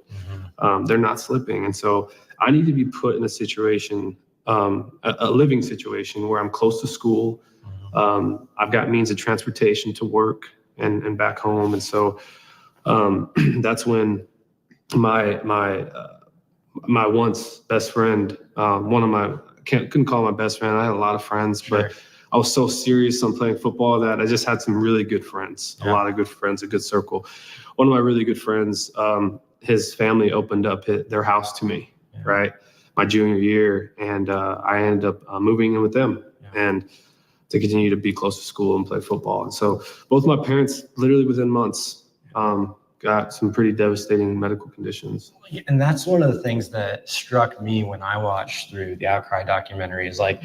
They're not slipping. And so I need to be put in a situation, a living situation where I'm close to school. I've got means of transportation to work and back home. And so that's when my once best friend, couldn't call my best friend. I had a lot of friends, but I was so serious on playing football that I just had some really good friends, a lot of good friends, a good circle. One of my really good friends, his family opened up their house to me, right? My junior year. And I ended up moving in with them and to continue to be close to school and play football. And so both my parents, literally within months, got some pretty devastating medical conditions. And that's one of the things that struck me when I watched through the Outcry documentary is like,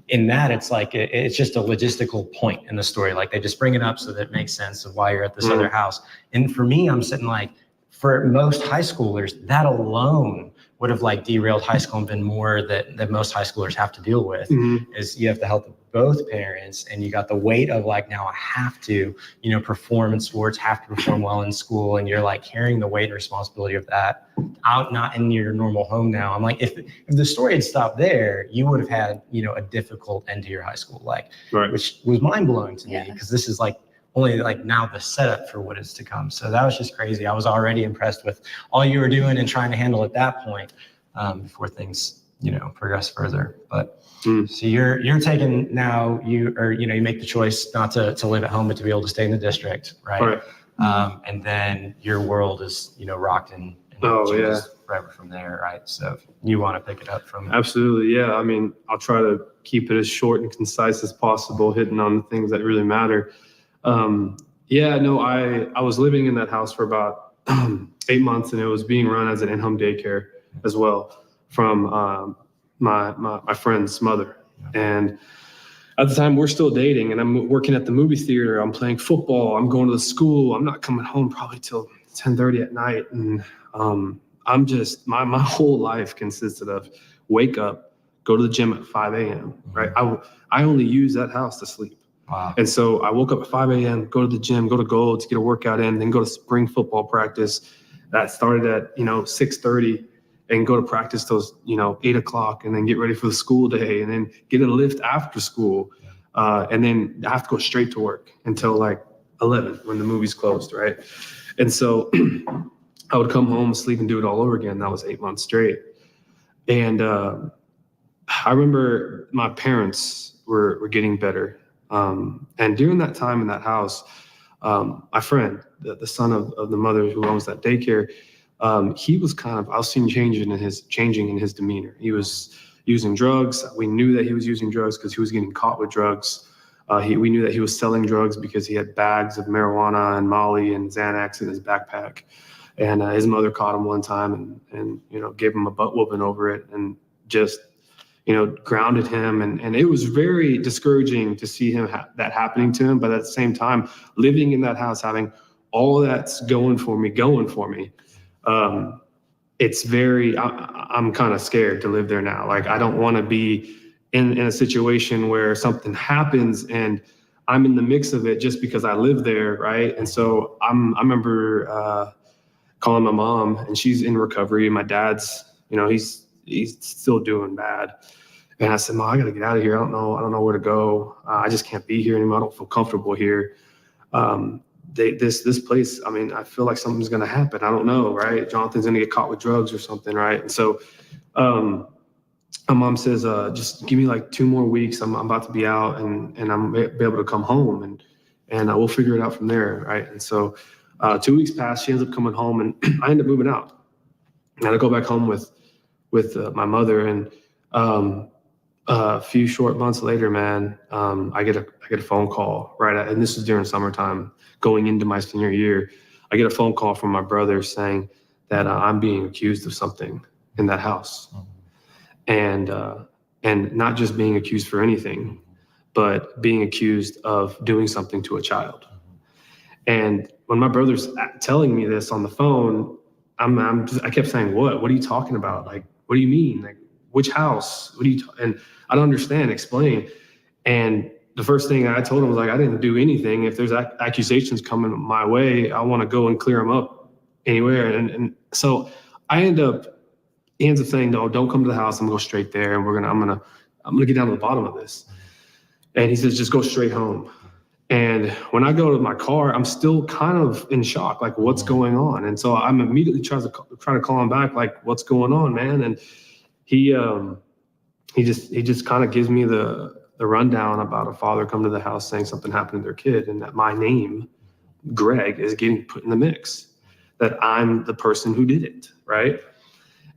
in that, it's like, it's just a logistical point in the story. Like they just bring it up so that it makes sense of why you're at this other house. And for me, I'm sitting like, for most high schoolers, that alone would have like derailed high school and been more that most high schoolers have to deal with is you have the health of both parents, and you got the weight of like, now I have to, you know, perform in sports, have to perform well in school. And you're like carrying the weight and responsibility of that out, not in your normal home now. I'm like, if the story had stopped there, you would have had, you know, a difficult end to your high school life, which was mind blowing to me because this is like only like now the setup for what is to come. So that was just crazy. I was already impressed with all you were doing and trying to handle at that point before things, you know, progress further. But so you're taking now, you make the choice not to live at home, but to be able to stay in the district, right? And then your world is, you know, rocked and forever from there, right? So you want to pick it up from Absolutely, yeah. I mean, I'll try to keep it as short and concise as possible, hitting on the things that really matter. I was living in that house for about 8 months, and it was being run as an in-home daycare as well from my friend's mother. And at the time we're still dating, and I'm working at the movie theater. I'm playing football. I'm going to the school. I'm not coming home probably till 10:30 at night. And I'm just, my whole life consisted of wake up, go to the gym at 5 a.m., right? I only use that house to sleep. Wow. And so I woke up at 5 a.m., go to the gym, go to Gold to get a workout in, then go to spring football practice. That started at, 6:30, and go to practice till, 8 o'clock, and then get ready for the school day, and then get a lift after school. And then I have to go straight to work until like 11 when the movie's closed, right? And so I would come home, sleep, and do it all over again. That was 8 months straight. And I remember my parents were getting better. And during that time in that house, my friend, the son of the mother who owns that daycare, he was I was seeing changing in his demeanor. He was using drugs. We knew that he was using drugs because he was getting caught with drugs. We knew that he was selling drugs because he had bags of marijuana and Molly and Xanax in his backpack. And his mother caught him one time and gave him a butt whooping over it, and just grounded him. And it was very discouraging to see him that happening to him. But at the same time, living in that house, having all that's going for me, it's very, I'm kind of scared to live there now. Like, I don't want to be in a situation where something happens and I'm in the mix of it just because I live there, right? And so I remember calling my mom, and she's in recovery. My dad's, he's still doing bad. And I said, Mom, I got to get out of here. I don't know where to go. I just can't be here anymore. I don't feel comfortable here. This place, I feel like something's going to happen. I don't know, right? Jonathan's going to get caught with drugs or something, right? And so my mom says, just give me like 2 more weeks. I'm about to be out, and I'm be able to come home, and we'll figure it out from there, right? And so 2 weeks passed. She ends up coming home, and I end up moving out. And I go back home with my mother, and a few short months later, man, I get a phone call, right? And this is during summertime, going into my senior year. I get a phone call from my brother saying that I'm being accused of something in that house, and not just being accused for anything, but being accused of doing something to a child. And when my brother's telling me this on the phone, I kept saying, what are you talking about? Like, what do you mean? Like, which house? And I don't understand, explain. And the first thing I told him was like, I didn't do anything. If there's accusations coming my way, I want to go and clear them up anywhere. And so he ends up saying, no, don't come to the house. I'm gonna go straight there, and I'm gonna get down to the bottom of this. And he says, just go straight home. And when I go to my car, I'm still kind of in shock, like, what's going on? And so I'm immediately trying to call him back, like, what's going on, man? And he just kind of gives me the rundown about a father come to the house saying something happened to their kid, and that my name, Gregg, is getting put in the mix, that I'm the person who did it, right?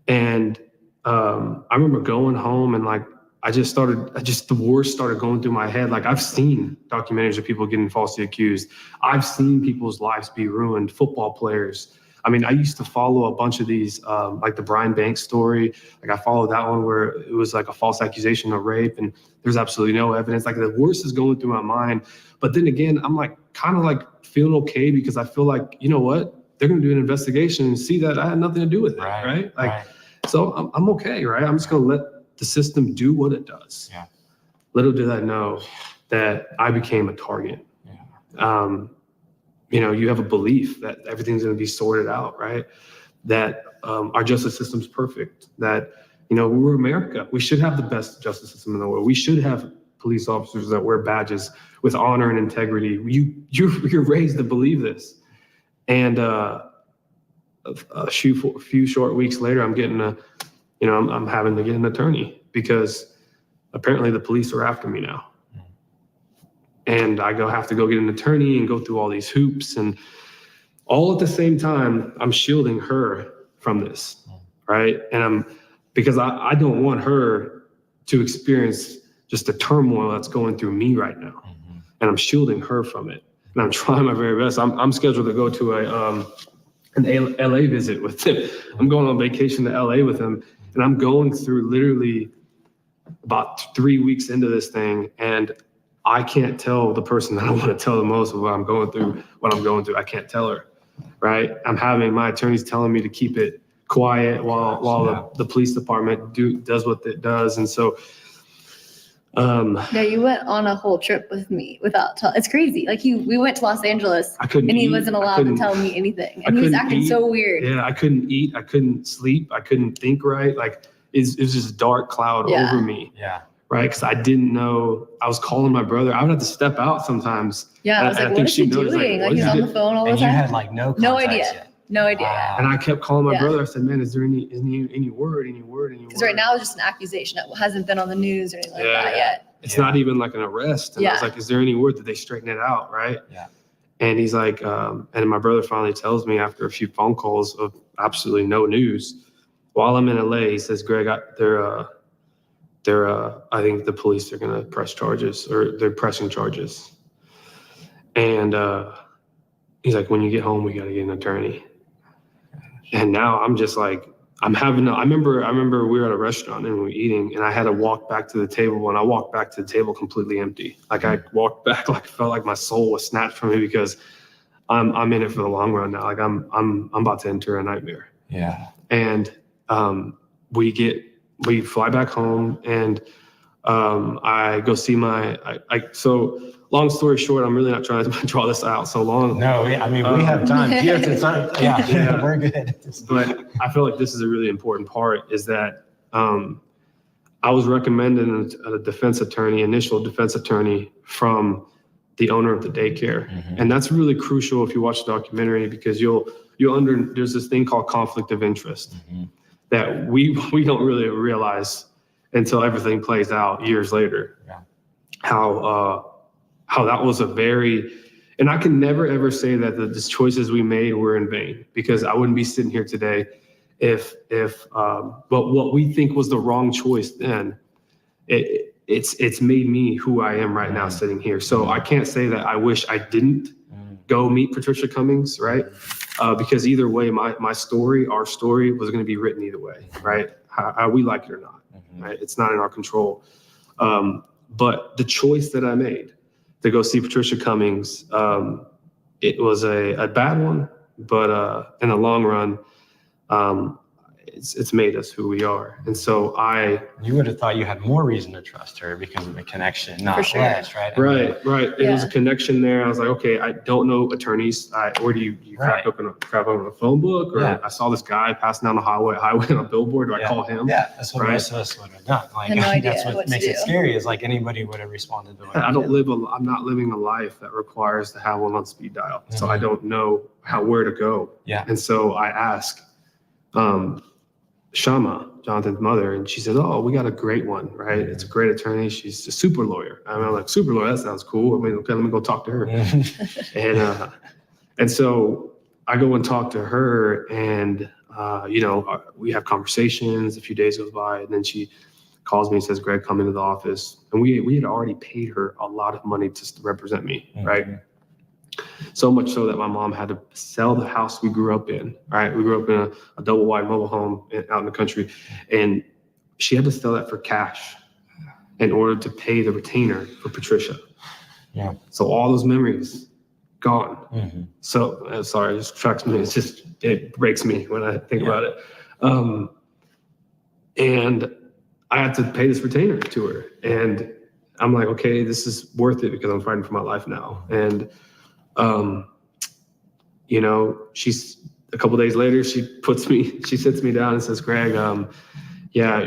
And I remember going home, and like, the worst started going through my head. Like, I've seen documentaries of people getting falsely accused. I've seen people's lives be ruined, football players. I used to follow a bunch of these, like the Brian Banks story. Like, I followed that one where it was like a false accusation of rape, and there's absolutely no evidence. Like, the worst is going through my mind. But then again, I'm like, kind of like feeling okay, because I feel like, you know what? They're going to do an investigation and see that I had nothing to do with it, right? Like, so I'm okay, right? I'm just going to let the system do what it does. Yeah. Little did I know that I became a target. Yeah. You have a belief that everything's going to be sorted out, right? That our justice system's perfect. That, we're America. We should have the best justice system in the world. We should have police officers that wear badges with honor and integrity. You're raised to believe this. And a few short weeks later, I'm getting I'm having to get an attorney, because apparently the police are after me now. And I have to go get an attorney and go through all these hoops, and all at the same time, I'm shielding her from this, right? And because I don't want her to experience just the turmoil that's going through me right now. And I'm shielding her from it. And I'm trying my very best. I'm scheduled to go to an LA visit with him. I'm going on vacation to LA with him. And I'm going through literally about 3 weeks into this thing, and I can't tell the person that I want to tell the most of what I'm going through. I can't tell her, right? I'm having my attorneys telling me to keep it quiet while the police department does what it does. And so, Yeah, you went on a whole trip with me without it's crazy. Like we went to Los Angeles and he wasn't allowed to tell me anything. And he was acting so weird. Yeah, I couldn't eat. I couldn't sleep. I couldn't think right. Like it was just a dark cloud over me. Yeah. Right. Because I didn't know. I was calling my brother. I would have to step out sometimes. Yeah. I was like, what is he doing? Like he's on the phone all the time. And you had like no idea. yet. No idea. And I kept calling my brother. I said, man, is there any word? Because right now it's just an accusation. It hasn't been on the news or anything like that yet. It's not even like an arrest. And I was like, is there any word that they straighten it out? Right. Yeah. And he's like, and my brother finally tells me after a few phone calls of absolutely no news, while I'm in LA, he says, Greg, I think the police are going to press charges, or they're pressing charges. And he's like, when you get home, we got to get an attorney. And now I'm just like, I remember we were at a restaurant and we were eating, and I had to walk back to the table. And I walked back to the table completely empty. Like I walked back, like I felt like my soul was snatched from me, because I'm in it for the long run now. Like I'm about to enter a nightmare. Yeah. And we fly back home, and I go see so long story short, I'm really not trying to draw this out so long. No, I mean, we have time. We're good. But I feel like this is a really important part, is that I was recommended initial defense attorney from the owner of the daycare. Mm-hmm. And that's really crucial if you watch the documentary, because there's this thing called conflict of interest. Mm-hmm. That we don't really realize until everything plays out years later. Yeah. How that was and I can never ever say that the choices we made were in vain, because I wouldn't be sitting here today if but what we think was the wrong choice then, it's made me who I am right now sitting here. So I can't say that I wish I didn't go meet Patricia Cummings, right? Because either way, our story was going to be written either way, right? How we like it or not, right? It's not in our control. But the choice that I made to go see Patricia Cummings, it was a bad one, but in the long run, it's made us who we are. And so you would have thought you had more reason to trust her because of the connection, not less, right? Right. It was a connection there. I was like, okay, I don't know attorneys. Or do you crack open a phone book? Or I saw this guy passing down the highway on a billboard. Do I call him? Yeah, that's what most of us would have done. Like, that's what makes it scary, is like anybody would have responded to it. I'm not living a life that requires to have one on speed dial. Mm-hmm. So I don't know where to go. Yeah. And so I ask, Shama, Jonathan's mother, and she said, oh, we got a great one, right? It's a great attorney. She's a super lawyer. I'm like, super lawyer, that sounds cool. I mean, okay, let me go talk to her. And so I go and talk to her, and, we have conversations. A few days goes by, and then she calls me and says, Greg, come into the office. And we had already paid her a lot of money to represent me, right? So much so that my mom had to sell the house we grew up in. Right, we grew up in a double wide mobile home out in the country, and she had to sell that for cash in order to pay the retainer for Patricia. Yeah. So all those memories gone. Mm-hmm. So sorry, it just tracks me. It breaks me when I think about it. And I had to pay this retainer to her, and I'm like, okay, this is worth it because I'm fighting for my life now. And she's a couple days later, she sits me down and says, Greg, we're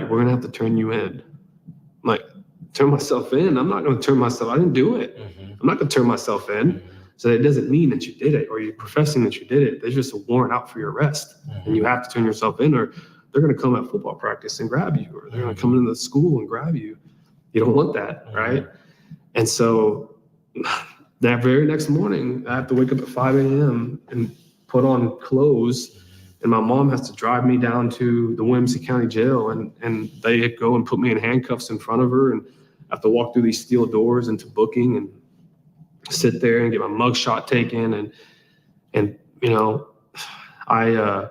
going to have to turn you in. I'm like, turn myself in? I'm not going to turn myself. I didn't do it. Mm-hmm. I'm not going to turn myself in. Mm-hmm. So it doesn't mean that you did it, or you're professing that you did it. There's just a warrant out for your arrest. Mm-hmm. And you have to turn yourself in, or they're going to come at football practice and grab you, or they're going to come into the school and grab you. You don't want that. Mm-hmm. Right. And so that very next morning, I have to wake up at 5 a.m. and put on clothes, and my mom has to drive me down to the Whimsy County Jail, and they go and put me in handcuffs in front of her, and I have to walk through these steel doors into booking and sit there and get my mug shot taken, and I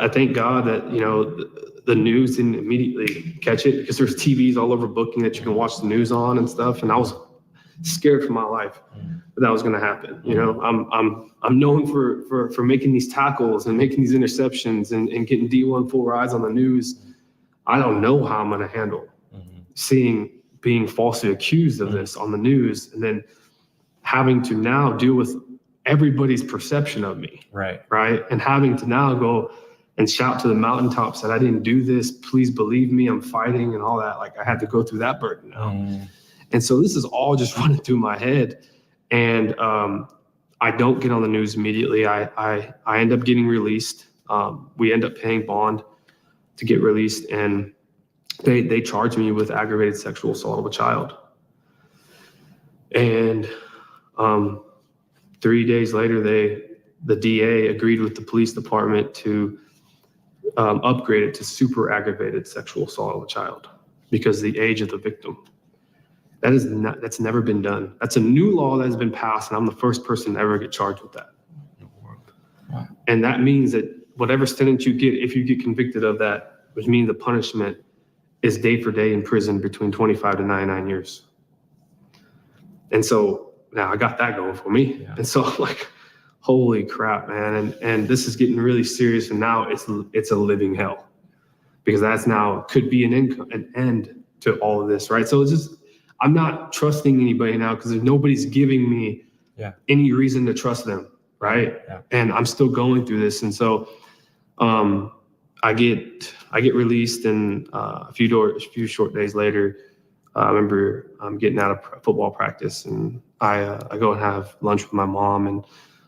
thank God that the news didn't immediately catch it because there's TVs all over booking that you can watch the news on and stuff. And I was scared for my life that was going to happen. You know, I'm known for making these tackles and making these interceptions and getting D1 full rides on the news. I don't know how I'm going to handle being falsely accused of this on the news, and then having to now deal with everybody's perception of me. Right. And having to now go and shout to the mountaintops that I didn't do this. Please believe me, I'm fighting and all that. Like, I had to go through that burden now. And so this is all just running through my head. And I don't get on the news immediately. I end up getting released. We end up paying bond to get released, and they charged me with aggravated sexual assault of a child. And 3 days later, the DA agreed with the police department to upgrade it to super aggravated sexual assault of a child because of the age of the victim. That's never been done. That's a new law that has been passed, and I'm the first person to ever get charged with that. And that means that whatever sentence you get, if you get convicted of that, which means the punishment is day for day in prison between 25 to 99 years. And so now I got that going for me. Yeah. And so I'm like, holy crap, man. And this is getting really serious. And now it's a living hell, because that's now could be an end to all of this. Right. So it's just, I'm not trusting anybody now because nobody's giving me any reason to trust them. Right. Yeah. And I'm still going through this. And so I get released, and a few short days later, I remember getting out of football practice, and I go and have lunch with my mom, and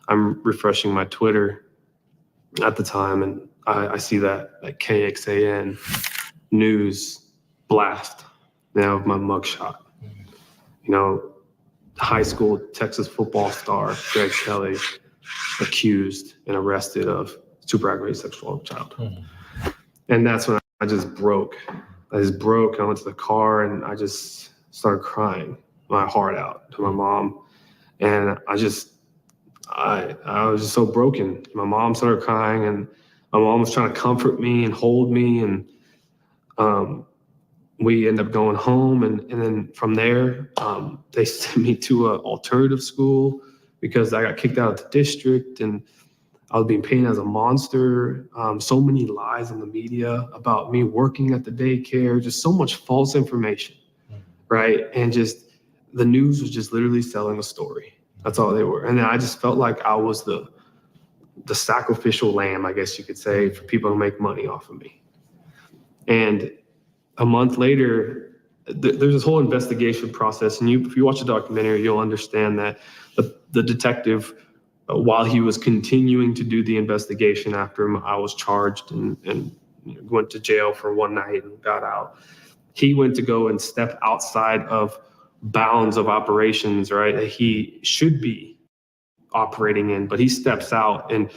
I'm refreshing my Twitter at the time, and I see that KXAN news blast now of my mugshot. You know, high school Texas football star Gregg Kelly accused and arrested of super aggravated sexual assault of a child. And that's when I just broke. I went to the car and I just started crying my heart out to my mom. And I was just so broken. My mom started crying, and my mom was trying to comfort me and hold me. And we ended up going home. And then from there, they sent me to an alternative school because I got kicked out of the district, and I was being painted as a monster. So many lies in the media about me working at the daycare, just so much false information, right? And just the news was just literally selling a story. That's all they were. And then I just felt like I was the sacrificial lamb, I guess you could say, for people to make money off of me. And a month later, there's this whole investigation process. And if you watch the documentary, you'll understand that the detective, while he was continuing to do the investigation after I was charged and went to jail for one night and got out, he went to go and step outside of bounds of operations, right, that he should be operating in, but he steps out and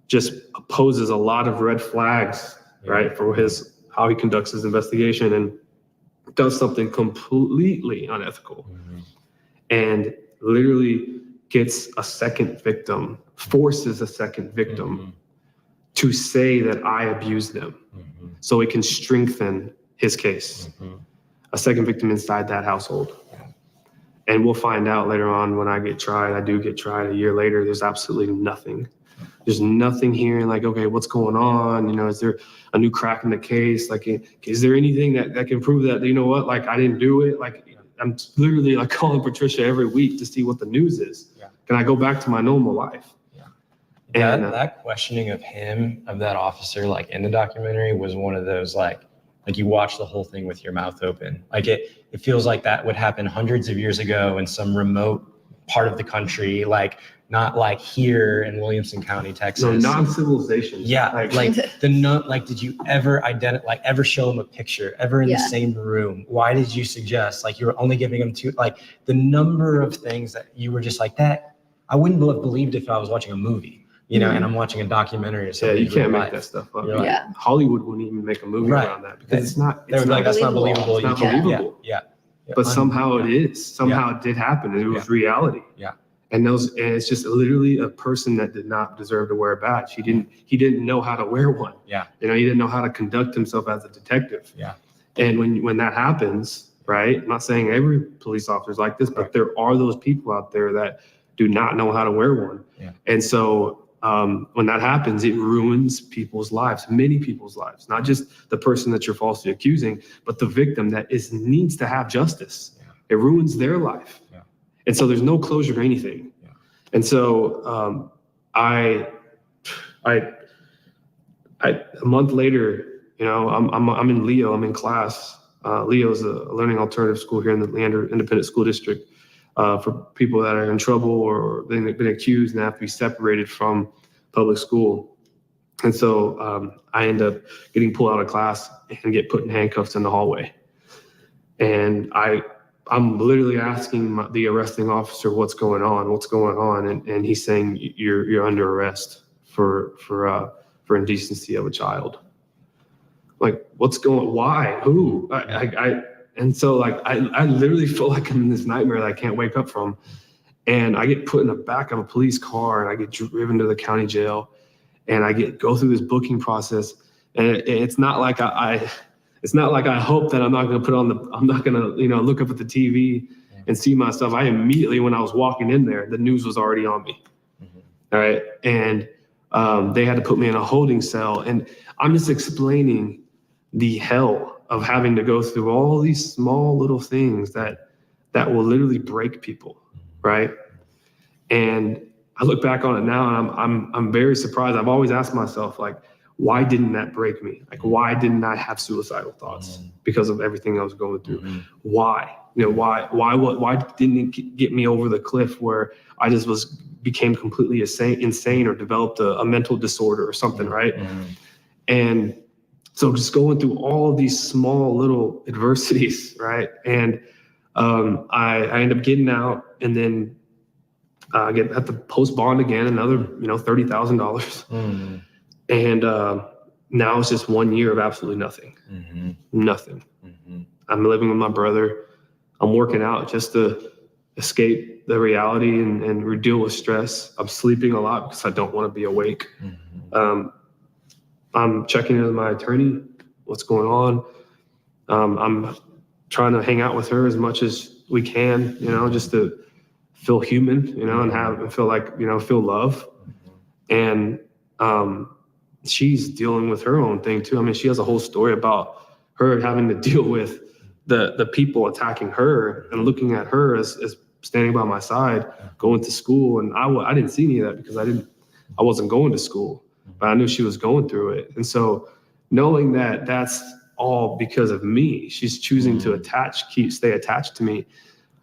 just poses a lot of red flags, right, for how he conducts his investigation, and does something completely unethical, and literally gets a second victim, forces a second victim to say that I abused them, so it can strengthen his case. A second victim inside that household. And we'll find out later on when I get tried. I do get tried a year later. There's absolutely nothing. There's nothing here. And like, okay, what's going on? You know, is there a new crack in the case? Like, is there anything that can prove that, you know what, like I didn't do it? Like, I'm literally like calling Patricia every week to see what the news is. Can I go back to my normal life? And that questioning of him, of that officer, like in the documentary, was one of those like you watch the whole thing with your mouth open. Like it feels like that would happen hundreds of years ago in some remote part of the country, like not like here in Williamson County, Texas. No, non-civilization. Yeah, did you ever ever show him a picture, ever in the same room? Why did you suggest, like, you were only giving him two, like the number of things that you were just like that, I wouldn't have believed if I was watching a movie. You know, and I'm watching a documentary or something. Yeah, you can't make that stuff up. Like, Hollywood wouldn't even make a movie around that because it's not. They were like, that's not believable. It's not believable. Yeah. But somehow it is. Somehow it did happen, and it was reality. Yeah. And it's just literally a person that did not deserve to wear a badge. He didn't know how to wear one. Yeah. He didn't know how to conduct himself as a detective. Yeah. And when that happens, right? I'm not saying every police officer is like this, but there are those people out there that do not know how to wear one. Yeah. And so when that happens, it ruins people's lives, many people's lives, not just the person that you're falsely accusing, but the victim that needs to have justice. Yeah. It ruins their life. Yeah. And so there's no closure to anything. Yeah. And so a month later, I'm in Leo, I'm in class. Leo is a learning alternative school here in the Leander Independent School District for people that are in trouble or been accused and have to be separated from public school. And so I end up getting pulled out of class and get put in handcuffs in the hallway. And I'm literally asking the arresting officer, what's going on? And he's saying, you're under arrest for indecency of a child. Like, why, who? And so like, I literally feel like I'm in this nightmare that I can't wake up from. And I get put in the back of a police car and I get driven to the county jail and I go through this booking process. And it's not like it's not like I hope that I'm not going to look up at the TV and see myself. I immediately, when I was walking in there, the news was already on me. Mm-hmm. All right. And they had to put me in a holding cell. And I'm just explaining the hell of having to go through all these small little things that will literally break people, right? And I look back on it now and I'm very surprised. I've always asked myself, like, why didn't that break me? Like, why didn't I have suicidal thoughts because of everything I was going through? Mm-hmm. Why? Why didn't it get me over the cliff where I just became completely insane or developed a mental disorder or something, right? Mm-hmm. And so just going through all of these small little adversities, right? And I end up getting out and then I have to post bond again, another, $30,000. Mm-hmm. And now it's just 1 year of absolutely nothing. Mm-hmm. Nothing. Mm-hmm. I'm living with my brother. I'm working out just to escape the reality and deal with stress. I'm sleeping a lot because I don't want to be awake. Mm-hmm. I'm checking in with my attorney, what's going on. I'm trying to hang out with her as much as we can, just to feel human, and feel like, feel love. Mm-hmm. And she's dealing with her own thing too. I mean, she has a whole story about her having to deal with the people attacking her and looking at her as standing by my side, going to school. And I didn't see any of that because I wasn't going to school, but I knew she was going through it. And so knowing that that's all because of me, she's choosing to stay attached to me.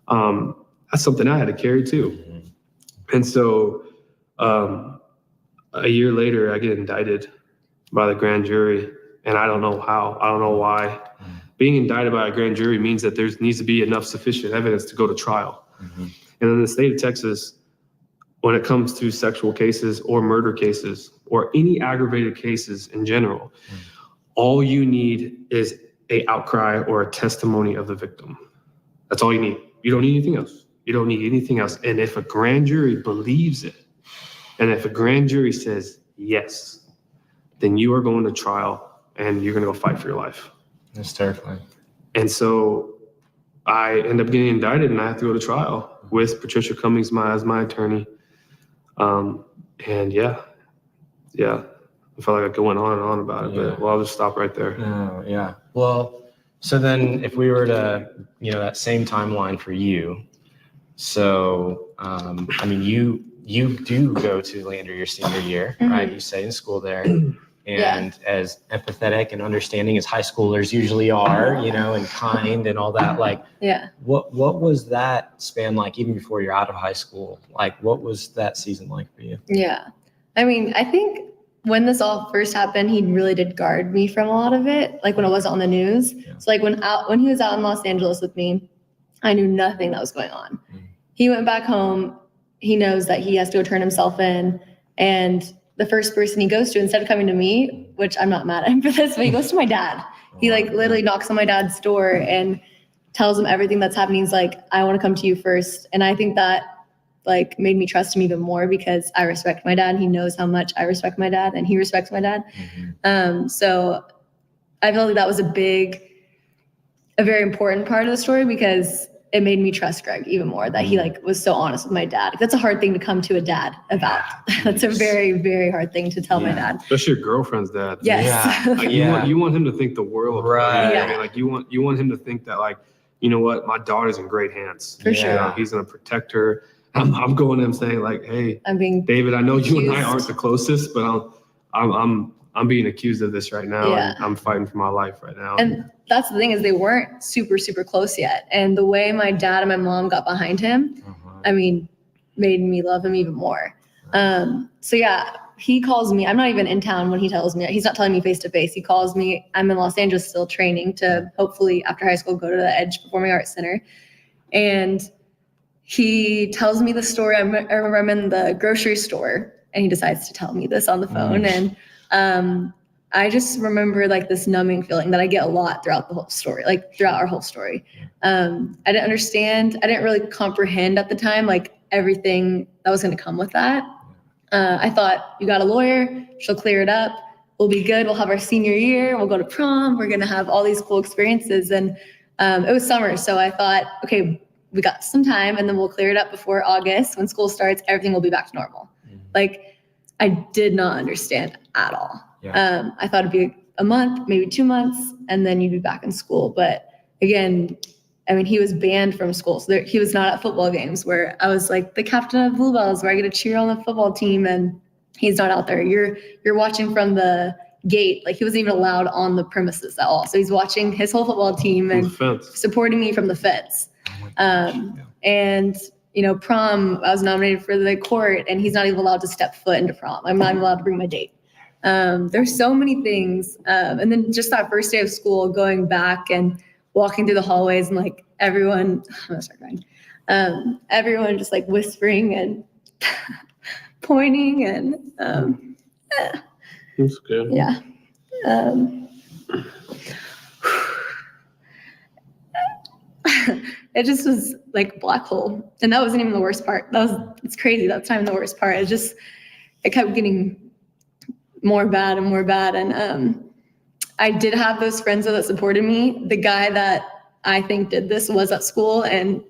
That's something I had to carry too. And so a year later, I get indicted by the grand jury, and I don't know how, I don't know why. Being indicted by a grand jury means that there needs to be enough sufficient evidence to go to trial. Mm-hmm. And in the state of Texas, when it comes to sexual cases or murder cases or any aggravated cases in general, all you need is an outcry or a testimony of the victim. That's all you need. You don't need anything else. You don't need anything else. And if a grand jury believes it, and if a grand jury says yes, then you are going to trial and you're going to go fight for your life. That's terrifying. And so I end up getting indicted and I have to go to trial with Patricia Cummings as my attorney. And yeah, I felt like I could go on and on about it, but I'll just stop right there. Oh, yeah. Well, so then if we were to, that same timeline for you, so, I mean, you do go to Lander your senior year, mm-hmm. right? You stay in school there. And as empathetic and understanding as high schoolers usually are, and kind and all that, like, what was that span like even before you're out of high school? Like, what was that season like for you? Yeah. I mean, I think when this all first happened, he really did guard me from a lot of it. Like when it wasn't on the news. Yeah. So like when he was out in Los Angeles with me, I knew nothing that was going on. Mm-hmm. He went back home. He knows that he has to go turn himself in. And the first person he goes to, instead of coming to me, which I'm not mad at him for this, but he goes to my dad. He literally knocks on my dad's door and tells him everything that's happening. He's like, I want to come to you first. And I think that like made me trust him even more because I respect my dad. He knows how much I respect my dad and he respects my dad. So I feel like that was a very important part of the story because it made me trust Gregg even more, that he like was so honest with my dad. That's a hard thing to come to a dad about. That's a very, very hard thing to tell my dad. Especially your girlfriend's dad. Yes. Like, you want him to think the world of you. Right. I mean, like you want him to think that, like, you know what, my daughter's in great hands. For sure. You know, he's gonna protect her. I'm going to him saying like, hey, I'm being David, I know you and I accused. aren't the closest, but I'm being accused of this right now, Yeah. and I'm fighting for my life right now. And that's the thing, is they weren't super, super close yet. And the way my dad and my mom got behind him, I mean, made me love him even more. So yeah, he calls me. I'm not even in town when he tells me. He's not telling me face to face. He calls me. I'm in Los Angeles still training to hopefully after high school go to the Edge Performing Arts Center. And he tells me the story. I remember I'm in the grocery store and he decides to tell me this on the phone. And I just remember like this numbing feeling that I get a lot throughout the whole story, like throughout our whole story. I didn't understand. I didn't really comprehend at the time, like everything that was going to come with that. I thought, you got a lawyer, she'll clear it up. We'll be good. We'll have our senior year. We'll go to prom. We're going to have all these cool experiences. And it was summer. So I thought, okay, we got some time and then we'll clear it up before August. When school starts, everything will be back to normal. Like I did not understand at all. I thought it'd be a month, maybe 2 months, and then you'd be back in school. But again, I mean, he was banned from school. So he was not at football games where I was like the captain of Bluebells, where I get to cheer on the football team, and he's not out there. You're watching from the gate. Like he wasn't even allowed on the premises at all. So he's watching his whole football team and supporting me from the fence. And you know, prom, I was nominated for the court, and he's not even allowed to step foot into prom. I'm not even allowed to bring my date. There's so many things. And then just that first day of school, going back and walking through the hallways and like everyone, I'm gonna start crying. Everyone just like whispering and pointing and That's good. yeah. It just was like a black hole. And that wasn't even the worst part. It's crazy. That's not even the worst part. It kept getting more bad and more bad. And I did have those friends that supported me. The guy that I think did this was at school and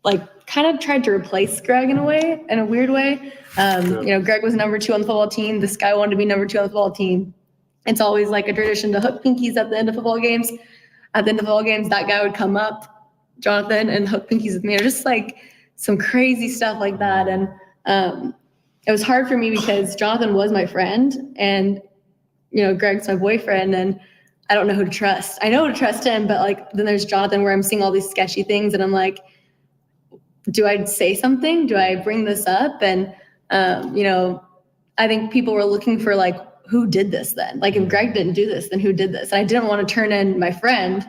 like kind of tried to replace Gregg in a weird way. You know, Gregg was number 2 on the football team. This guy wanted to be number 2 on the football team. It's always like a tradition to hook pinkies at the end of football games. At the end of football games, that guy would come up, Jonathan, and hook pinkies with me, or just like some crazy stuff like that. And it was hard for me because Jonathan was my friend, and you know, Gregg's my boyfriend, and I don't know who to trust. I know who to trust him, but like then there's Jonathan, where I'm seeing all these sketchy things, and I'm like, do I say something? Do I bring this up? And you know, I think people were looking for like, who did this then? Like if Gregg didn't do this, then who did this? And I didn't want to turn in my friend.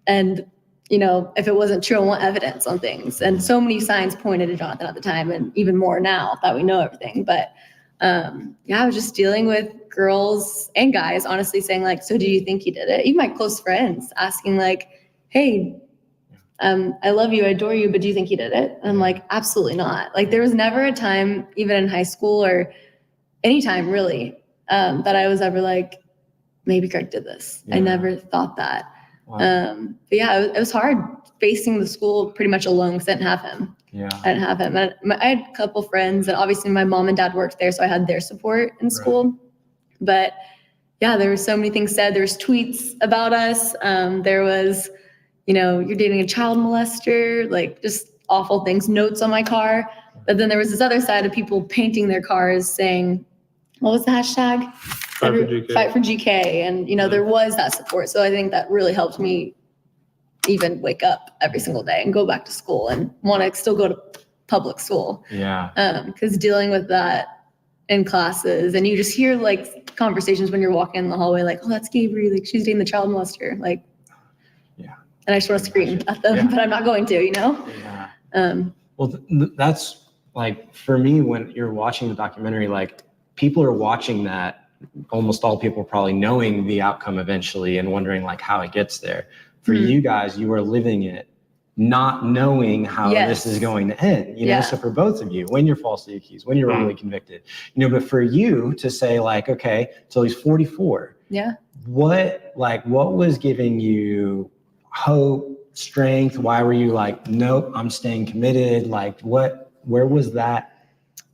And you know, if it wasn't true, I want evidence on things. And so many signs pointed to Jonathan at the time, and even more now that we know everything. But yeah, I was just dealing with girls and guys, honestly, saying like, so do you think he did it? Even my close friends asking like, hey, I love you, I adore you, but do you think he did it? And I'm like, absolutely not. Like there was never a time, even in high school or any time really, that I was ever like, maybe Gregg did this. I never thought that. But yeah, it was hard facing the school pretty much alone because I didn't have him. I didn't have him. I had a couple friends, and obviously my mom and dad worked there, so I had their support in school. But yeah, there were so many things said. There was tweets about us. There was, you know, you're dating a child molester, like just awful things, notes on my car. But then there was this other side of people painting their cars saying, what was the hashtag? Fight for GK. And, you know, there was that support. So I think that really helped me even wake up every single day and go back to school and want to still go to public school. Because dealing with that in classes, and you just hear like conversations when you're walking in the hallway, like, oh, that's Gabriel, like she's dating the child molester. Like, and I just want to scream at them, but I'm not going to, you know? Well, that's like, for me, when you're watching the documentary, like people are watching that, almost all people probably knowing the outcome eventually and wondering like how it gets there. For you guys, you are living it not knowing how Yes. this is going to end, you know? Yeah. So for both of you, when you're falsely accused, when you're wrongly convicted, you know, but for you to say like, okay, so he's 44, Yeah. what was giving you hope, strength? Why were you like, nope, I'm staying committed? Like where was that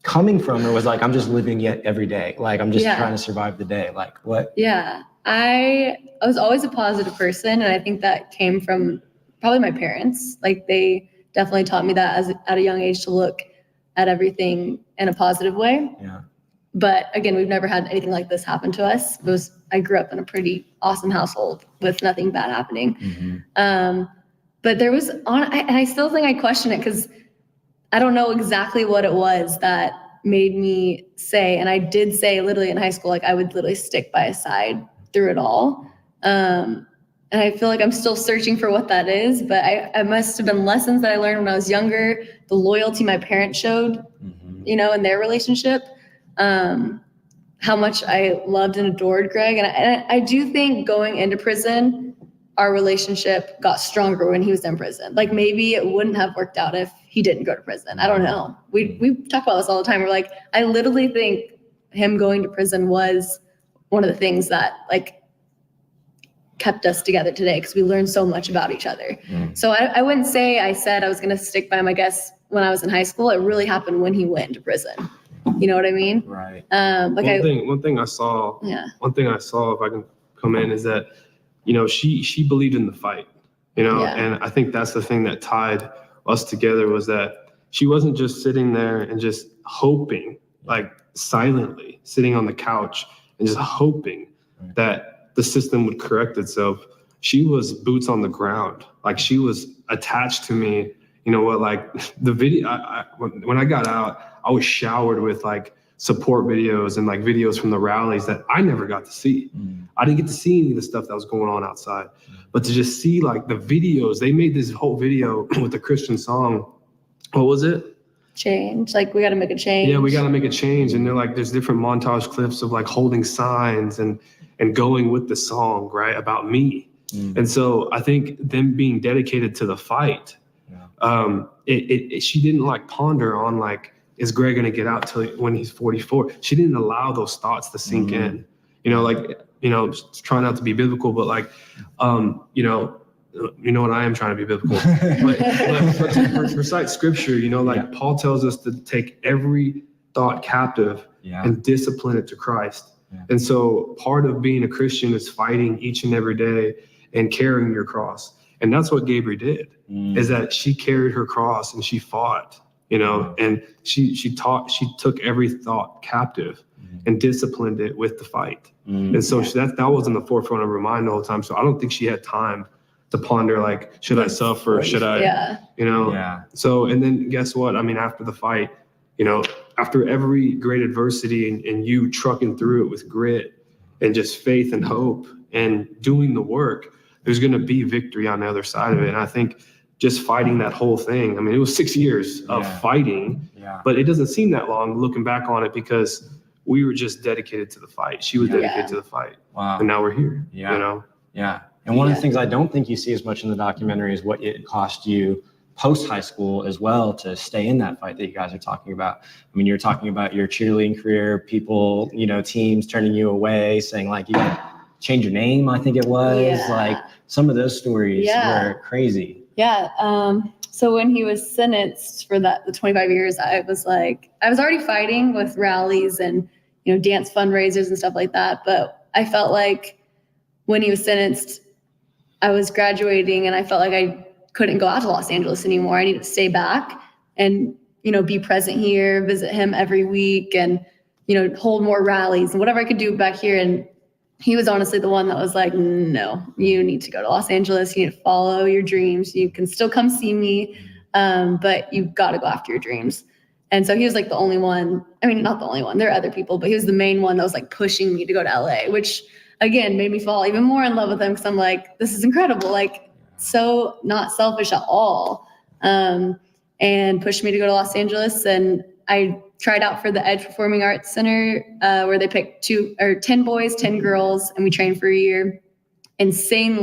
coming from? Or was like, I'm just living it every day. Like, I'm just Yeah. trying to survive the day. Like what? Yeah. I was always a positive person. And I think that came from probably my parents. Like they definitely taught me that at a young age to look at everything in a positive way. Yeah. But again, we've never had anything like this happen to us. I grew up in a pretty awesome household with nothing bad happening. But there was and I still think I question it because I don't know exactly what it was that made me say, and I did say literally in high school, like I would literally stick by his side through it all. And I feel like I'm still searching for what that is, but I must have been lessons that I learned when I was younger, the loyalty my parents showed, you know, in their relationship, how much I loved and adored Gregg. And I do think going into prison, our relationship got stronger when he was in prison. Like maybe it wouldn't have worked out if he didn't go to prison. I don't know. We talk about this all the time. We're like, I literally think him going to prison was one of the things that like kept us together today because we learned so much about each other. So I wouldn't say I said I was going to stick by him, I guess, when I was in high school. It really happened when he went into prison. You know what I mean? Right. One thing I saw, if I can come in, is that, you know, she believed in the fight, you know, and I think that's the thing that tied us together was that she wasn't just sitting there and just hoping, like silently sitting on the couch and just hoping that the system would correct itself. She was boots on the ground. Like she was attached to me. You know what, like the video, when I got out, I was showered with like support videos and like videos from the rallies that I never got to see. I didn't get to see any of the stuff that was going on outside, but to just see like the videos, they made this whole video with the Christian song. What was it? Change. Like we got to make a change. Yeah, we got to make a change. And they're like, there's different montage clips of like holding signs and going with the song, right, about me. And so I think them being dedicated to the fight, she didn't like ponder on like, is Gregg going to get out till when he's 44? She didn't allow those thoughts to sink in, you know, like, you know, try not to be biblical, but like, you know what, I am trying to be biblical, but to recite scripture, you know, like Paul tells us to take every thought captive and discipline it to Christ. And so part of being a Christian is fighting each and every day and carrying your cross. And that's what Gabriel did, is that she carried her cross and she fought, you know, and she took every thought captive and disciplined it with the fight. And so that was in the forefront of her mind the whole time. So I don't think she had time to ponder, like, should I suffer? Should I, you know? So, and then guess what? I mean, after the fight, you know, after every great adversity and you trucking through it with grit and just faith and hope and doing the work, there's going to be victory on the other side of it. And I think just fighting that whole thing, I mean, it was 6 years of fighting, but it doesn't seem that long looking back on it because we were just dedicated to the fight. She was dedicated to the fight. Wow. And now we're here, you know? Yeah. And one of the things I don't think you see as much in the documentary is what it cost you post high school as well to stay in that fight that you guys are talking about. I mean, you're talking about your cheerleading career, people, you know, teams turning you away, saying like, you got to change your name, I think it was. Like some of those stories were crazy. Yeah. So when he was sentenced for the 25 years, I was already fighting with rallies and, you know, dance fundraisers and stuff like that. But I felt like when he was sentenced, I was graduating and I felt like I couldn't go out to Los Angeles anymore. I needed to stay back and, you know, be present here, visit him every week and, you know, hold more rallies and whatever I could do back here. And he was honestly the one that was like, no, you need to go to Los Angeles. You need to follow your dreams. You can still come see me, but you've got to go after your dreams. And so he was like the only one. I mean, not the only one. There are other people, but he was the main one that was like pushing me to go to LA, which again made me fall even more in love with him because I'm like, this is incredible. Like, so not selfish at all. And pushed me to go to Los Angeles. And I tried out for the Edge Performing Arts Center, where they picked 10 boys, 10 girls, and we trained for a year. Insane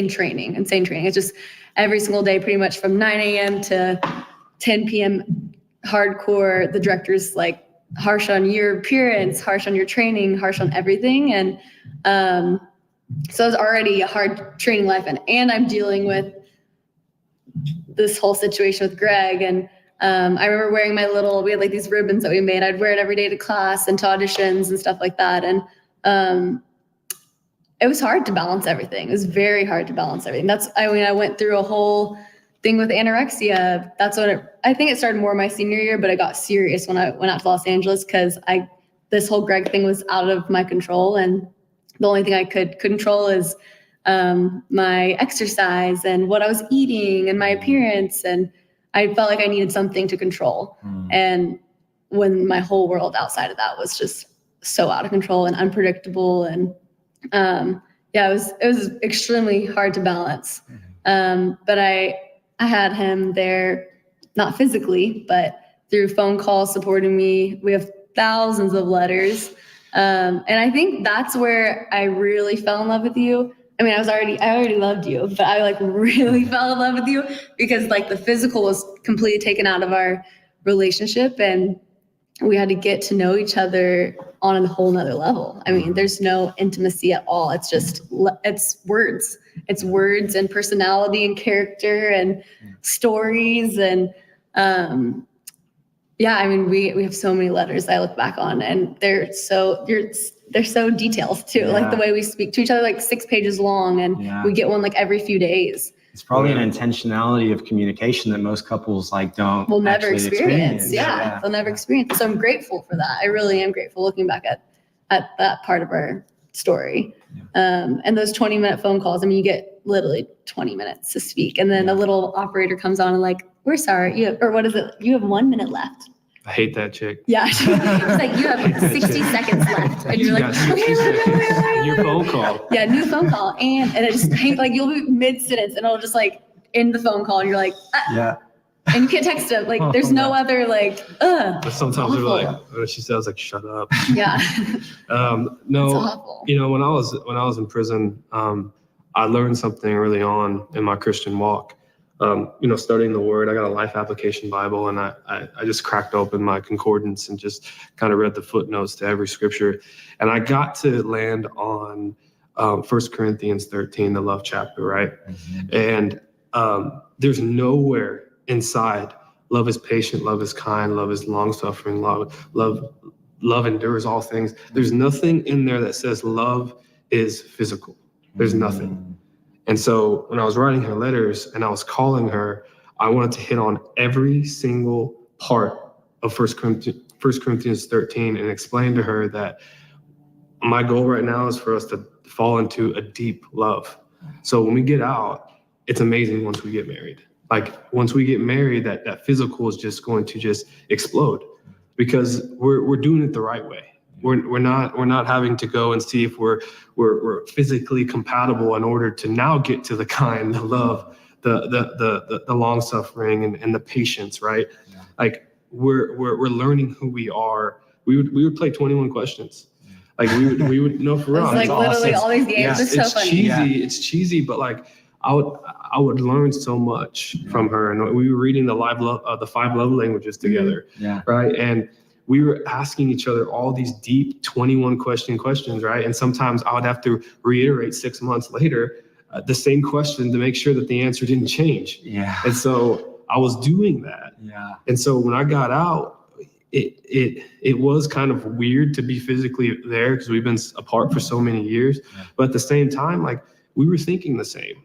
training. It's just every single day, pretty much from 9 a.m. to 10 p.m. hardcore. The director's like harsh on your appearance, harsh on your training, harsh on everything. And so it's already a hard training life. And I'm dealing with this whole situation with Gregg. And I remember wearing we had like these ribbons that we made. I'd wear it every day to class and to auditions and stuff like that. And it was hard to balance everything. It was very hard to balance everything. I went through a whole thing with anorexia. That's when I think it started more my senior year, but it got serious when I went out to Los Angeles because this whole Gregg thing was out of my control. And the only thing I could control is my exercise and what I was eating and my appearance. And I felt like I needed something to control. And when my whole world outside of that was just so out of control and unpredictable. And it was extremely hard to balance. But I had him there, not physically, but through phone calls supporting me. We have thousands of letters. And I think that's where I really fell in love with you. I mean, I already loved you, but I like really fell in love with you because like the physical was completely taken out of our relationship and we had to get to know each other on a whole nother level. I mean, there's no intimacy at all. It's just, it's words. It's words and personality and character and stories. And I mean, we have so many letters I look back on and they're so detailed too. Like the way we speak to each other, like 6 pages long and we get one like every few days. It's probably an intentionality of communication that most couples like will never experience. Yeah, they'll never experience. So I'm grateful for that. I really am grateful looking back at that part of our story. And those 20-minute phone calls, I mean, you get literally 20 minutes to speak. And then a little operator comes on and like, we're sorry, you have 1 minute left. I hate that chick. Yeah. It's like, you have 60 seconds left. And you're like, new phone call. Yeah, new phone call. And it just like, you'll be mid-sentence and it'll just like end the phone call and you're like, and you can't text them. Like, there's no other like, But sometimes they're like, what she says, like, shut up. Yeah. No, when I was in prison, I learned something early on in my Christian walk. Studying the word, I got a life application Bible and I just cracked open my concordance and just kind of read the footnotes to every scripture. And I got to land on 1 Corinthians 13, the love chapter, right? And there's nowhere inside love is patient, love is kind, love is long-suffering, love endures all things. There's nothing in there that says love is physical. There's nothing. And so when I was writing her letters and I was calling her, I wanted to hit on every single part of 1 Corinthians 13 and explain to her that my goal right now is for us to fall into a deep love. So when we get out, it's amazing once we get married. Like once we get married, that physical is just going to just explode because we're doing it the right way. We're not having to go and see if we're physically compatible in order to now get to the kind, the love, the long suffering and the patience, right? Yeah. Like we're learning who we are. We would play 21 questions. Like we would know for real. It's like literally all these games. It's so funny. Cheesy. It's cheesy, but like I would learn so much from her. And we were reading the 5 love languages together. Yeah. Right. And we were asking each other all these deep 21 questions, right? And sometimes I would have to reiterate 6 months later the same question to make sure that the answer didn't change. Yeah. And so I was doing that. Yeah. And so when I got out, it was kind of weird to be physically there because we've been apart for so many years. Yeah. But at the same time, like we were thinking the same.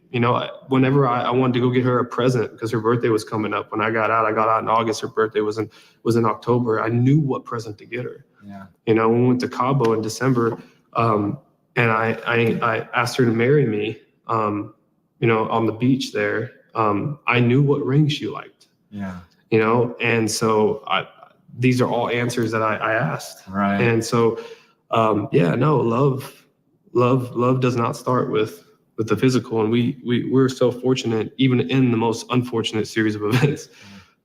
Whenever I wanted to go get her a present because her birthday was coming up. When I got out in August. Her birthday was in October. I knew what present to get her. Yeah. When we went to Cabo in December, and I asked her to marry me, on the beach there. I knew what ring she liked. Yeah. And so these are all answers that I asked. Right. And so, love does not start with the physical. And we're so fortunate, even in the most unfortunate series of events,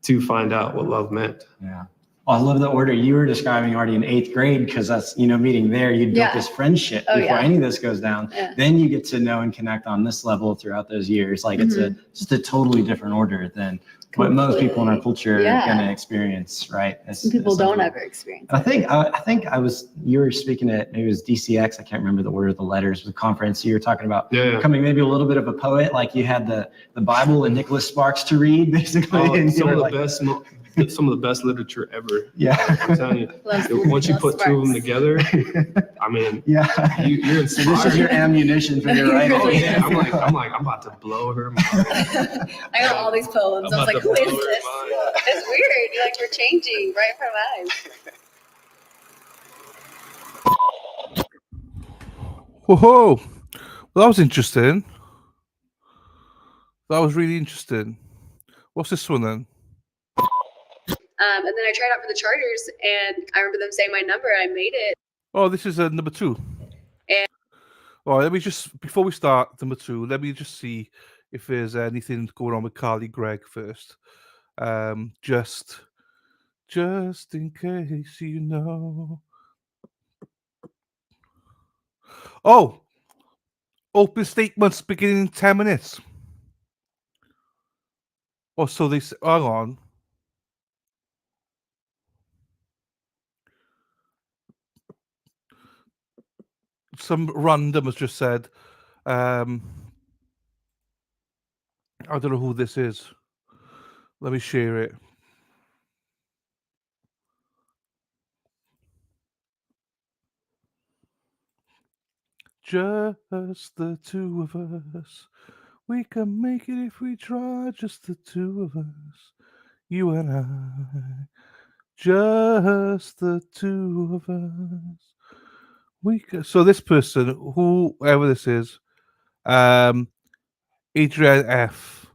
to find out what love meant. Yeah. I love the order you were describing already in 8th grade, because that's, meeting there, you built this friendship before any of this goes down. Yeah. Then you get to know and connect on this level throughout those years. Like it's just a totally different order than what most people in our culture are going to experience, right? Some people don't ever experience it. I think you were speaking at, maybe it was DCX, I can't remember the order of the letters, the conference. You were talking about becoming maybe a little bit of a poet, like you had the Bible and Nicholas Sparks to read, basically. And some of the best literature ever. Yeah. I'm telling you, once you put two of them together, I mean, you're inspired. So this is your ammunition for your writing. Oh yeah, I'm about to blow her mind. I got all these poems. I was like, who is this? It's weird. You're changing right in front of my eyes. Whoa, well, that was interesting. That was really interesting. What's this one then? And then I tried out for the Chargers, and I remember them saying my number, and I made it. Oh, this is number 2. And all right, let me just, before we start number 2, let me just see if there's anything going on with Colin Gregg first. Just in case you know. Oh, open statements beginning in 10 minutes. Oh, so they say, hang on. Some random has just said, I don't know who this is. Let me share it. Just the two of us. We can make it if we try. Just the two of us. You and I. Just the two of us. So this person, whoever this is, Adrian F.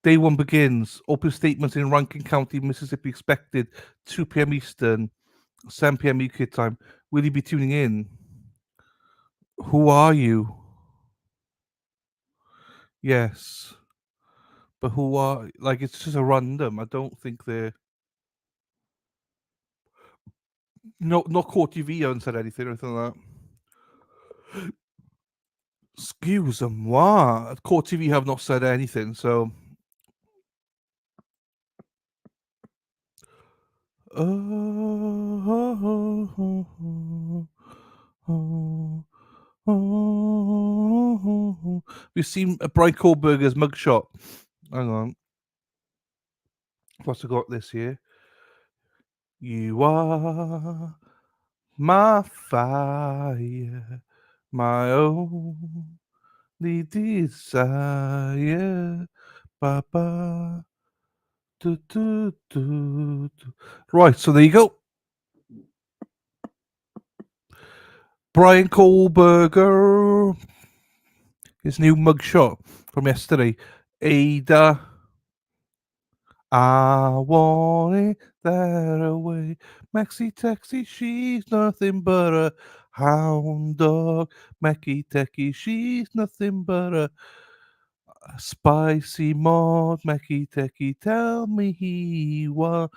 Day 1 begins. Open statements in Rankin County, Mississippi expected 2 p.m. Eastern, 7 p.m. UK time. Will you be tuning in? Who are you? Yes. But who are, like, it's just a random. I don't think they're. No, not Court TV haven't said anything or anything like that. Excuse-moi. Court TV have not said anything, so. We've seen Brian Kohlberger's mugshot. Hang on. Plus, I got this here. You are my fire, my only desire. Ba-ba. Do, do, do, do. Right, so there you go. Brian Kohlberger. His new mugshot from yesterday. Ada. I want it that away. Maxi Taxi, she's nothing but a hound dog. Mackie Techie, she's nothing but a spicy mod. Mackie Techie, tell me why.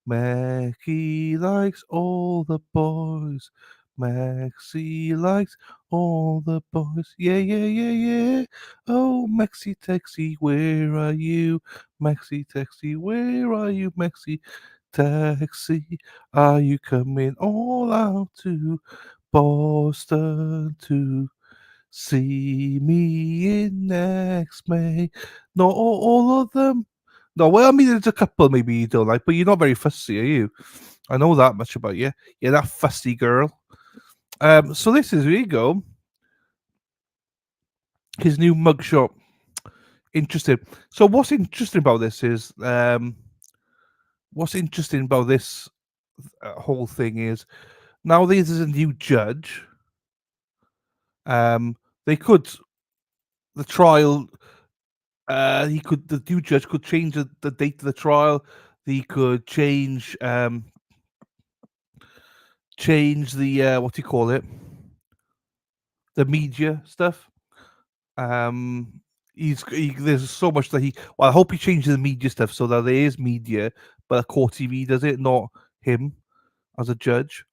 Mackie likes all the boys. Maxie likes all the boys. Yeah, yeah, yeah, yeah. Oh, Maxi Taxi, where are you? Maxi Taxi, where are you? Maxi Taxi, are you coming all out to Boston to see me in next May? Not all of them. No, well, I mean, there's a couple maybe you don't like, but you're not very fussy, are you? I know that much about you. You're that fussy girl. So this is, here you go. His new mugshot. Interesting. So what's interesting about this is, what's interesting about this whole thing is, now there's a new judge. They could, the trial, the new judge could change the date of the trial. He could change the what do you call it? The media stuff. There's so much that well, I hope he changes the media stuff so that there is media, but Court TV does it, not him as a judge.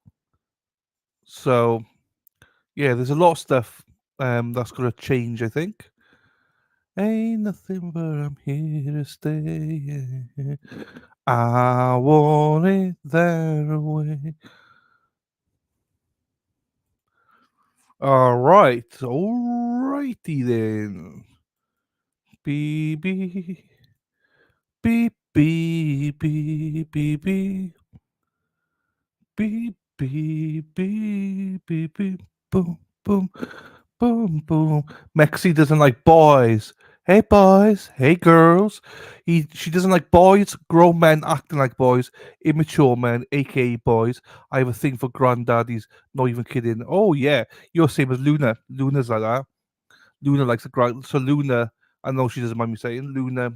So yeah, there's a lot of stuff that's gonna change, I think. Ain't nothing but I'm here to stay. I want it that way. All right, alrighty then. Beep beep beep beep beep beep beep beep beep beep beep beep boom boom boom boom. Mexi doesn't like boys. Hey boys, hey girls. She doesn't like boys, grown men acting like boys, immature men, aka boys. I have a thing for granddaddies. Not even kidding. Oh yeah, you're same as Luna. Luna's like that. Luna likes the grind. So Luna, I know she doesn't mind me saying, Luna,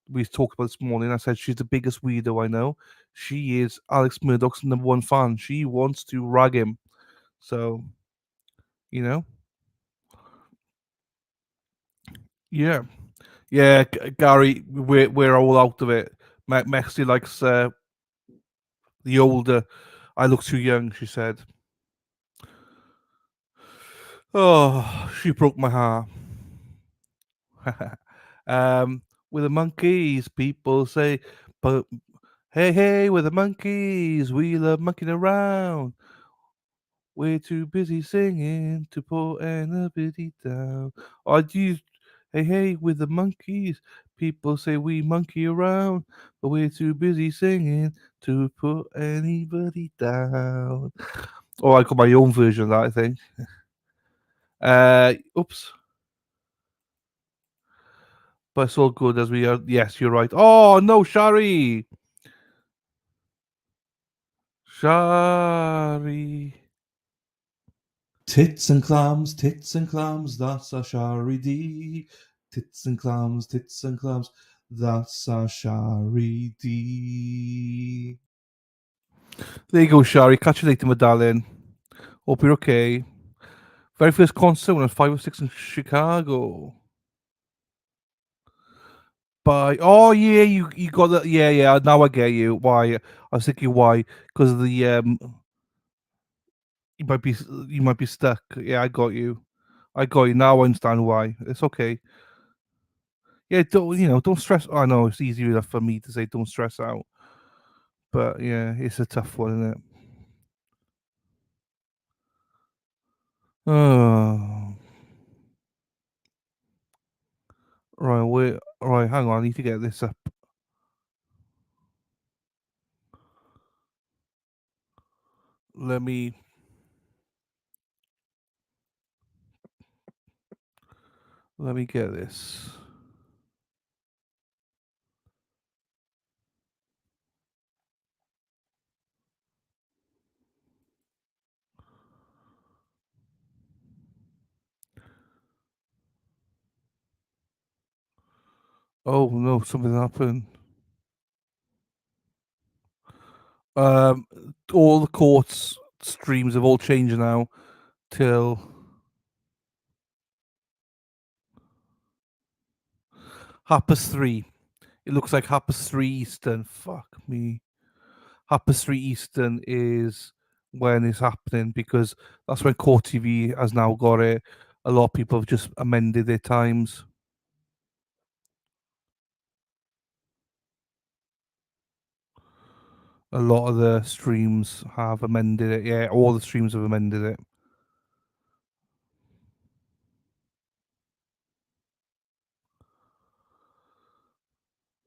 we talked about this morning. I said she's the biggest weirdo I know. She is Alex Murdoch's #1 fan. She wants to rag him. So, you know, yeah, yeah, Gary, we're all out of it. Mexi likes the older. I look too young, she said. Oh, she broke my heart. With the monkeys, people say, but hey, hey, we're the monkeys. We love monkeying around. We're too busy singing to put anybody down. I do. Hey, hey, with the monkeys. People say we monkey around, but we're too busy singing to put anybody down. Oh, I got my own version of that, I think. Oops. But it's all good as we are. Yes, you're right. Oh, no, Shari. Shari. Tits and clams, that's a Shari D. Tits and clams, that's a Shari D. There you go, Shari. Catch you later, my darling. Hope you're okay. Very first concert when I was 5 or 6 in Chicago. Bye. Oh yeah, you got that. Yeah, yeah. Now I get you. Why? I was thinking why? Because of the you might be stuck. Yeah, I got you. I got you. Now I understand why. It's okay. Yeah, don't stress. I know it's easy enough for me to say don't stress out, but yeah, it's a tough one, isn't it? Oh, right. Wait. Right. Hang on. I need to get this up. Let me get this. Oh no, something happened. Um, all the courts streams have all changed now till 3:30. It looks like 3:30 Eastern. Fuck me. 3:30 Eastern is when it's happening because that's when Court TV has now got it. A lot of people have just amended their times. A lot of the streams have amended it. Yeah, all the streams have amended it.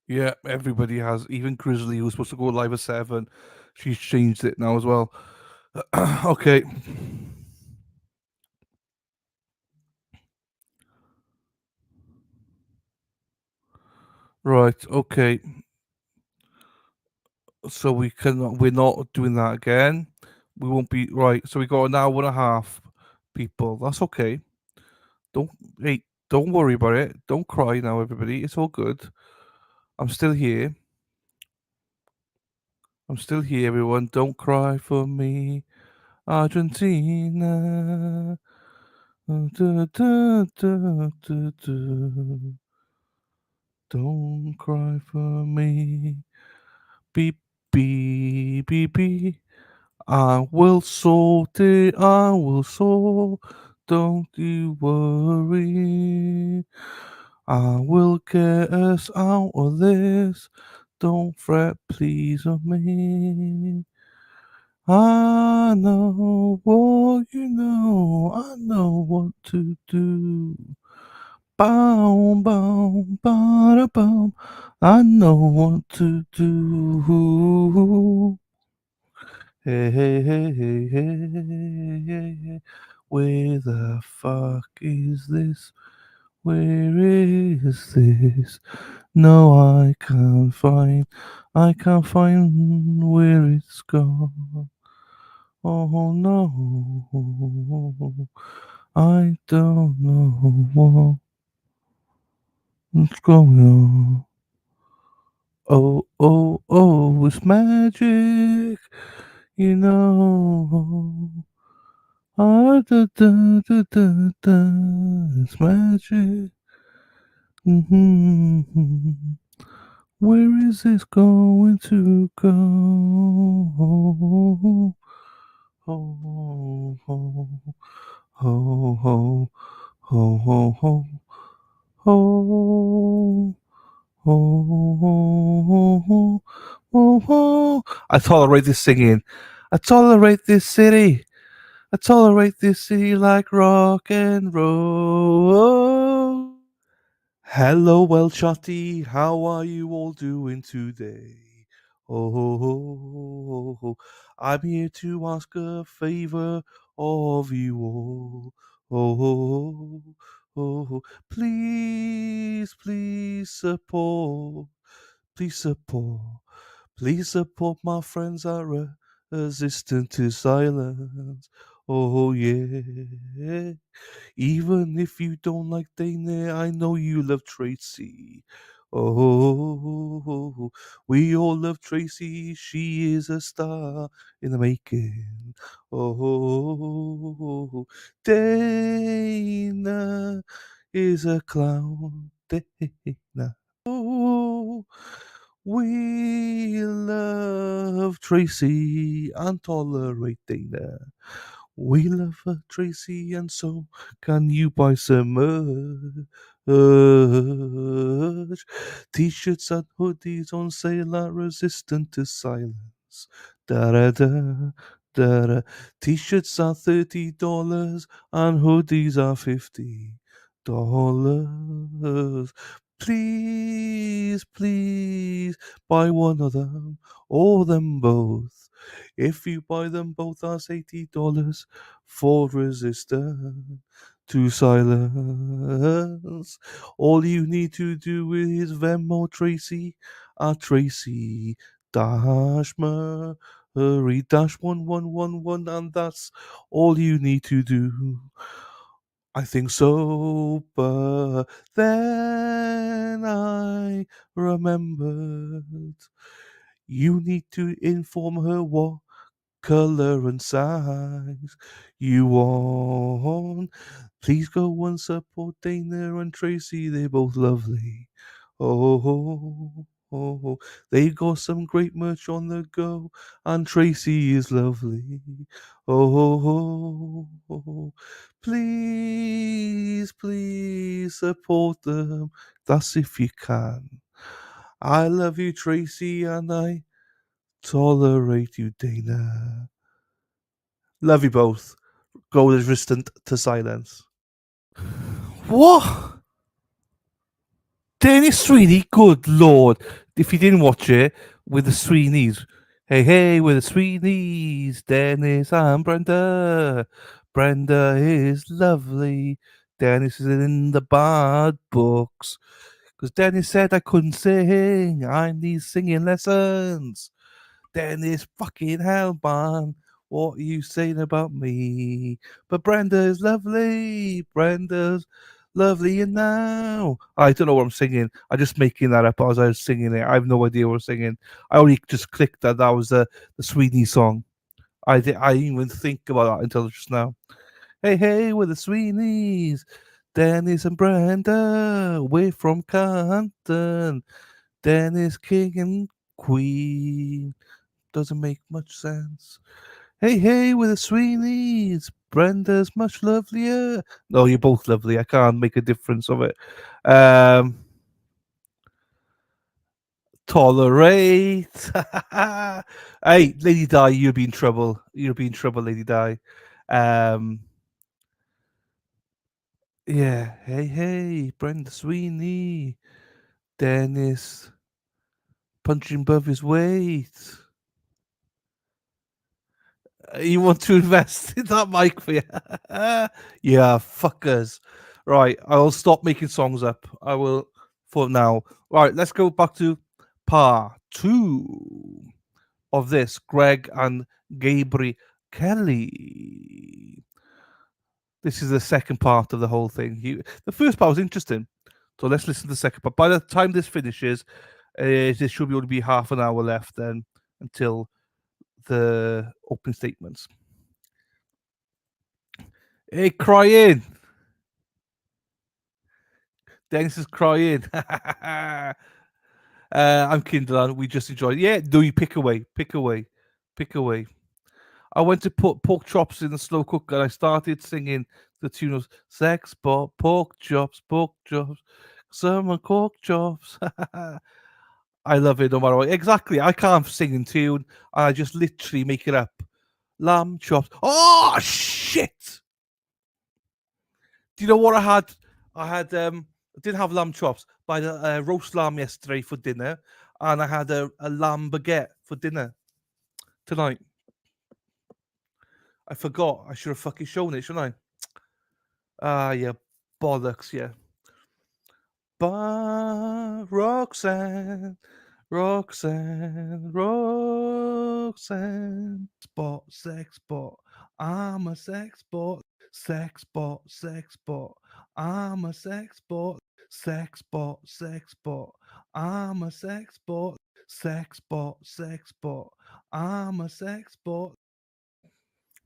Yeah, everybody has. Even Grizzly, who was supposed to go live at 7, she's changed it now as well. Okay. Right. Okay. So we're not doing that again. We won't be right. So we got an hour and a half, people. That's okay. Don't don't worry about it. Don't cry now, everybody. It's all good. I'm still here. I'm still here, everyone. Don't cry for me, Argentina. Da, da, da, da, da. Don't cry for me. Beep, beep, beep, beep. I will sort it, I will sort. Don't you worry. I will get us out of this. Don't fret, please, on me. I know what you know. I know what to do. Bow, bow, ba bow. I know what to do. Hey, hey, hey, hey, hey, hey, hey. Where the fuck is this? Where is this? No, I can't find where it's gone. Oh no, I don't know what's going on. Oh, oh, oh, it's magic, you know. Ah, da, da, da, da, da, it's magic. Mm-hmm. Where is this going to go? Oh, oh, oh, oh, oh, oh, oh, oh, oh, oh, oh, oh. I tolerate this singing. I tolerate this city. I tolerate this city like rock and roll. Hello, well, Chatty. How are you all doing today? Oh, ho, ho, ho, ho. I'm here to ask a favor of you all. Oh, ho, ho, ho. Please, please support. Please support. Please support my friends that are resistant to silence. Oh, yeah. Even if you don't like Dana, I know you love Tracy. Oh, we all love Tracy. She is a star in the making. Oh, Dana is a clown. Dana. Oh, we love Tracy and tolerate Dana. We love her, Tracy, and so can you buy some merch? T-shirts and hoodies on sale are resistant to silence. Da-da-da, da-da. T-shirts are $30 and hoodies are $50. Please, please buy one of them or them both. If you buy them both, that's $80 for resistance to silence. All you need to do is Venmo Tracy at Tracy dash Murray dash 1111, and that's all you need to do. I think so, but then I remembered you need to inform her what color and size you want. Please go and support Dana and Tracy, they're both lovely. Oh, oh, they got some great merch on the go, and Tracy is lovely. Oh, please, please support them. That's if you can. I love you, Tracy, and I tolerate you, Dana. Love you both. Go resistant to silence. What? Dennis Sweeney, good lord. If you didn't watch it, with the Sweeneys. Hey, hey, with the Sweeneys. Dennis and Brenda. Brenda is lovely. Dennis is in the bad books. Because Dennis said I couldn't sing. I need singing lessons. Dennis, fucking hell, man. What are you saying about me? But Brenda's lovely. Brenda's lovely and now. I don't know what I'm singing. I'm just making that up as I was singing it. I have no idea what I'm singing. I only just clicked that was the Sweeney song. I didn't even think about that until just now. Hey, hey, we're the Sweeneys. Dennis and Brenda. We're from Canton. Dennis King and Queen. Doesn't make much sense. Hey, hey, with the Sweeneys. Brenda's much lovelier. No, you're both lovely. I can't make a difference of it. Tolerate. Hey, Lady Di, you'll be in trouble. You'll be in trouble, Lady Di. Yeah. Hey, hey, Brenda Sweeney. Dennis. Punching above his weight. You want to invest in that mic for you? Yeah, fuckers. Right, I'll stop making songs up. I will for now. Right, let's go back to part 2 of this. Gregg and Gabriel Kelly. This is the second part of the whole thing. The first part was interesting, so let's listen to the second part. By the time this finishes, there should only be half an hour left then until the opening statements. Hey, crying. Dennis is crying. I'm Kindle. We just enjoyed it. Yeah, no, you pick away. I went to put pork chops in the slow cooker and I started singing the tune of Sex Bot, pork chops, some pork chops. I love it no matter what. Exactly. I can't sing in tune. I just literally make it up. Lamb chops. Oh, shit. Do you know what I had? I didn't have lamb chops, but I had a roast lamb yesterday for dinner, and I had a lamb baguette for dinner tonight. I forgot. I should have fucking shown it, shouldn't I? Yeah, bollocks, yeah. Roxanne. Spot, sex bot. I'm a sex bot. Sex bot. I'm a sex bot. Sex bot. I'm a sex bot. Sex bot. I'm a sex bot.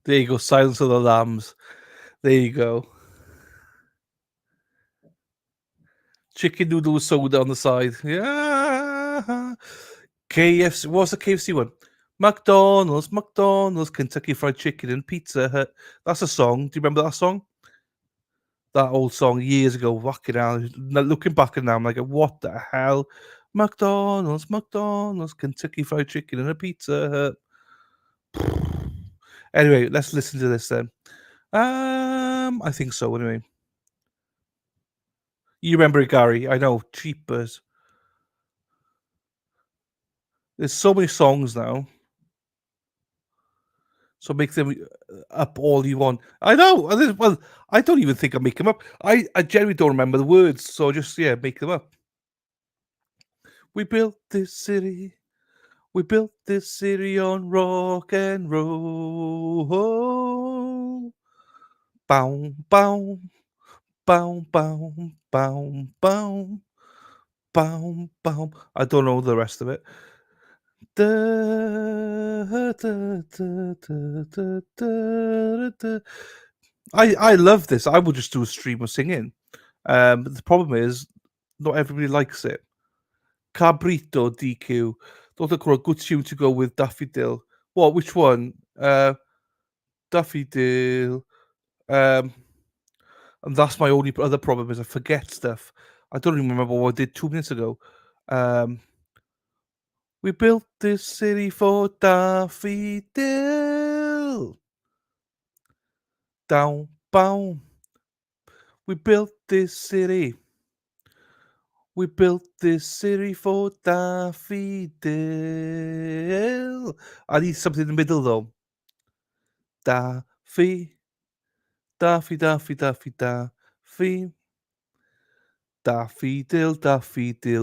There you go, Silence of the Lambs. There you go. Chicken noodle soda on the side. Yeah. KFC. What's the KFC one? McDonald's, Kentucky Fried Chicken, and Pizza Hut. That's a song. Do you remember that song? That old song years ago. Fucking hell. Looking back at now, I'm like, what the hell? McDonald's, Kentucky Fried Chicken, and a Pizza Hut. Anyway, let's listen to this then. I think so. Anyway, you remember it, Gary? I know. Cheapers. There's so many songs now. So make them up all you want. I know. Well, I don't even think I make them up. I generally don't remember the words, so just make them up. We built this city. We built this city on rock and roll. Bow, bow, bow, bow, bow, bow, bow, bow. I don't know the rest of it. I love this. I will just do a stream of singing. But the problem is, not everybody likes it. Cabrito DQ. Thought I'd call a good tune to go with Daffodil. What? Which one? Daffodil. And that's my only other problem is I forget stuff. I don't even remember what I did 2 minutes ago. We built this city for Daffodil. Down, bow. We built this city. We built this city for Daffodil. I need something in the middle though. Daffy. Daffodil,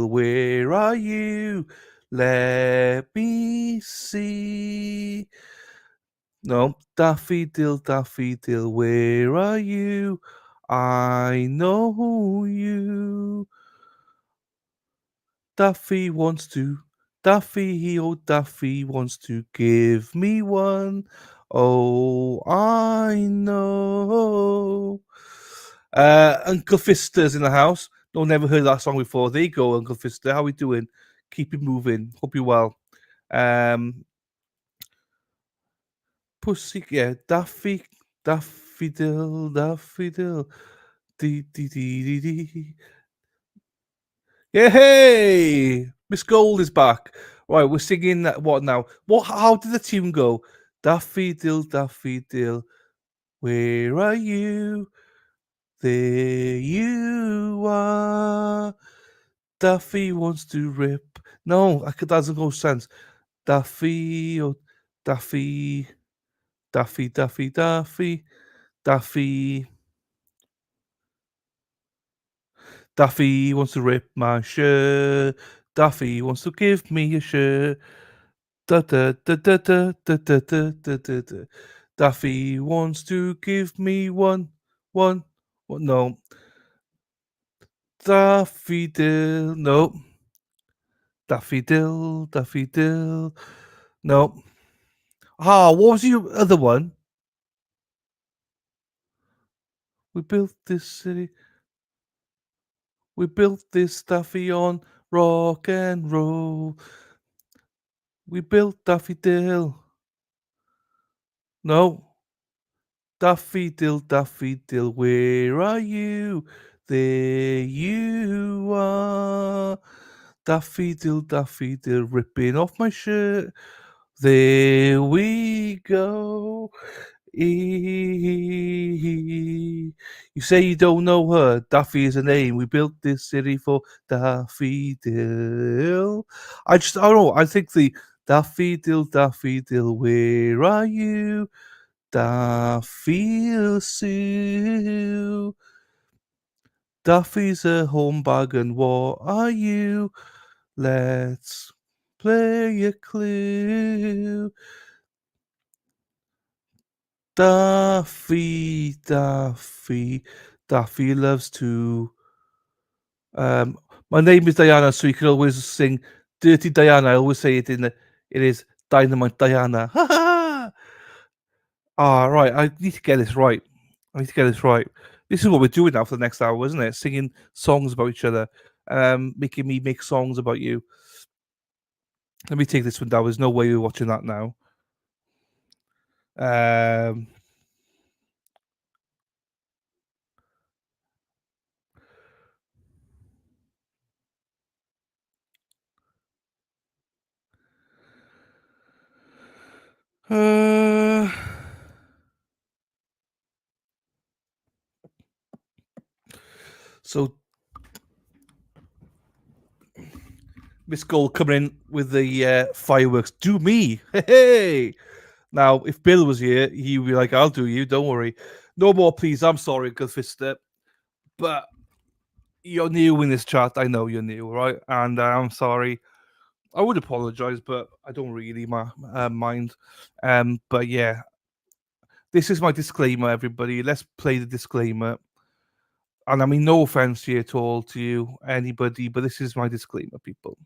where are you? Let me see. No, Daffodil, where are you? I know you. Daffy wants to give me one. Oh, I know. Uncle Fister's in the house. No, never heard that song before. There you go, Uncle Fister. How we doing? keep it moving. Hope you're well. Pussy, yeah, daffodil, dee dee dee dee dee. Yeah, hey, Miss Gold is back. Right, we're singing that. What now? What? How did the tune go? Daffodil, daffodil, where are you? There you are. Daffy wants to rip. No, that doesn't go sense. Daffy, oh, Daffy, Daffy, Daffy, Daffy, Daffy. Daffy wants to rip my shirt. Daffy wants to give me a shirt. Da da da da da da da da da da da. Daffy wants to give me one. No. Daffodil, no. Daffodil, daffodil, no. Ah, what was your other one? We built this city. We built this Daffy on rock and roll. We built Daffodil. No. Daffodil, daffodil, where are you? There you are. Daffodil, daffodil, ripping off my shirt. There we go. You say you don't know her. Daffy is a name. We built this city for Daffodil. I don't know. I think the Daffodil, daffodil, where are you? Daffodil. Daffy's a home bag, and what are you? Let's play a clue. Daffy loves to. My name is Diana, so you can always sing "Dirty Diana." I always say it it is Dynamite Diana. Right. I need to get this right. This is what we're doing now for the next hour, isn't it? Singing songs about each other, making me make songs about you. Let me take this one down. There's no way you're watching that now. So Miss Gold coming in with the fireworks. Do me. Hey. Now, if Bill was here, he would be like, I'll do you. Don't worry. No more, please. I'm sorry, Griffith. But you're new in this chat. I know you're new, right? And I'm sorry. I would apologize, but I don't really mind. But yeah, this is my disclaimer, everybody. Let's play the disclaimer. And I mean, no offense here at all to you, anybody, but this is my disclaimer, people.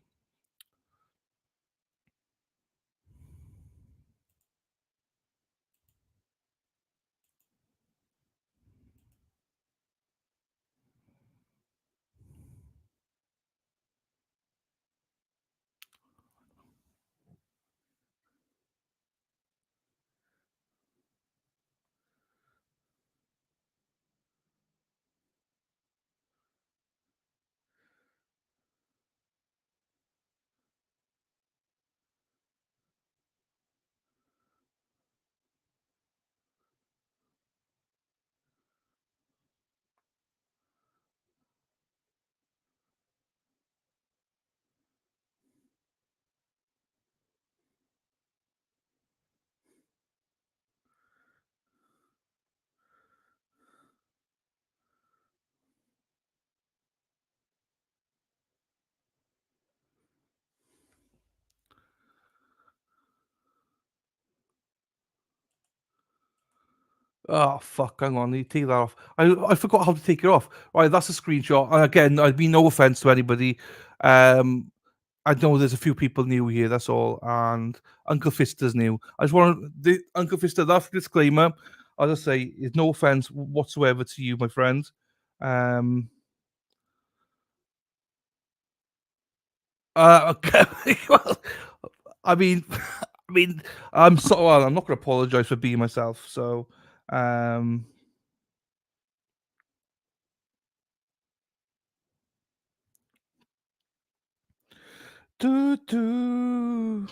Oh fuck! Hang on, you take that off. I forgot how to take it off. Right, that's a screenshot. And again, I'd be no offense to anybody. I know there's a few people new here. That's all, and Uncle Fister's new. I just want the Uncle Fister. That's the disclaimer. As I say, it's no offense whatsoever to you, my friend. Okay. Well, I mean, I'm so well. I'm not going to apologize for being myself. So, do do.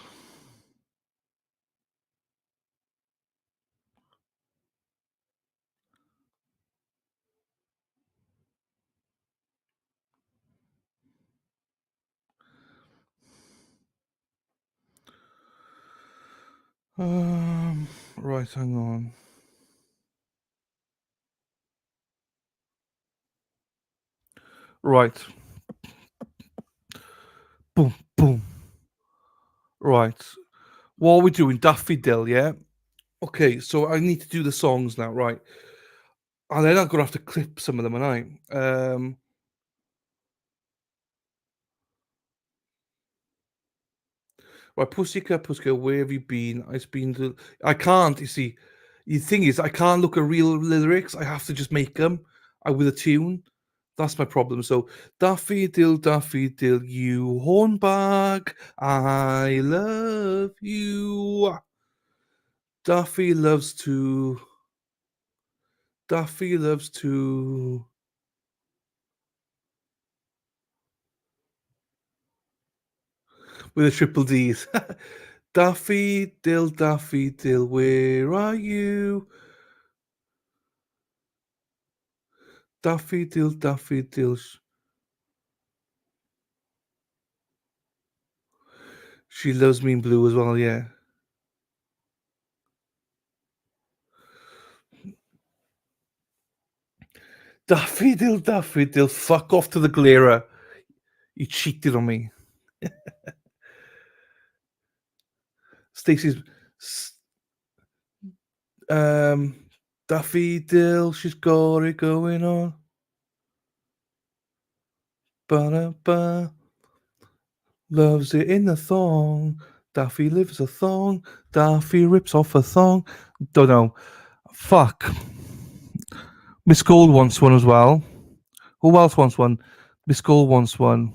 Right, hang on. Right. Boom, boom. Right. What are we doing? Daffy Dill, yeah? Okay, so I need to do the songs now, right? And then I'm gonna have to clip some of them, and right, Pussycat, Pussycat, where have you been? It's been to... I can't, you see. The thing is, I can't look at real lyrics. I have to just make them with a tune. That's my problem. So, Daffy Dill, you hornbag, I love you. Daffy loves to... Daffy loves to... With a triple D's. Daffy Dill, where are you? Daffy Dill, she loves me in blue as well, yeah. Daffy Dill, fuck off to the glarer. You cheated on me. Stacey's... Daffy Dill, she's got it going on. Ba-da-ba. Loves it in the thong. Daffy lives a thong. Daffy rips off a thong. Don't know. Fuck. Miss Gold wants one as well. Who else wants one? Miss Gold wants one.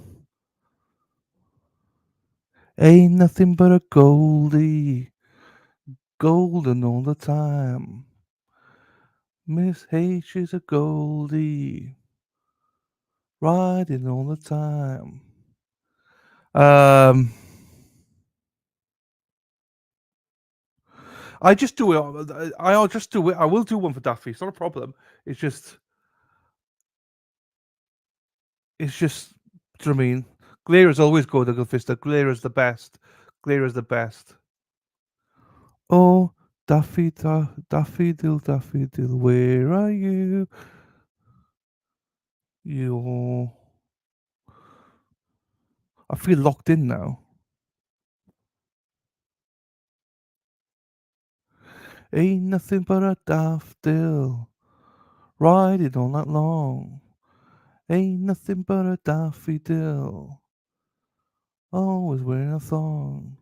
Ain't nothing but a Goldie. Golden all the time. Miss H is a Goldie. Riding all the time. I just do it. I'll just do it. I will do one for Daffy. It's not a problem. It's just. Do you know what I mean? Glera's always good, Uncle Fister. Glera's the best. Glera's the best. Oh, Daffy Dill, where are you? You. I feel locked in now. Ain't nothing but a daffodil riding all night long. Ain't nothing but a daffodil always wearing a thong.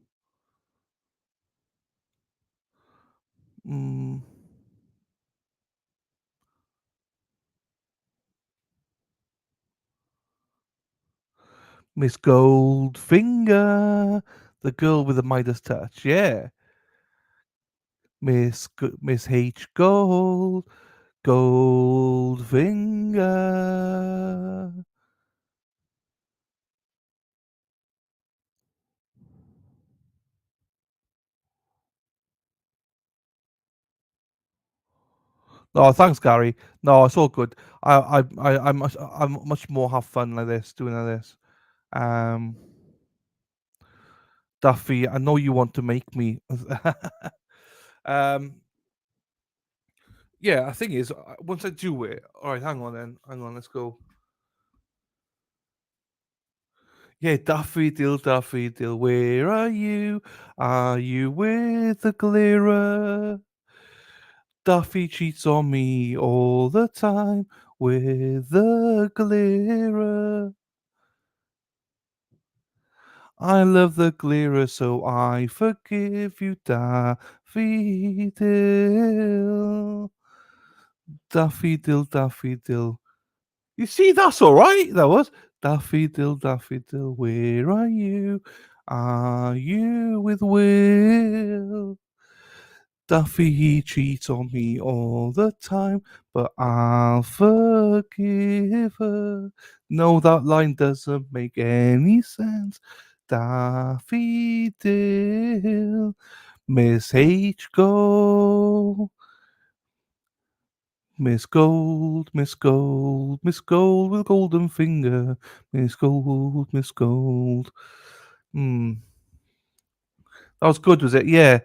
Miss Goldfinger, the girl with the Midas touch, yeah. Miss H Goldfinger. Oh, thanks, Gary. No, it's all good. I'm much more have fun like this, doing like this. Duffy, I know you want to make me. Yeah, the thing is, once I do it, all right, hang on, let's go. Yeah, Daffy Dill, where are you? Are you with the Glera? Daffy cheats on me all the time with the Glera. I love the Glera, so I forgive you, Daffy Dill. Daffy Dill. You see, that's all right. That was Daffodil, daffodil, where are you? Are you with Will? Duffy, he cheats on me all the time, but I'll forgive her. No, that line doesn't make any sense. Daffodil, Miss H. Go. Miss Gold, Miss Gold, Miss Gold with golden finger. Miss Gold, Miss Gold. That was good, was it? Yeah.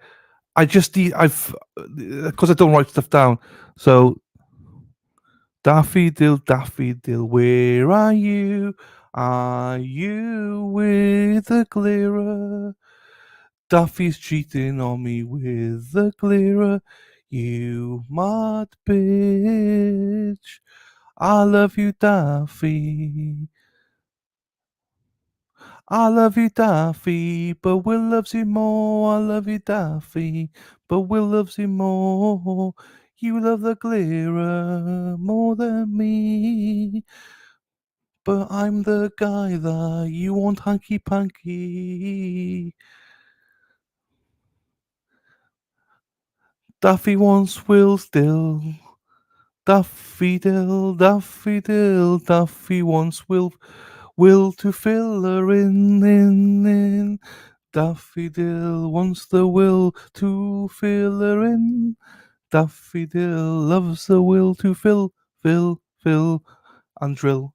Because I don't write stuff down. So, Daffodil, daffodil, where are you? Are you with the glitter? Daffy's cheating on me with the glitter. You mad bitch. I love you, Daffy. I love you, Daffy, but Will loves you more. I love you, Daffy, but Will loves you more. You love the glitter more than me. But I'm the guy that you want hanky panky. Daffy wants Will still. Daffodil, daffodil, Daffy wants Will to fill her in. Daffodil wants the will to fill her in. Daffodil loves the will to fill, and drill.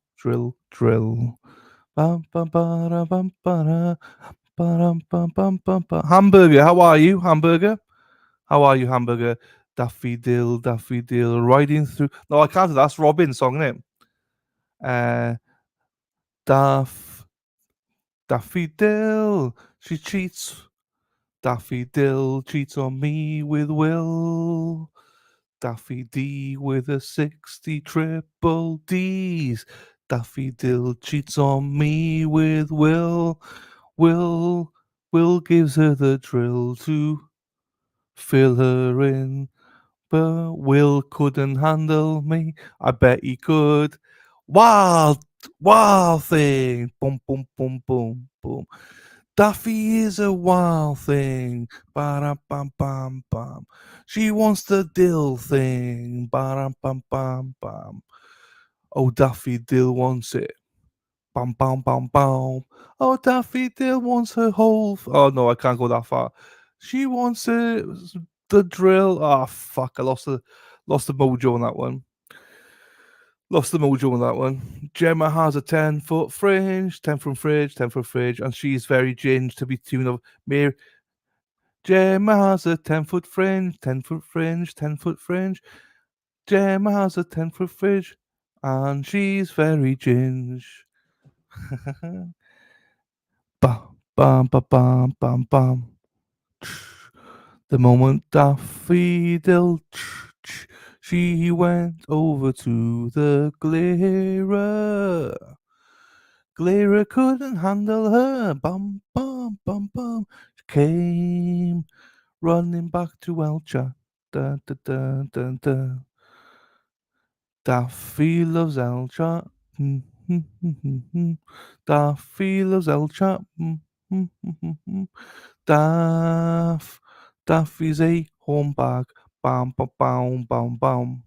Bum, bum, ba, bum, ba, bum, bum, bum, bum, bum. Hamburger, how are you, Hamburger? How are you, Hamburger? Daffodil, daffodil, riding through. No, I can't do that. That's Robin's song, isn't it? Daffodil, she cheats. Daffodil cheats on me with Will. Daffy D with a 60 triple D's. Daffodil cheats on me with Will. Will gives her the drill to fill her in. But Will couldn't handle me. I bet he could. Wild thing. Boom, boom, boom, boom, boom. Daffy is a wild thing. Ba bam bam bam. She wants the dill thing. Ba bam bam bam. Oh, Daffy Dill wants it. Bam bam bam bam. Oh, Daffy Dill wants her whole. Oh no, I can't go that far. She wants it. The drill. Ah, fuck! I lost the mojo on that one. Lost the mojo on that one. Gemma has a 10-foot fringe, 10-foot fringe, and she's very ginge to be tune of Mary. Gemma has a 10-foot fringe, 10-foot fringe, 10-foot fringe. Gemma has a 10-foot fringe, and she's very ginge. Bam, bam, bam, bam, bam, bam. The moment Daffodil, she went over to the Glera. Glera couldn't handle her. Bum, bum, bum, bum. She came running back to Elcha. Da, da, da, da, da. Daffy loves Elcha. Daffy loves Elcha. Daffy's a home bag. Bam, bam, bam, bam, bam.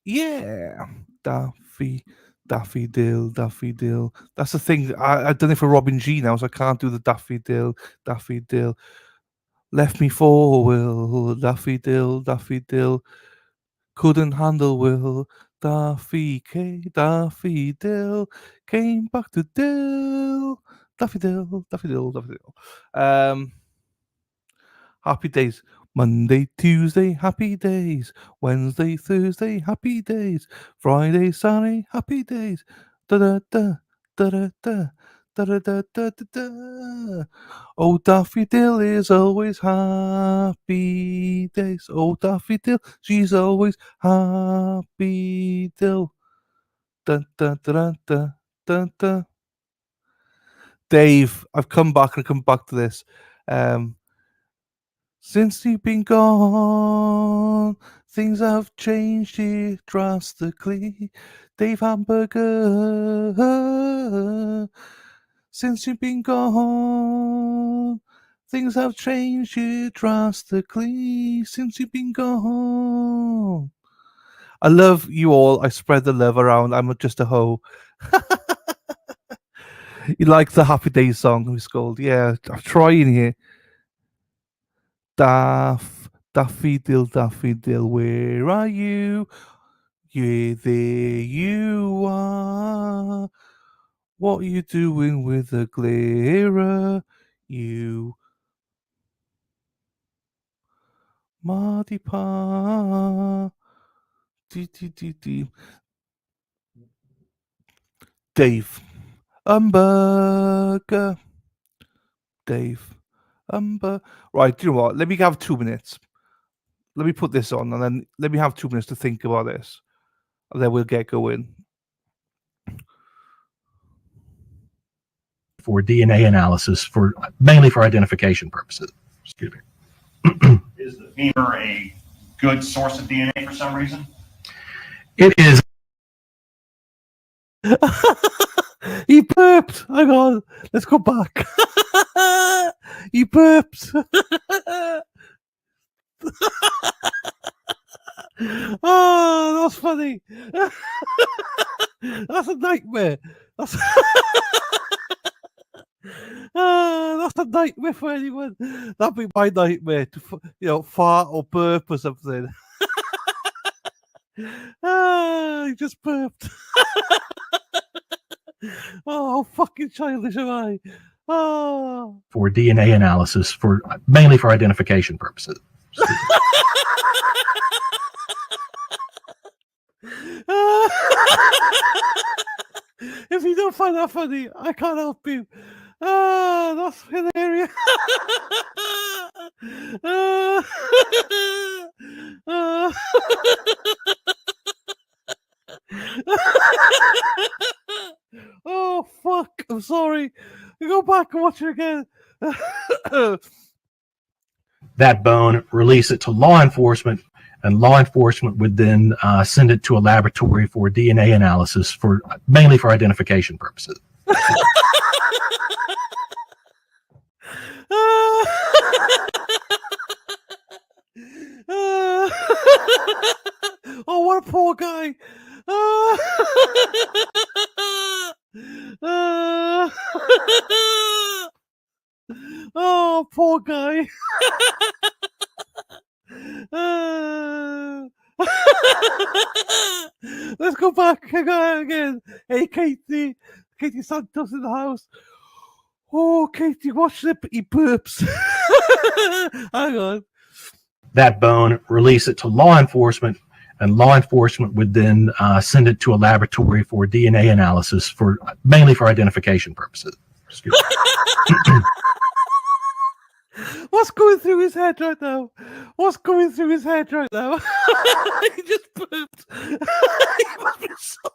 Yeah, Daffodil. That's the thing. I done it for Robin G now, so I can't do the Daffodil. Left me for Will. Daffodil. Couldn't handle Will. Daffodil came back to Dill. Daffodil. Happy days. Monday, Tuesday, happy days. Wednesday, Thursday, happy days. Friday, Saturday, happy days. Da da da da da da da da da da da da. Oh, Daffodil is always happy days. Oh, Daffodil, she's always happy dill. Da da da da da da. Dave, I've come back to this. Since you've been gone, things have changed here drastically. Dave Hamburger. Since you've been gone, things have changed here drastically. Since you've been gone. I love you all. I spread the love around. I'm just a hoe. You like the Happy Days song, Miss Gold? Yeah, I'm trying here. Daffodil, where are you? Yeah, there you are. What are you doing with the glare? You Marty Pa. Dave. Hamburger. Dave. Right, do you know what? Let me have 2 minutes. Let me put this on and then let me have 2 minutes to think about this. And then we'll get going. For DNA analysis, for mainly for identification purposes. Excuse me. Is the femur a good source of DNA for some reason? It is. He burped. Hang on. Let's go back. He burped. Oh, that's funny. That's a nightmare. That's that's a nightmare for anyone. That'd be my nightmare to, fart or burp or something. He just burped. Oh, how fucking childish am I? Oh. For DNA analysis, for mainly for identification purposes. If you don't find that funny, I can't help you. That's hilarious. Oh, fuck. I'm sorry. Go back and watch it again. That bone, release it to law enforcement, and law enforcement would then send it to a laboratory for DNA analysis, for mainly for identification purposes. Oh, what a poor guy. Oh, poor guy. Let's go back again. Hey, Katie. Katie Santos in the house. Oh, Katie, watch it. He burps. Hang on. That bone, release it to law enforcement, and law enforcement would then send it to a laboratory for DNA analysis, for mainly for identification purposes. Excuse me. What's going through his head right now? What's going through his head right now? He just burped. He must be so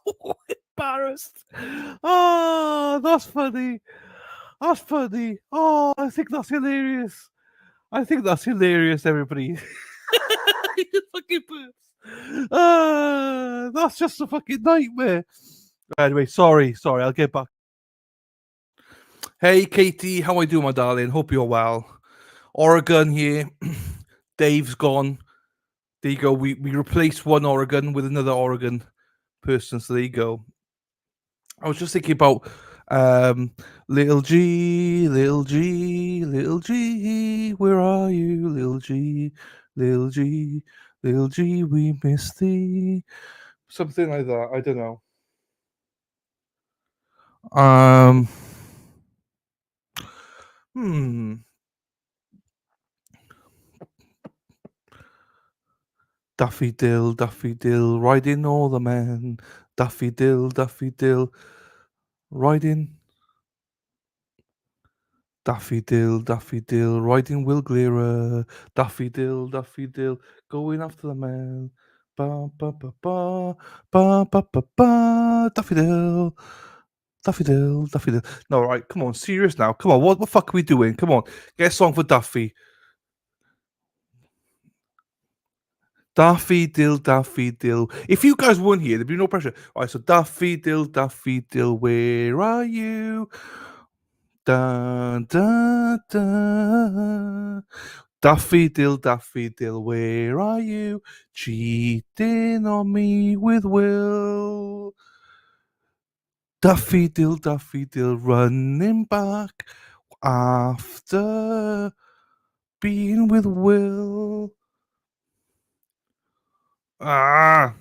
embarrassed. Oh, that's funny. That's funny. Oh, I think that's hilarious. I think that's hilarious, everybody. He just fucking burps. That's just a fucking nightmare. Anyway, sorry. I'll get back. Hey, Katie, how are you doing, my darling? Hope you're well. Oregon here. Dave's gone. There you go. We replaced one Oregon with another Oregon person. So there you go. I was just thinking about little G, where are you, little G, we miss thee. Something like that. I don't know. Daffodil, riding all the men. Daffodil, riding. Daffodil, riding Will Glera. Daffodil, going after the man. Ba ba ba ba ba ba ba ba. Daffodil. No, right, come on, serious now. Come on, what the fuck are we doing? Come on, get a song for Daffy. Daffodil, daffodil. If you guys weren't here, there'd be no pressure. All right, so daffodil, daffodil, where are you? Dun, dun, dun. Daffodil, daffodil, where are you? Cheating on me with Will. Daffodil, daffodil, running back after being with Will. Ah.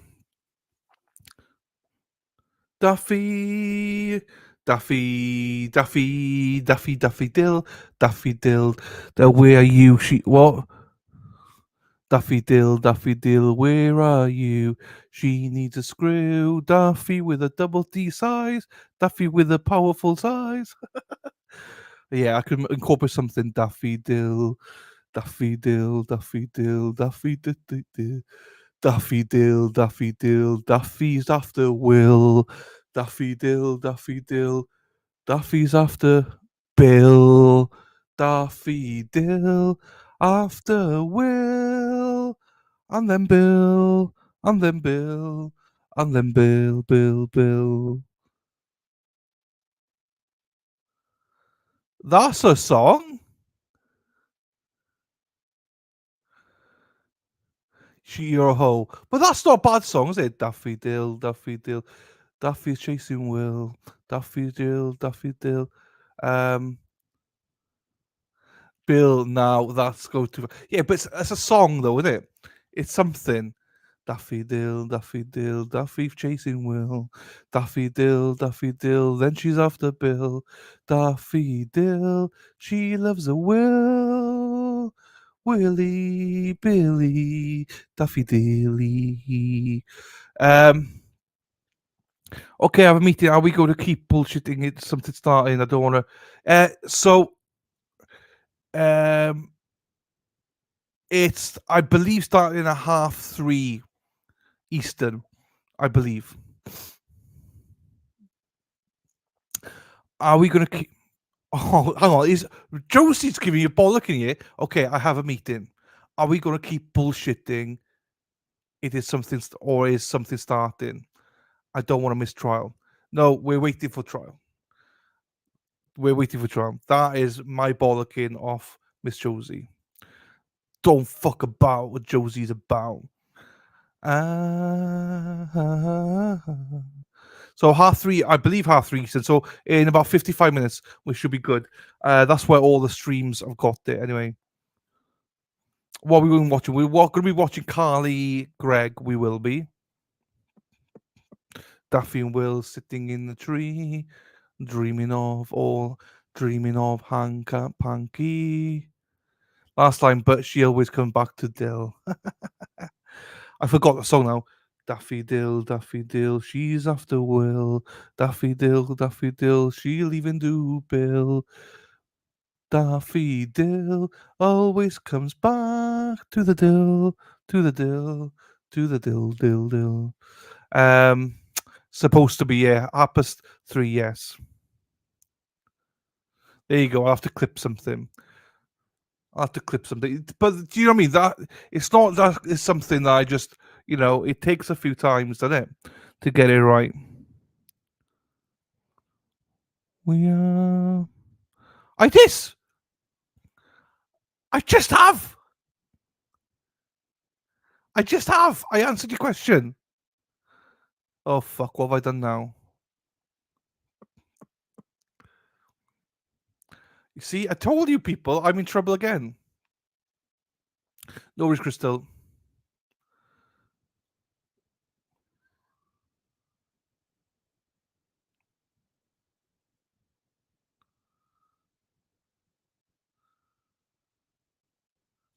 Daffy, Daffy, Daffy, Daffy, Daffodil, Daffodil. Where are you? What? Daffodil, Daffodil, where are you? She needs a screw. Daffy with a double D size. Daffy with a powerful size. Yeah, I could incorporate something. Daffodil, Daffodil, Daffodil, Daffodil. Daffodil, daffodil, Daffy's after Will. Daffodil, daffodil, Daffy's after Bill. Daffodil after Will. And then Bill, and then Bill, and then Bill. That's a song. You're a hoe. But that's not a bad song, is it? Daffodil, daffodil. Daffy's chasing Will. Daffodil, daffodil. Bill, now that's go too far. Yeah, but it's a song though, isn't it? It's something. Daffodil, daffodil, Daffy chasing Will. Daffodil, daffodil, then she's after Bill. Daffodil, she loves a Will. Willie, Billy, Daffodilly. Okay, I have a meeting. Are we going to keep bullshitting it? Something starting. I don't want to. It's, I believe, starting at 3:30 Eastern. I believe. Are we going to keep? Oh, hang on. Is Josie's giving you bollocking here? Okay, I have a meeting. Are we going to keep bullshitting? It is something, or is something starting? I don't want to miss trial. No, we're waiting for trial. We're waiting for trial. That is my bollocking off Miss Josie. Don't fuck about what Josie's about. So 3:30, I believe 3:30. So in about 55 minutes, we should be good. That's where all the streams have got it anyway. What are we going to be watching? We're going to be watching Carly, Gregg. We will be. Daffy and Will sitting in the tree, dreaming of Hank and Panky. Last line, but she always come back to Dill. I forgot the song now. Daffodil, daffodil, she's after Will. Daffodil, daffodil, she'll even do Bill. Daffodil always comes back to the dill, to the dill, to the dill. Supposed to be, yeah, 3:30, yes. There you go. I'll have to clip something. But do you know what I mean? That it's not that it's something that I just, it takes a few times, doesn't it, to get it right. I just have. I answered your question. Oh fuck! What have I done now? You see, I told you people, I'm in trouble again. No worries, Crystal.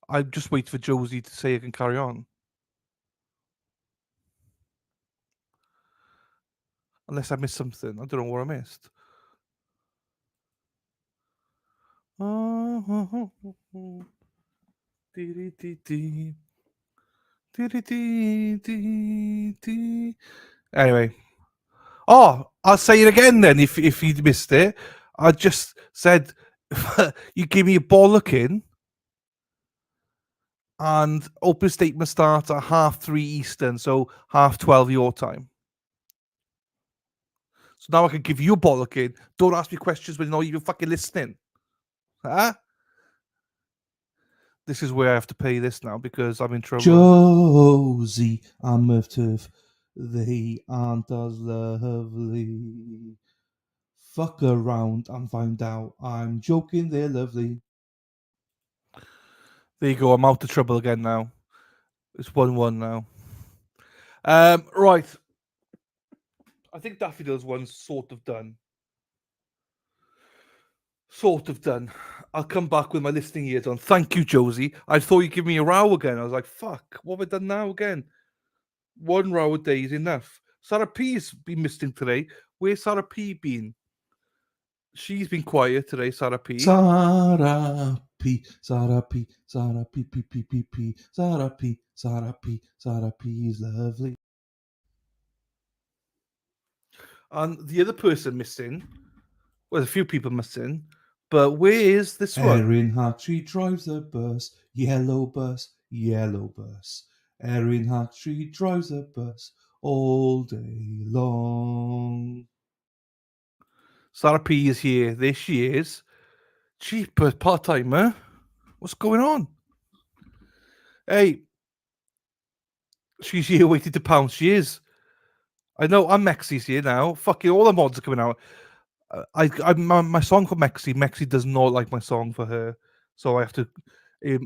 I just wait for Josie to say I can carry on. Unless I missed something. I don't know what I missed. Anyway. Oh, I'll say it again then if you missed it. I just said you give me a bollocking And open statement starts at 3:30 Eastern, so 12:30 your time. So now I can give you a bollocking. Don't ask me questions when you're not even fucking listening. Huh? This is where I have to pay this now because I'm in trouble. Josie and Murph, they aren't as lovely. Fuck around and find out I'm joking, they're lovely. There you go. I'm out of trouble again now. It's 1-1 now. Right. I think Daffodils one's sort of done. Sort of done. I'll come back with my listening ears on. Thank you, Josie. I thought you'd give me a row again. I was like, fuck, what have I done now again? One row a day is enough. Sarah P's been missing today. Where's Sarah P been? She's been quiet today, Sarah P. Sarah P, Sarah P, Sarah P, P, P, P, P, Sarah P, Sarah P, Sarah P is lovely. And the other person missing, well, a few people missing, but where is this one? Erin Hattree drives the bus, yellow bus, yellow bus. Erin Hattree drives the bus all day long. Sarah P is here. There she is. Cheaper part-timer. What's going on? Hey. She's here waiting to pounce. She is. I know. I'm Mexi's here now. Fucking all the mods are coming out. My song for Mexi. Mexi does not like my song for her. So I have to...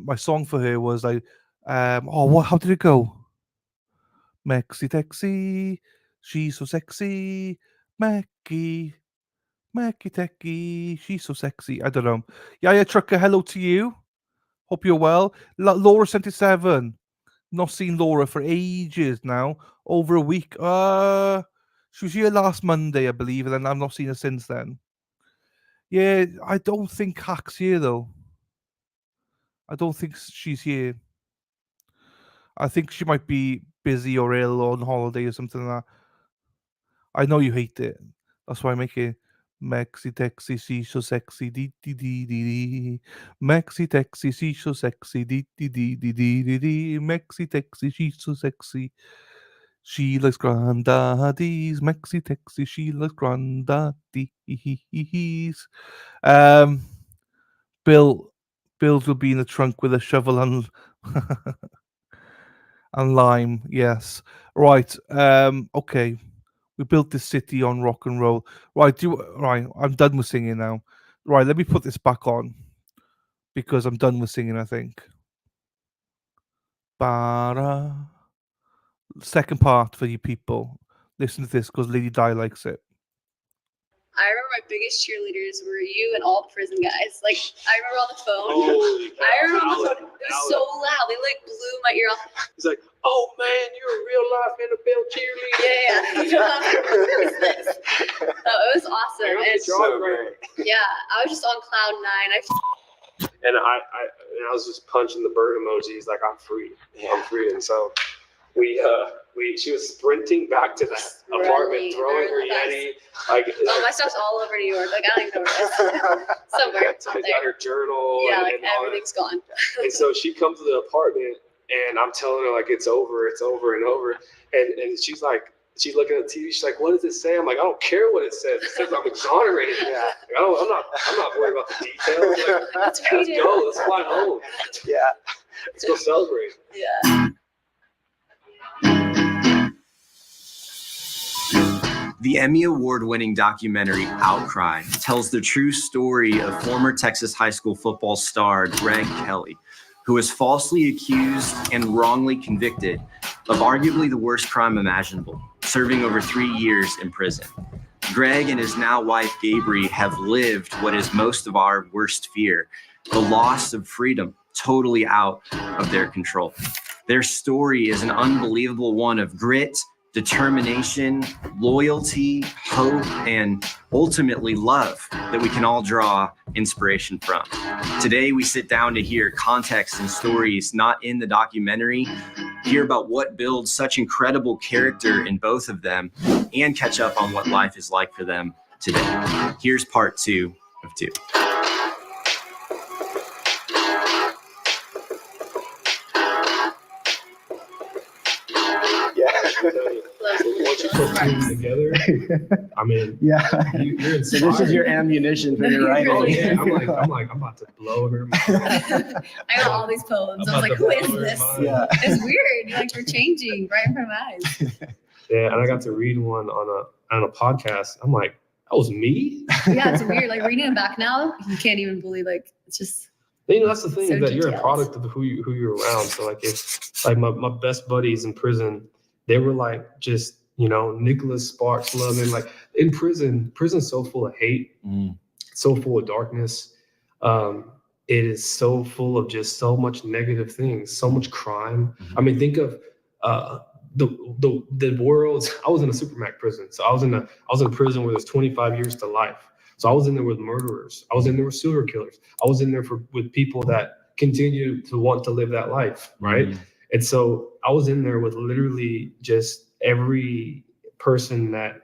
my song for her was like... what? How did it go? Mexi Texi. She's so sexy. Mackie Techie, she's so sexy. I don't know. Yeah, Trucker, hello to you. Hope you're well. Laura 77. Not seen Laura for ages now. Over a week. She was here last Monday, I believe, and then I've not seen her since then. Yeah, I don't think Hack's here though. I don't think she's here. I think she might be busy or ill or on holiday or something like that. I know you hate it. That's why I make it. Maxi Texi, she's so sexy, dee dee dee dee dee. Maxi Texi, she's so sexy, dee dee dee dee dee dee dee. Maxi Texi, she's so sexy. She likes granddaddies. Maxi Texi, she likes granddaddies. Bills will be in the trunk with a shovel and and lime. Yes, right. Okay. We built this city on rock and roll. Right, I'm done with singing now. Right, let me put this back on because I'm done with singing, I think. Bara. Second part for you people. Listen to this because Lady Di likes it. I remember my biggest cheerleaders were you and all the prison guys. Like, I remember on the phone. I remember on the phone. It was so loud. They like blew my ear off. He's like, oh man, you're a real life NFL cheerleader. Yeah. It was awesome. And yeah, I was just on cloud nine. And I was just punching the bird emojis like I'm free. I'm free. And so she was sprinting back to that apartment, throwing her Yeti. Like, my stuff's all over New York. Like, I don't even know where it is. Somewhere. I got her journal. Yeah, and everything's gone. And so she comes to the apartment and I'm telling her like it's over and over. And she's like, she's looking at the TV. She's like, what does it say? I'm like, I don't care what it says. It says I'm exonerated. Yeah. Like, I'm not worried about the details. Like, let's go. Let's fly home. Yeah. Let's go celebrate. Yeah. The Emmy Award-winning documentary Outcry tells the true story of former Texas high school football star Gregg Kelly, who was falsely accused and wrongly convicted of arguably the worst crime imaginable, serving over 3 years in prison. Gregg and his now wife Gabri have lived what is most of our worst fear, the loss of freedom, totally out of their control. Their story is an unbelievable one of grit, determination, loyalty, hope, and ultimately love that we can all draw inspiration from. Today, we sit down to hear context and stories not in the documentary, hear about what builds such incredible character in both of them, and catch up on what life is like for them today. Here's part 2 of 2. once you put things together, I mean, Yeah. you're inspired. So this is your ammunition for your writing. Oh, yeah. I'm about to blow her mind. I got all these poems. I was like, who is this? Yeah. It's weird. You're like, we're changing right in front of my eyes. Yeah, and I got to read one on a podcast. I'm like, that was me? Yeah, it's weird. Like reading it back now, you can't even believe, like, it's just. That's the thing, so that you're a detailed. product of who you're around. So like, if like my best buddies in prison, they were like just, Nicholas Sparks loving, like in prison's so full of hate, so full of darkness. It is so full of just so much negative things, so much crime. I mean, think of the world's. I was in a Supermax prison, so I was in a prison where there's 25 years to life. So I was in there with murderers. I was in there with serial killers. I was in there with people that continue to want to live that life, right? And so I was in there with literally just every person that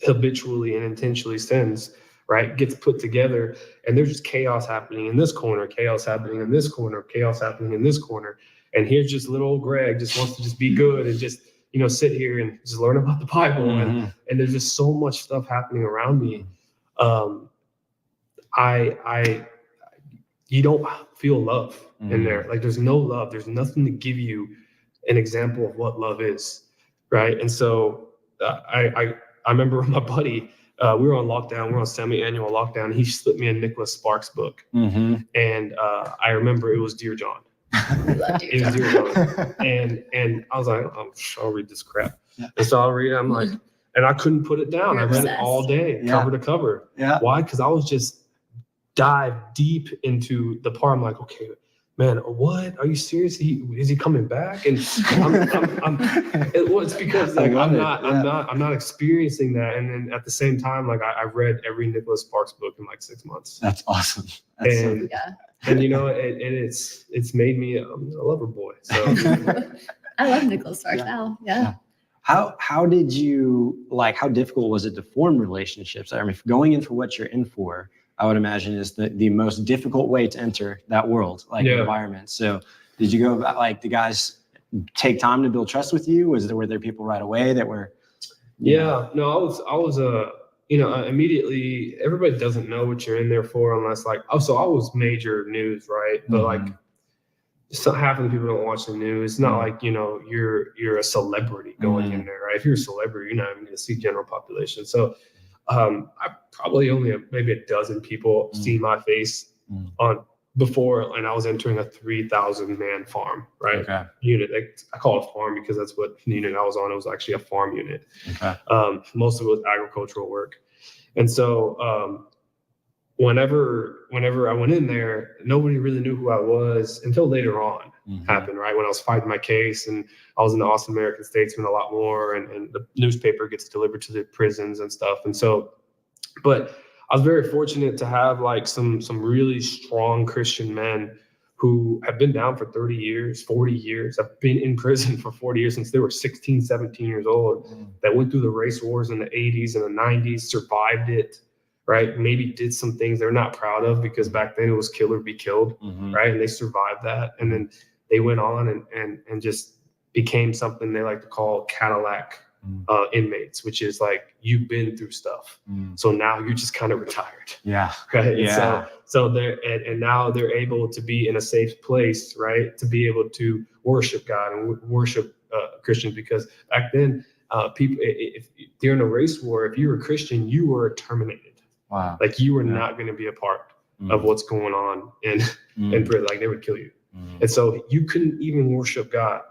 habitually and intentionally sins, right, gets put together, and there's just chaos happening in this corner, chaos happening in this corner, chaos happening in this corner. And here's just little old Gregg just wants to just be good and just, sit here and just learn about the Bible. And there's just so much stuff happening around me. You don't feel love in there. Like there's no love. There's nothing to give you an example of what love is, right? And so I remember my buddy, we were on lockdown. We were on semi-annual lockdown. He slipped me a Nicholas Sparks book, and I remember it was Dear John. It was Dear John, and I was like, I'll read this crap. And so I'll read it. I'm like. And I couldn't put it down. I read it all day, cover to cover. Yeah. Why? Because I was just dive deep into the part. I'm like, okay, man, what? Are you serious? Is he coming back? And it's because like I'm not experiencing that. And then at the same time, like I read every Nicholas Sparks book in like 6 months. That's awesome. And it's made me a lover boy. So I love Nicholas Sparks now. Yeah. How did you how difficult was it to form relationships? I mean, going in for what you're in for, I would imagine is the most difficult way to enter that world, environment. So did you go about the guys take time to build trust with you? Were there people right away that were? No, I was immediately, everybody doesn't know what you're in there for unless so I was major news, right? But so half of the people don't watch the news. It's not like, you're a celebrity going in there, right? If you're a celebrity, you're not even going to see general population. So I probably only maybe a dozen people see my face on before, and I was entering a 3,000 man farm, right? Okay. Unit. I call it a farm because that's what the unit I was on. It was actually a farm unit. Okay. Most of it was agricultural work. And so whenever I went in there, nobody really knew who I was until later on happened, right? When I was fighting my case and I was in the Austin American Statesman a lot more, and the newspaper gets delivered to the prisons and stuff. And so, but I was very fortunate to have some really strong Christian men who have been down for 30 years, 40 years. I've been in prison for 40 years since they were 16, 17 years old, that went through the race wars in the 80s and the 90s, survived it. Right, maybe did some things they're not proud of because back then it was kill or be killed, right? And they survived that, and then they went on and just became something they like to call Cadillac inmates, which is like you've been through stuff, so now you're just kind of retired. Yeah, right. Yeah. So they're and now they're able to be in a safe place, right? To be able to worship God and worship Christians, because back then people, if during a race war, if you were a Christian, you were terminated. Wow. Like you were not going to be a part of what's going on in prison. Like they would kill you. And so you couldn't even worship God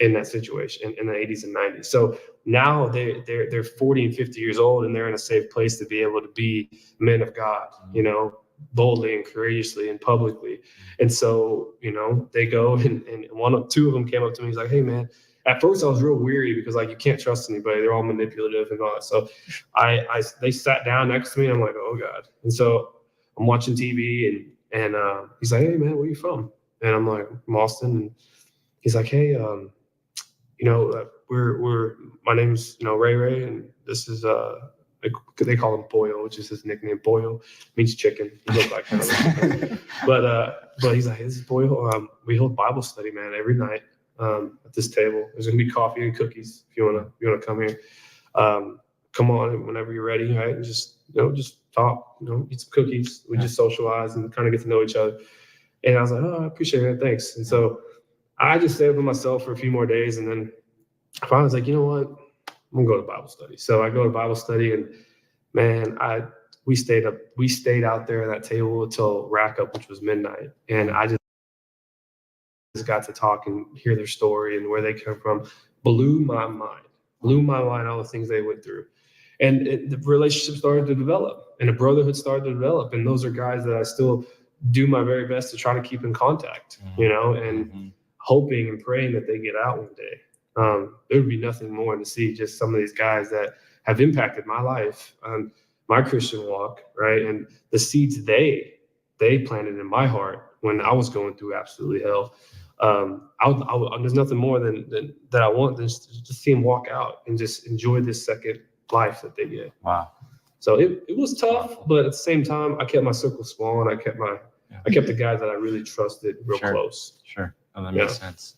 in that situation in the 80s and 90s. So now they're 40 and 50 years old, and they're in a safe place to be able to be men of God, boldly and courageously and publicly. And so, they go and two of them came up to me. He's like, hey man, at first I was real weary because you can't trust anybody. They're all manipulative and all that. So they sat down next to me and I'm like, oh God. And so I'm watching TV and he's like, hey man, where you from? And I'm like, I'm Austin. And he's like, hey, my name's, Ray, and this is, they call him Boyle, which is his nickname. Boyle means chicken. He looked like kind of chicken. But he's like, this is Boyle. We hold Bible study, man, every night. At this table, there's gonna be coffee and cookies if you wanna come here. Come on whenever you're ready, right? And just talk, eat some cookies. We just socialize and kind of get to know each other. And I was like, oh, I appreciate it. Thanks. And so I just stayed with myself for a few more days. And then I finally was like, you know what? I'm gonna go to Bible study. So I go to Bible study, and man, we stayed out there at that table until rack up, which was midnight. And I just got to talk and hear their story and where they come from. Blew my mind, all the things they went through. And the relationship started to develop, and a brotherhood started to develop. And those are guys that I still do my very best to try to keep in contact, and hoping and praying that they get out one day. There would be nothing more to see just some of these guys that have impacted my life, my Christian walk, right? And the seeds they planted in my heart when I was going through absolutely hell. There's nothing more than that I want than just to see them walk out and just enjoy this second life that they get. Wow. So it was tough, but at the same time, I kept my circle small, and I kept the guys that I really trusted real close. Sure. Oh, that makes sense.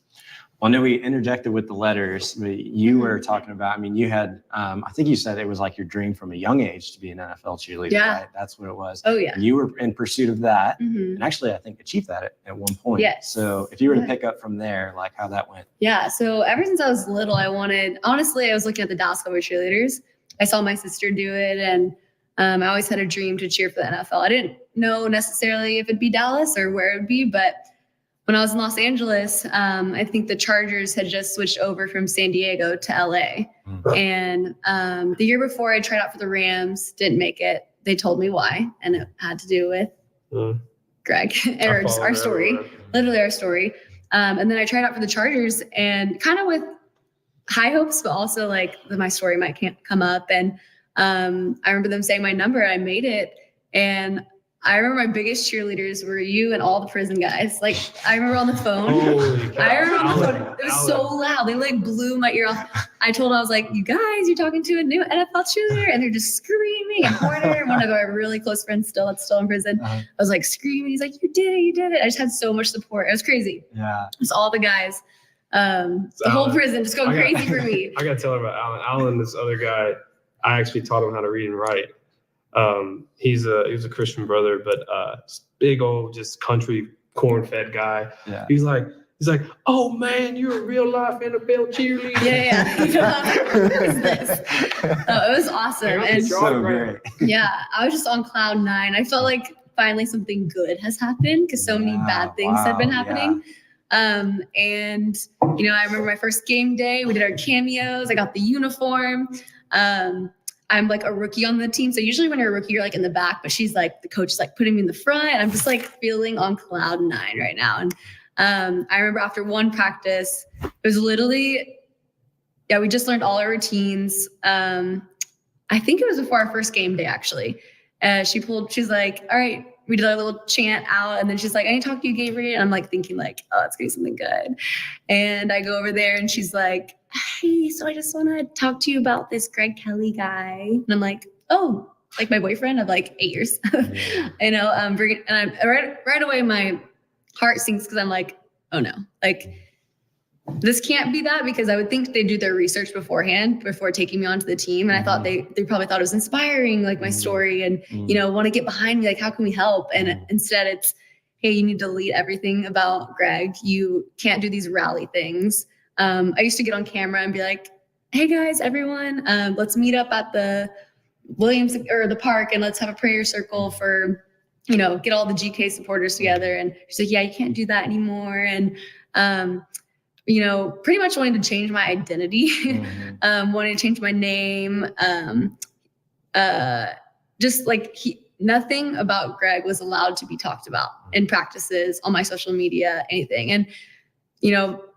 Well, I know we interjected with the letters, but you were talking about, you had, I think you said it was like your dream from a young age to be an NFL cheerleader, right? That's what it was. Oh, yeah. You were in pursuit of that, Mhm. and actually, I think achieved that at one point. Yes. So if you were to pick up from there, like how that went. Yeah. So ever since I was little, I was looking at the Dallas Cowboys cheerleaders. I saw my sister do it, and I always had a dream to cheer for the NFL. I didn't know necessarily if it'd be Dallas or where it'd be, but when I was in Los Angeles, I think the Chargers had just switched over from San Diego to LA. And the year before, I tried out for the Rams, didn't make it. They told me why, and it had to do with Gregg, or just our story, literally our story. And then I tried out for the Chargers, and kind of with high hopes, but also like that my story might come up. And I remember them saying my number, I made it. And I remember my biggest cheerleaders were you and all the prison guys. Like, I remember on the phone. It was so loud. They like blew my ear off. I told them, I was like, you guys, you're talking to a new NFL cheerleader. And they're just screaming. And Porter, one of our really close friends that's still in prison, I was like screaming. He's like, you did it. I just had so much support. It was crazy. Yeah. It's all the guys. The whole prison just going crazy for me. I got to tell her about Alan. Alan, this other guy, I actually taught him how to read and write. He was a Christian brother, but big old just country corn-fed guy. Yeah. He's like, oh man, you're a real life NFL cheerleader. Yeah. It was awesome. And so great. Yeah, I was just on cloud nine. I felt like finally something good has happened because so many bad things had been happening. And I remember my first game day, we did our cameos. I got the uniform. I'm like a rookie on the team. So usually when you're a rookie, you're like in the back, but she's like, the coach is like putting me in the front. And I'm just like feeling on cloud nine right now. And I remember after one practice, it was literally, we just learned all our routines. I think it was before our first game day, actually. She's like, all right, we did our little chant out. And then she's like, I need to talk to you, Gabriel. And I'm like thinking like, oh, it's going to be something good. And I go over there and she's like, hey, so I just want to talk to you about this Gregg Kelly guy. And I'm like, oh, like my boyfriend of like 8 years. And I'm right away, my heart sinks because I'm like, oh no, like this can't be that, because I would think they do their research beforehand before taking me onto the team. And I thought they probably thought it was inspiring, like my story, and, want to get behind me, like, how can we help? And instead it's, hey, you need to delete everything about Gregg. You can't do these rally things. I used to get on camera and be like, hey guys, everyone, let's meet up at the the park and let's have a prayer circle for, get all the GK supporters together. And she's like, yeah, you can't do that anymore. And, pretty much wanting to change my identity, wanting to change my name. Just like nothing about Gregg was allowed to be talked about in practices, on my social media, anything. And,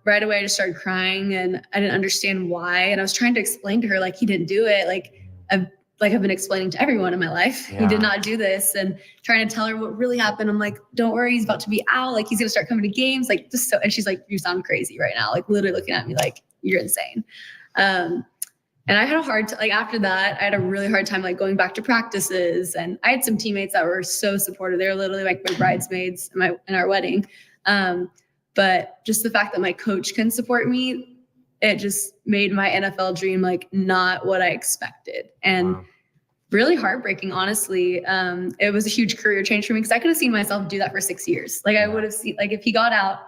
right away I just started crying and I didn't understand why. And I was trying to explain to her, like, he didn't do it. I've been explaining to everyone in my life, he did not do this, and trying to tell her what really happened. I'm like, don't worry, he's about to be out. Like, he's going to start coming to games. Like, just so, and she's like, you sound crazy right now. Like, literally looking at me like, you're insane. And I had after that, I had a really hard time, like, going back to practices. And I had some teammates that were so supportive. They were literally like my bridesmaids in our wedding. But just the fact that my coach can support me it just made my NFL dream like not what I expected. And really heartbreaking, honestly. It was a huge career change for me because I could have seen myself do that for 6 years. Like I would have seen, like if he got out,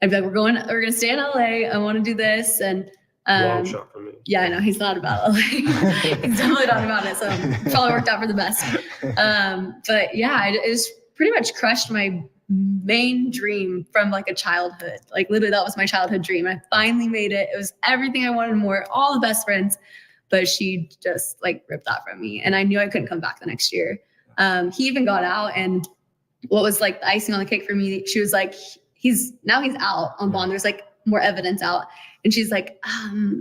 I'd be like, we're gonna stay in LA. I want to do this. And Long shot for me. yeah, I know he's not about LA. He's definitely not about it. So probably worked out for the best. But yeah, it just pretty much crushed my main dream from like a childhood. Like literally that was my childhood dream. I finally made it. It was everything I wanted and more, all the best friends, but she just like ripped that from me. And I knew I couldn't come back the next year. He even got out, and what was like the icing on the cake for me, she was like, he's out on bond. There's like more evidence out. And she's like,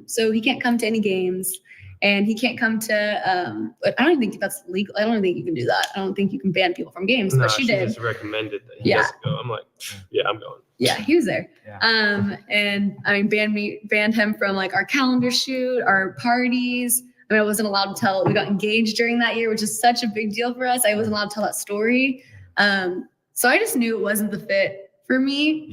so he can't come to any games, and he can't come to, but I don't think that's legal. I don't think you can do that. I don't think you can ban people from games, but she did. Just recommended that he doesn't go. I'm like, yeah, I'm going. Yeah, he was there. And I mean, banned him from like our calendar shoot, our parties. I mean, I wasn't allowed to tell, we got engaged during that year, which is such a big deal for us. I wasn't allowed to tell that story. So I just knew it wasn't the fit for me.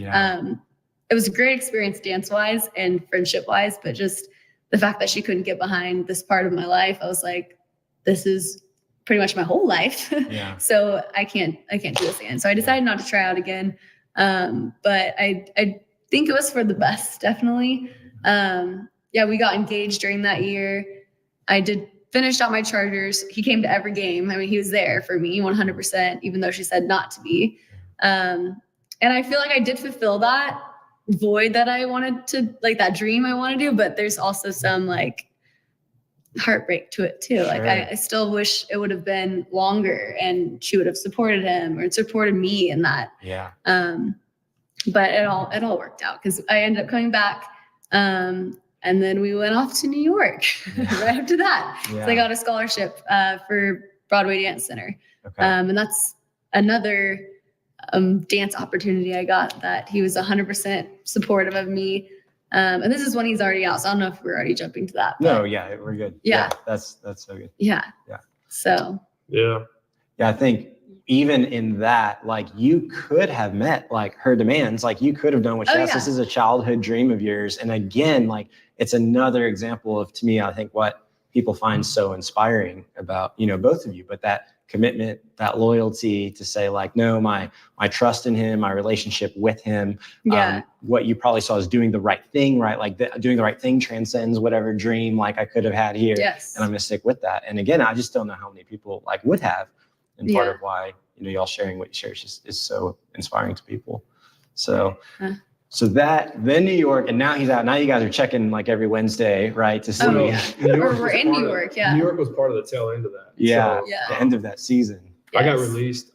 It was a great experience dance-wise and friendship-wise, but just the fact that she couldn't get behind this part of my life, I was like, this is pretty much my whole life. So I can't do this again. So I decided not to try out again. But I think it was for the best, definitely. We got engaged during that year. I finished out my Chargers. He came to every game. I mean, he was there for me 100%, even though she said not to be. And I feel like I did fulfill that void that I wanted to, like that dream I want to do, but there's also some like heartbreak to it too. Like I still wish it would have been longer and she would have supported him or supported me in that. But it all worked out because I ended up coming back. And then we went off to New York right after that. So I got a scholarship for Broadway Dance Center. And that's another dance opportunity I got that he was 100% supportive of me. And this is when he's already out. So I don't know if we're already jumping to that. No, yeah, we're good. Yeah. That's so good. Yeah. So. Yeah, I think even in that, like you could have met like her demands, like you could have done what she asked. This is a childhood dream of yours. And again, like it's another example of, to me, I think what people find so inspiring about, both of you, but that commitment, that loyalty to say like, no, my trust in him, my relationship with him, what you probably saw is doing the right thing, right? Like doing the right thing transcends whatever dream like I could have had here. And I'm gonna stick with that. And again, I just don't know how many people like would have. And part of why, y'all sharing what you share is so inspiring to people. So, then New York, and now he's out. Now you guys are checking like every Wednesday, right? To see. We're in New York, New York was part of the tail end of that. The end of that season. I got released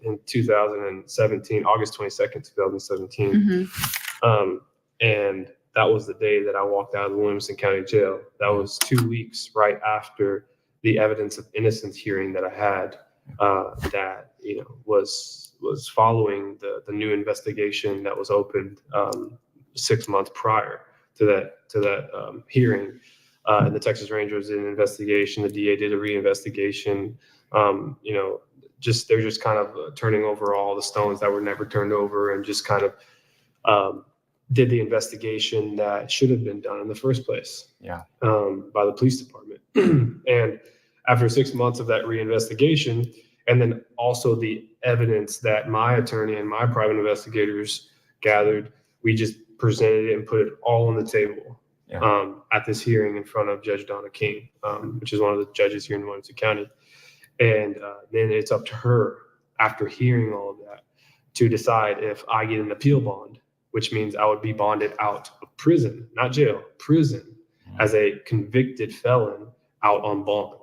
in 2017, August 22nd, 2017. And that was the day that I walked out of the Williamson County Jail. That was 2 weeks right after the evidence of innocence hearing that I had, that, was following the new investigation that was opened 6 months prior to that hearing. And the Texas Rangers did an investigation. The DA did a reinvestigation. They're just kind of turning over all the stones that were never turned over, and just kind of did the investigation that should have been done in the first place. By the police department. And after 6 months of that reinvestigation, and then also the evidence that my attorney and my private investigators gathered, we just presented it and put it all on the table at this hearing in front of Judge Donna King, which is one of the judges here in Williamson County. And then it's up to her, after hearing all of that, to decide if I get an appeal bond, which means I would be bonded out of prison, not jail, prison, as a convicted felon out on bond.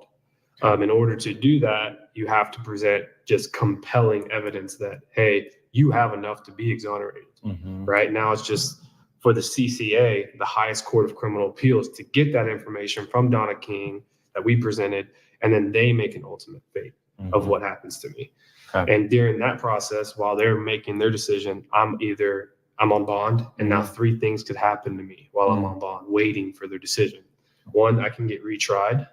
In order to do that, you have to present just compelling evidence that, hey, you have enough to be exonerated. Right now, it's just for the CCA, the highest court of criminal appeals, to get that information from Donna King that we presented, and then they make an ultimate fate of what happens to me. And during that process, while they're making their decision, I'm on bond, and now three things could happen to me while I'm on bond, waiting for their decision. One, I can get retried,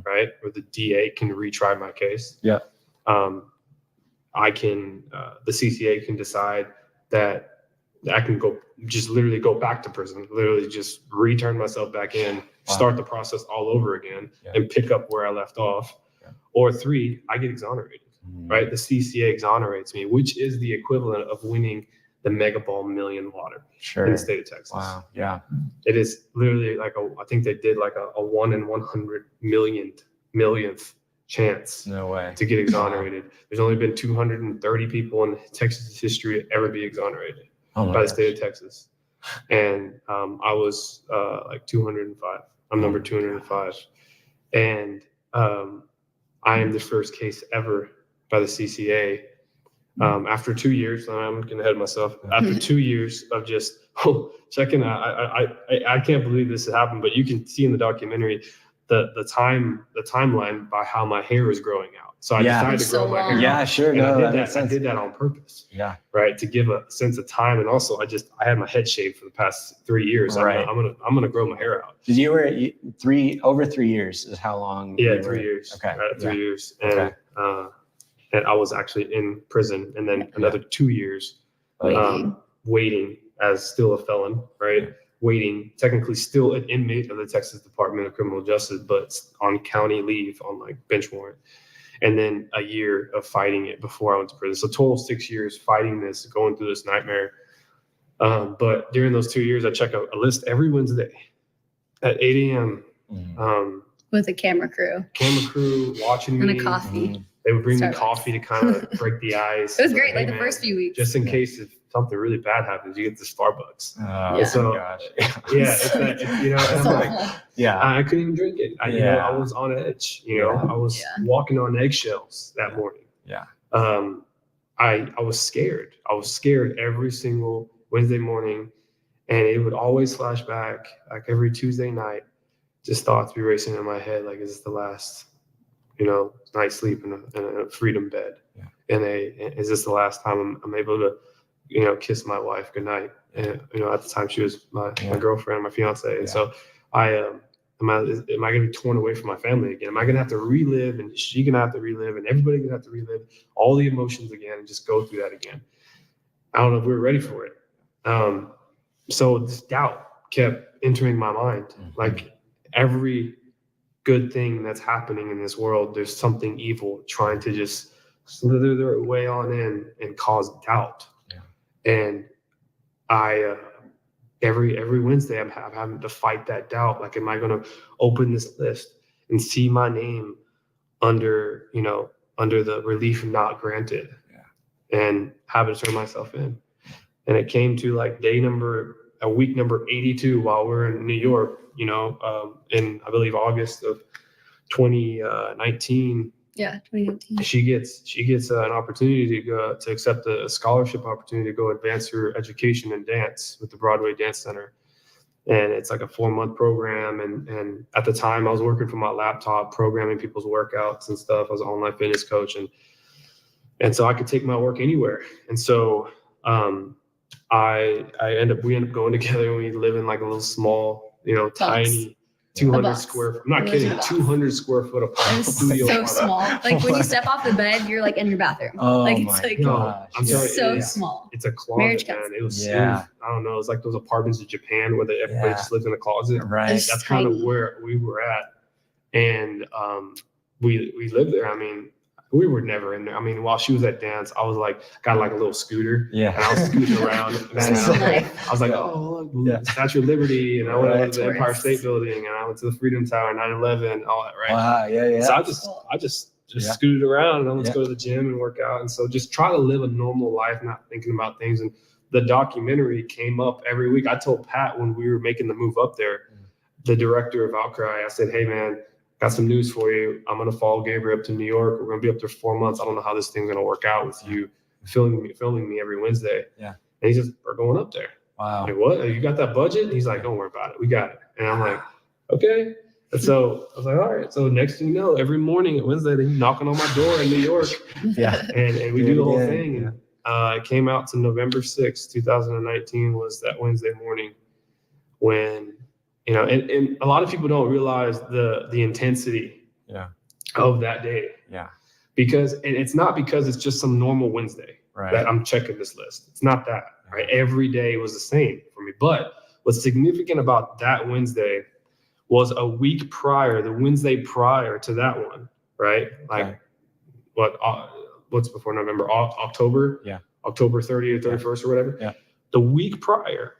right? Or the DA can retry my case. I can, the CCA can decide that I can literally go back to prison, literally just return myself back in, start the process all over again, and pick up where I left off. Or 3, I get exonerated, right? The CCA exonerates me, which is the equivalent of winning the Mega Ball Million lottery in the state of Texas. Wow. Yeah. It is literally like I think they did like a 1 in 100 millionth chance to get exonerated. There's only been 230 people in Texas history to ever be exonerated by the state of Texas. And I was like 205. I'm number 205. And I am the first case ever by the CCA. After 2 years, I'm getting ahead of myself. After 2 years of just checking out, I can't believe this happened, but you can see in the documentary the timeline by how my hair is growing out. So I decided to grow my hair out. Yeah, sure. And No, I did that on purpose. Yeah. Right. To give a sense of time. And also I had my head shaved for the past 3 years. Right. I'm gonna grow my hair out. Did you were over 3 years is how long? Yeah, 3 years. Okay. Right, 3 years. And I was actually in prison, and then another 2 years waiting as still a felon, right? Waiting, technically still an inmate of the Texas Department of Criminal Justice, but on county leave on like bench warrant. And then a year of fighting it before I went to prison. So total 6 years fighting this, going through this nightmare. But during those 2 years, I check a list every Wednesday at 8 a.m. With a camera crew. Watching me. And a coffee. They would bring me Starbucks. coffee to kind of break the ice. It was great, Hey, like the man, first few weeks. just in case if something really bad happens, you get the Starbucks. Oh, So gosh. it's that, and I'm like, Yeah. I couldn't even drink it. I was on edge. I was walking on eggshells that morning. Yeah. I was scared. I was scared every single Wednesday morning, and it would always flash back, like every Tuesday night, just thoughts be racing in my head, like, is this the last, night sleep in a freedom bed? And is this the last time I'm able to, kiss my wife goodnight? And, at the time she was my girlfriend, my fiance. And so am I going to be torn away from my family again? Am I going to have to relive, and is she going to have to relive, and everybody going to have to relive all the emotions again and just go through that again? I don't know if we were ready for it. So this doubt kept entering my mind. Like every good thing that's happening in this world, there's something evil trying to just slither their way on in and cause doubt. And I every Wednesday I'm having to fight that doubt. Like, am I going to open this list and see my name under the relief not granted, and having to turn myself in? And it came to like week number 82 while we're in New York, in I believe August of 2019. Yeah, 2019. She gets an opportunity to go to accept a scholarship opportunity to go advance her education in dance with the Broadway Dance Center. And it's like a 4-month program. And at the time I was working from my laptop, programming people's workouts and stuff. I was an online fitness coach. And so I could take my work anywhere. And so we end up going together, and we live in like a little small, tiny 200 square. I'm not kidding. 200 square foot apartment. So small. Like when you step off the bed, you're like in your bathroom. Oh like my it's like gosh. I'm telling you, so small. It's a closet, Marriage man. counseling. It was, Yeah. I don't know. It's like those apartments in Japan where everybody just lives in a closet. Right. It's That's kind of tiny. where we were at. And we lived there. I mean, we were never in there. I mean, while she was at dance, I was like, got like a little scooter. Yeah. And I was scooting around. And I was like, oh, look, Statue of Liberty. And I went to the Empire State Building, and I went to the Freedom Tower, 9/11, all that, right? Wow. Yeah. So I just scooted around, and then let's go to the gym and work out. And so just try to live a normal life, not thinking about things. And the documentary came up every week. I told Pat when we were making the move up there, the director of Outcry, I said, hey, man, got some news for you. I'm going to follow Gabriel up to New York. We're going to be up there 4 months. I don't know how this thing's going to work out with you filming me every Wednesday. Yeah. And he says, we're going up there. Wow. I'm like, what? You got that budget? And he's like, don't worry about it. We got it. And I'm like, okay. And so I was like, all right. So next thing you know, every morning at Wednesday, they're knocking on my door in New York. Yeah. And we do the whole thing. And it came out to November 6th, 2019 was that Wednesday morning when, and a lot of people don't realize the intensity of that day. Yeah. Because, and it's not because it's just some normal Wednesday Right. that I'm checking this list. It's not that. right? Every day was the same for me. But what's significant about that Wednesday was a week prior, the Wednesday prior to that one, right? Like what's before November? October? Yeah. October 30th or 31st or whatever. Yeah. The week prior,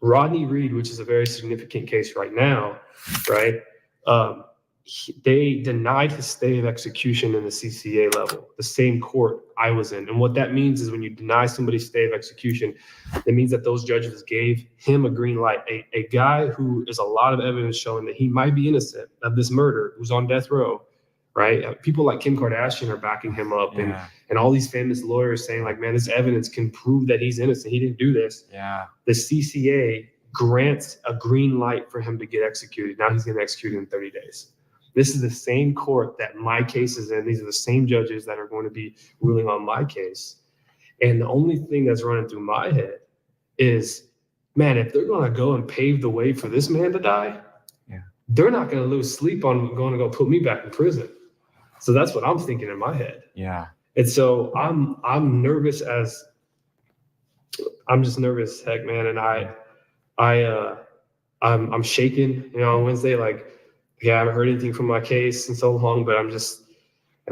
Rodney Reed, which is a very significant case right now, right? They denied his stay of execution in the CCA level, the same court I was in. And what that means is when you deny somebody's stay of execution, it means that those judges gave him a green light. A guy who is a lot of evidence showing that he might be innocent of this murder, who's on death row, right? People like Kim Kardashian are backing him up, and all these famous lawyers saying like, man, this evidence can prove that he's innocent. He didn't do this. Yeah. The CCA grants a green light for him to get executed. Now he's getting executed in 30 days. This is the same court that my case is in. These are the same judges that are going to be ruling on my case. And the only thing that's running through my head is, man, if they're going to go and pave the way for this man to die, they're not going to lose sleep on going to go put me back in prison. So that's what I'm thinking in my head. Yeah. And so I'm nervous I'm just nervous, heck, man. And I'm shaking, on Wednesday, like, I haven't heard anything from my case in so long, but and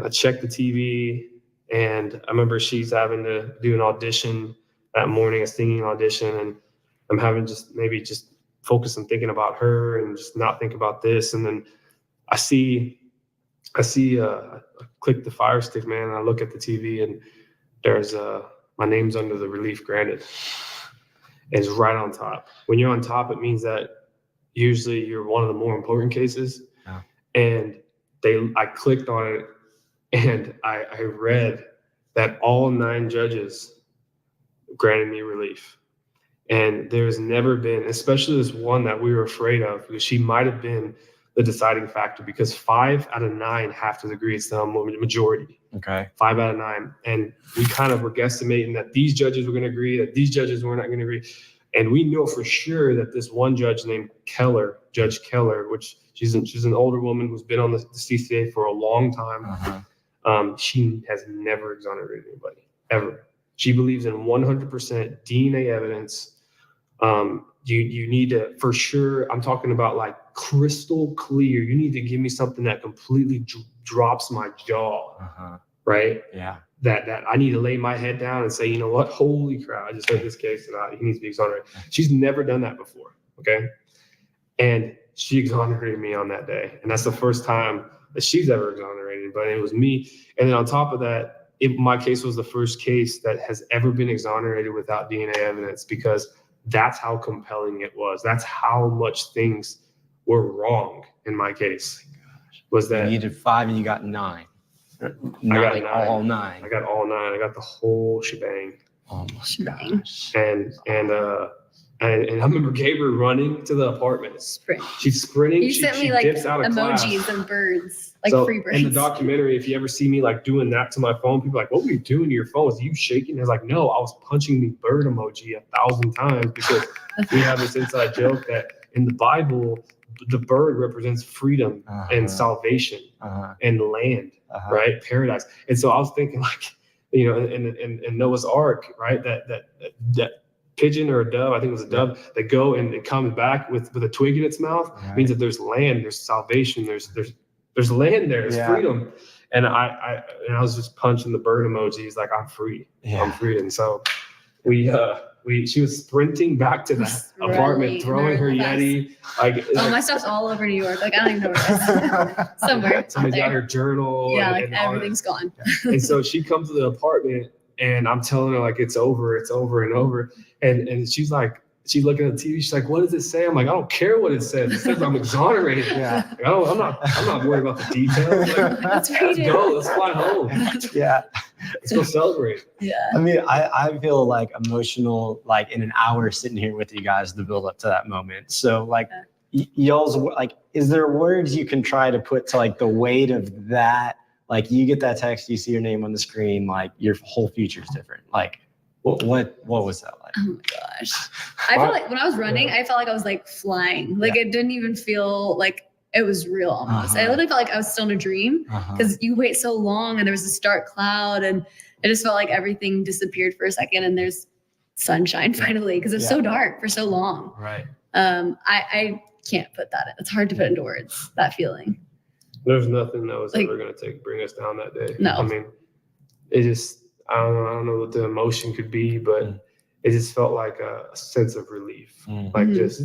I checked the TV, and I remember she's having to do an audition that morning, a singing audition, and I'm having just focus on thinking about her and just not think about this. And then I click the fire stick, man, and I look at the TV, and there's my name's under the relief granted. It's right on top. When you're on top, it means that usually you're one of the more important cases. Yeah. And I clicked on it, and I read that all 9 judges granted me relief. And there's never been, especially this one that we were afraid of, because she might have been the deciding factor, because 5 out of 9 have to agree it's the majority. Okay. 5 out of 9. And we kind of were guesstimating that these judges were going to agree, that these judges were not going to agree. And we know for sure that this one judge named Keller, Judge Keller, which she's an older woman who's been on the CCA for a long time. She has never exonerated anybody, ever. She believes in 100% DNA evidence. You need to, for sure, I'm talking about like crystal clear. You need to give me something that completely drops my jaw, right? Yeah. That I need to lay my head down and say, you know what? Holy crap! I just heard this case, and he needs to be exonerated. She's never done that before, okay? And she exonerated me on that day, and that's the first time that she's ever exonerated. But it was me, and then on top of that, my case was the first case that has ever been exonerated without DNA evidence, because that's how compelling it was. That's how much things were wrong in my case. Was that you needed 5 and you got 9? I got 9. All 9. I got all 9. I got the whole shebang. Oh my gosh. And I remember Gabriel running to the apartment. She's sprinting. You she sent me like dips out of emojis class. and birds, like So free birds. in the documentary, if you ever see me like doing that to my phone, people are like, what were you doing to your phone? Was you shaking? It's like, no, I was punching the bird emoji 1,000 times, because we have this inside joke that in the Bible, the bird represents freedom and salvation and land, right? Paradise. And so I was thinking, like, in Noah's Ark, right? That pigeon or a dove, I think it was a dove, that go and it comes back with a twig in its mouth, means that there's land, there's salvation, there's land there, there's freedom. And I was just punching the bird emojis, like, I'm free. I'm free. And so she was sprinting back to the apartment, throwing her Yeti. My stuff's all over New York. Like, I don't even know where it is. Somewhere. Somebody's got her journal. Yeah, and everything's gone. And so she comes to the apartment, and I'm telling her, like, it's over and over. And she's like, she's looking at the TV. She's like, what does it say? I'm like, I don't care what it says. It says I'm exonerated. Yeah. Like, I'm not worried about the details. Like, let's go. Let's fly home. Yeah. Let's go celebrate. Yeah. I mean, I feel like emotional, like in an hour sitting here with you guys to build up to that moment. So like y'all's like, is there words you can try to put to like the weight of that? Like you get that text, you see your name on the screen, like your whole future is different. Like what was that like? Oh my gosh. I felt like when I was running, I felt like I was like flying. Like it didn't even feel like it was real almost. I literally felt like I was still in a dream because you wait so long and there was this dark cloud and it just felt like everything disappeared for a second. And there's sunshine finally, because it's so dark for so long. Right. I can't put that in. It's hard to put into words, that feeling. There's nothing that was Like- ever going to bring us down that day. No. I mean, it just, I don't know what the emotion could be, but it just felt like a sense of relief. Like just,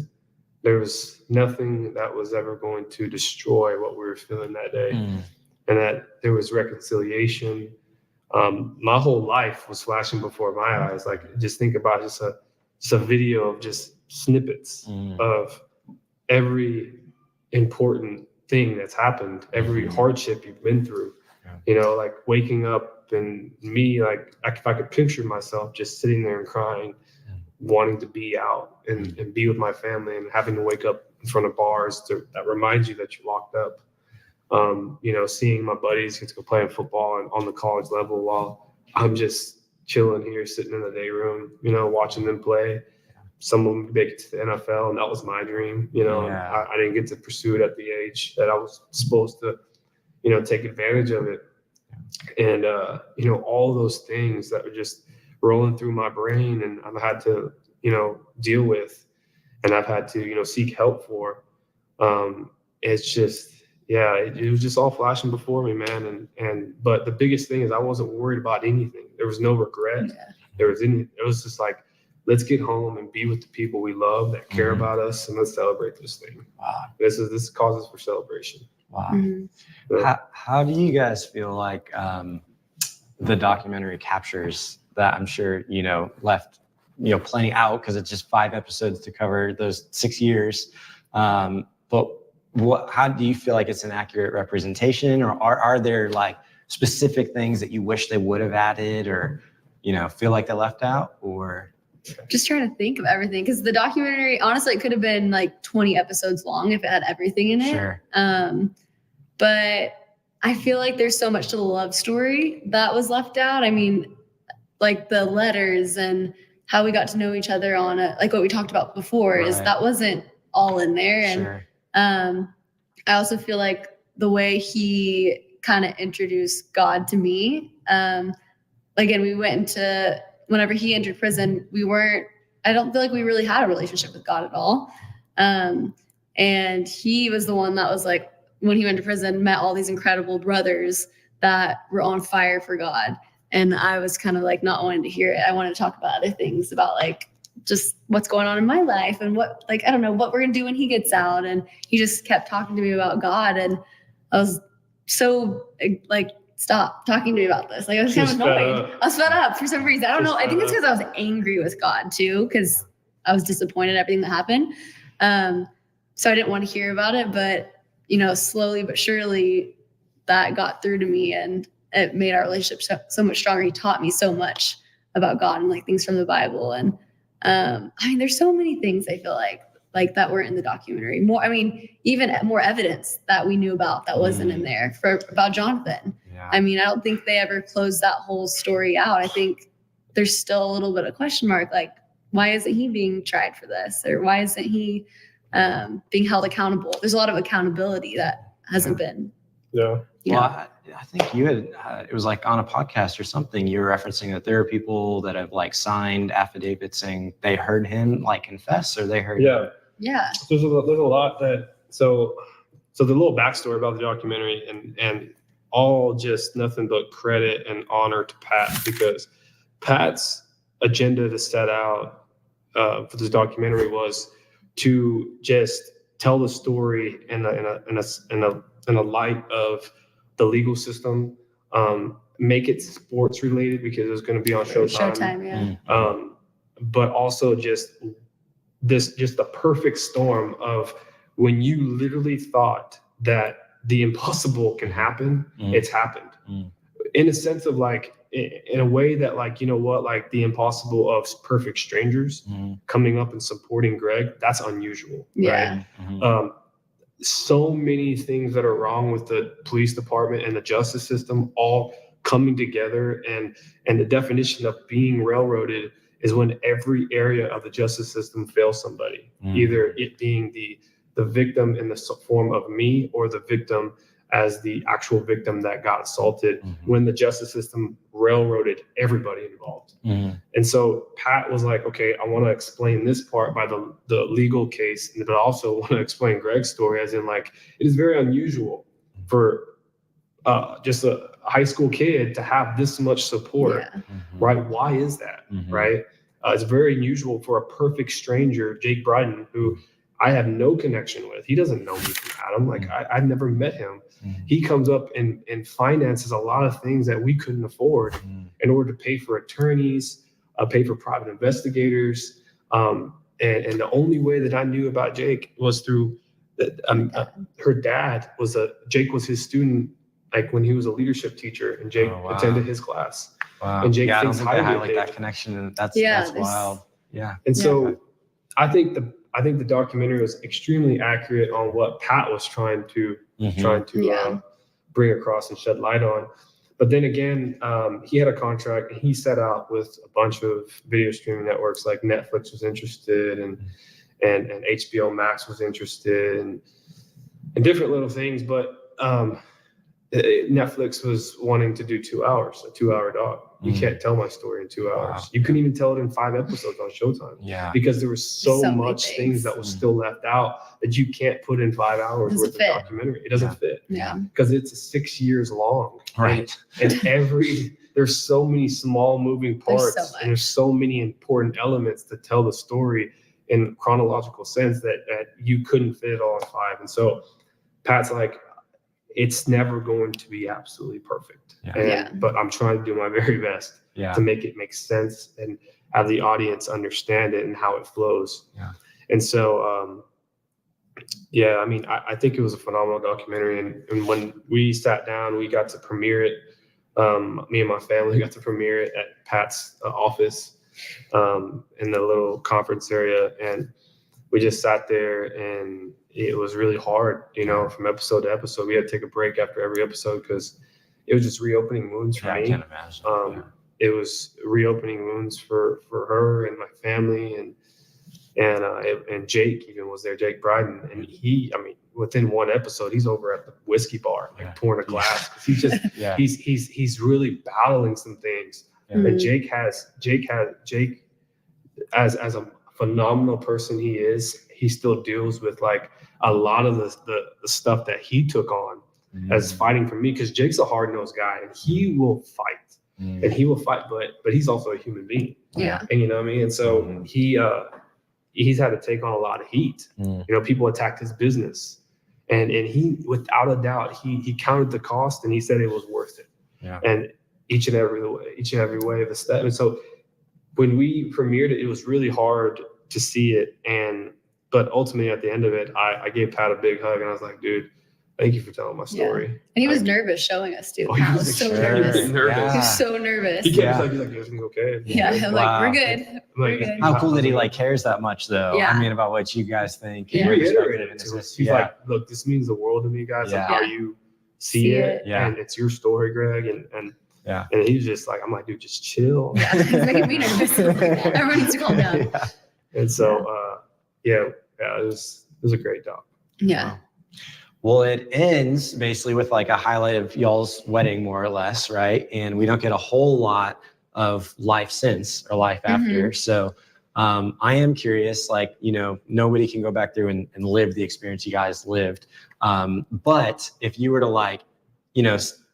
there was nothing that was ever going to destroy what we were feeling that day. And that there was reconciliation. My whole life was flashing before my eyes. Like, just think about just a video of just snippets of every important thing that's happened, every hardship you've been through. You know, like waking up and me, like, if I could picture myself just sitting there and crying, wanting to be out and be with my family, and having to wake up in front of bars that remind you that you're locked up. You know, seeing my buddies get to go play football and on the college level while I'm just chilling here, sitting in the day room, you know, watching them play. Some of them make it to the NFL, and that was my dream. You know, I didn't get to pursue it at the age that I was supposed to, you know, take advantage of it. And, you know, all those things that were just rolling through my brain, and I've had to, you know, deal with, and I've had to, you know, seek help for. It's just, yeah, it was just all flashing before me, man. But the biggest thing is I wasn't worried about anything. There was no regret. It was just like, let's get home and be with the people we love that care about us, and let's celebrate this thing. Wow. This causes for celebration. Wow. How do you guys feel like the documentary captures that? I'm sure, you know, left, you know, plenty out because it's just 5 episodes to cover those 6 years. But how do you feel like it's an accurate representation, or are there like specific things that you wish they would have added, or, you know, feel like they left out, or? Just trying to think of everything, because the documentary, honestly, it could have been like 20 episodes long if it had everything in it. Sure. But I feel like there's so much to the love story that was left out. I mean, like the letters and how we got to know each other on like what we talked about before, is that wasn't all in there. And I also feel like the way he kind of introduced God to me, again, we went into, whenever he entered prison, I don't feel like we really had a relationship with God at all. And he was the one that was like, when he went to prison, met all these incredible brothers that were on fire for God. And I was kind of like not wanting to hear it. I wanted to talk about other things, about like just what's going on in my life and what, like, I don't know what we're gonna do when he gets out. And he just kept talking to me about God. And I was so like, stop talking to me about this. Like, I was kind of annoyed. I was fed up for some reason. I don't know. I think it's because I was angry with God too, because I was disappointed at everything that happened. So I didn't want to hear about it, but you know, slowly but surely that got through to me, and it made our relationship so much stronger. He taught me so much about God and like things from the Bible. And I mean, there's so many things I feel like that were in the documentary. More, I mean, even more evidence that we knew about that wasn't in there about Jonathan. I mean, I don't think they ever closed that whole story out. I think there's still a little bit of question mark, like, why isn't he being tried for this? Or why isn't he being held accountable? There's a lot of accountability that hasn't been. Yeah. Well, I think you had, it was like on a podcast or something, you were referencing that there are people that have like signed affidavits saying they heard him like confess, or they heard him. Yeah. There's a lot that, so the little backstory about the documentary, and all just nothing but credit and honor to Pat, because Pat's agenda to set out for this documentary was to just tell the story in a light of the legal system, make it sports related because it was going to be on Showtime. But also just the perfect storm of when you literally thought that the impossible can happen, it's happened. In a sense of like, in a way that like, you know what, like the impossible of perfect strangers coming up and supporting Gregg, that's unusual. Yeah. Right? So many things that are wrong with the police department and the justice system all coming together, and the definition of being railroaded is when every area of the justice system fails somebody, either it being the victim in the form of me, or the victim as the actual victim that got assaulted when the justice system railroaded everybody involved. And so Pat was like, okay, I want to explain this part by the legal case, but I also want to explain Gregg's story, as in, like, it is very unusual for just a high school kid to have this much support, right? Why is that, right? It's very unusual for a perfect stranger, Jake Bryden, who I have no connection with. He doesn't know me from Adam. Like, I've never met him. He comes up and finances a lot of things that we couldn't afford in order to pay for attorneys, pay for private investigators. And the only way that I knew about Jake was through her dad Jake was his student, like when he was a leadership teacher, and Jake attended his class. Wow. And Jake I don't thinks think I highly had of like Jake. that connection, and that's wild. Yeah. And so I think the documentary was extremely accurate on what Pat was trying to bring across and shed light on. But then again, he had a contract, and he set out with a bunch of video streaming networks, like Netflix was interested, and HBO Max was interested, and different little things. But Netflix was wanting to do 2 hours, a 2-hour doc. You can't tell my story in 2 hours. You couldn't even tell it in 5 episodes on Showtime. Yeah. Because there was so much things that was still left out that you can't put in 5 hours worth of documentary. It doesn't fit. Yeah. Because it's 6 years long. Right. And there's so many small moving parts, and there's so many important elements to tell the story in chronological sense that you couldn't fit it all in 5. And so Pat's like, it's never going to be absolutely perfect. But I'm trying to do my very best to make it make sense and have the audience understand it and how it flows. And so, I mean, I think it was a phenomenal documentary. And when we sat down, we got to premiere it. Me and my family got to premiere it at Pat's office in the little conference area. And we just sat there, and it was really hard, from episode to episode. We had to take a break after every episode because it was just reopening wounds for me. I can't imagine. It was reopening wounds for her and my family, and Jake even was there, Jake Bryden, and within one episode, he's over at the whiskey bar, like pouring a glass. He's just he's really battling some things. And Jake as a phenomenal person he is, he still deals with like a lot of the stuff that he took on as fighting for me, because Jake's a hard-nosed guy, and he will fight. And he will fight, but he's also a human being. And you know what I mean? And so he's had to take on a lot of heat. People attacked his business, and he, without a doubt, he counted the cost, and he said it was worth it. And each and every way of the step. And so when we premiered it, it was really hard to see it. But ultimately at the end of it, I gave Pat a big hug, and I was like, dude, thank you for telling my story. And he was nervous showing us too. He was so nervous. He was so nervous. He kept he's like, everything's okay. I'm like, we're good. We're good. How cool that he cares that much, though. I mean, about what you guys think. He reiterated it to us. He's like, look, this means the world to me, guys. Like how you see it, and it's your story, Gregg, and he's just like, I'm like, dude, just chill. He's making me nervous. Everyone needs to calm down. And so, it was a great doc. Yeah. Well, it ends basically with like a highlight of y'all's wedding, more or less, right? And we don't get a whole lot of life since or life after. So I am curious, nobody can go back through and live the experience you guys lived. But if you were to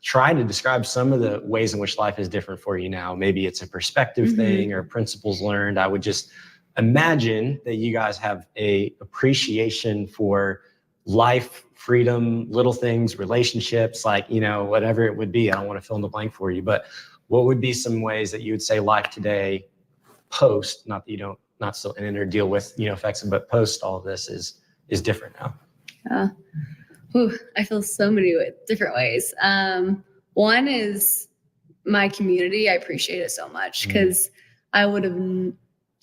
try to describe some of the ways in which life is different for you now, maybe it's a perspective thing or principles learned. I would just imagine that you guys have a appreciation for life, freedom, little things, relationships, whatever it would be. I don't want to fill in the blank for you, but what would be some ways that you would say life today, post, not that you don't, not still in it or deal with, effects, but post all of this is different now? Yeah. I feel so many different ways. One is my community. I appreciate it so much because I wouldn't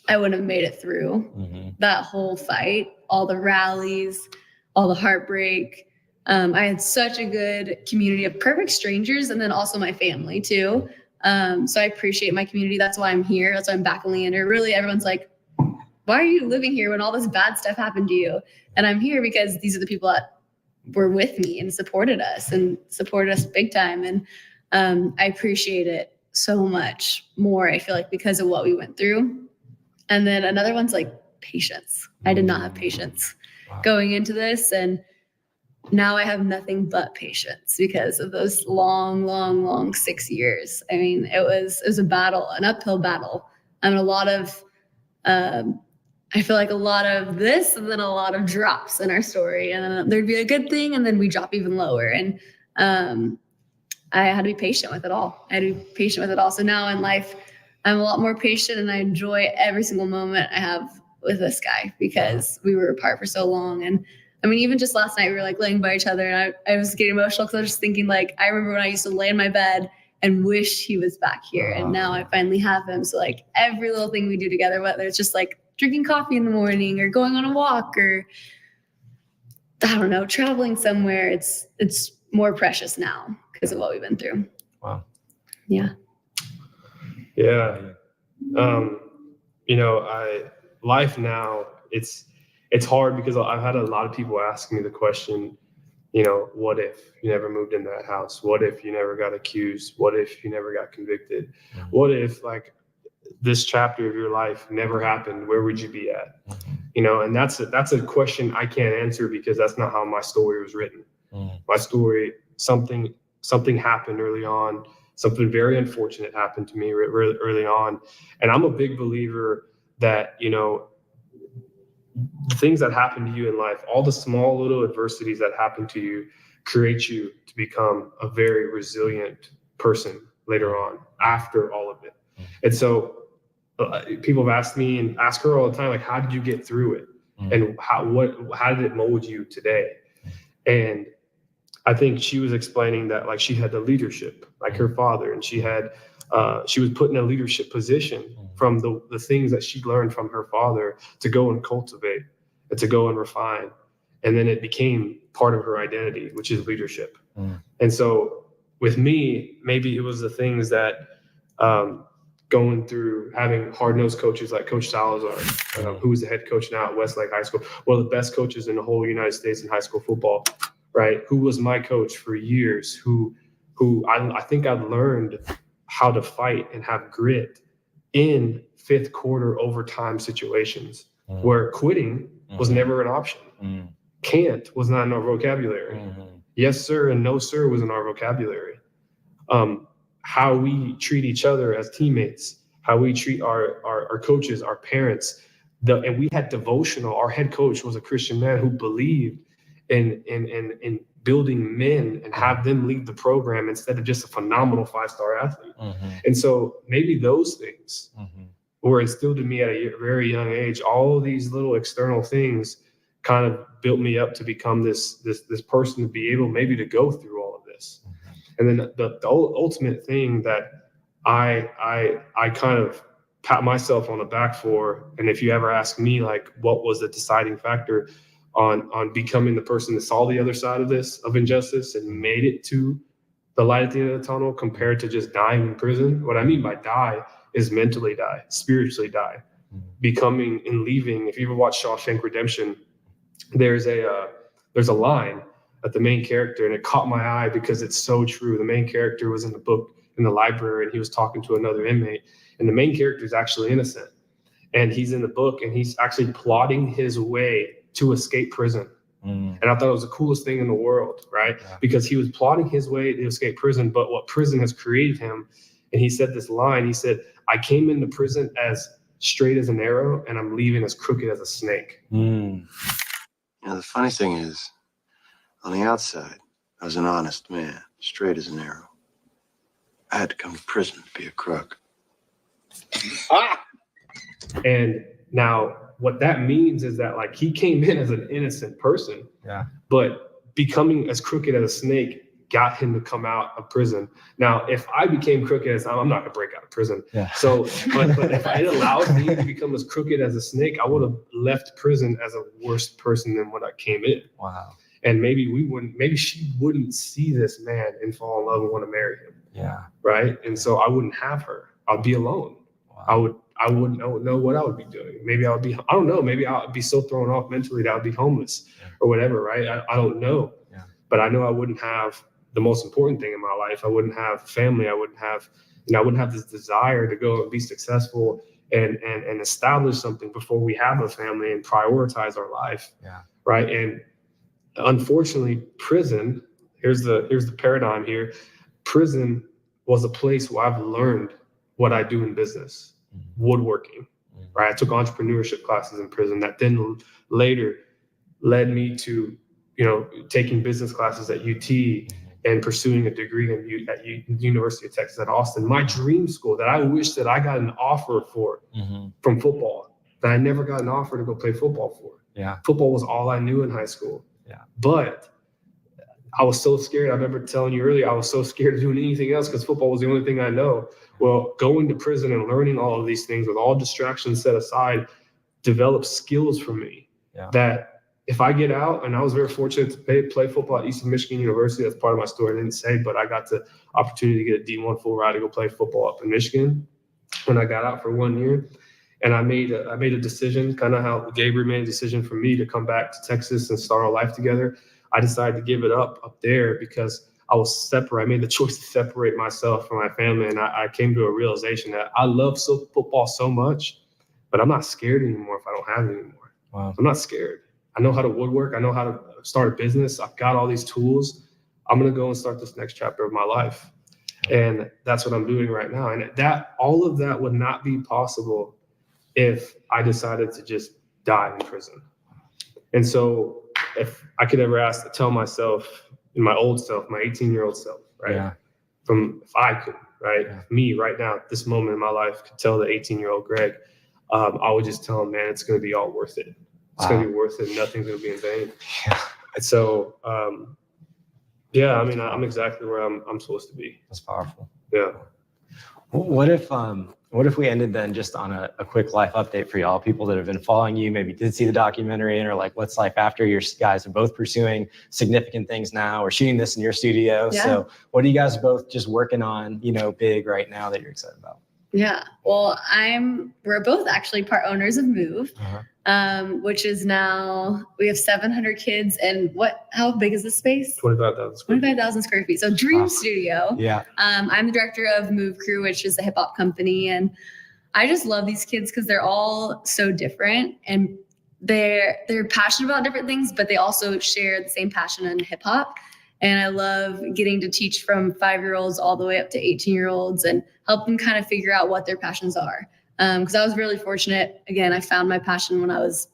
have made it through that whole fight, all the rallies, all the heartbreak. I had such a good community of perfect strangers, and then also my family too. So I appreciate my community. That's why I'm here. That's why I'm back in Leander. Really, everyone's like, why are you living here when all this bad stuff happened to you? And I'm here because these are the people that were with me and supported us big time. And I appreciate it so much more, I feel like, because of what we went through. And then another one's like patience. I did not have patience going into this. And now I have nothing but patience because of those long 6 years. I mean, it was a battle, an uphill battle, and a lot of, I feel like a lot of this and then a lot of drops in our story. And then there'd be a good thing and then we drop even lower. And I had to be patient with it all. So now in life, I'm a lot more patient and I enjoy every single moment I have with this guy because we were apart for so long. And I mean, even just last night, we were like laying by each other and I was getting emotional because I was just thinking, like, I remember when I used to lay in my bed and wish he was back here. And now I finally have him. So like every little thing we do together, whether it's just like drinking coffee in the morning or going on a walk or, I don't know, traveling somewhere, it's more precious now because of what we've been through. Wow. Yeah. Yeah. Life now, it's hard because I've had a lot of people ask me the question, what if you never moved in that house? What if you never got accused? What if you never got convicted? What if like this chapter of your life never happened? Where would you be at? And that's a question I can't answer because that's not how my story was written. My story, something happened early on. Something very unfortunate happened to me early on. And I'm a big believer that, the things that happen to you in life, all the small little adversities that happen to you create you to become a very resilient person later on after all of it. And so people have asked me and ask her all the time, like, how did you get through it? And how did it mold you today? And I think she was explaining that like she had the leadership, like her father, and she was put in a leadership position from the things that she learned from her father to go and cultivate and to go and refine. And then it became part of her identity, which is leadership. And so with me, maybe it was the things that going through having hard-nosed coaches like Coach Salazar, who is the head coach now at Westlake High School, one of the best coaches in the whole United States in high school football, right? Who was my coach for years, who I think I've learned how to fight and have grit in fifth quarter overtime situations where quitting was never an option. Can't was not in our vocabulary. Yes, sir, and no, sir was in our vocabulary. How we treat each other as teammates, how we treat our coaches, our parents. And we had devotional. Our head coach was a Christian man who believed in building men and have them lead the program instead of just a phenomenal 5-star athlete. And so maybe those things were instilled in me at a very young age. All of these little external things kind of built me up to become this person to be able maybe to go through all of this. And then the ultimate thing that I kind of pat myself on the back for, and if you ever ask me like what was the deciding factor on becoming the person that saw the other side of this, of injustice, and made it to the light at the end of the tunnel compared to just dying in prison. What I mean by die is mentally die, spiritually die, becoming and leaving. If you ever watch Shawshank Redemption, there's a line at the main character, and it caught my eye because it's so true. The main character was in the book in the library, and he was talking to another inmate, and the main character is actually innocent. And he's in the book, and he's actually plotting his way to escape prison. And I thought it was the coolest thing in the world, right? Yeah. Because he was plotting his way to escape prison, but what prison has created him. And he said this line, he said, I came into prison as straight as an arrow, and I'm leaving as crooked as a snake. The funny thing is, on the outside, I was an honest man, straight as an arrow. I had to come to prison to be a crook. And now what that means is that like he came in as an innocent person, but becoming as crooked as a snake got him to come out of prison. Now, if I became crooked as I'm not gonna break out of prison. So, but if it allowed me to become as crooked as a snake, I would have left prison as a worse person than when I came in. Wow. And maybe she wouldn't see this man and fall in love and want to marry him. Yeah. Right. And so I wouldn't have her. I'd be alone. Wow. I wouldn't know what I would be doing. Maybe I don't know. Maybe I'd be so thrown off mentally that I'd be homeless or whatever. Right. I don't know. Yeah. but I know I wouldn't have the most important thing in my life. I wouldn't have family. I wouldn't have this desire to go and be successful and establish something before we have a family and prioritize our life. Yeah. Right. And unfortunately, prison, here's the paradigm here. Prison was a place where I've learned what I do in business, woodworking. Right. I took entrepreneurship classes in prison that then later led me to, taking business classes at UT and pursuing a degree at University of Texas at Austin, my dream school that I wish that I got an offer for from football, that I never got an offer to go play football for. Yeah. Football was all I knew in high school. Yeah. But I was so scared. I remember telling you earlier, I was so scared of doing anything else because football was the only thing I know. Well, going to prison and learning all of these things with all distractions set aside developed skills for me that if I get out, and I was very fortunate to play football at Eastern Michigan University. That's part of my story. I didn't say, but I got the opportunity to get a D1 full ride to go play football up in Michigan when I got out for 1 year. And I made a decision, kind of how Gabriel made a decision for me to come back to Texas and start our life together. I decided to give it up there because I was separate. I made the choice to separate myself from my family. And I came to a realization that I love football so much, but I'm not scared anymore if I don't have it anymore. Wow. I'm not scared. I know how to woodwork. I know how to start a business. I've got all these tools. I'm going to go and start this next chapter of my life. And that's what I'm doing right now. And all of that would not be possible if I decided to just die in prison. And so if I could ever tell myself, in my old self, my 18-year-old self, right? Yeah. If I could, right? Yeah. Me right now, at this moment in my life, could tell the 18-year-old Greg, I would just tell him, man, it's going to be all worth it. It's going to be worth it. Nothing's going to be in vain. Yeah. And so, yeah, I mean, I'm exactly where I'm supposed to be. That's powerful. Yeah. What if we ended then just on a quick life update for y'all, people that have been following you, maybe did see the documentary and are like, what's life after? Your guys are both pursuing significant things now. We're shooting this in your studio. Yeah. So what are you guys both just working on, big right now that you're excited about? Yeah, well, we're both actually part owners of Move, which is now, we have 700 kids and how big is this space? 25,000 square feet. So Dream Studio. Yeah. I'm the director of Move Crew, which is a hip hop company. And I just love these kids because they're all so different and they're passionate about different things, but they also share the same passion in hip hop. And I love getting to teach from 5-year-olds all the way up to 18-year-olds and help them kind of figure out what their passions are. Because I was really fortunate. Again, I found my passion when I was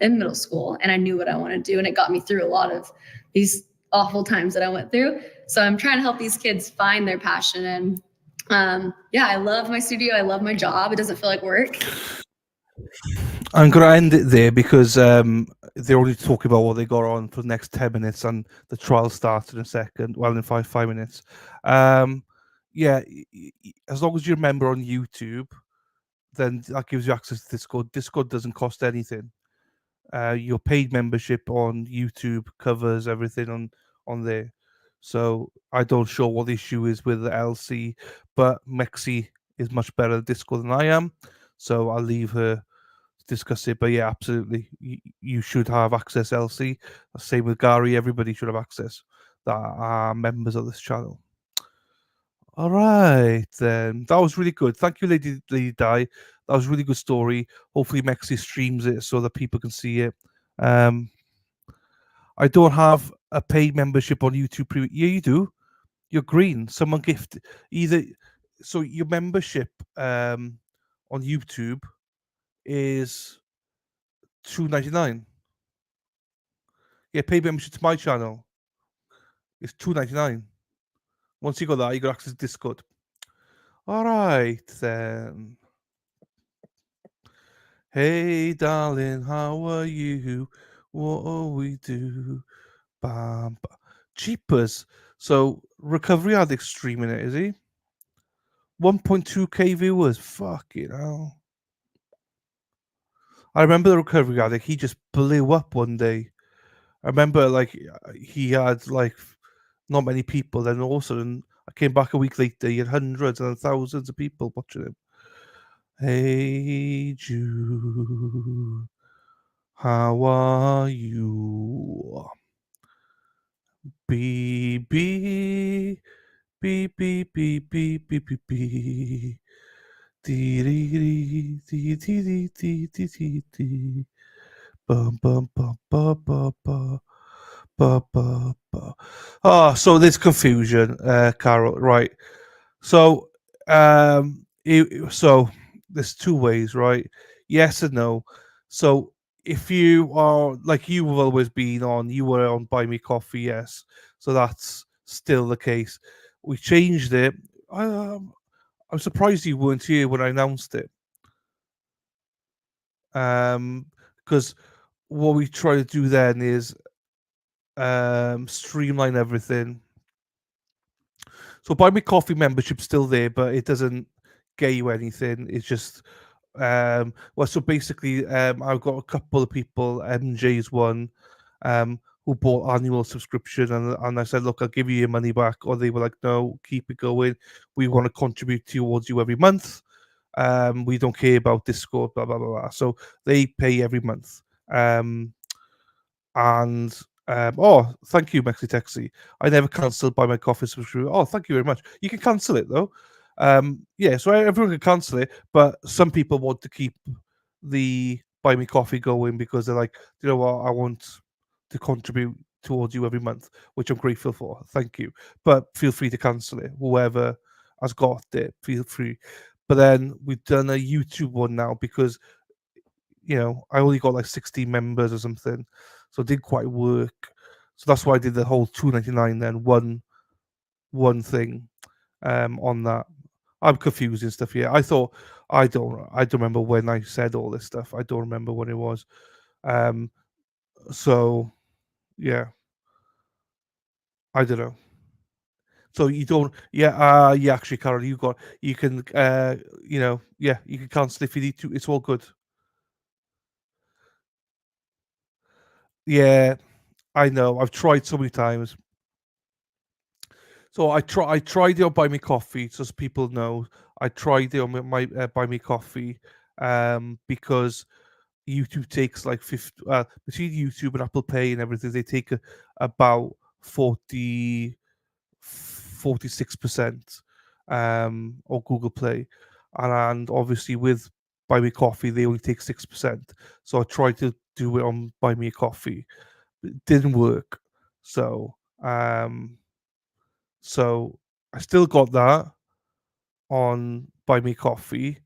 in middle school and I knew what I wanted to do. And it got me through a lot of these awful times that I went through. So I'm trying to help these kids find their passion. And I love my studio. I love my job. It doesn't feel like work. I'm going to end it there because they're already talking about what they got on for the next 10 minutes and the trial starts in a second. Well, in five minutes. As long as you remember on YouTube, then that gives you access to Discord. Discord doesn't cost anything. Your paid membership on YouTube covers everything on there. So I don't show what the issue is with the LC, but Mexi is much better at Discord than I am. So I'll leave her discuss it, but yeah, absolutely, you should have access. LC, same with Gary. Everybody should have access that are members of this channel. All right, then, that was really good. Thank you, Lady Di. That was a really good story. Hopefully Mexi streams it so that people can see it. I don't have a paid membership on YouTube. Yeah, you do. You're green. Someone gifted so your membership on YouTube is $2.99. Yeah, paid membership to my channel is $2.99. Once you got that, you got access to Discord. All right then. Hey darling, how are you? What will we do? Bam, Jeepers. So Recovery Addict streaming it, is he? 1.2k viewers. Fucking hell. I remember the Recovery Addict. He just blew up one day. I remember he had not many people. Then all of a sudden, I came back a week later. He had hundreds and thousands of people watching him. Hey Jude, how are you? B B B B B B B B B. Dee dee dee dee dee dee dee dee dee. Bum bum bum ba ba ba ba ba ba. Ah, so there's confusion, Carol. Right. So, so there's two ways, right? Yes and no. So if you are like you've always been on, you were on Buy Me Coffee, yes. So that's still the case. We changed it. I'm surprised you weren't here when I announced it. Because what we try to do then is streamline everything. So Buy Me Coffee membership's still there, but it doesn't get you anything. It's just well, so basically, I've got a couple of people, MJ's one, who bought annual subscription, and I said, look, I'll give you your money back, or they were like, no, keep it going. We want to contribute towards you every month. We don't care about Discord, blah blah blah blah. So they pay every month. And oh, thank you, Mexi Texi. I never cancelled Buy My Coffee subscription. Oh, thank you very much. You can cancel it though. Yeah, so everyone can cancel it, but some people want to keep the Buy Me Coffee going because they're like, you know what, I want to contribute towards you every month, which I'm grateful for. Thank you. But feel free to cancel it. Whoever has got it, feel free. But then we've done a YouTube one now because I only got like 16 members or something, so it didn't quite work. So that's why I did the whole $2.99 then one thing on that. I'm confused and stuff. Yeah, I don't remember when I said all this stuff. I don't remember when it was. So yeah, I don't know. So you don't, yeah, yeah. Actually, Carol, you can, yeah, you can cancel if you need to. It's all good. Yeah, I know. I've tried so many times. So I tried it on Buy Me Coffee, so as people know. I tried it on my Buy Me Coffee, because YouTube takes like 50 between YouTube and Apple Pay and everything, they take about 46%, or Google Play, and obviously with Buy Me Coffee they only take 6%. So I tried to do it on Buy Me a Coffee, it didn't work. So so I still got that on Buy Me Coffee,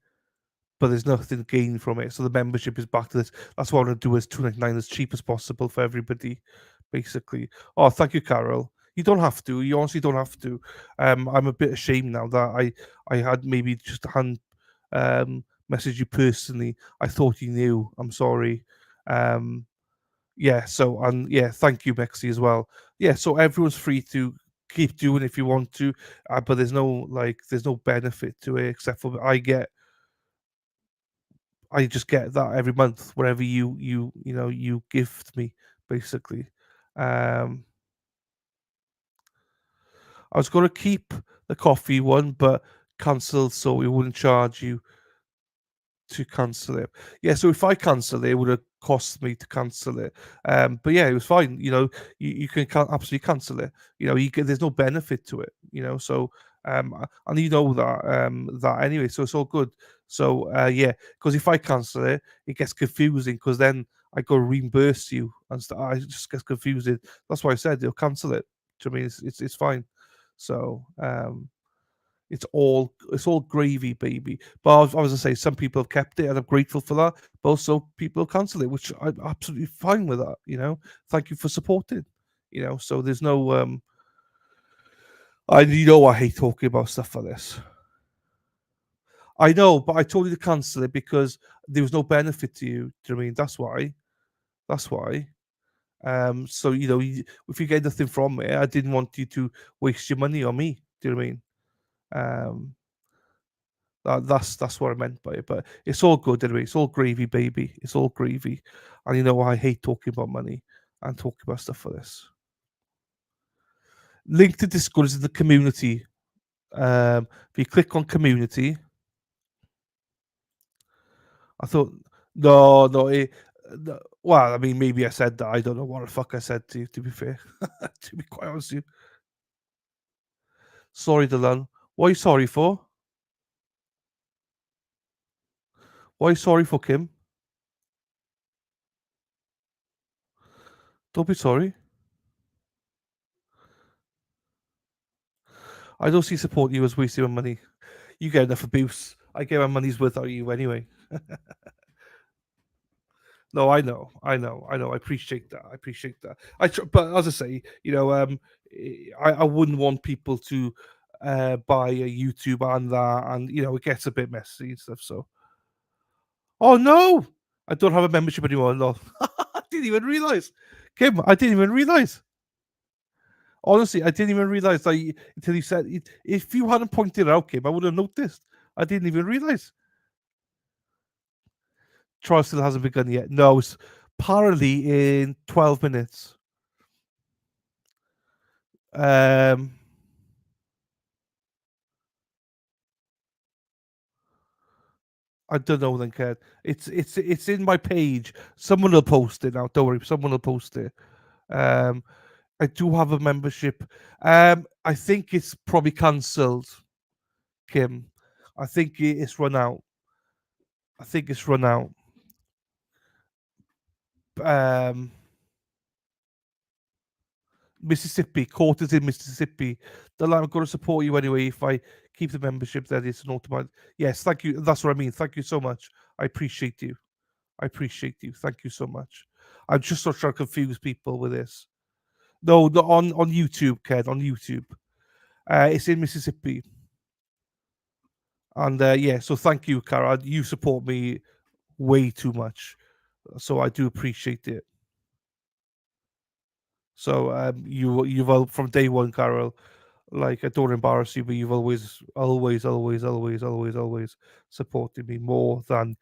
but there's nothing gained from it. So the membership is back to this. That's what I want to do, is $2.99 as cheap as possible for everybody, basically. Oh, thank you, Carol. You don't have to. You honestly don't have to. I'm a bit ashamed now that I had maybe just a hand message you personally. I thought you knew. I'm sorry. Yeah. So and yeah, thank you, Mexi, as well. Yeah. So everyone's free to keep doing if you want to, but there's no benefit to it except for I just get that every month wherever you gift me, basically. I was going to keep the coffee one, but cancelled so we wouldn't charge you to cancel it. Yeah, so if I cancel it, it would have cost me to cancel it. But yeah, it was fine. You can absolutely cancel it. There's no benefit to it. So and you know that anyway. So it's all good. So yeah, because if I cancel it, it gets confusing because then I go reimburse you and stuff. I just gets confusing. That's why I said they'll cancel it. Do you know what I mean it's fine. So it's all gravy, baby. But I was gonna say some people have kept it, and I'm grateful for that. But also people have cancelled it, which I'm absolutely fine with that. Thank you for supporting. So there's no I hate talking about stuff like this. I know, but I told you to cancel it because there was no benefit to you. Do you know what I mean? That's why. That's why. So if you get nothing from it, I didn't want you to waste your money on me. Do you know what I mean? That's what I meant by it. But it's all good anyway. It's all gravy, baby. It's all gravy. And I hate talking about money and talking about stuff like this. Link to Discord is in the community. If you click on community, I thought no. Well, I mean, maybe I said that. I don't know what the fuck I said to you, to be fair. To be quite honest with you. Sorry, Dylan. What are you sorry for? What are you sorry for, Kim? Don't be sorry. I don't see support you as wasting my money. You get enough abuse. I get my money's worth out of you anyway. No, I know. I appreciate that. But as I say, I wouldn't want people to buy a YouTube and that, and it gets a bit messy and stuff. So, oh no, I don't have a membership anymore. No, I didn't even realize, Kim. I didn't even realize. Honestly, I didn't even realize until you said it. If you hadn't pointed it out, Kim, I would have noticed. I didn't even realize. Trial still hasn't begun yet. No, it's apparently in 12 minutes. I don't know then, Ken. It's in my page. Someone will post it now. Don't worry, someone will post it. I do have a membership. I think it's probably cancelled, Kim. I think it's run out. Mississippi, court is in Mississippi. I'm going to support you anyway. If I keep the membership, then it's an automatic. Yes, thank you. That's what I mean. Thank you so much. I appreciate you. Thank you so much. I'm just not trying to confuse people with this. No, on YouTube, Ken. On YouTube, it's in Mississippi. And yeah, so thank you, Cara. You support me way too much, so I do appreciate it. So you've from day one, Carol. Like, I don't embarrass you, but you've always supported me more than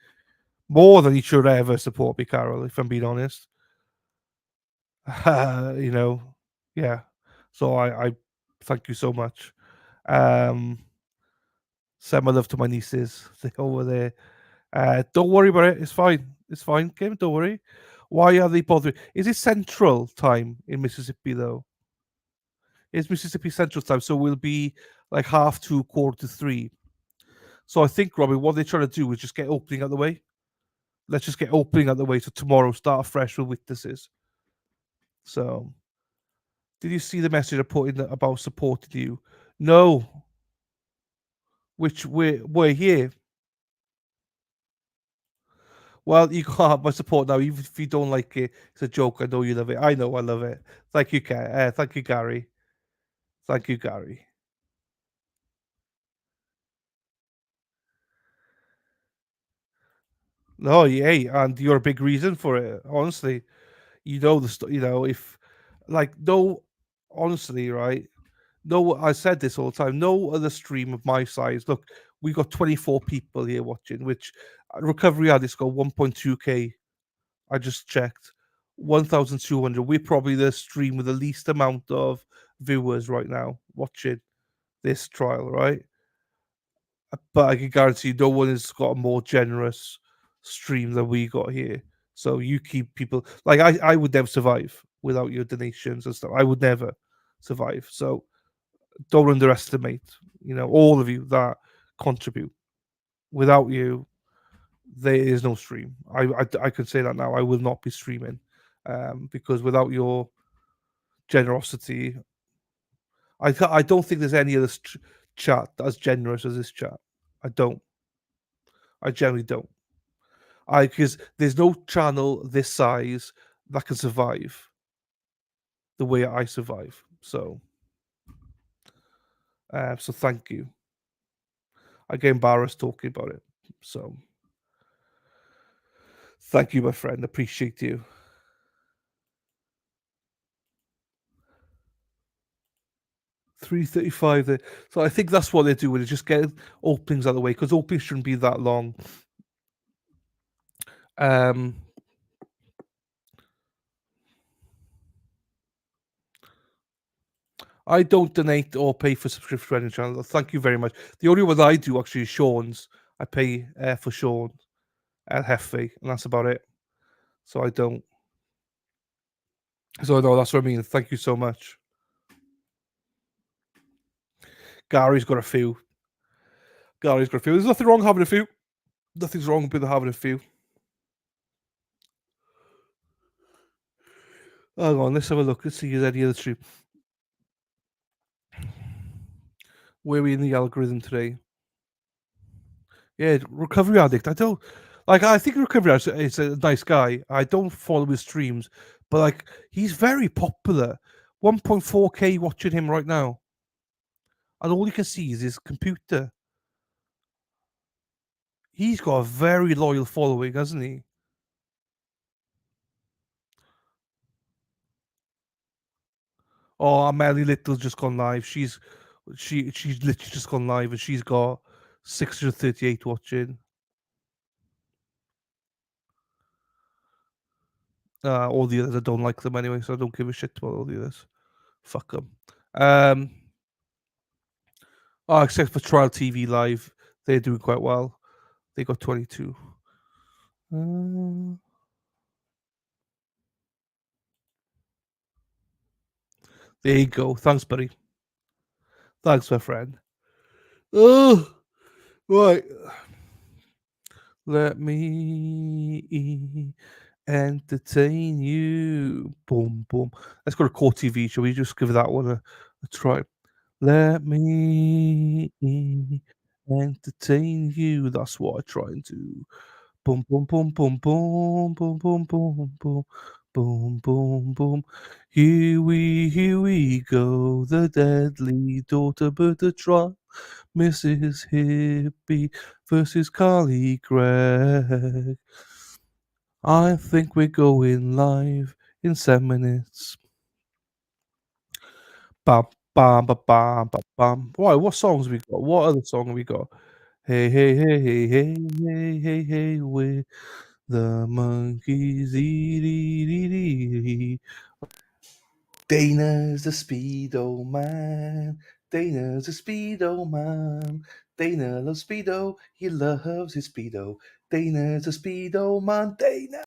you should ever support me, Carol. If I'm being honest, yeah. So I thank you so much. Send my love to my nieces. They're over there. Don't worry about it. It's fine, Kim. Don't worry. Why are they bothering? Is it Central Time in Mississippi though? It's Mississippi Central Time, so we'll be like 2:30, 2:45. So I think, Robbie, what they're trying to do is just get opening out the way. Let's just get opening out the way, so tomorrow start fresh with witnesses. So, did you see the message I put in about supporting you? No. Which we're here. Well, you can't have my support now, even if you don't like it. It's a joke. I know you love it. I know I love it. Thank you, thank you, Gary. Thank you, Gary. No, yeah, and you're a big reason for it. Honestly, if no, honestly, right? No, I said this all the time. No other stream of my size. Look, we got 24 people here watching, which Recovery Addicts got 1.2k. I just checked. 1,200. We're probably the stream with the least amount of viewers right now watching this trial, right? But I can guarantee no one has got a more generous stream than we got here. So you keep people like I would never survive without your donations and stuff. I would never survive. So don't underestimate, all of you that contribute. Without you, there is no stream. I can say that now. I will not be streaming because without your generosity, I don't think there's any other chat as generous as this chat. I generally don't. Because there's no channel this size that can survive the way I survive. So thank you. I get embarrassed talking about it. So thank you, my friend. Appreciate you. 3:35 there. So I think that's what they're doing, is just getting openings out of the way, because openings shouldn't be that long. I don't donate or pay for subscription to any channel. Thank you very much. The only one I do actually is Sean's. I pay for Sean at Hefe, and that's about it. So I don't. So no, that's what I mean. Thank you so much. Gary's got a few. There's nothing wrong having a few. Nothing's wrong with having a few. Hang on, let's have a look. Let's see if there's any other stream. Where are we in the algorithm today? Yeah, recovery addict. I don't like. I think recovery addict is a nice guy. I don't follow his streams, but like he's very popular. 1.4K watching him right now, and all you can see is his computer. He's got a very loyal following, hasn't he? Oh, Melly Little's just gone live. She's literally just gone live, and she's got 638 watching. All the others, I don't like them anyway, so I don't give a shit about all the others. Fuck them. Oh, except for Trial TV Live, they're doing quite well. They got 22. There you go. Thanks, buddy. Thanks, my friend. Oh, right. Let me entertain you. Boom, boom. Let's go to Core TV. Shall we just give that one a try? Let me entertain you. That's what I try and do. Boom, boom, boom, boom, boom, boom, boom, boom, boom, boom, boom, boom. Here we go. The deadly daughter Bertha Mrs. Hippie versus Carly Gregg. I think we're going live in 7 minutes. Bam, bam, bam, bam, bam, bam. Why? What songs we got? What other song have we got? Hey, hey, hey, hey, hey, hey, hey, hey, we're the monkeys. Dana's the Speedo man. Dana's a Speedo man. Dana loves Speedo. He loves his Speedo. Dana's a Speedo man. Dana.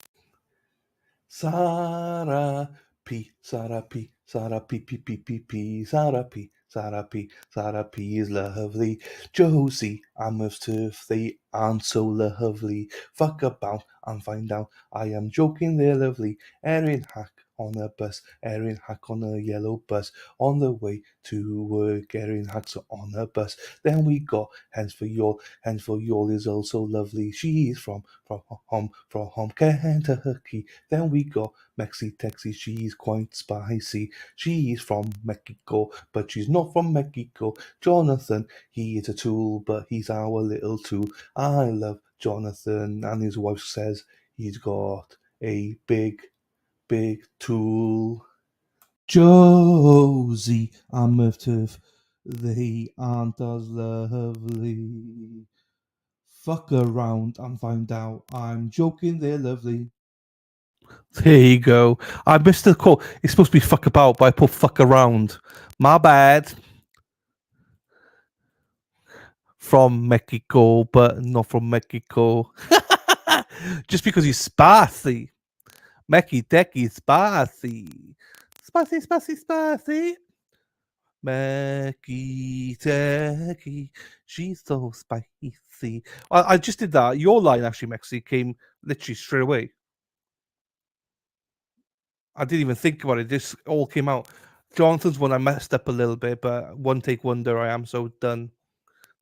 Sarah P. Sarah P. Sarah P. P. P. P. P. Sarah P. Sarah P. Sarah P. is lovely. Josie and Murph's turf, they aren't so lovely. Fuck about and find out. I am joking, they're lovely. Erin Hack on a bus. Erin Hack on a yellow bus. On the way to work, Erin Hack's on a bus. Then we got Hens for Y'all. Hens for Y'all is also lovely. She's from home, Kentucky. Then we got Mexi Texi. She's quite spicy. She's from Mexico, but she's not from Mexico. Jonathan, he is a tool, but he's our little tool. I love Jonathan, and his wife says he's got a big tool. Josie and Murph, they aren't as lovely. Fuck around and find out. I'm joking, they're lovely. There you go. I missed the call. It's supposed to be fuck about, but I put fuck around. My bad. From Mexico, but not from Mexico. Just because he's spicy. Mecky Decky spicy. Spicy, spicy, spicy. Mecky Decky. She's so spicy. I just did that. Your line, actually, Mexi, came literally straight away. I didn't even think about it. This all came out. Jonathan's one I messed up a little bit, but one take wonder. I am so done.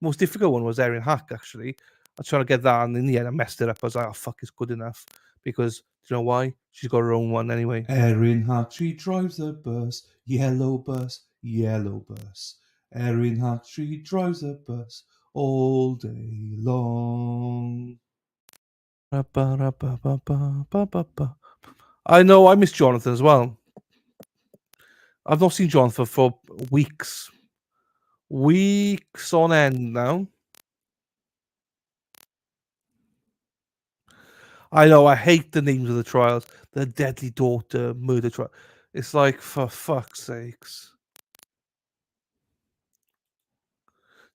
Most difficult one was Erin Hack, actually. I was trying to get that, and in the end, I messed it up. I was like, oh, fuck, it's good enough. Because, do you know why? She's got her own one anyway. Erin Hack, she drives a bus, yellow bus, yellow bus. Erin Hack, she drives a bus all day long. I know, I miss Jonathan as well. I've not seen Jonathan for weeks. Weeks on end now. I know, I hate the names of the trials. The Deadly Daughter murder trial. It's like, for fuck's sakes.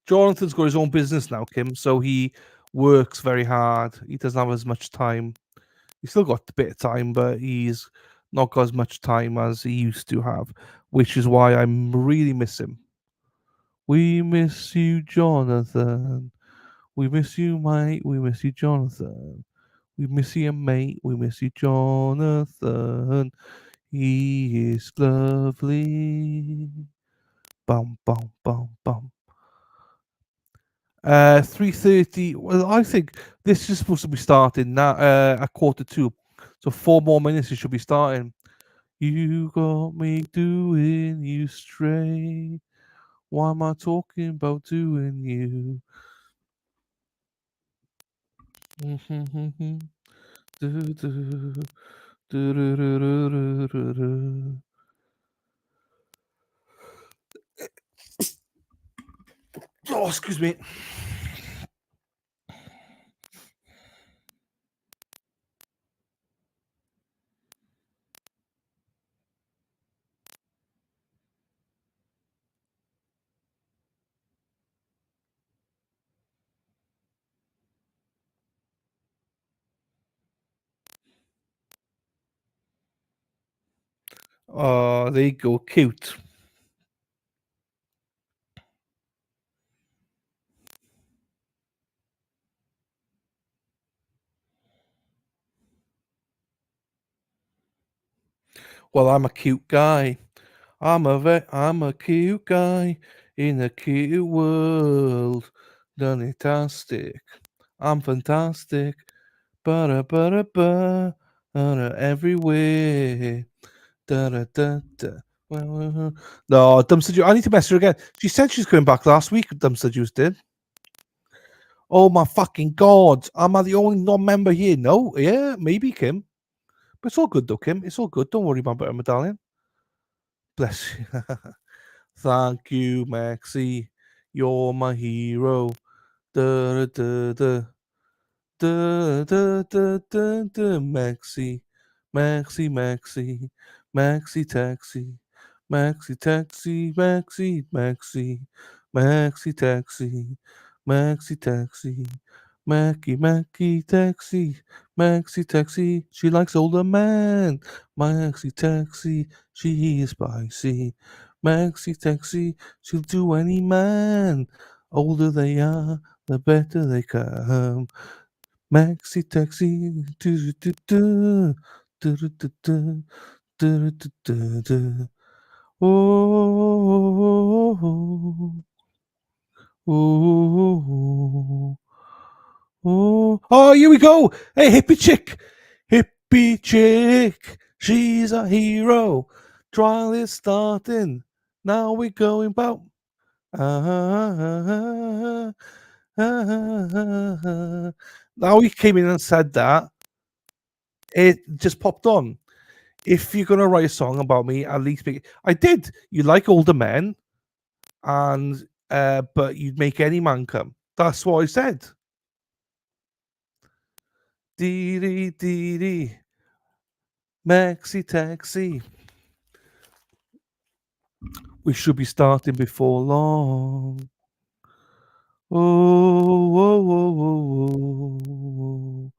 Jonathan's got his own business now, Kim, so he works very hard. He doesn't have as much time. He's still got a bit of time, but he's not got as much time as he used to have, which is why I really miss him. We miss you, Jonathan. We miss you, mate. We miss you, Jonathan. We miss you, mate. We miss you, Jonathan. He is lovely. Bum, bum, bum, bum. 3:30. Well, I think this is supposed to be starting now at 1:45. So 4 more minutes it should be starting. You got me doing you straight. Why am I talking about doing you? Oh, excuse me. Oh, there you go. Cute. Well, I'm a cute guy. I'm a cute guy in a cute world. Fantastic. I'm fantastic. Ba everywhere. Da da da da. No, Dumpster Juice. I need to mess her again. She said she's coming back last week. Dumpster Juice did. Oh my fucking god! Am I the only non-member here? No, yeah, maybe Kim. But it's all good though, Kim. It's all good. Don't worry about it, medallion. Bless you. Thank you, Maxie. You're my hero. Da da da da da da da da. Maxie, Maxie, Maxie, Maxie taxi, Maxie taxi, Maxie, Maxie, Maxie taxi, Maxie taxi, Mackie taxi, Maxie taxi. She likes older man. Maxie taxi, she is spicy. Maxie taxi, she'll do any man. Older they are, the better they come. Maxi taxi, do do do do do do do do do do do. Oh, oh, oh, here we go. Hey, hippie chick, she's a hero. Trial is starting. Now we're going about. Now he came in and said that. It just popped on. If you're gonna write a song about me, at least make it. I did. You like older men, and but you'd make any man come. That's what I said. Dee dee dee dee. Maxi taxi. We should be starting before long. Oh, whoa, whoa, whoa, whoa.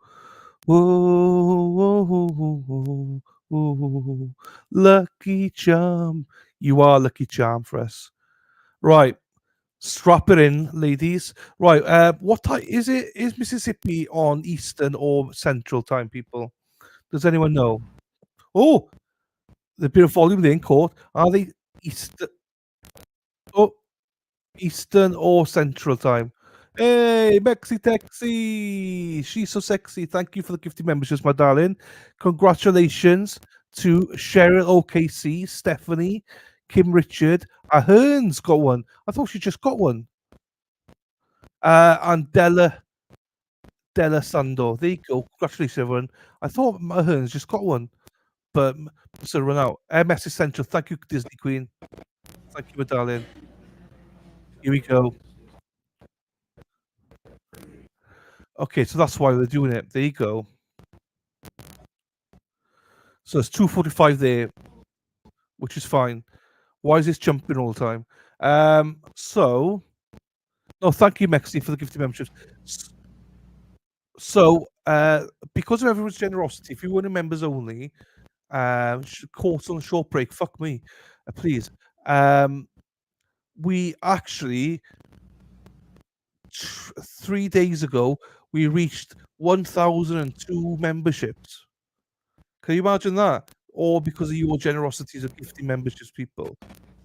Whoa, whoa, whoa, whoa, whoa. Lucky charm. You are lucky charm for us. Right. Strap it in, ladies. Right. What time is it? Is Mississippi on Eastern or Central time, people? Does anyone know? Oh, the bit of volume there in court. Are they Eastern? Oh, Eastern or Central time? Hey, Mexi Texi! She's so sexy. Thank you for the gifted memberships, my darling. Congratulations to Cheryl OKC, Stephanie, Kim Richard. Ahern's got one. I thought she just got one. And Della Sando. There you go. Congratulations, everyone. I thought Ahern's just got one, but so run out. MS Essential. Thank you, Disney Queen. Thank you, my darling. Here we go. Okay, so that's why they're doing it. There you go. So it's 2:45 there, which is fine. Why is this jumping all the time? No, thank you, Mexi, for the gifted memberships. So because of everyone's generosity, if you were members only, course on a short break, fuck me, please. We actually 3 days ago we reached 1,002 memberships. Can you imagine that? All because of your generosities of gifting memberships, people.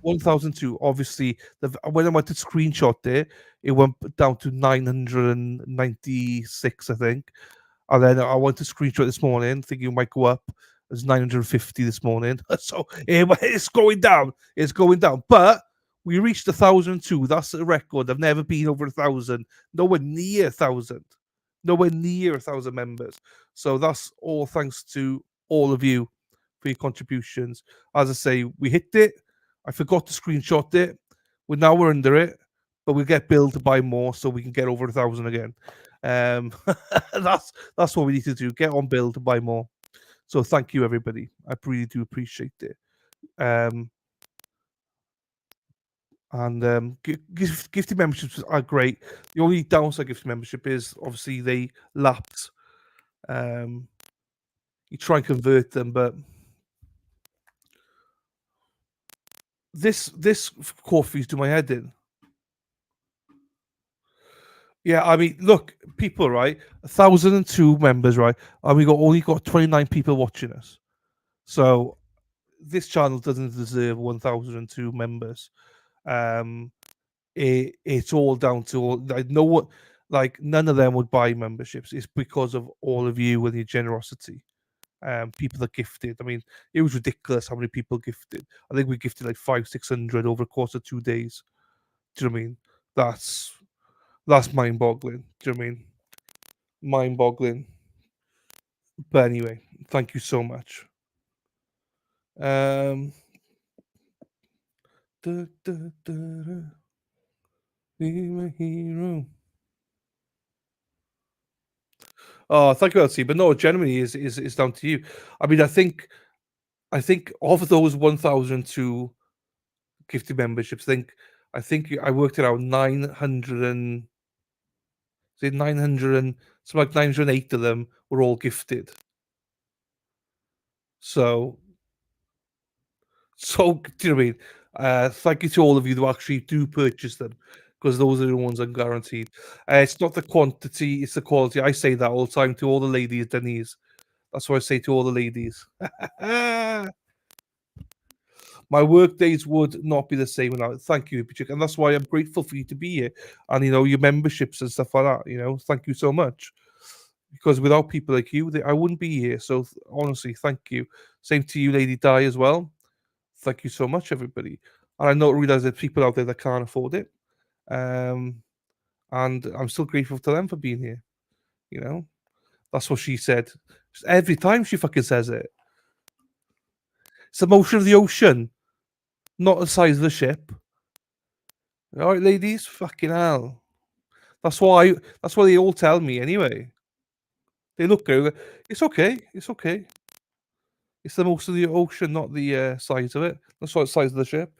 1,002. Obviously, when I went to screenshot it went down to 996, I think. And then I went to screenshot this morning, thinking it might go up. It was 950 this morning. So it's going down. It's going down. But we reached 1,002. That's a record. I've never been over 1,000. Nowhere near 1,000. Nowhere near 1,000 members. So that's all thanks to all of you for your contributions. As I say, we hit it. I forgot to screenshot it. We're under it, but we'll get Bill to buy more so we can get over 1,000 again. That's what we need to do. Get on Bill to buy more. So thank you, everybody. I really do appreciate it. Gifted memberships are great. The only downside gifted membership is obviously they lapse. You try and convert them, but this coffee's do my head in. Yeah, I mean, look, people, right? 1,002 members, right? And we only got 29 people watching us. So this channel doesn't deserve 1,002 members. It's all down to none of them would buy memberships. It's because of all of you and your generosity. People that gifted. I mean, it was ridiculous how many people gifted. I think we gifted like 500-600 over the course of 2 days. Do you know what I mean? That's mind-boggling. Do you know what I mean? Mind-boggling. But anyway, thank you so much. Be my hero. Oh, thank you, Elsie. But no, genuinely is down to you. I mean, I think of those 1,002 gifted memberships, I think I worked it out 900 and 900 and something like 908 of them were all gifted. So do you know what I mean? Thank you to all of you who actually do purchase them, because those are the ones I'm guaranteed. It's not the quantity, it's the quality. I say that all the time to all the ladies, Denise. That's what I say to all the ladies. My work days would not be the same without it. Thank you, Patrick. And that's why I'm grateful for you to be here. And, your memberships and stuff like that, thank you so much. Because without people like you, I wouldn't be here. So honestly, thank you. Same to you, Lady Di, as well. Thank you so much, everybody. And I don't realize there's people out there that can't afford it. And I'm still grateful to them for being here. That's what she said. Every time she fucking says it. It's the motion of the ocean, not the size of the ship. All right, ladies? Fucking hell. That's why they all tell me anyway. They look good. It's okay. It's okay. It's the motion of the ocean, not the size of it. That's why it's the size of the ship.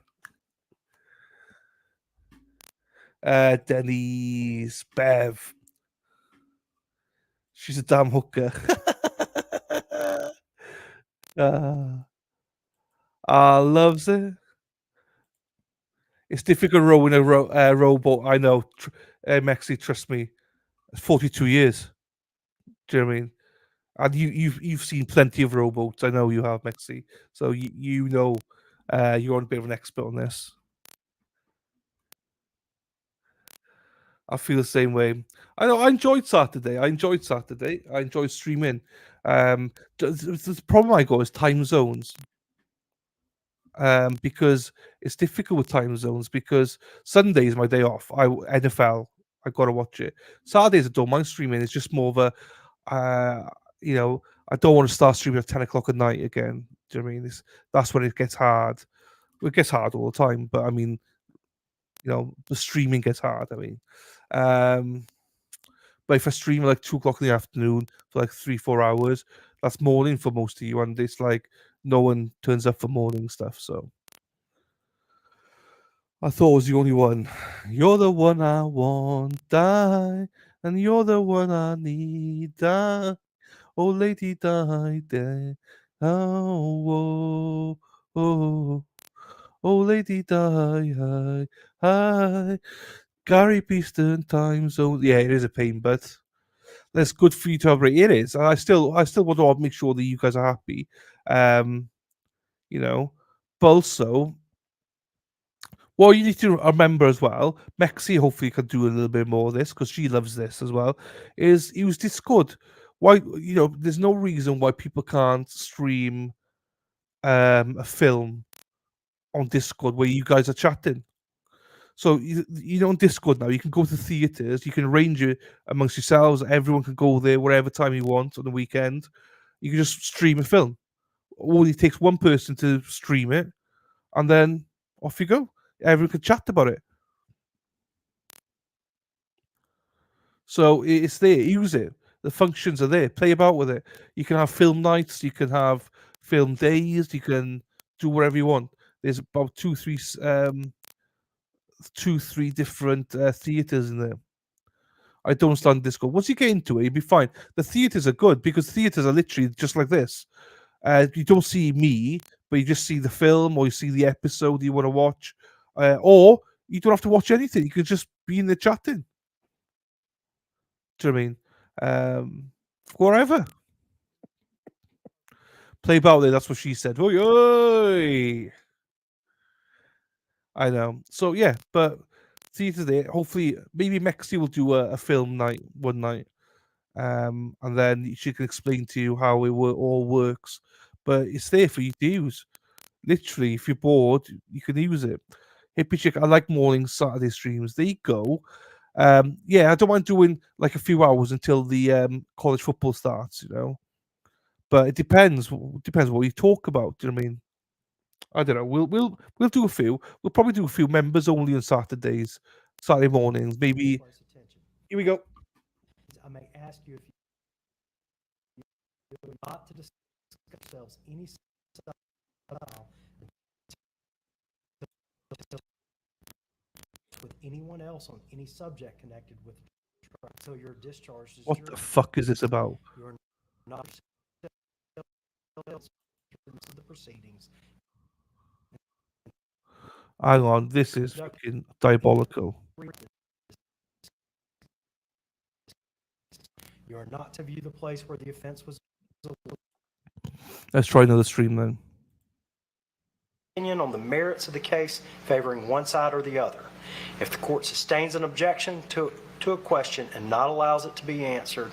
Denise, Bev. She's a damn hooker. Loves it. It's difficult rowing a rowboat. I know. Mexi, trust me. It's 42 years. Do you know what I mean? And you've seen plenty of rowboats. I know you have, Mexi. So you know you're a bit of an expert on this. I feel the same way. I know. I enjoyed Saturday. I enjoyed streaming. The problem I got is time zones. Because it's difficult with time zones, because Sunday is my day off. NFL, I gotta watch it. Saturdays I don't mind streaming. It's just more of a, I don't want to start streaming at 10 o'clock at night again. Do you know what I mean? That's when it gets hard. It gets hard all the time, but I mean, the streaming gets hard. I mean, but if I stream at like 2 o'clock in the afternoon for like 3-4 hours, that's morning for most of you, and it's like no one turns up for morning stuff. So I thought I was the only one. You're the one I want, die. and you're the one I need. Die, oh lady, die, die. Oh, oh, oh, lady, die, hi, hi. Gary Beeston time zone. Yeah, it is a pain, but that's good for you to have. It is. I still want to make sure that you guys are happy. You know, but also, what you need to remember as well, Mexi hopefully can do a little bit more of this because she loves this as well, is use Discord. Why, there's no reason why people can't stream a film on Discord where you guys are chatting. So on Discord now, you can go to theaters, you can arrange it amongst yourselves, everyone can go there whatever time you want on the weekend. You can just stream a film. Only takes one person to stream it, and then off you go. Everyone can chat about it. So it's there. Use it. The functions are there. Play about with it. You can have film nights. You can have film days. You can do whatever you want. There's about two, three different theaters in there. I don't understand Discord. Once you get into it, you'll be fine. The theaters are good because theaters are literally just like this. You don't see me, but you just see the film or you see the episode you want to watch, or you don't have to watch anything. You could just be in the chatting. Do you know what I mean? Whatever. Play about there. That's what she said. Oi, oi. I know. So yeah, but theater there. Hopefully, maybe Mexi will do a film night one night. And then she can explain to you how it all works. But it's there for you to use. Literally, if you're bored, you can use it. Hippie Chick, I like morning Saturday streams. There you go. Yeah, I don't mind doing like a few hours until the college football starts, But it depends. Depends what you talk about. Do you know what I mean? I don't know. We'll do a few. We'll probably do a few members only on Saturdays, Saturday mornings. Maybe. Here we go. I may ask you if you not to discuss yourselves any with anyone else on any subject connected with until your discharge is What the fuck is this about? You are not the proceedings. Hang on, this is fucking diabolical. You are not to view the place where the offense was. Let's try another stream then. Opinion on the merits of the case favoring one side or the other. If the court sustains an objection to a question and not allows it to be answered,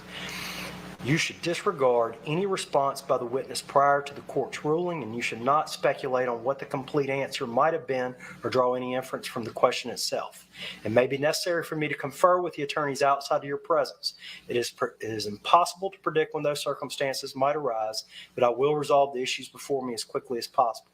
you should disregard any response by the witness prior to the court's ruling, and you should not speculate on what the complete answer might have been or draw any inference from the question itself. It may be necessary for me to confer with the attorneys outside of your presence. It is impossible to predict when those circumstances might arise, but I will resolve the issues before me as quickly as possible.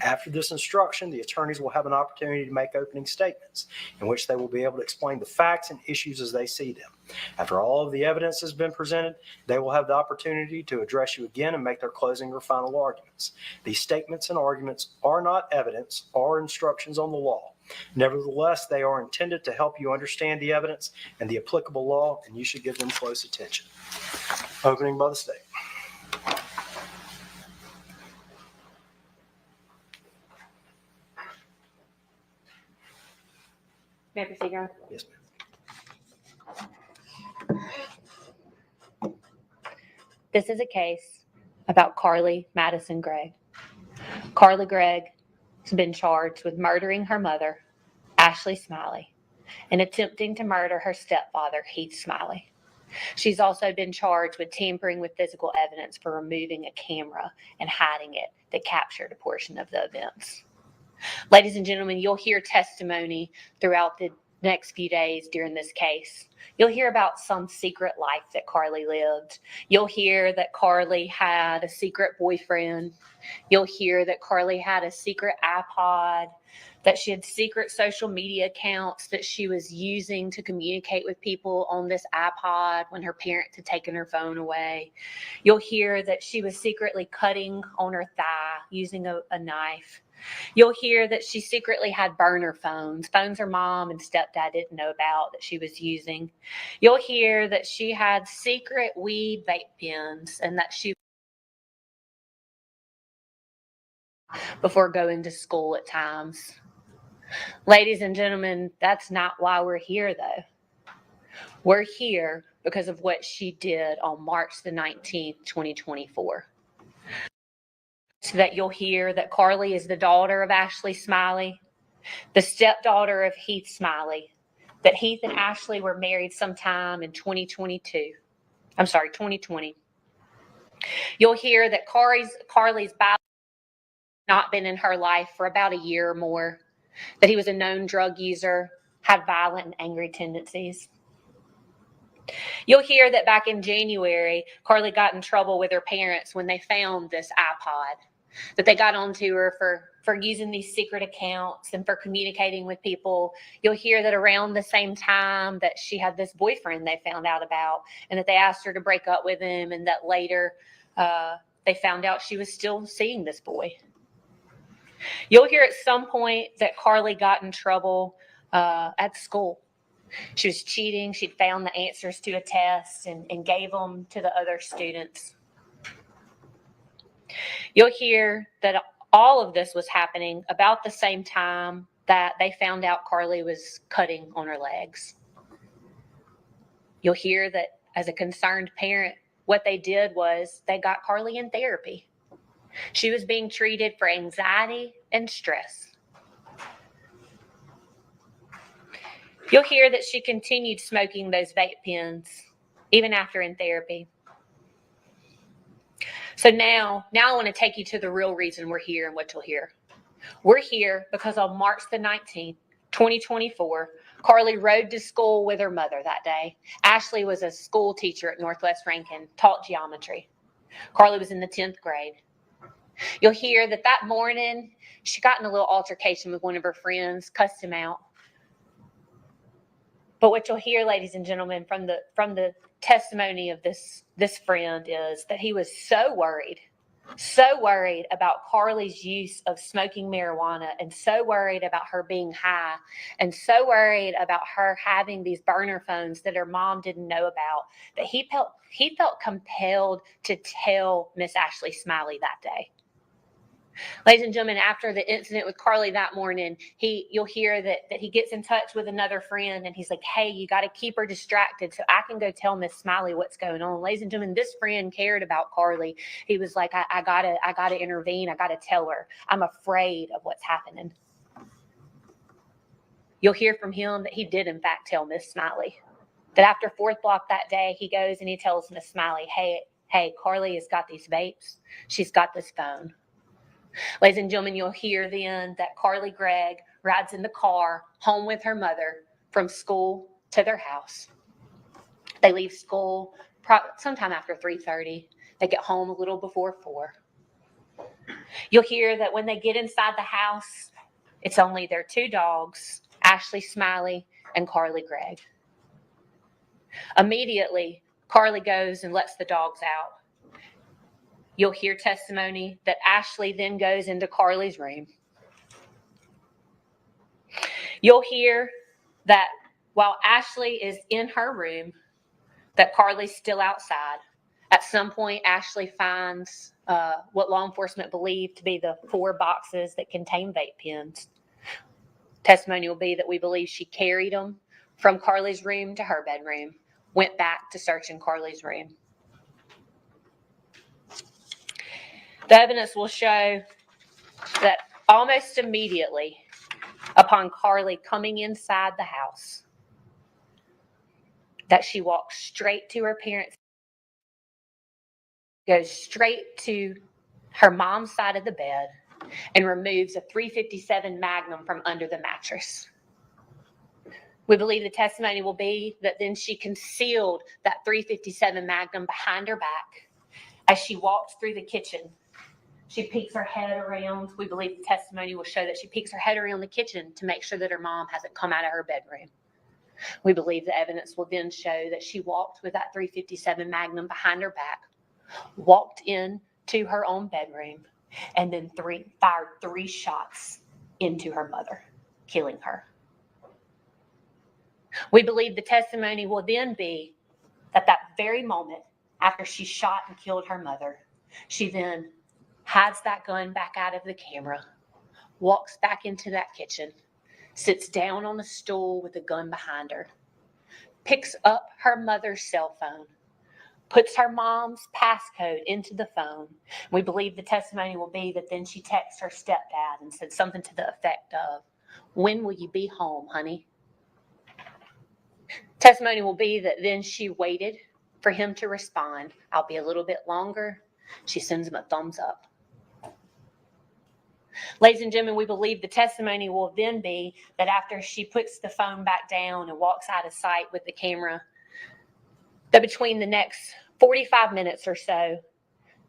After this instruction, the attorneys will have an opportunity to make opening statements in which they will be able to explain the facts and issues as they see them. After all of the evidence has been presented, they will have the opportunity to address you again and make their closing or final arguments. These statements and arguments are not evidence or instructions on the law. Nevertheless, they are intended to help you understand the evidence and the applicable law, and you should give them close attention. Opening by the state. May I proceed, Your Honor? Yes, ma'am. This is a case about Carly Madison Gregg. Carly Gregg has been charged with murdering her mother, Ashley Smiley, and attempting to murder her stepfather, Heath Smiley. She's also been charged with tampering with physical evidence for removing a camera and hiding it that captured a portion of the events. Ladies and gentlemen, you'll hear testimony throughout the next few days during this case. You'll hear about some secret life that Carly lived. You'll hear that Carly had a secret boyfriend. You'll hear that Carly had a secret iPod, that she had secret social media accounts that she was using to communicate with people on this iPod when her parents had taken her phone away. You'll hear that she was secretly cutting on her thigh using a knife. You'll hear that she secretly had burner phones her mom and stepdad didn't know about that she was using. You'll hear that she had secret weed vape pens and that she before going to school at times. Ladies and gentlemen, that's not why we're here though. We're here because of what she did on March the 19th, 2024. So that you'll hear that Carly is the daughter of Ashley Smiley, the stepdaughter of Heath Smiley, that Heath and Ashley were married sometime in 2020. You'll hear that Carly's not been in her life for about a year or more, that he was a known drug user, had violent and angry tendencies. You'll hear that back in January, Carly got in trouble with her parents when they found this iPod, that they got onto her for using these secret accounts and for communicating with people. You'll hear that around the same time that she had this boyfriend they found out about and that they asked her to break up with him and that later they found out she was still seeing this boy. You'll hear at some point that Carly got in trouble at school. She was cheating. She'd found the answers to a test and gave them to the other students. You'll hear that all of this was happening about the same time that they found out Carly was cutting on her legs. You'll hear that as a concerned parent, what they did was they got Carly in therapy. She was being treated for anxiety and stress. You'll hear that she continued smoking those vape pens even after in therapy. So now I want to take you to the real reason we're here and what you'll hear. We're here because on March the 19th, 2024, Carly rode to school with her mother that day. Ashley was a school teacher at Northwest Rankin, taught geometry. Carly was in the 10th grade. You'll hear that morning, she got in a little altercation with one of her friends, cussed him out. But what you'll hear, ladies and gentlemen, from the testimony of this friend is that he was so worried about Carly's use of smoking marijuana and so worried about her being high and so worried about her having these burner phones that her mom didn't know about that he felt compelled to tell Miss Ashley Smiley that day. Ladies and gentlemen, after the incident with Carly that morning, you'll hear that he gets in touch with another friend and he's like, hey, you got to keep her distracted so I can go tell Miss Smiley what's going on. Ladies and gentlemen, this friend cared about Carly. He was like, I gotta intervene. I gotta tell her. I'm afraid of what's happening. You'll hear from him that he did in fact tell Miss Smiley. That after 4th block that day, he goes and he tells Miss Smiley, hey, Carly has got these vapes. She's got this phone. Ladies and gentlemen, you'll hear then that Carly Gregg rides in the car home with her mother from school to their house. They leave school sometime after 3:30. They get home a little before 4. You'll hear that when they get inside the house, it's only their 2 dogs, Ashley Smiley and Carly Gregg. Immediately, Carly goes and lets the dogs out. You'll hear testimony that Ashley then goes into Carly's room. You'll hear that while Ashley is in her room, that Carly's still outside. At some point, Ashley finds what law enforcement believe to be the 4 boxes that contain vape pens. Testimony will be that we believe she carried them from Carly's room to her bedroom, went back to search in Carly's room. The evidence will show that almost immediately upon Carly coming inside the house, that she walks straight to her parents' goes straight to her mom's side of the bed and removes a .357 Magnum from under the mattress. We believe the testimony will be that then she concealed that .357 Magnum behind her back as she walked through the kitchen. She peeks her head around. We believe the testimony will show that she peeks her head around the kitchen to make sure that her mom hasn't come out of her bedroom. We believe the evidence will then show that she walked with that .357 Magnum behind her back, walked in to her own bedroom, and then fired 3 shots into her mother, killing her. We believe the testimony will then be that very moment after she shot and killed her mother, she then hides that gun back out of the camera, walks back into that kitchen, sits down on a stool with a gun behind her, picks up her mother's cell phone, puts her mom's passcode into the phone. We believe the testimony will be that then she texts her stepdad and said something to the effect of, "When will you be home, honey?" Testimony will be that then she waited for him to respond. "I'll be a little bit longer." She sends him a thumbs up. Ladies and gentlemen, we believe the testimony will then be that after she puts the phone back down and walks out of sight with the camera, that between the next 45 minutes or so,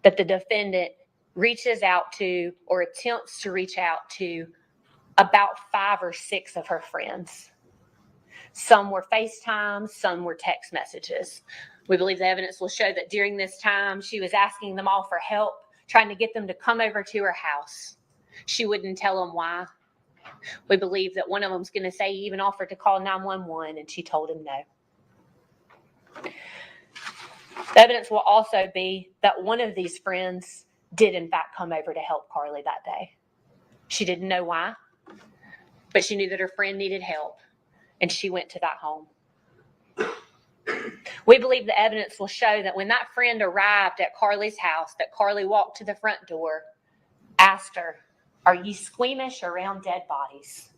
that the defendant reaches out to or attempts to reach out to about 5 or 6 of her friends. Some were FaceTime, some were text messages. We believe the evidence will show that during this time, she was asking them all for help, trying to get them to come over to her house. She wouldn't tell them why. We believe that one of them's going to say he even offered to call 911, and she told him no. The evidence will also be that one of these friends did in fact come over to help Carly that day. She didn't know why, but she knew that her friend needed help, and she went to that home. We believe the evidence will show that when that friend arrived at Carly's house, that Carly walked to the front door, asked her, "Are you squeamish around dead bodies?"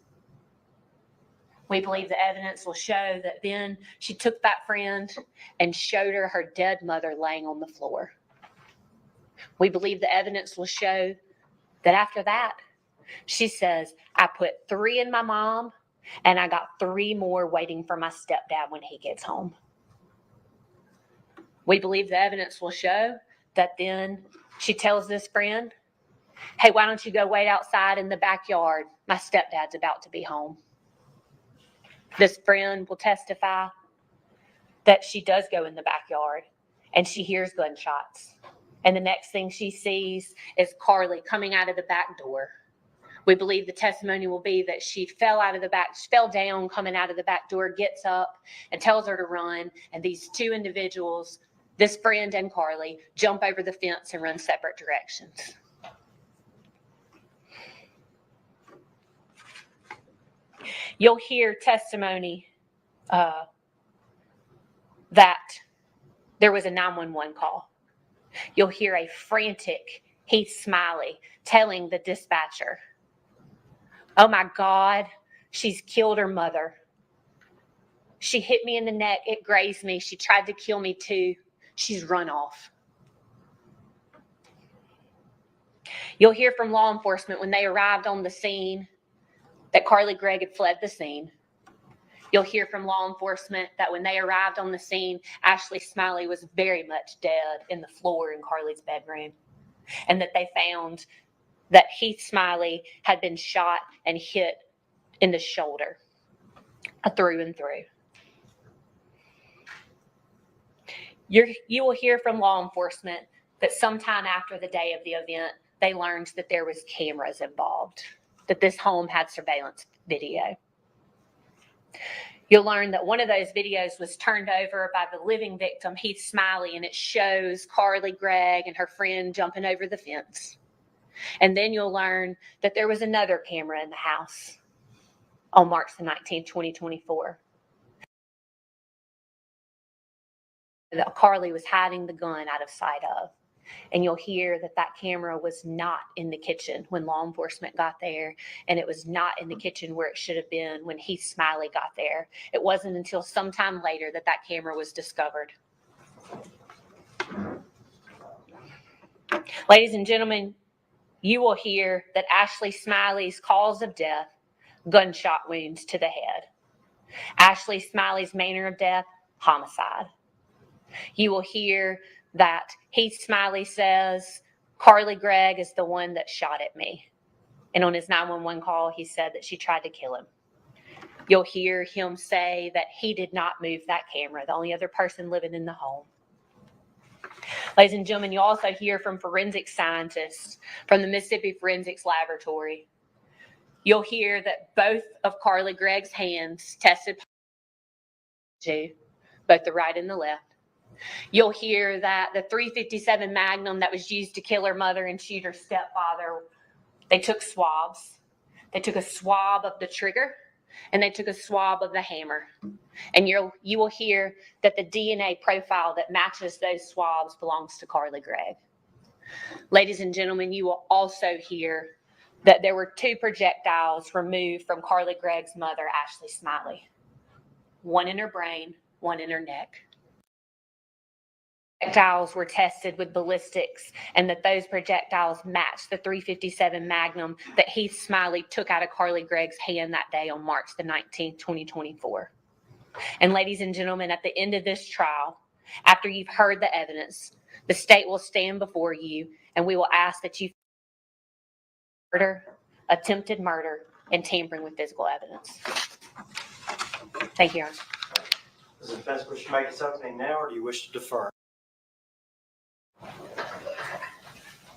We believe the evidence will show that then she took that friend and showed her her dead mother laying on the floor. We believe the evidence will show that after that, she says, "I put 3 in my mom, and I got 3 more waiting for my stepdad when he gets home." We believe the evidence will show that then she tells this friend, "Hey, why don't you go wait outside in the backyard? My stepdad's about to be home." This friend will testify that she does go in the backyard and she hears gunshots. And the next thing she sees is Carly coming out of the back door. We believe the testimony will be that she fell down coming out of the back door, gets up and tells her to run. And these 2 individuals, this friend and Carly, jump over the fence and run separate directions. You'll hear testimony that there was a 911 call. You'll hear a frantic Heath Smiley telling the dispatcher, "Oh my God, she's killed her mother. She hit me in the neck, it grazed me. She tried to kill me too. She's run off." You'll hear from law enforcement when they arrived on the scene that Carly Gregg had fled the scene. You'll hear from law enforcement that when they arrived on the scene, Ashley Smiley was very much dead in the floor in Carly's bedroom, and that they found that Heath Smiley had been shot and hit in the shoulder, through and through. You will hear from law enforcement that sometime after the day of the event, they learned that there was cameras involved, that this home had surveillance video. You'll learn that one of those videos was turned over by the living victim, Heath Smiley, and it shows Carly Gregg and her friend jumping over the fence. And then you'll learn that there was another camera in the house on March the 19th, 2024. That Carly was hiding the gun out of sight of. And you'll hear that that camera was not in the kitchen when law enforcement got there, and it was not in the kitchen where it should have been when Heath Smiley got there. It wasn't until sometime later that that camera was discovered. Ladies and gentlemen, you will hear that Ashley Smiley's cause of death, gunshot wounds to the head. Ashley Smiley's manner of death, homicide. You will hear that Heath Smiley says, "Carly Gregg is the one that shot at me." And on his 911 call, he said that she tried to kill him. You'll hear him say that he did not move that camera, the only other person living in the home. Ladies and gentlemen, you also hear from forensic scientists from the Mississippi Forensics Laboratory. You'll hear that both of Carly Gregg's hands tested positive, both the right and the left. You'll hear that the .357 Magnum that was used to kill her mother and shoot her stepfather, they took swabs. They took a swab of the trigger and they took a swab of the hammer. And you will hear that the DNA profile that matches those swabs belongs to Carly Gregg. Ladies and gentlemen, you will also hear that there were 2 projectiles removed from Carly Gregg's mother, Ashley Smiley. One in her brain, one in her neck. Projectiles were tested with ballistics, and that those projectiles matched the .357 Magnum that Heath Smiley took out of Carly Gregg's hand that day on March the 19th, 2024. And ladies and gentlemen, at the end of this trial, after you've heard the evidence, the state will stand before you and we will ask that you murder, attempted murder, and tampering with physical evidence. Thank you, Your Honor. Does the defense wish to make its opening now, or do you wish to defer?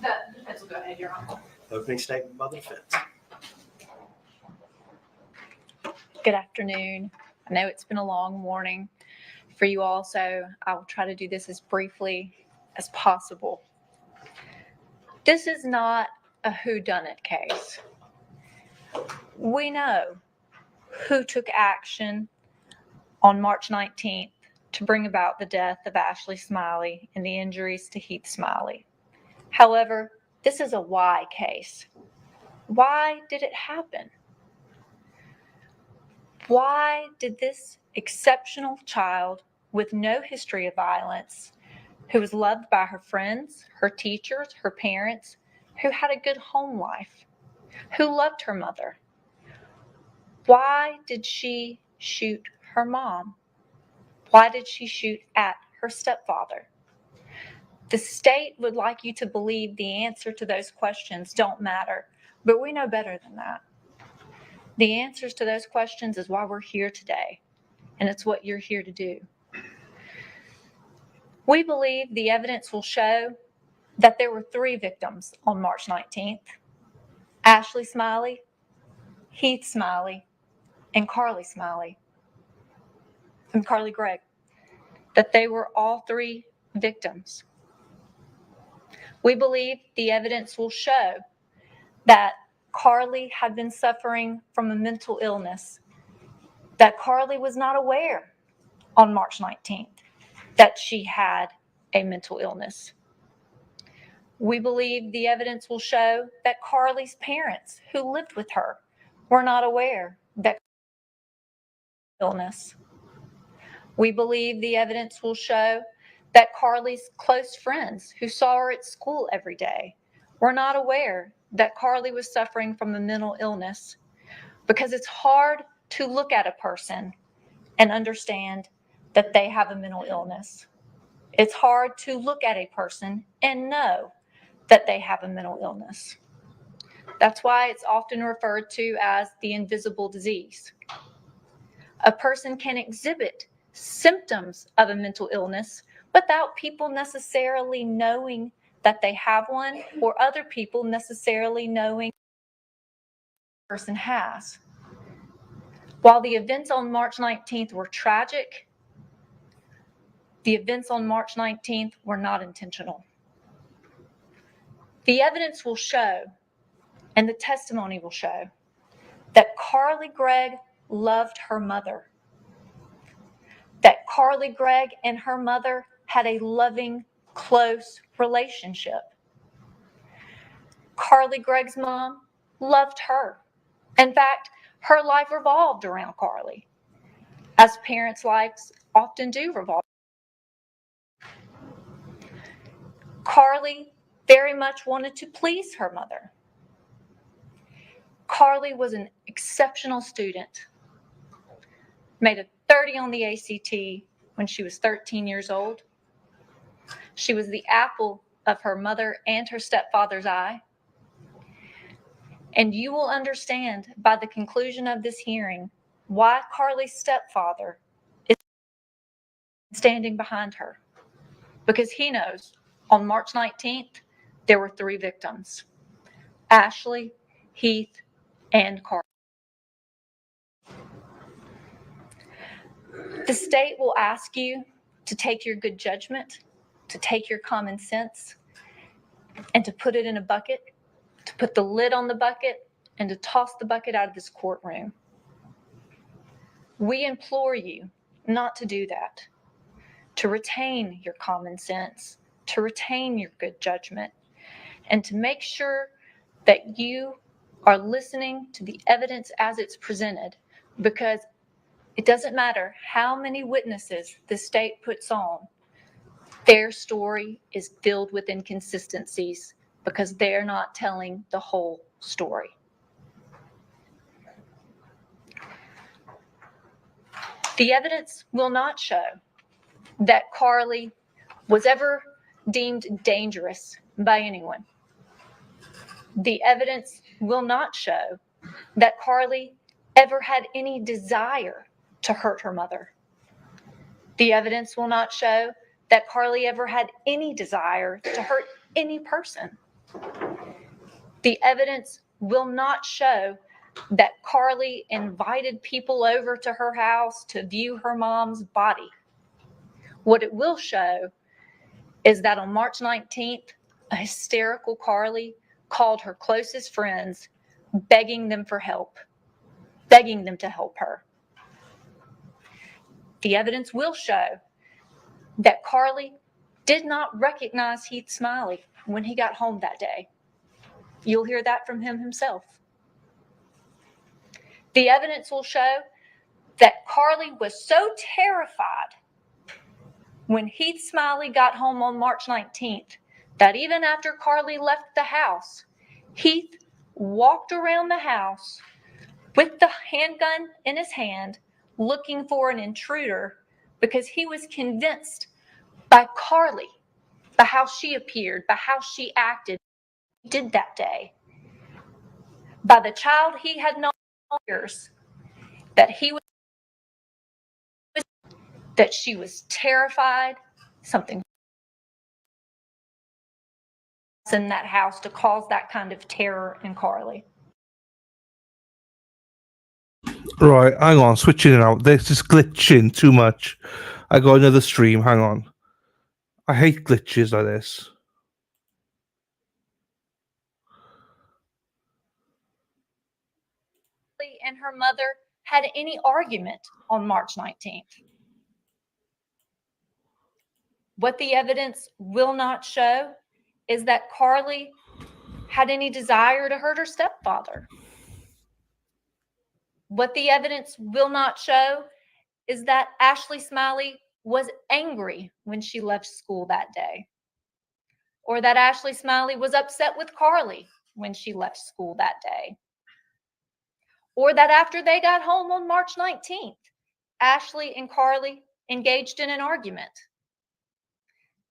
The defense will go ahead, Your Honor. Opening statement by the defense. Good afternoon. I know it's been a long morning for you all, so I will try to do this as briefly as possible. This is not a whodunit case. We know who took action on March 19th to bring about the death of Ashley Smiley and the injuries to Heath Smiley. However, this is a why case. Why did it happen? Why did this exceptional child with no history of violence, who was loved by her friends, her teachers, her parents, who had a good home life, who loved her mother, why did she shoot her mom? Why did she shoot at her stepfather? The state would like you to believe the answer to those questions don't matter, but we know better than that. The answers to those questions is why we're here today, and it's what you're here to do. We believe the evidence will show that there were 3 victims on March 19th: Ashley Smiley, Heath Smiley, and Carly Smiley, and Carly Gregg, that they were all 3 victims. We believe the evidence will show that Carly had been suffering from a mental illness, that Carly was not aware on March 19th that she had a mental illness. We believe the evidence will show that Carly's parents, who lived with her, were not aware that illness. We believe the evidence will show that Carly's close friends, who saw her at school every day, were not aware that Carly was suffering from a mental illness, because it's hard to look at a person and understand that they have a mental illness. It's hard to look at a person and know that they have a mental illness. That's why it's often referred to as the invisible disease. A person can exhibit symptoms of a mental illness without people necessarily knowing that they have one, or other people necessarily knowing the person has. While the events on March 19th were tragic, the events on March 19th were not intentional. The evidence will show, and the testimony will show, that Carly Gregg loved her mother, that Carly Gregg and her mother had a loving, close relationship. Carly Gregg's mom loved her. In fact, her life revolved around Carly, as parents' lives often do revolve. Carly very much wanted to please her mother. Carly was an exceptional student, made a 30 on the ACT when she was 13 years old. She was the apple of her mother and her stepfather's eye. And you will understand by the conclusion of this hearing why Carly's stepfather is standing behind her, because he knows On March 19th, there were 3 victims: Ashley, Heath, and Carly. The state will ask you to take your good judgment, to take your common sense, and to put it in a bucket, to put the lid on the bucket, and to toss the bucket out of this courtroom. We implore you not to do that, to retain your common sense, to retain your good judgment, and to make sure that you are listening to the evidence as it's presented, because it doesn't matter how many witnesses the state puts on, their story is filled with inconsistencies because they're not telling the whole story. The evidence will not show that Carly was ever deemed dangerous by anyone. The evidence will not show that Carly ever had any desire to hurt her mother. The evidence will not show that Carly ever had any desire to hurt any person. The evidence will not show that Carly invited people over to her house to view her mom's body. What it will show is that on March 19th, a hysterical Carly called her closest friends, begging them for help, begging them to help her. The evidence will show that Carly did not recognize Heath Smiley when he got home that day. You'll hear that from him himself. The evidence will show that Carly was so terrified when Heath Smiley got home on March 19th that even after Carly left the house, Heath walked around the house with the handgun in his hand looking for an intruder because he was convinced by Carly, by how she appeared, by how she acted, did that day, by the child he had known for years, that she was terrified, something in that house to cause that kind of terror in Carly. Right, hang on, switching it out. This is glitching too much. I got another stream, hang on. I hate glitches like this. And her mother had any argument on March 19th. What the evidence will not show is that Carly had any desire to hurt her stepfather. What the evidence will not show is that Ashley Smiley was angry when she left school that day, or that Ashley Smiley was upset with Carly when she left school that day, or that after they got home on March 19th, Ashley and Carly engaged in an argument.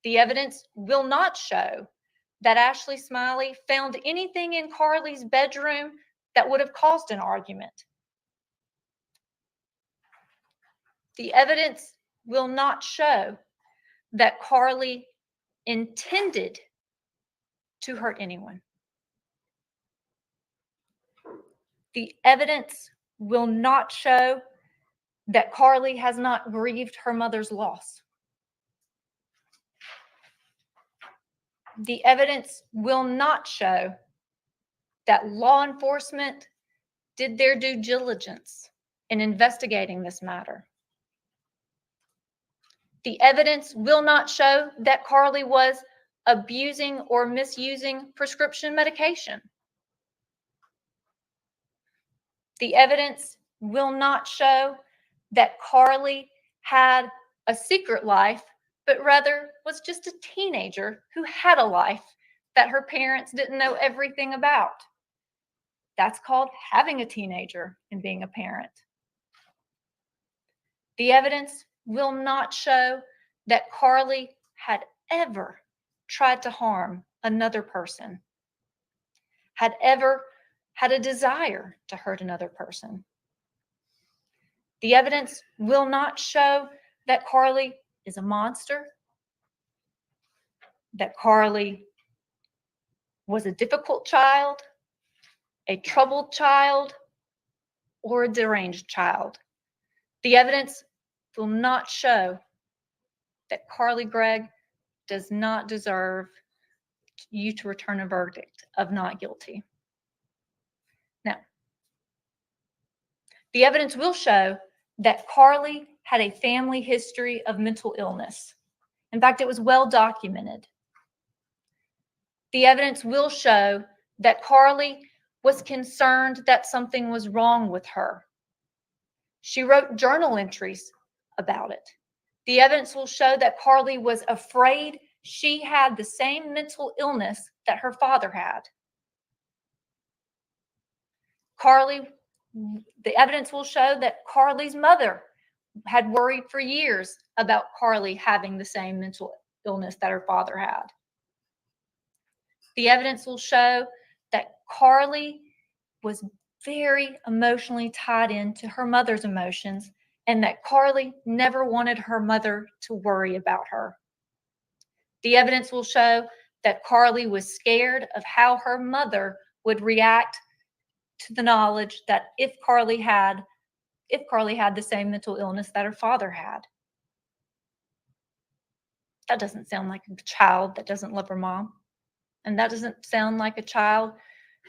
The evidence will not show that Ashley Smiley found anything in Carly's bedroom that would have caused an argument. The evidence will not show that Carly intended to hurt anyone. The evidence will not show that Carly has not grieved her mother's loss. The evidence will not show that law enforcement did their due diligence in investigating this matter. The evidence will not show that Carly was abusing or misusing prescription medication. The evidence will not show that Carly had a secret life, but rather was just a teenager who had a life that her parents didn't know everything about. That's called having a teenager and being a parent. The evidence will not show that Carly had ever tried to harm another person, had ever had a desire to hurt another person. The evidence will not show that Carly is a monster, that Carly was a difficult child, a troubled child, or a deranged child. The evidence will not show that Carly Gregg does not deserve you to return a verdict of not guilty. Now, the evidence will show that Carly had a family history of mental illness. In fact, it was well documented. The evidence will show that Carly was concerned that something was wrong with her. She wrote journal entries about it. The evidence will show that Carly was afraid she had the same mental illness that her father had. The evidence will show that Carly's mother had worried for years about Carly having the same mental illness that her father had. The evidence will show that Carly was very emotionally tied into her mother's emotions and that Carly never wanted her mother to worry about her. The evidence will show that Carly was scared of how her mother would react to the knowledge that if Carly had the same mental illness that her father had. That doesn't sound like a child that doesn't love her mom. And that doesn't sound like a child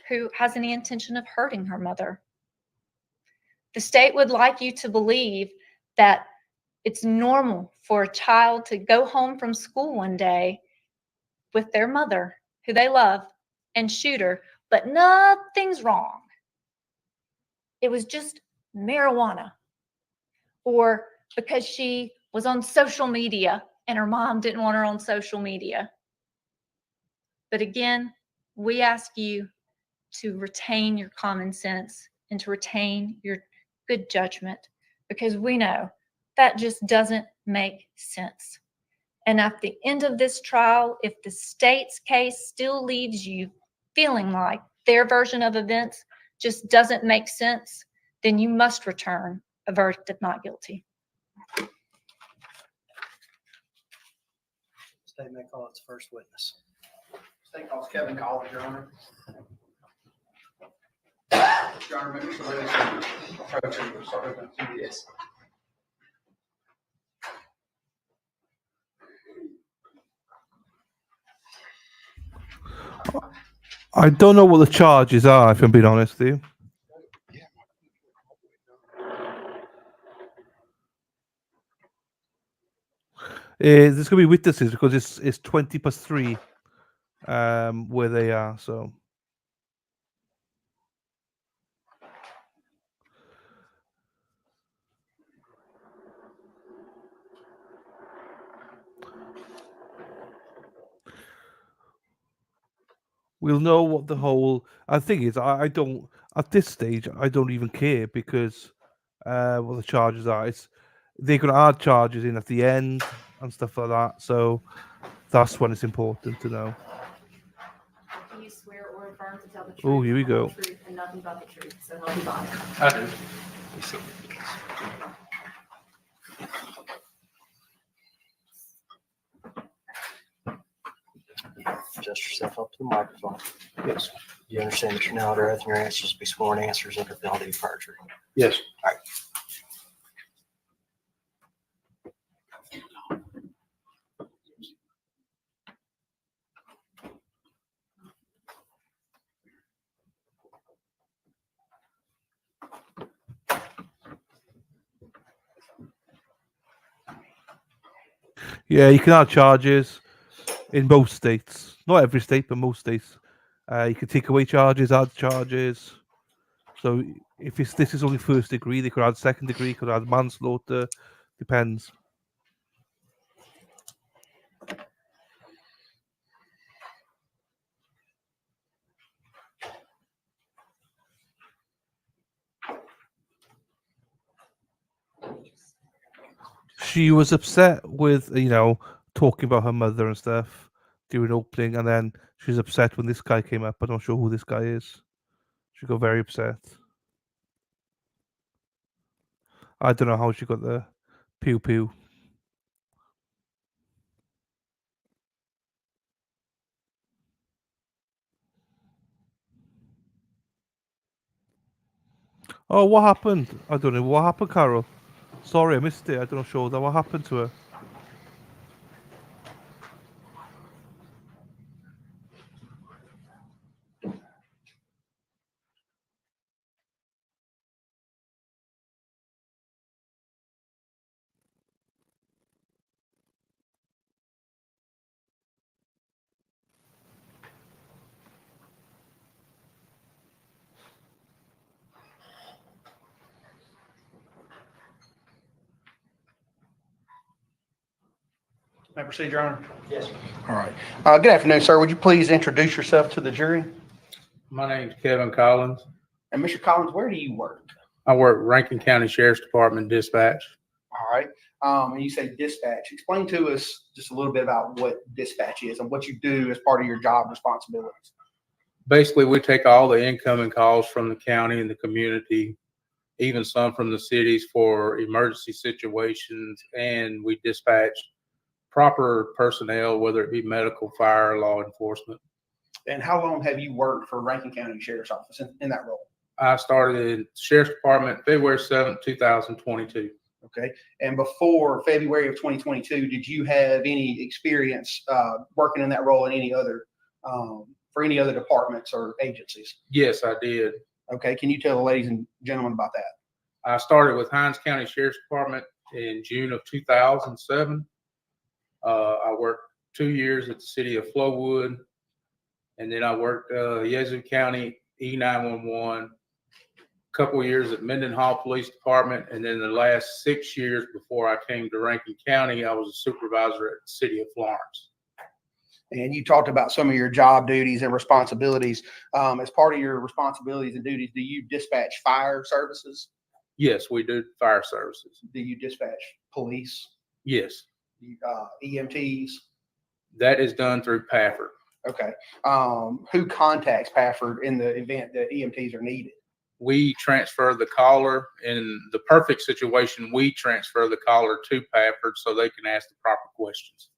who has any intention of hurting her mother. The state would like you to believe that it's normal for a child to go home from school one day with their mother, who they love, and shoot her, but nothing's wrong. It was just marijuana. Or because she was on social media and her mom didn't want her on social media. But again, we ask you to retain your common sense and to retain your good judgment, because we know that just doesn't make sense. And at the end of this trial, if the state's case still leaves you feeling like their version of events just doesn't make sense, then you must return a verdict of not guilty. State may call its first witness. State calls Kevin Collins, Your Honor. Your Honor, members of the witness approaching. Yes. I don't know what the charges are, if I'm being honest with you. There's going to be witnesses because it's 20+3 where they are. So we'll know what the whole. I think is I don't at this stage. I don't even care because what the charges are. They're going to add charges in at the end and stuff like that. So that's when it's important to know. Do you swear or affirm to tell the truth? Oh, here we go. Truth and nothing but the truth. So help you God. I do. Adjust yourself up to the microphone. Yes. You understand that you're now under oath and your answers will be sworn answers under penalty of perjury. Yes. All right. Yeah, you can add charges in most states. Not every state, but most states. You can take away charges, add charges. So if this is only first degree, they could add second degree, could add manslaughter. Depends. She was upset with, talking about her mother and stuff during opening, and then she was upset when this guy came up. I'm not sure who this guy is. She got very upset. I don't know how she got the pew pew. Oh, what happened? I don't know. What happened, Carol? Sorry, I missed it. I don't know, shoulder. What happened to her? May I proceed, Your Honor? Yes. All right. Good afternoon, sir. Would you please introduce yourself to the jury? My name's Kevin Collins. And Mr. Collins, where do you work? I work Rankin County Sheriff's Department dispatch. All right. And you say dispatch. Explain to us just a little bit about what dispatch is and what you do as part of your job responsibilities. Basically, we take all the incoming calls from the county and the community, even some from the cities for emergency situations, and we dispatch proper personnel, whether it be medical, fire, law enforcement. And how long have you worked for Rankin County Sheriff's Office in that role? I started in Sheriff's Department February 7th, 2022. Okay. And before February of 2022, did you have any experience working in that role in any other for any other departments or agencies? Yes, I did. Okay. Can you tell the ladies and gentlemen about that? I started with Hinds County Sheriff's Department in June of 2007. I worked 2 years at the city of Flowood, and then I worked Yazoo County E911, a couple of years at Mendenhall Police Department, and then the last 6 years before I came to Rankin County, I was a supervisor at the city of Florence. And you talked about some of your job duties and responsibilities. As part of your responsibilities and duties, do you dispatch fire services? Yes, we do fire services. Do you dispatch police? Yes. EMTs? That is done through Pafford. Okay. Who contacts Pafford in the event that EMTs are needed? We transfer the caller. In the perfect situation, we transfer the caller to Pafford so they can ask the proper questions.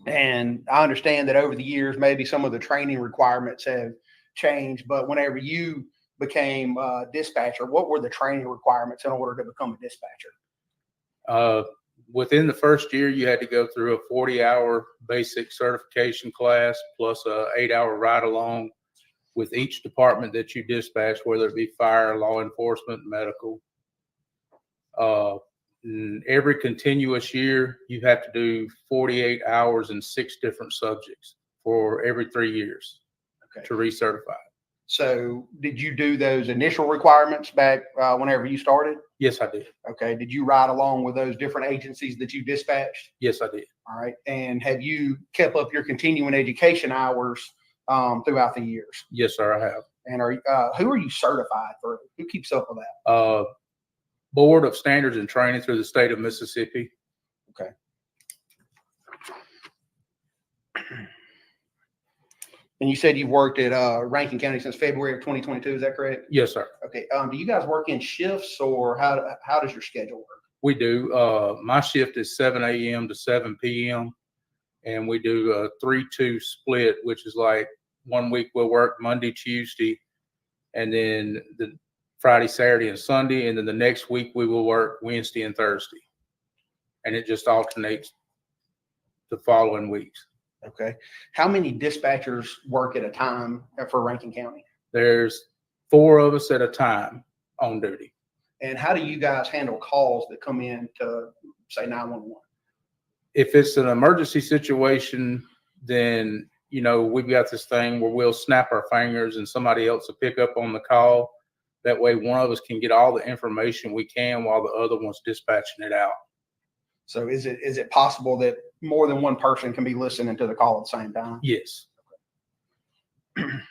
And I understand that over the years, maybe some of the training requirements have changed, but whenever you became a dispatcher, what were the training requirements in order to become a dispatcher? Within the first year, you had to go through a 40-hour basic certification class plus a 8-hour ride along with each department that you dispatch, whether it be fire, law enforcement, medical. Every continuous year, you have to do 48 hours in 6 different subjects for every 3 years to recertify. So did you do those initial requirements back whenever you started? Yes, I did. Okay. Did you ride along with those different agencies that you dispatched? Yes, I did. All right. And have you kept up your continuing education hours throughout the years? Yes, sir, I have. And who are you certified through? Who keeps up with that? Board of Standards and Training through the state of Mississippi. Okay. And you said you've worked at Rankin County since February of 2022. Is that correct? Yes, sir. Okay. Do you guys work in shifts, or how does your schedule work? We do. My shift is 7 a.m. to 7 p.m. and we do a 3-2 split, which is like 1 week we'll work Monday, Tuesday, and then the Friday, Saturday, and Sunday, and then the next week we will work Wednesday and Thursday, and it just alternates the following weeks. Okay. How many dispatchers work at a time for Rankin County? There's 4 of us at a time on duty. And how do you guys handle calls that come in to, say, 911? If it's an emergency situation, then, you know, we've got this thing where we'll snap our fingers and somebody else will pick up on the call. That way one of us can get all the information we can while the other one's dispatching it out. So is it possible that more than one person can be listening to the call at the same time? Yes. And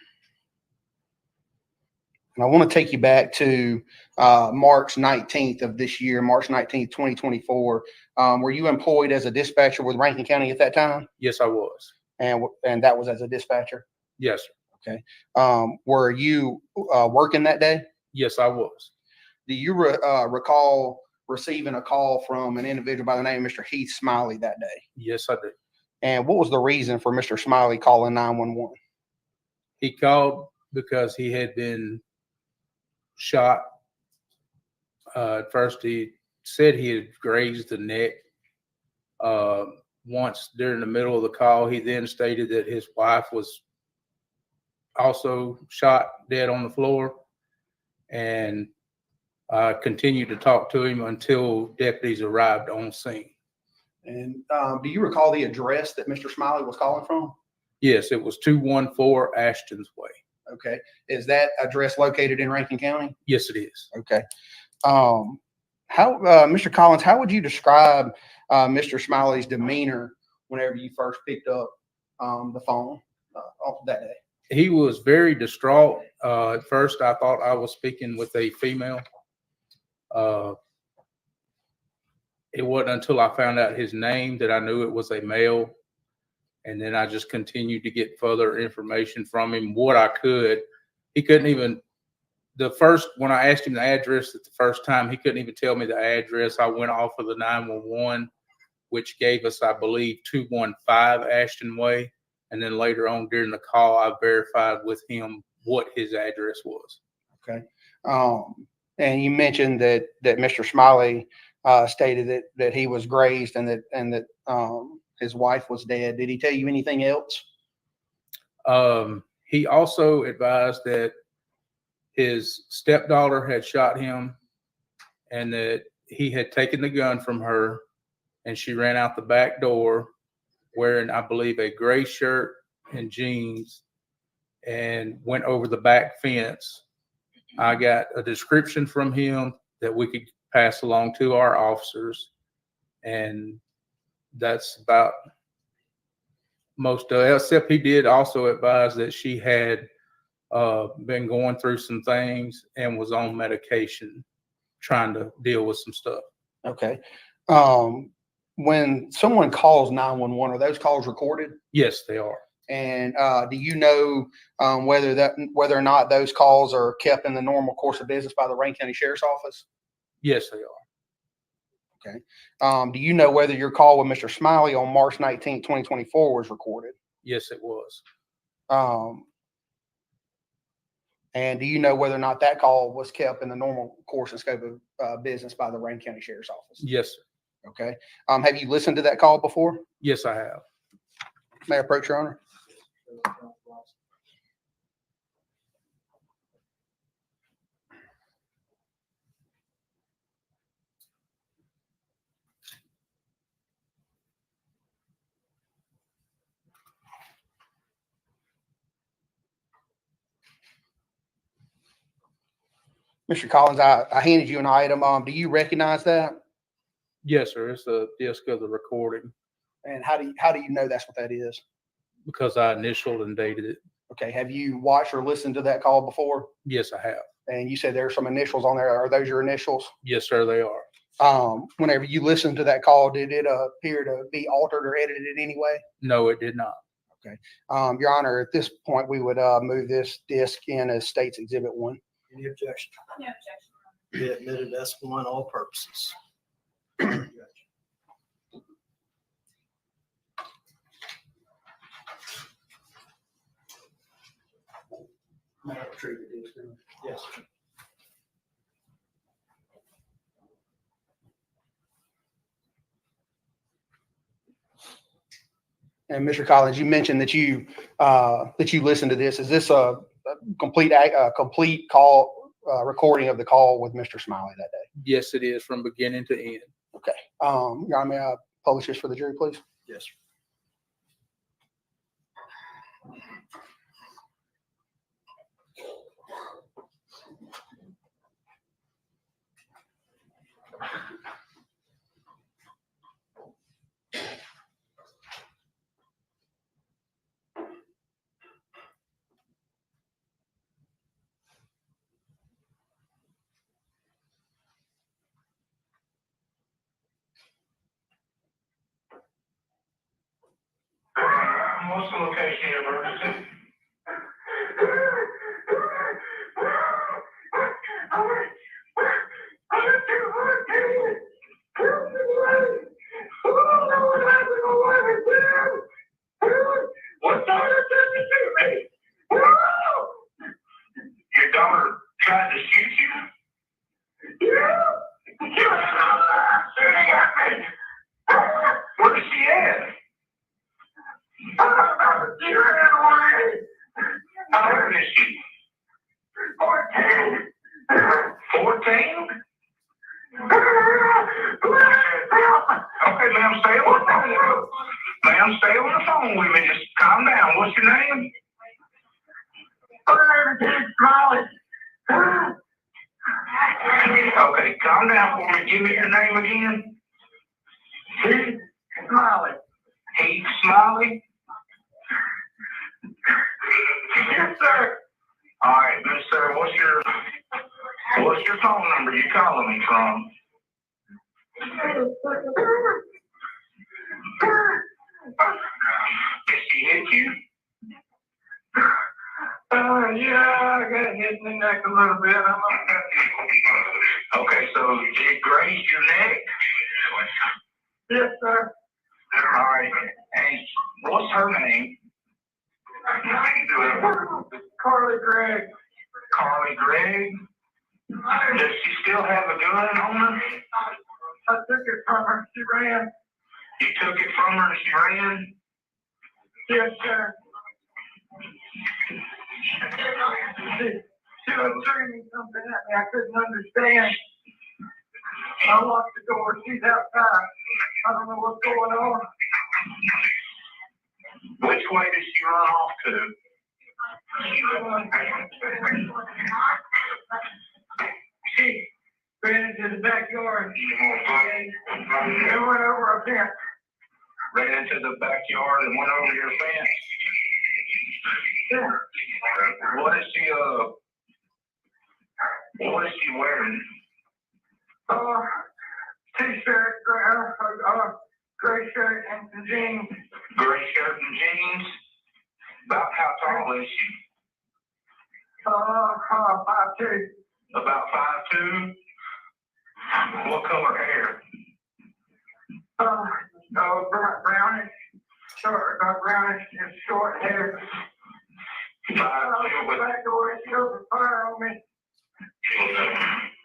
I want to take you back to March 19th of this year, March 19th, 2024. Were you employed as a dispatcher with Rankin County at that time? Yes, I was. And that was as a dispatcher? Yes, sir. Okay. Were you working that day? Yes, I was. Do you recall receiving a call from an individual by the name of Mr. Heath Smiley that day? Yes, I do. And what was the reason for Mr. Smiley calling 911? He called because he had been shot. At first, he said he had grazed the neck. Once during the middle of the call, he then stated that his wife was also shot dead on the floor. And I continued to talk to him until deputies arrived on scene. And do you recall the address that Mr. Smiley was calling from? Yes, it was 214 Ashton's Way. Okay. Is that address located in Rankin County? Yes, it is. Okay. Mr. Collins, how would you describe Mr. Smiley's demeanor whenever you first picked up the phone that day? He was very distraught. At first, I thought I was speaking with a female. It wasn't until I found out his name that I knew it was a male. And then I just continued to get further information from him, what I could. He couldn't even, when I asked him the address the first time, he couldn't even tell me the address. I went off of the 911, which gave us, I believe, 215 Ashton Way. And then later on during the call, I verified with him what his address was. Okay. And you mentioned that Mr. Smiley stated that he was grazed and that his wife was dead. Did he tell you anything else? He also advised that his stepdaughter had shot him and that he had taken the gun from her and she ran out the back door wearing, I believe, a gray shirt and jeans and went over the back fence. I got a description from him that we could pass along to our officers, and that's about most of it, except he did also advise that she had been going through some things and was on medication trying to deal with some stuff. Okay. When someone calls 911, are those calls recorded? Yes, they are. And do you know whether or not those calls are kept in the normal course of business by the Rankin County Sheriff's Office? Yes, they are. Okay. Do you know whether your call with Mr. Smiley on March 19, 2024 was recorded? Yes, it was. And do you know whether or not that call was kept in the normal course and scope of business by the Rankin County Sheriff's Office? Yes, sir. Okay. Have you listened to that call before? Yes, I have. May I approach, Your Honor? Mr. Collins, I handed you an item. Do you recognize that? Yes, sir. It's a disc of the recording. And how do you know that's what that is? Because I initialed and dated it. Okay. Have you watched or listened to that call before? Yes, I have. And you said there are some initials on there. Are those your initials? Yes, sir, they are. Whenever you listened to that call, did it appear to be altered or edited in any way? No, it did not. Okay. Your Honor, at this point, we would move this disc in as State's Exhibit 1. Any objection? No objection. Be admitted S1 all purposes. May I retrieve the disc? Yes. And Mr. Collins, you mentioned that you listened to this. Is this a complete call recording of the call with Mr. Smiley that day? Yes, it is from beginning to end. Okay. Your Honor, may I publish this for the jury, please? Yes. Most location emergency. What daughter did you do me? Your daughter tried to shoot you? Okay, ma'am, stay on the phone. Ma'am, stay on the phone with me. Just calm down. What's your name? Molly. Okay, calm down for me. Give me your name again. Heath Smiley. Heath Smiley? Yes, sir. All right, mister, what's your phone number you calling me from? Did she hit you? Yeah, I got hit in the neck a little bit. Okay, so did graze your neck? Yes, sir. All right, and what's her name? Carly Gregg. Carly Gregg? Does she still have a gun on her? I took it from her. She ran. You took it from her and she ran? Yes, sir. She was screaming something at me I couldn't understand. I locked the door. She's outside. I don't know what's going on. Which way did she run off to? She ran into the backyard and went over a fence. Ran into the backyard and went over your fence? Yeah. What is she wearing? T-shirt, gray shirt and some jeans. Gray shirt and jeans? About how tall is she? 5'2". About 5'2"? What color hair? Brownish, brownish and short hair. 5'2" with back door, she opened fire on me.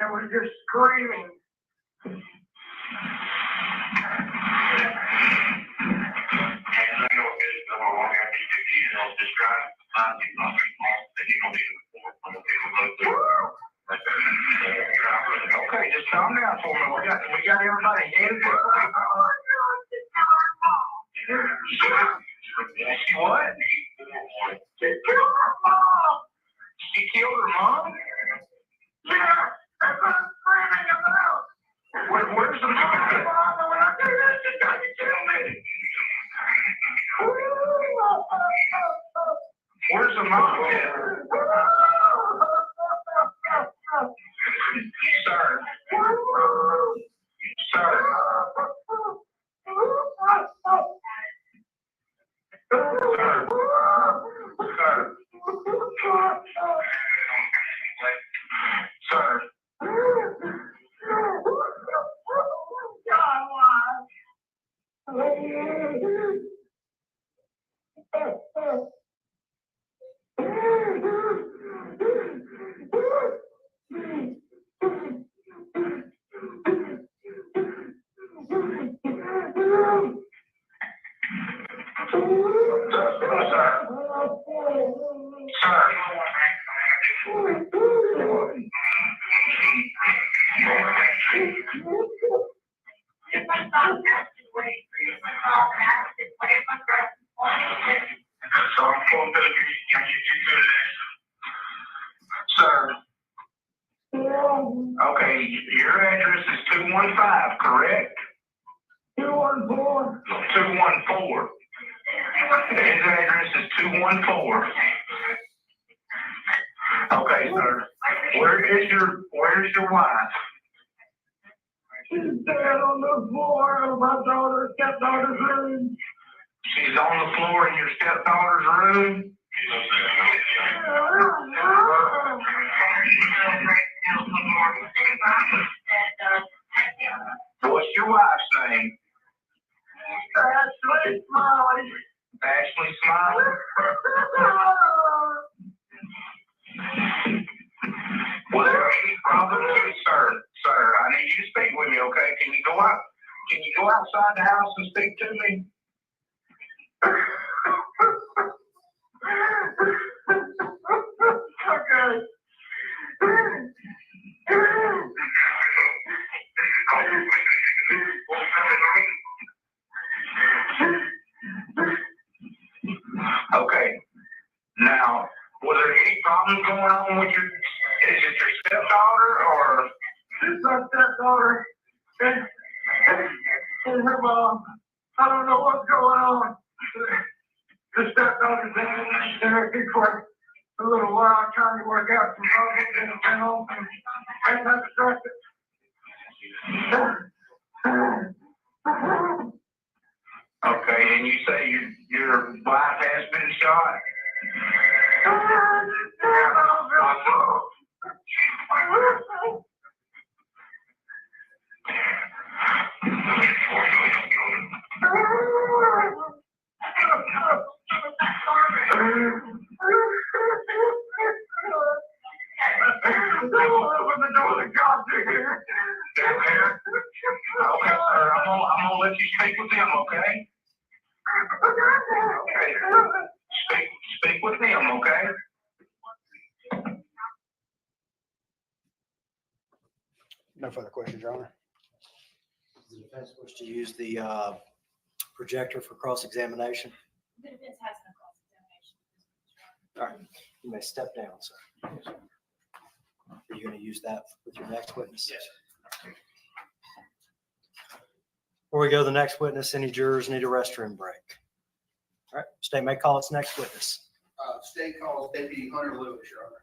And was just screaming. Okay, just calm down for me. We got everybody in. She what? She killed her mom. She killed her mom? Yeah, that's what I'm screaming about. Where's the mom? When I do that, she's got to kill me. Where's the mom? Sir. Sir. Sir. Sir. Okay, your address is 215, correct? 214. 214. His address is 214. Okay, sir. Where is your wife? She's dead on the floor of my stepdaughter's room. She's on the floor in your stepdaughter's room? What's your wife's name? Ashley Smiley. Ashley Smiley? Was there any problem with you, sir? Sir, I need you to speak with me, okay? Can you go outside the house and speak to me? Okay. here, Mom. I don't know what's going on. The stepdaughter's been in therapy for a little while, trying to work out some problems in the home. Ain't that distracted? Okay, and you say your wife has been shot? Open the door, the cops are here. Okay, sir, I'm gonna let you speak with them, okay? Okay. Speak with them, okay? No further questions, Your Honor. The defense wish to use the projector for cross-examination. The defense has no cross-examination. All right, you may step down, sir. Are you going to use that with your next witness? Yes. Before we go to the next witness, any jurors need a restroom break? All right, state may call its next witness. State calls Deputy Hunter Lewis, Your Honor.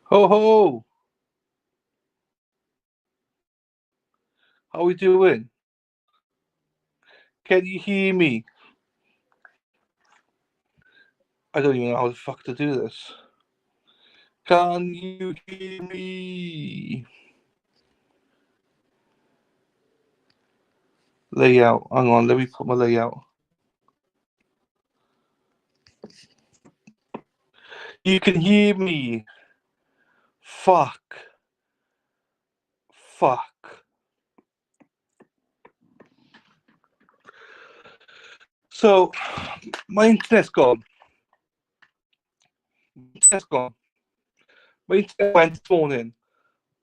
Ho ho! How we doing? Can you hear me? I don't even know how the fuck to do this. Can you hear me? Layout. Hang on, let me put my layout. You can hear me. Fuck. Fuck. So, my internet's gone. My internet went this morning,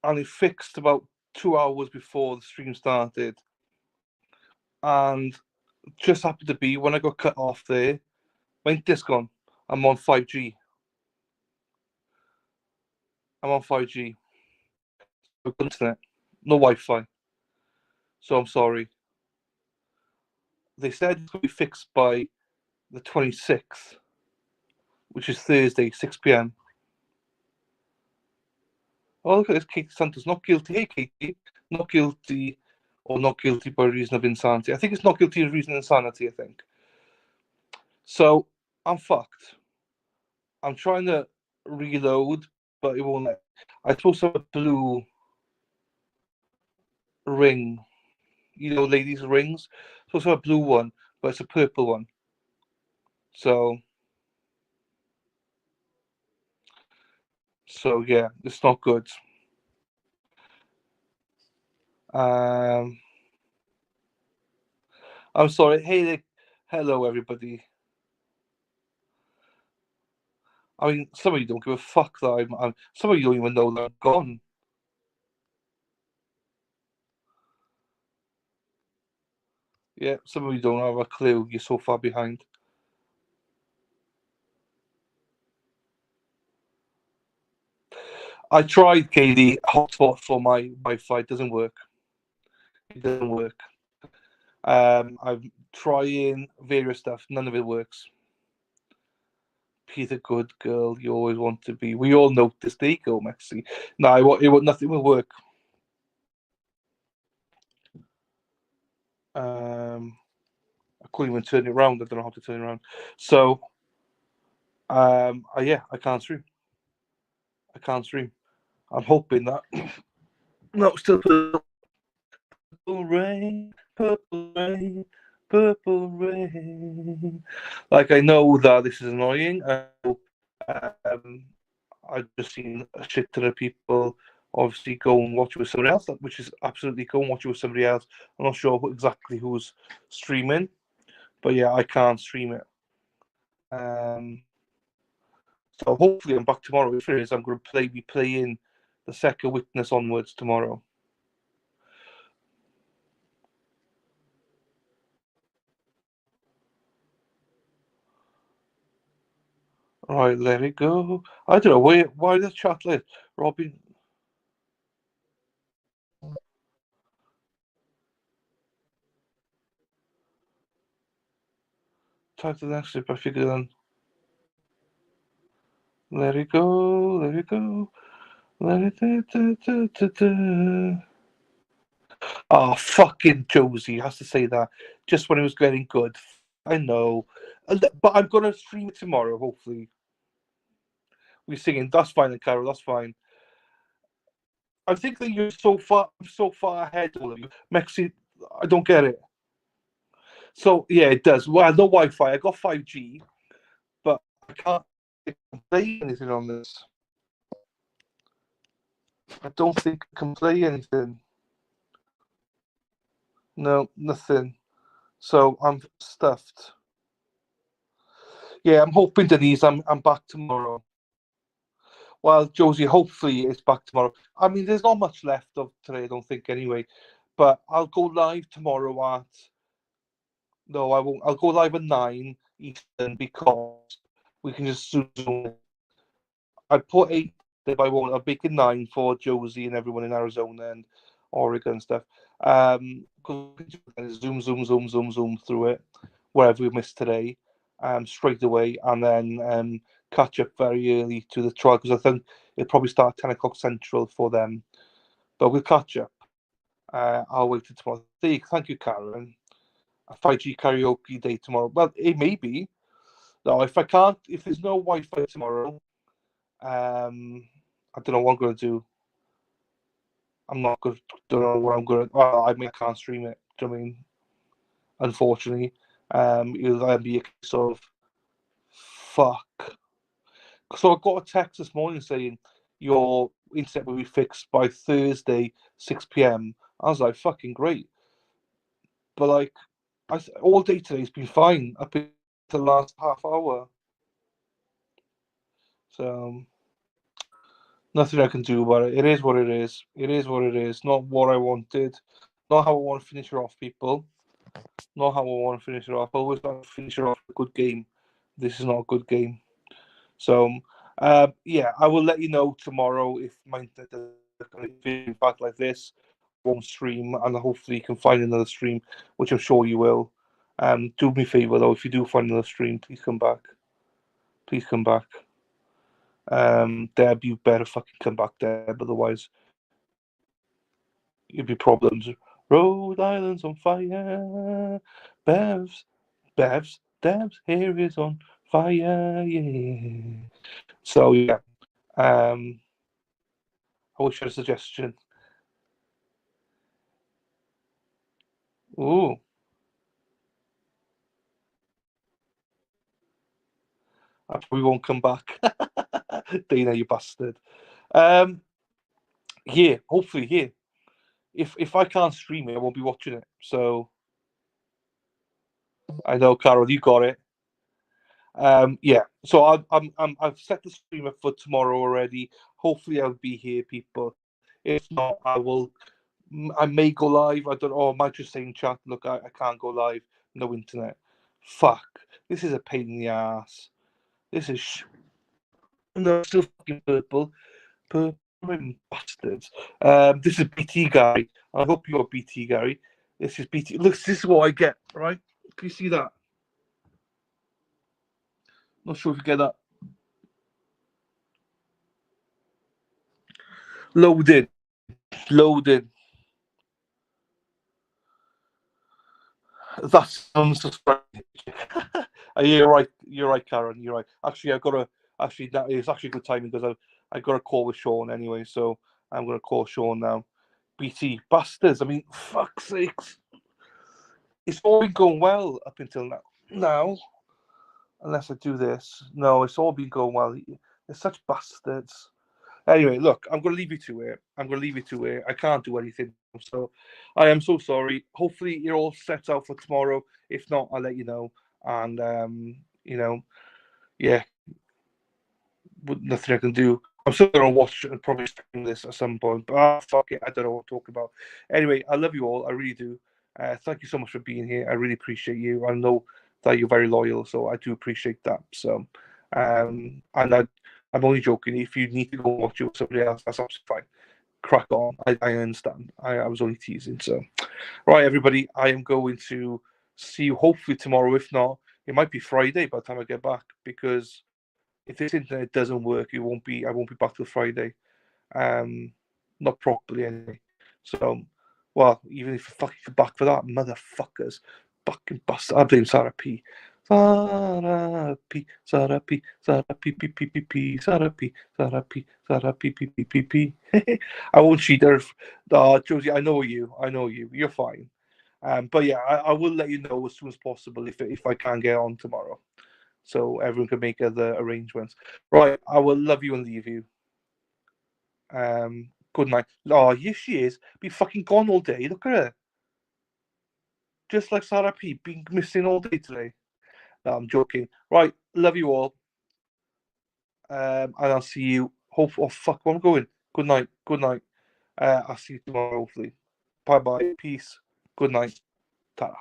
and it fixed about 2 hours before the stream started. And just happened to be when I got cut off there, my internet's gone. I'm on 5G. I'm on 5G. No internet, no Wi-Fi. So I'm sorry. They said it's going to be fixed by the 26th, which is Thursday, 6 p.m. Oh, look at this. Katie Santos, not guilty. Hey, Katie. Not guilty or not guilty by reason of insanity. I think it's not guilty of reason of insanity, I think. So I'm fucked. I'm trying to reload, but it won't let. I supposed to have a blue ring. You know, ladies' rings. Supposed to have a blue one, but it's a purple one. So yeah, it's not good. I'm sorry. Hey, hello everybody. I mean, some of you don't give a fuck that I'm some of you don't even know that I'm gone. Yeah, some of you don't have a clue. You're so far behind. I tried, Katie, hotspot for my Wi-Fi. It doesn't work. It doesn't work. I'm trying various stuff. None of it works. Be the good girl you always want to be. We all know this. There you go, Maxi. No, nothing will work. I couldn't even turn it around. I don't know how to turn it around. So, yeah, I can't stream. I'm hoping that. No, still purple rain, purple rain, purple rain. Like, I know that this is annoying. I've just seen a shit ton of people obviously go and watch it with somebody else, which is absolutely go and watch it with somebody else. I'm not sure exactly who's streaming, but yeah, I can't stream it. So hopefully I'm back tomorrow. If it is, I'm going to be playing the second witness onwards tomorrow. All right, let it go. I don't know why the chat lit. Robin. Type the next slip. I figured then. Let it go. Let it go. Let it. Oh, fucking Josie has to say that just when it was getting good. I know, but I'm gonna stream it tomorrow. Hopefully, we're singing. That's fine, Carol. That's fine. I think that you're so far ahead, all of you. Mexi, I don't get it. So yeah, it does. Well, no Wi-Fi. I got 5G, but I can't play anything on this. I don't think I can play anything. No, nothing. So I'm stuffed. Yeah, I'm hoping, Denise, I'm back tomorrow. Well, Josie, hopefully it's back tomorrow. I mean, there's not much left of today, I don't think, anyway. But I'll go live tomorrow at... No, I won't. I'll go live at 9 Eastern because we can just zoom. I put 8, if I won't. I'll make it 9 for Josie and everyone in Arizona and Oregon and stuff. Zoom through it, wherever we missed today, straight away, and then catch up very early to the trial because I think it'll probably start 10 o'clock Central for them. But we'll catch up. I'll wait till tomorrow. Thank you, Karen. A 5G karaoke day tomorrow. Well, it may be. No, if there's no Wi-Fi tomorrow, I don't know what I'm going to do. I'm not going to, don't know what I'm going to, well, I can't stream it. Do you know what I mean? Unfortunately. It'll be a case of, fuck. So I got a text this morning saying, your internet will be fixed by Thursday, 6 p.m. I was like, fucking great. But like, all day today's been fine up until the last half hour. So nothing I can do about it. It is what it is. It is what it is. Not what I wanted. Not how I want to finish it off, people. Not how I want to finish it off. I always want to finish it off with a good game. This is not a good game. So, yeah, I will let you know tomorrow if my internet doesn't back like this. Won't stream, and hopefully you can find another stream, which I'm sure you will. Do me a favor though, if you do find another stream, please come back. Please come back. Deb, you better fucking come back, Deb, otherwise it'll be problems. Rhode Island's on fire. Deb's hair is on fire, yeah. So yeah. I wish I had a suggestion. Ooh. I probably won't come back. Dana, you bastard. Yeah, hopefully, yeah. If I can't stream it, I won't be watching it. So I know, Carol, you got it. Yeah. So I've set the stream up for tomorrow already. Hopefully, I'll be here, people. If not, I may go live. I don't know. I might just say in chat, look, I can't go live. No internet. Fuck. This is a pain in the ass. This is no, it's still fucking purple. Purple bastards. This is BT Gary. I hope you're BT Gary. This is BT. Look, this is what I get, right? Can you see that? Not sure if you get that. Loaded. That's unsubscribed. You're right, Karen. You're right. Actually, that is actually good timing because I got a call with Sean anyway, so I'm gonna call Sean now. BT bastards. I mean, fuck's sakes. It's all been going well up until now. Now, unless I do this, no, it's all been going well. They're such bastards. Anyway, look, I'm going to leave you to it. I can't do anything. So I am so sorry. Hopefully you're all set out for tomorrow. If not, I'll let you know. And, yeah, nothing I can do. I'm still going to watch and probably stream this at some point. But fuck it. I don't know what to talk about. Anyway, I love you all. I really do. Thank you so much for being here. I really appreciate you. I know that you're very loyal, so I do appreciate that. So, and I'm only joking. If you need to go watch it with somebody else, that's absolutely fine. Crack on. I understand. I was only teasing. So, right, everybody, I am going to see you hopefully tomorrow. If not, it might be Friday by the time I get back, because if this internet doesn't work, I won't be back till Friday. Not properly anyway. So, well, even if I fucking come back for that, motherfuckers, fucking bastard. I blame Sarah P. Sarah P. Sarah P. Sarah P. P. P. P. P. Sarah P. Sarah P. Sarah P. P. P. P. P. I won't cheat her. Josie, I know you. You're fine. But yeah, I will let you know as soon as possible if I can get on tomorrow, so everyone can make other arrangements. Right, I will love you and leave you. Good night. Oh, here she is. Been fucking gone all day. Look at her. Just like Sarah P. Been missing all day today. No, I'm joking. Right, love you all. And I'll see you. Oh fuck, where I'm going. Good night. I'll see you tomorrow, hopefully. Bye bye. Peace. Good night. Ta-ra.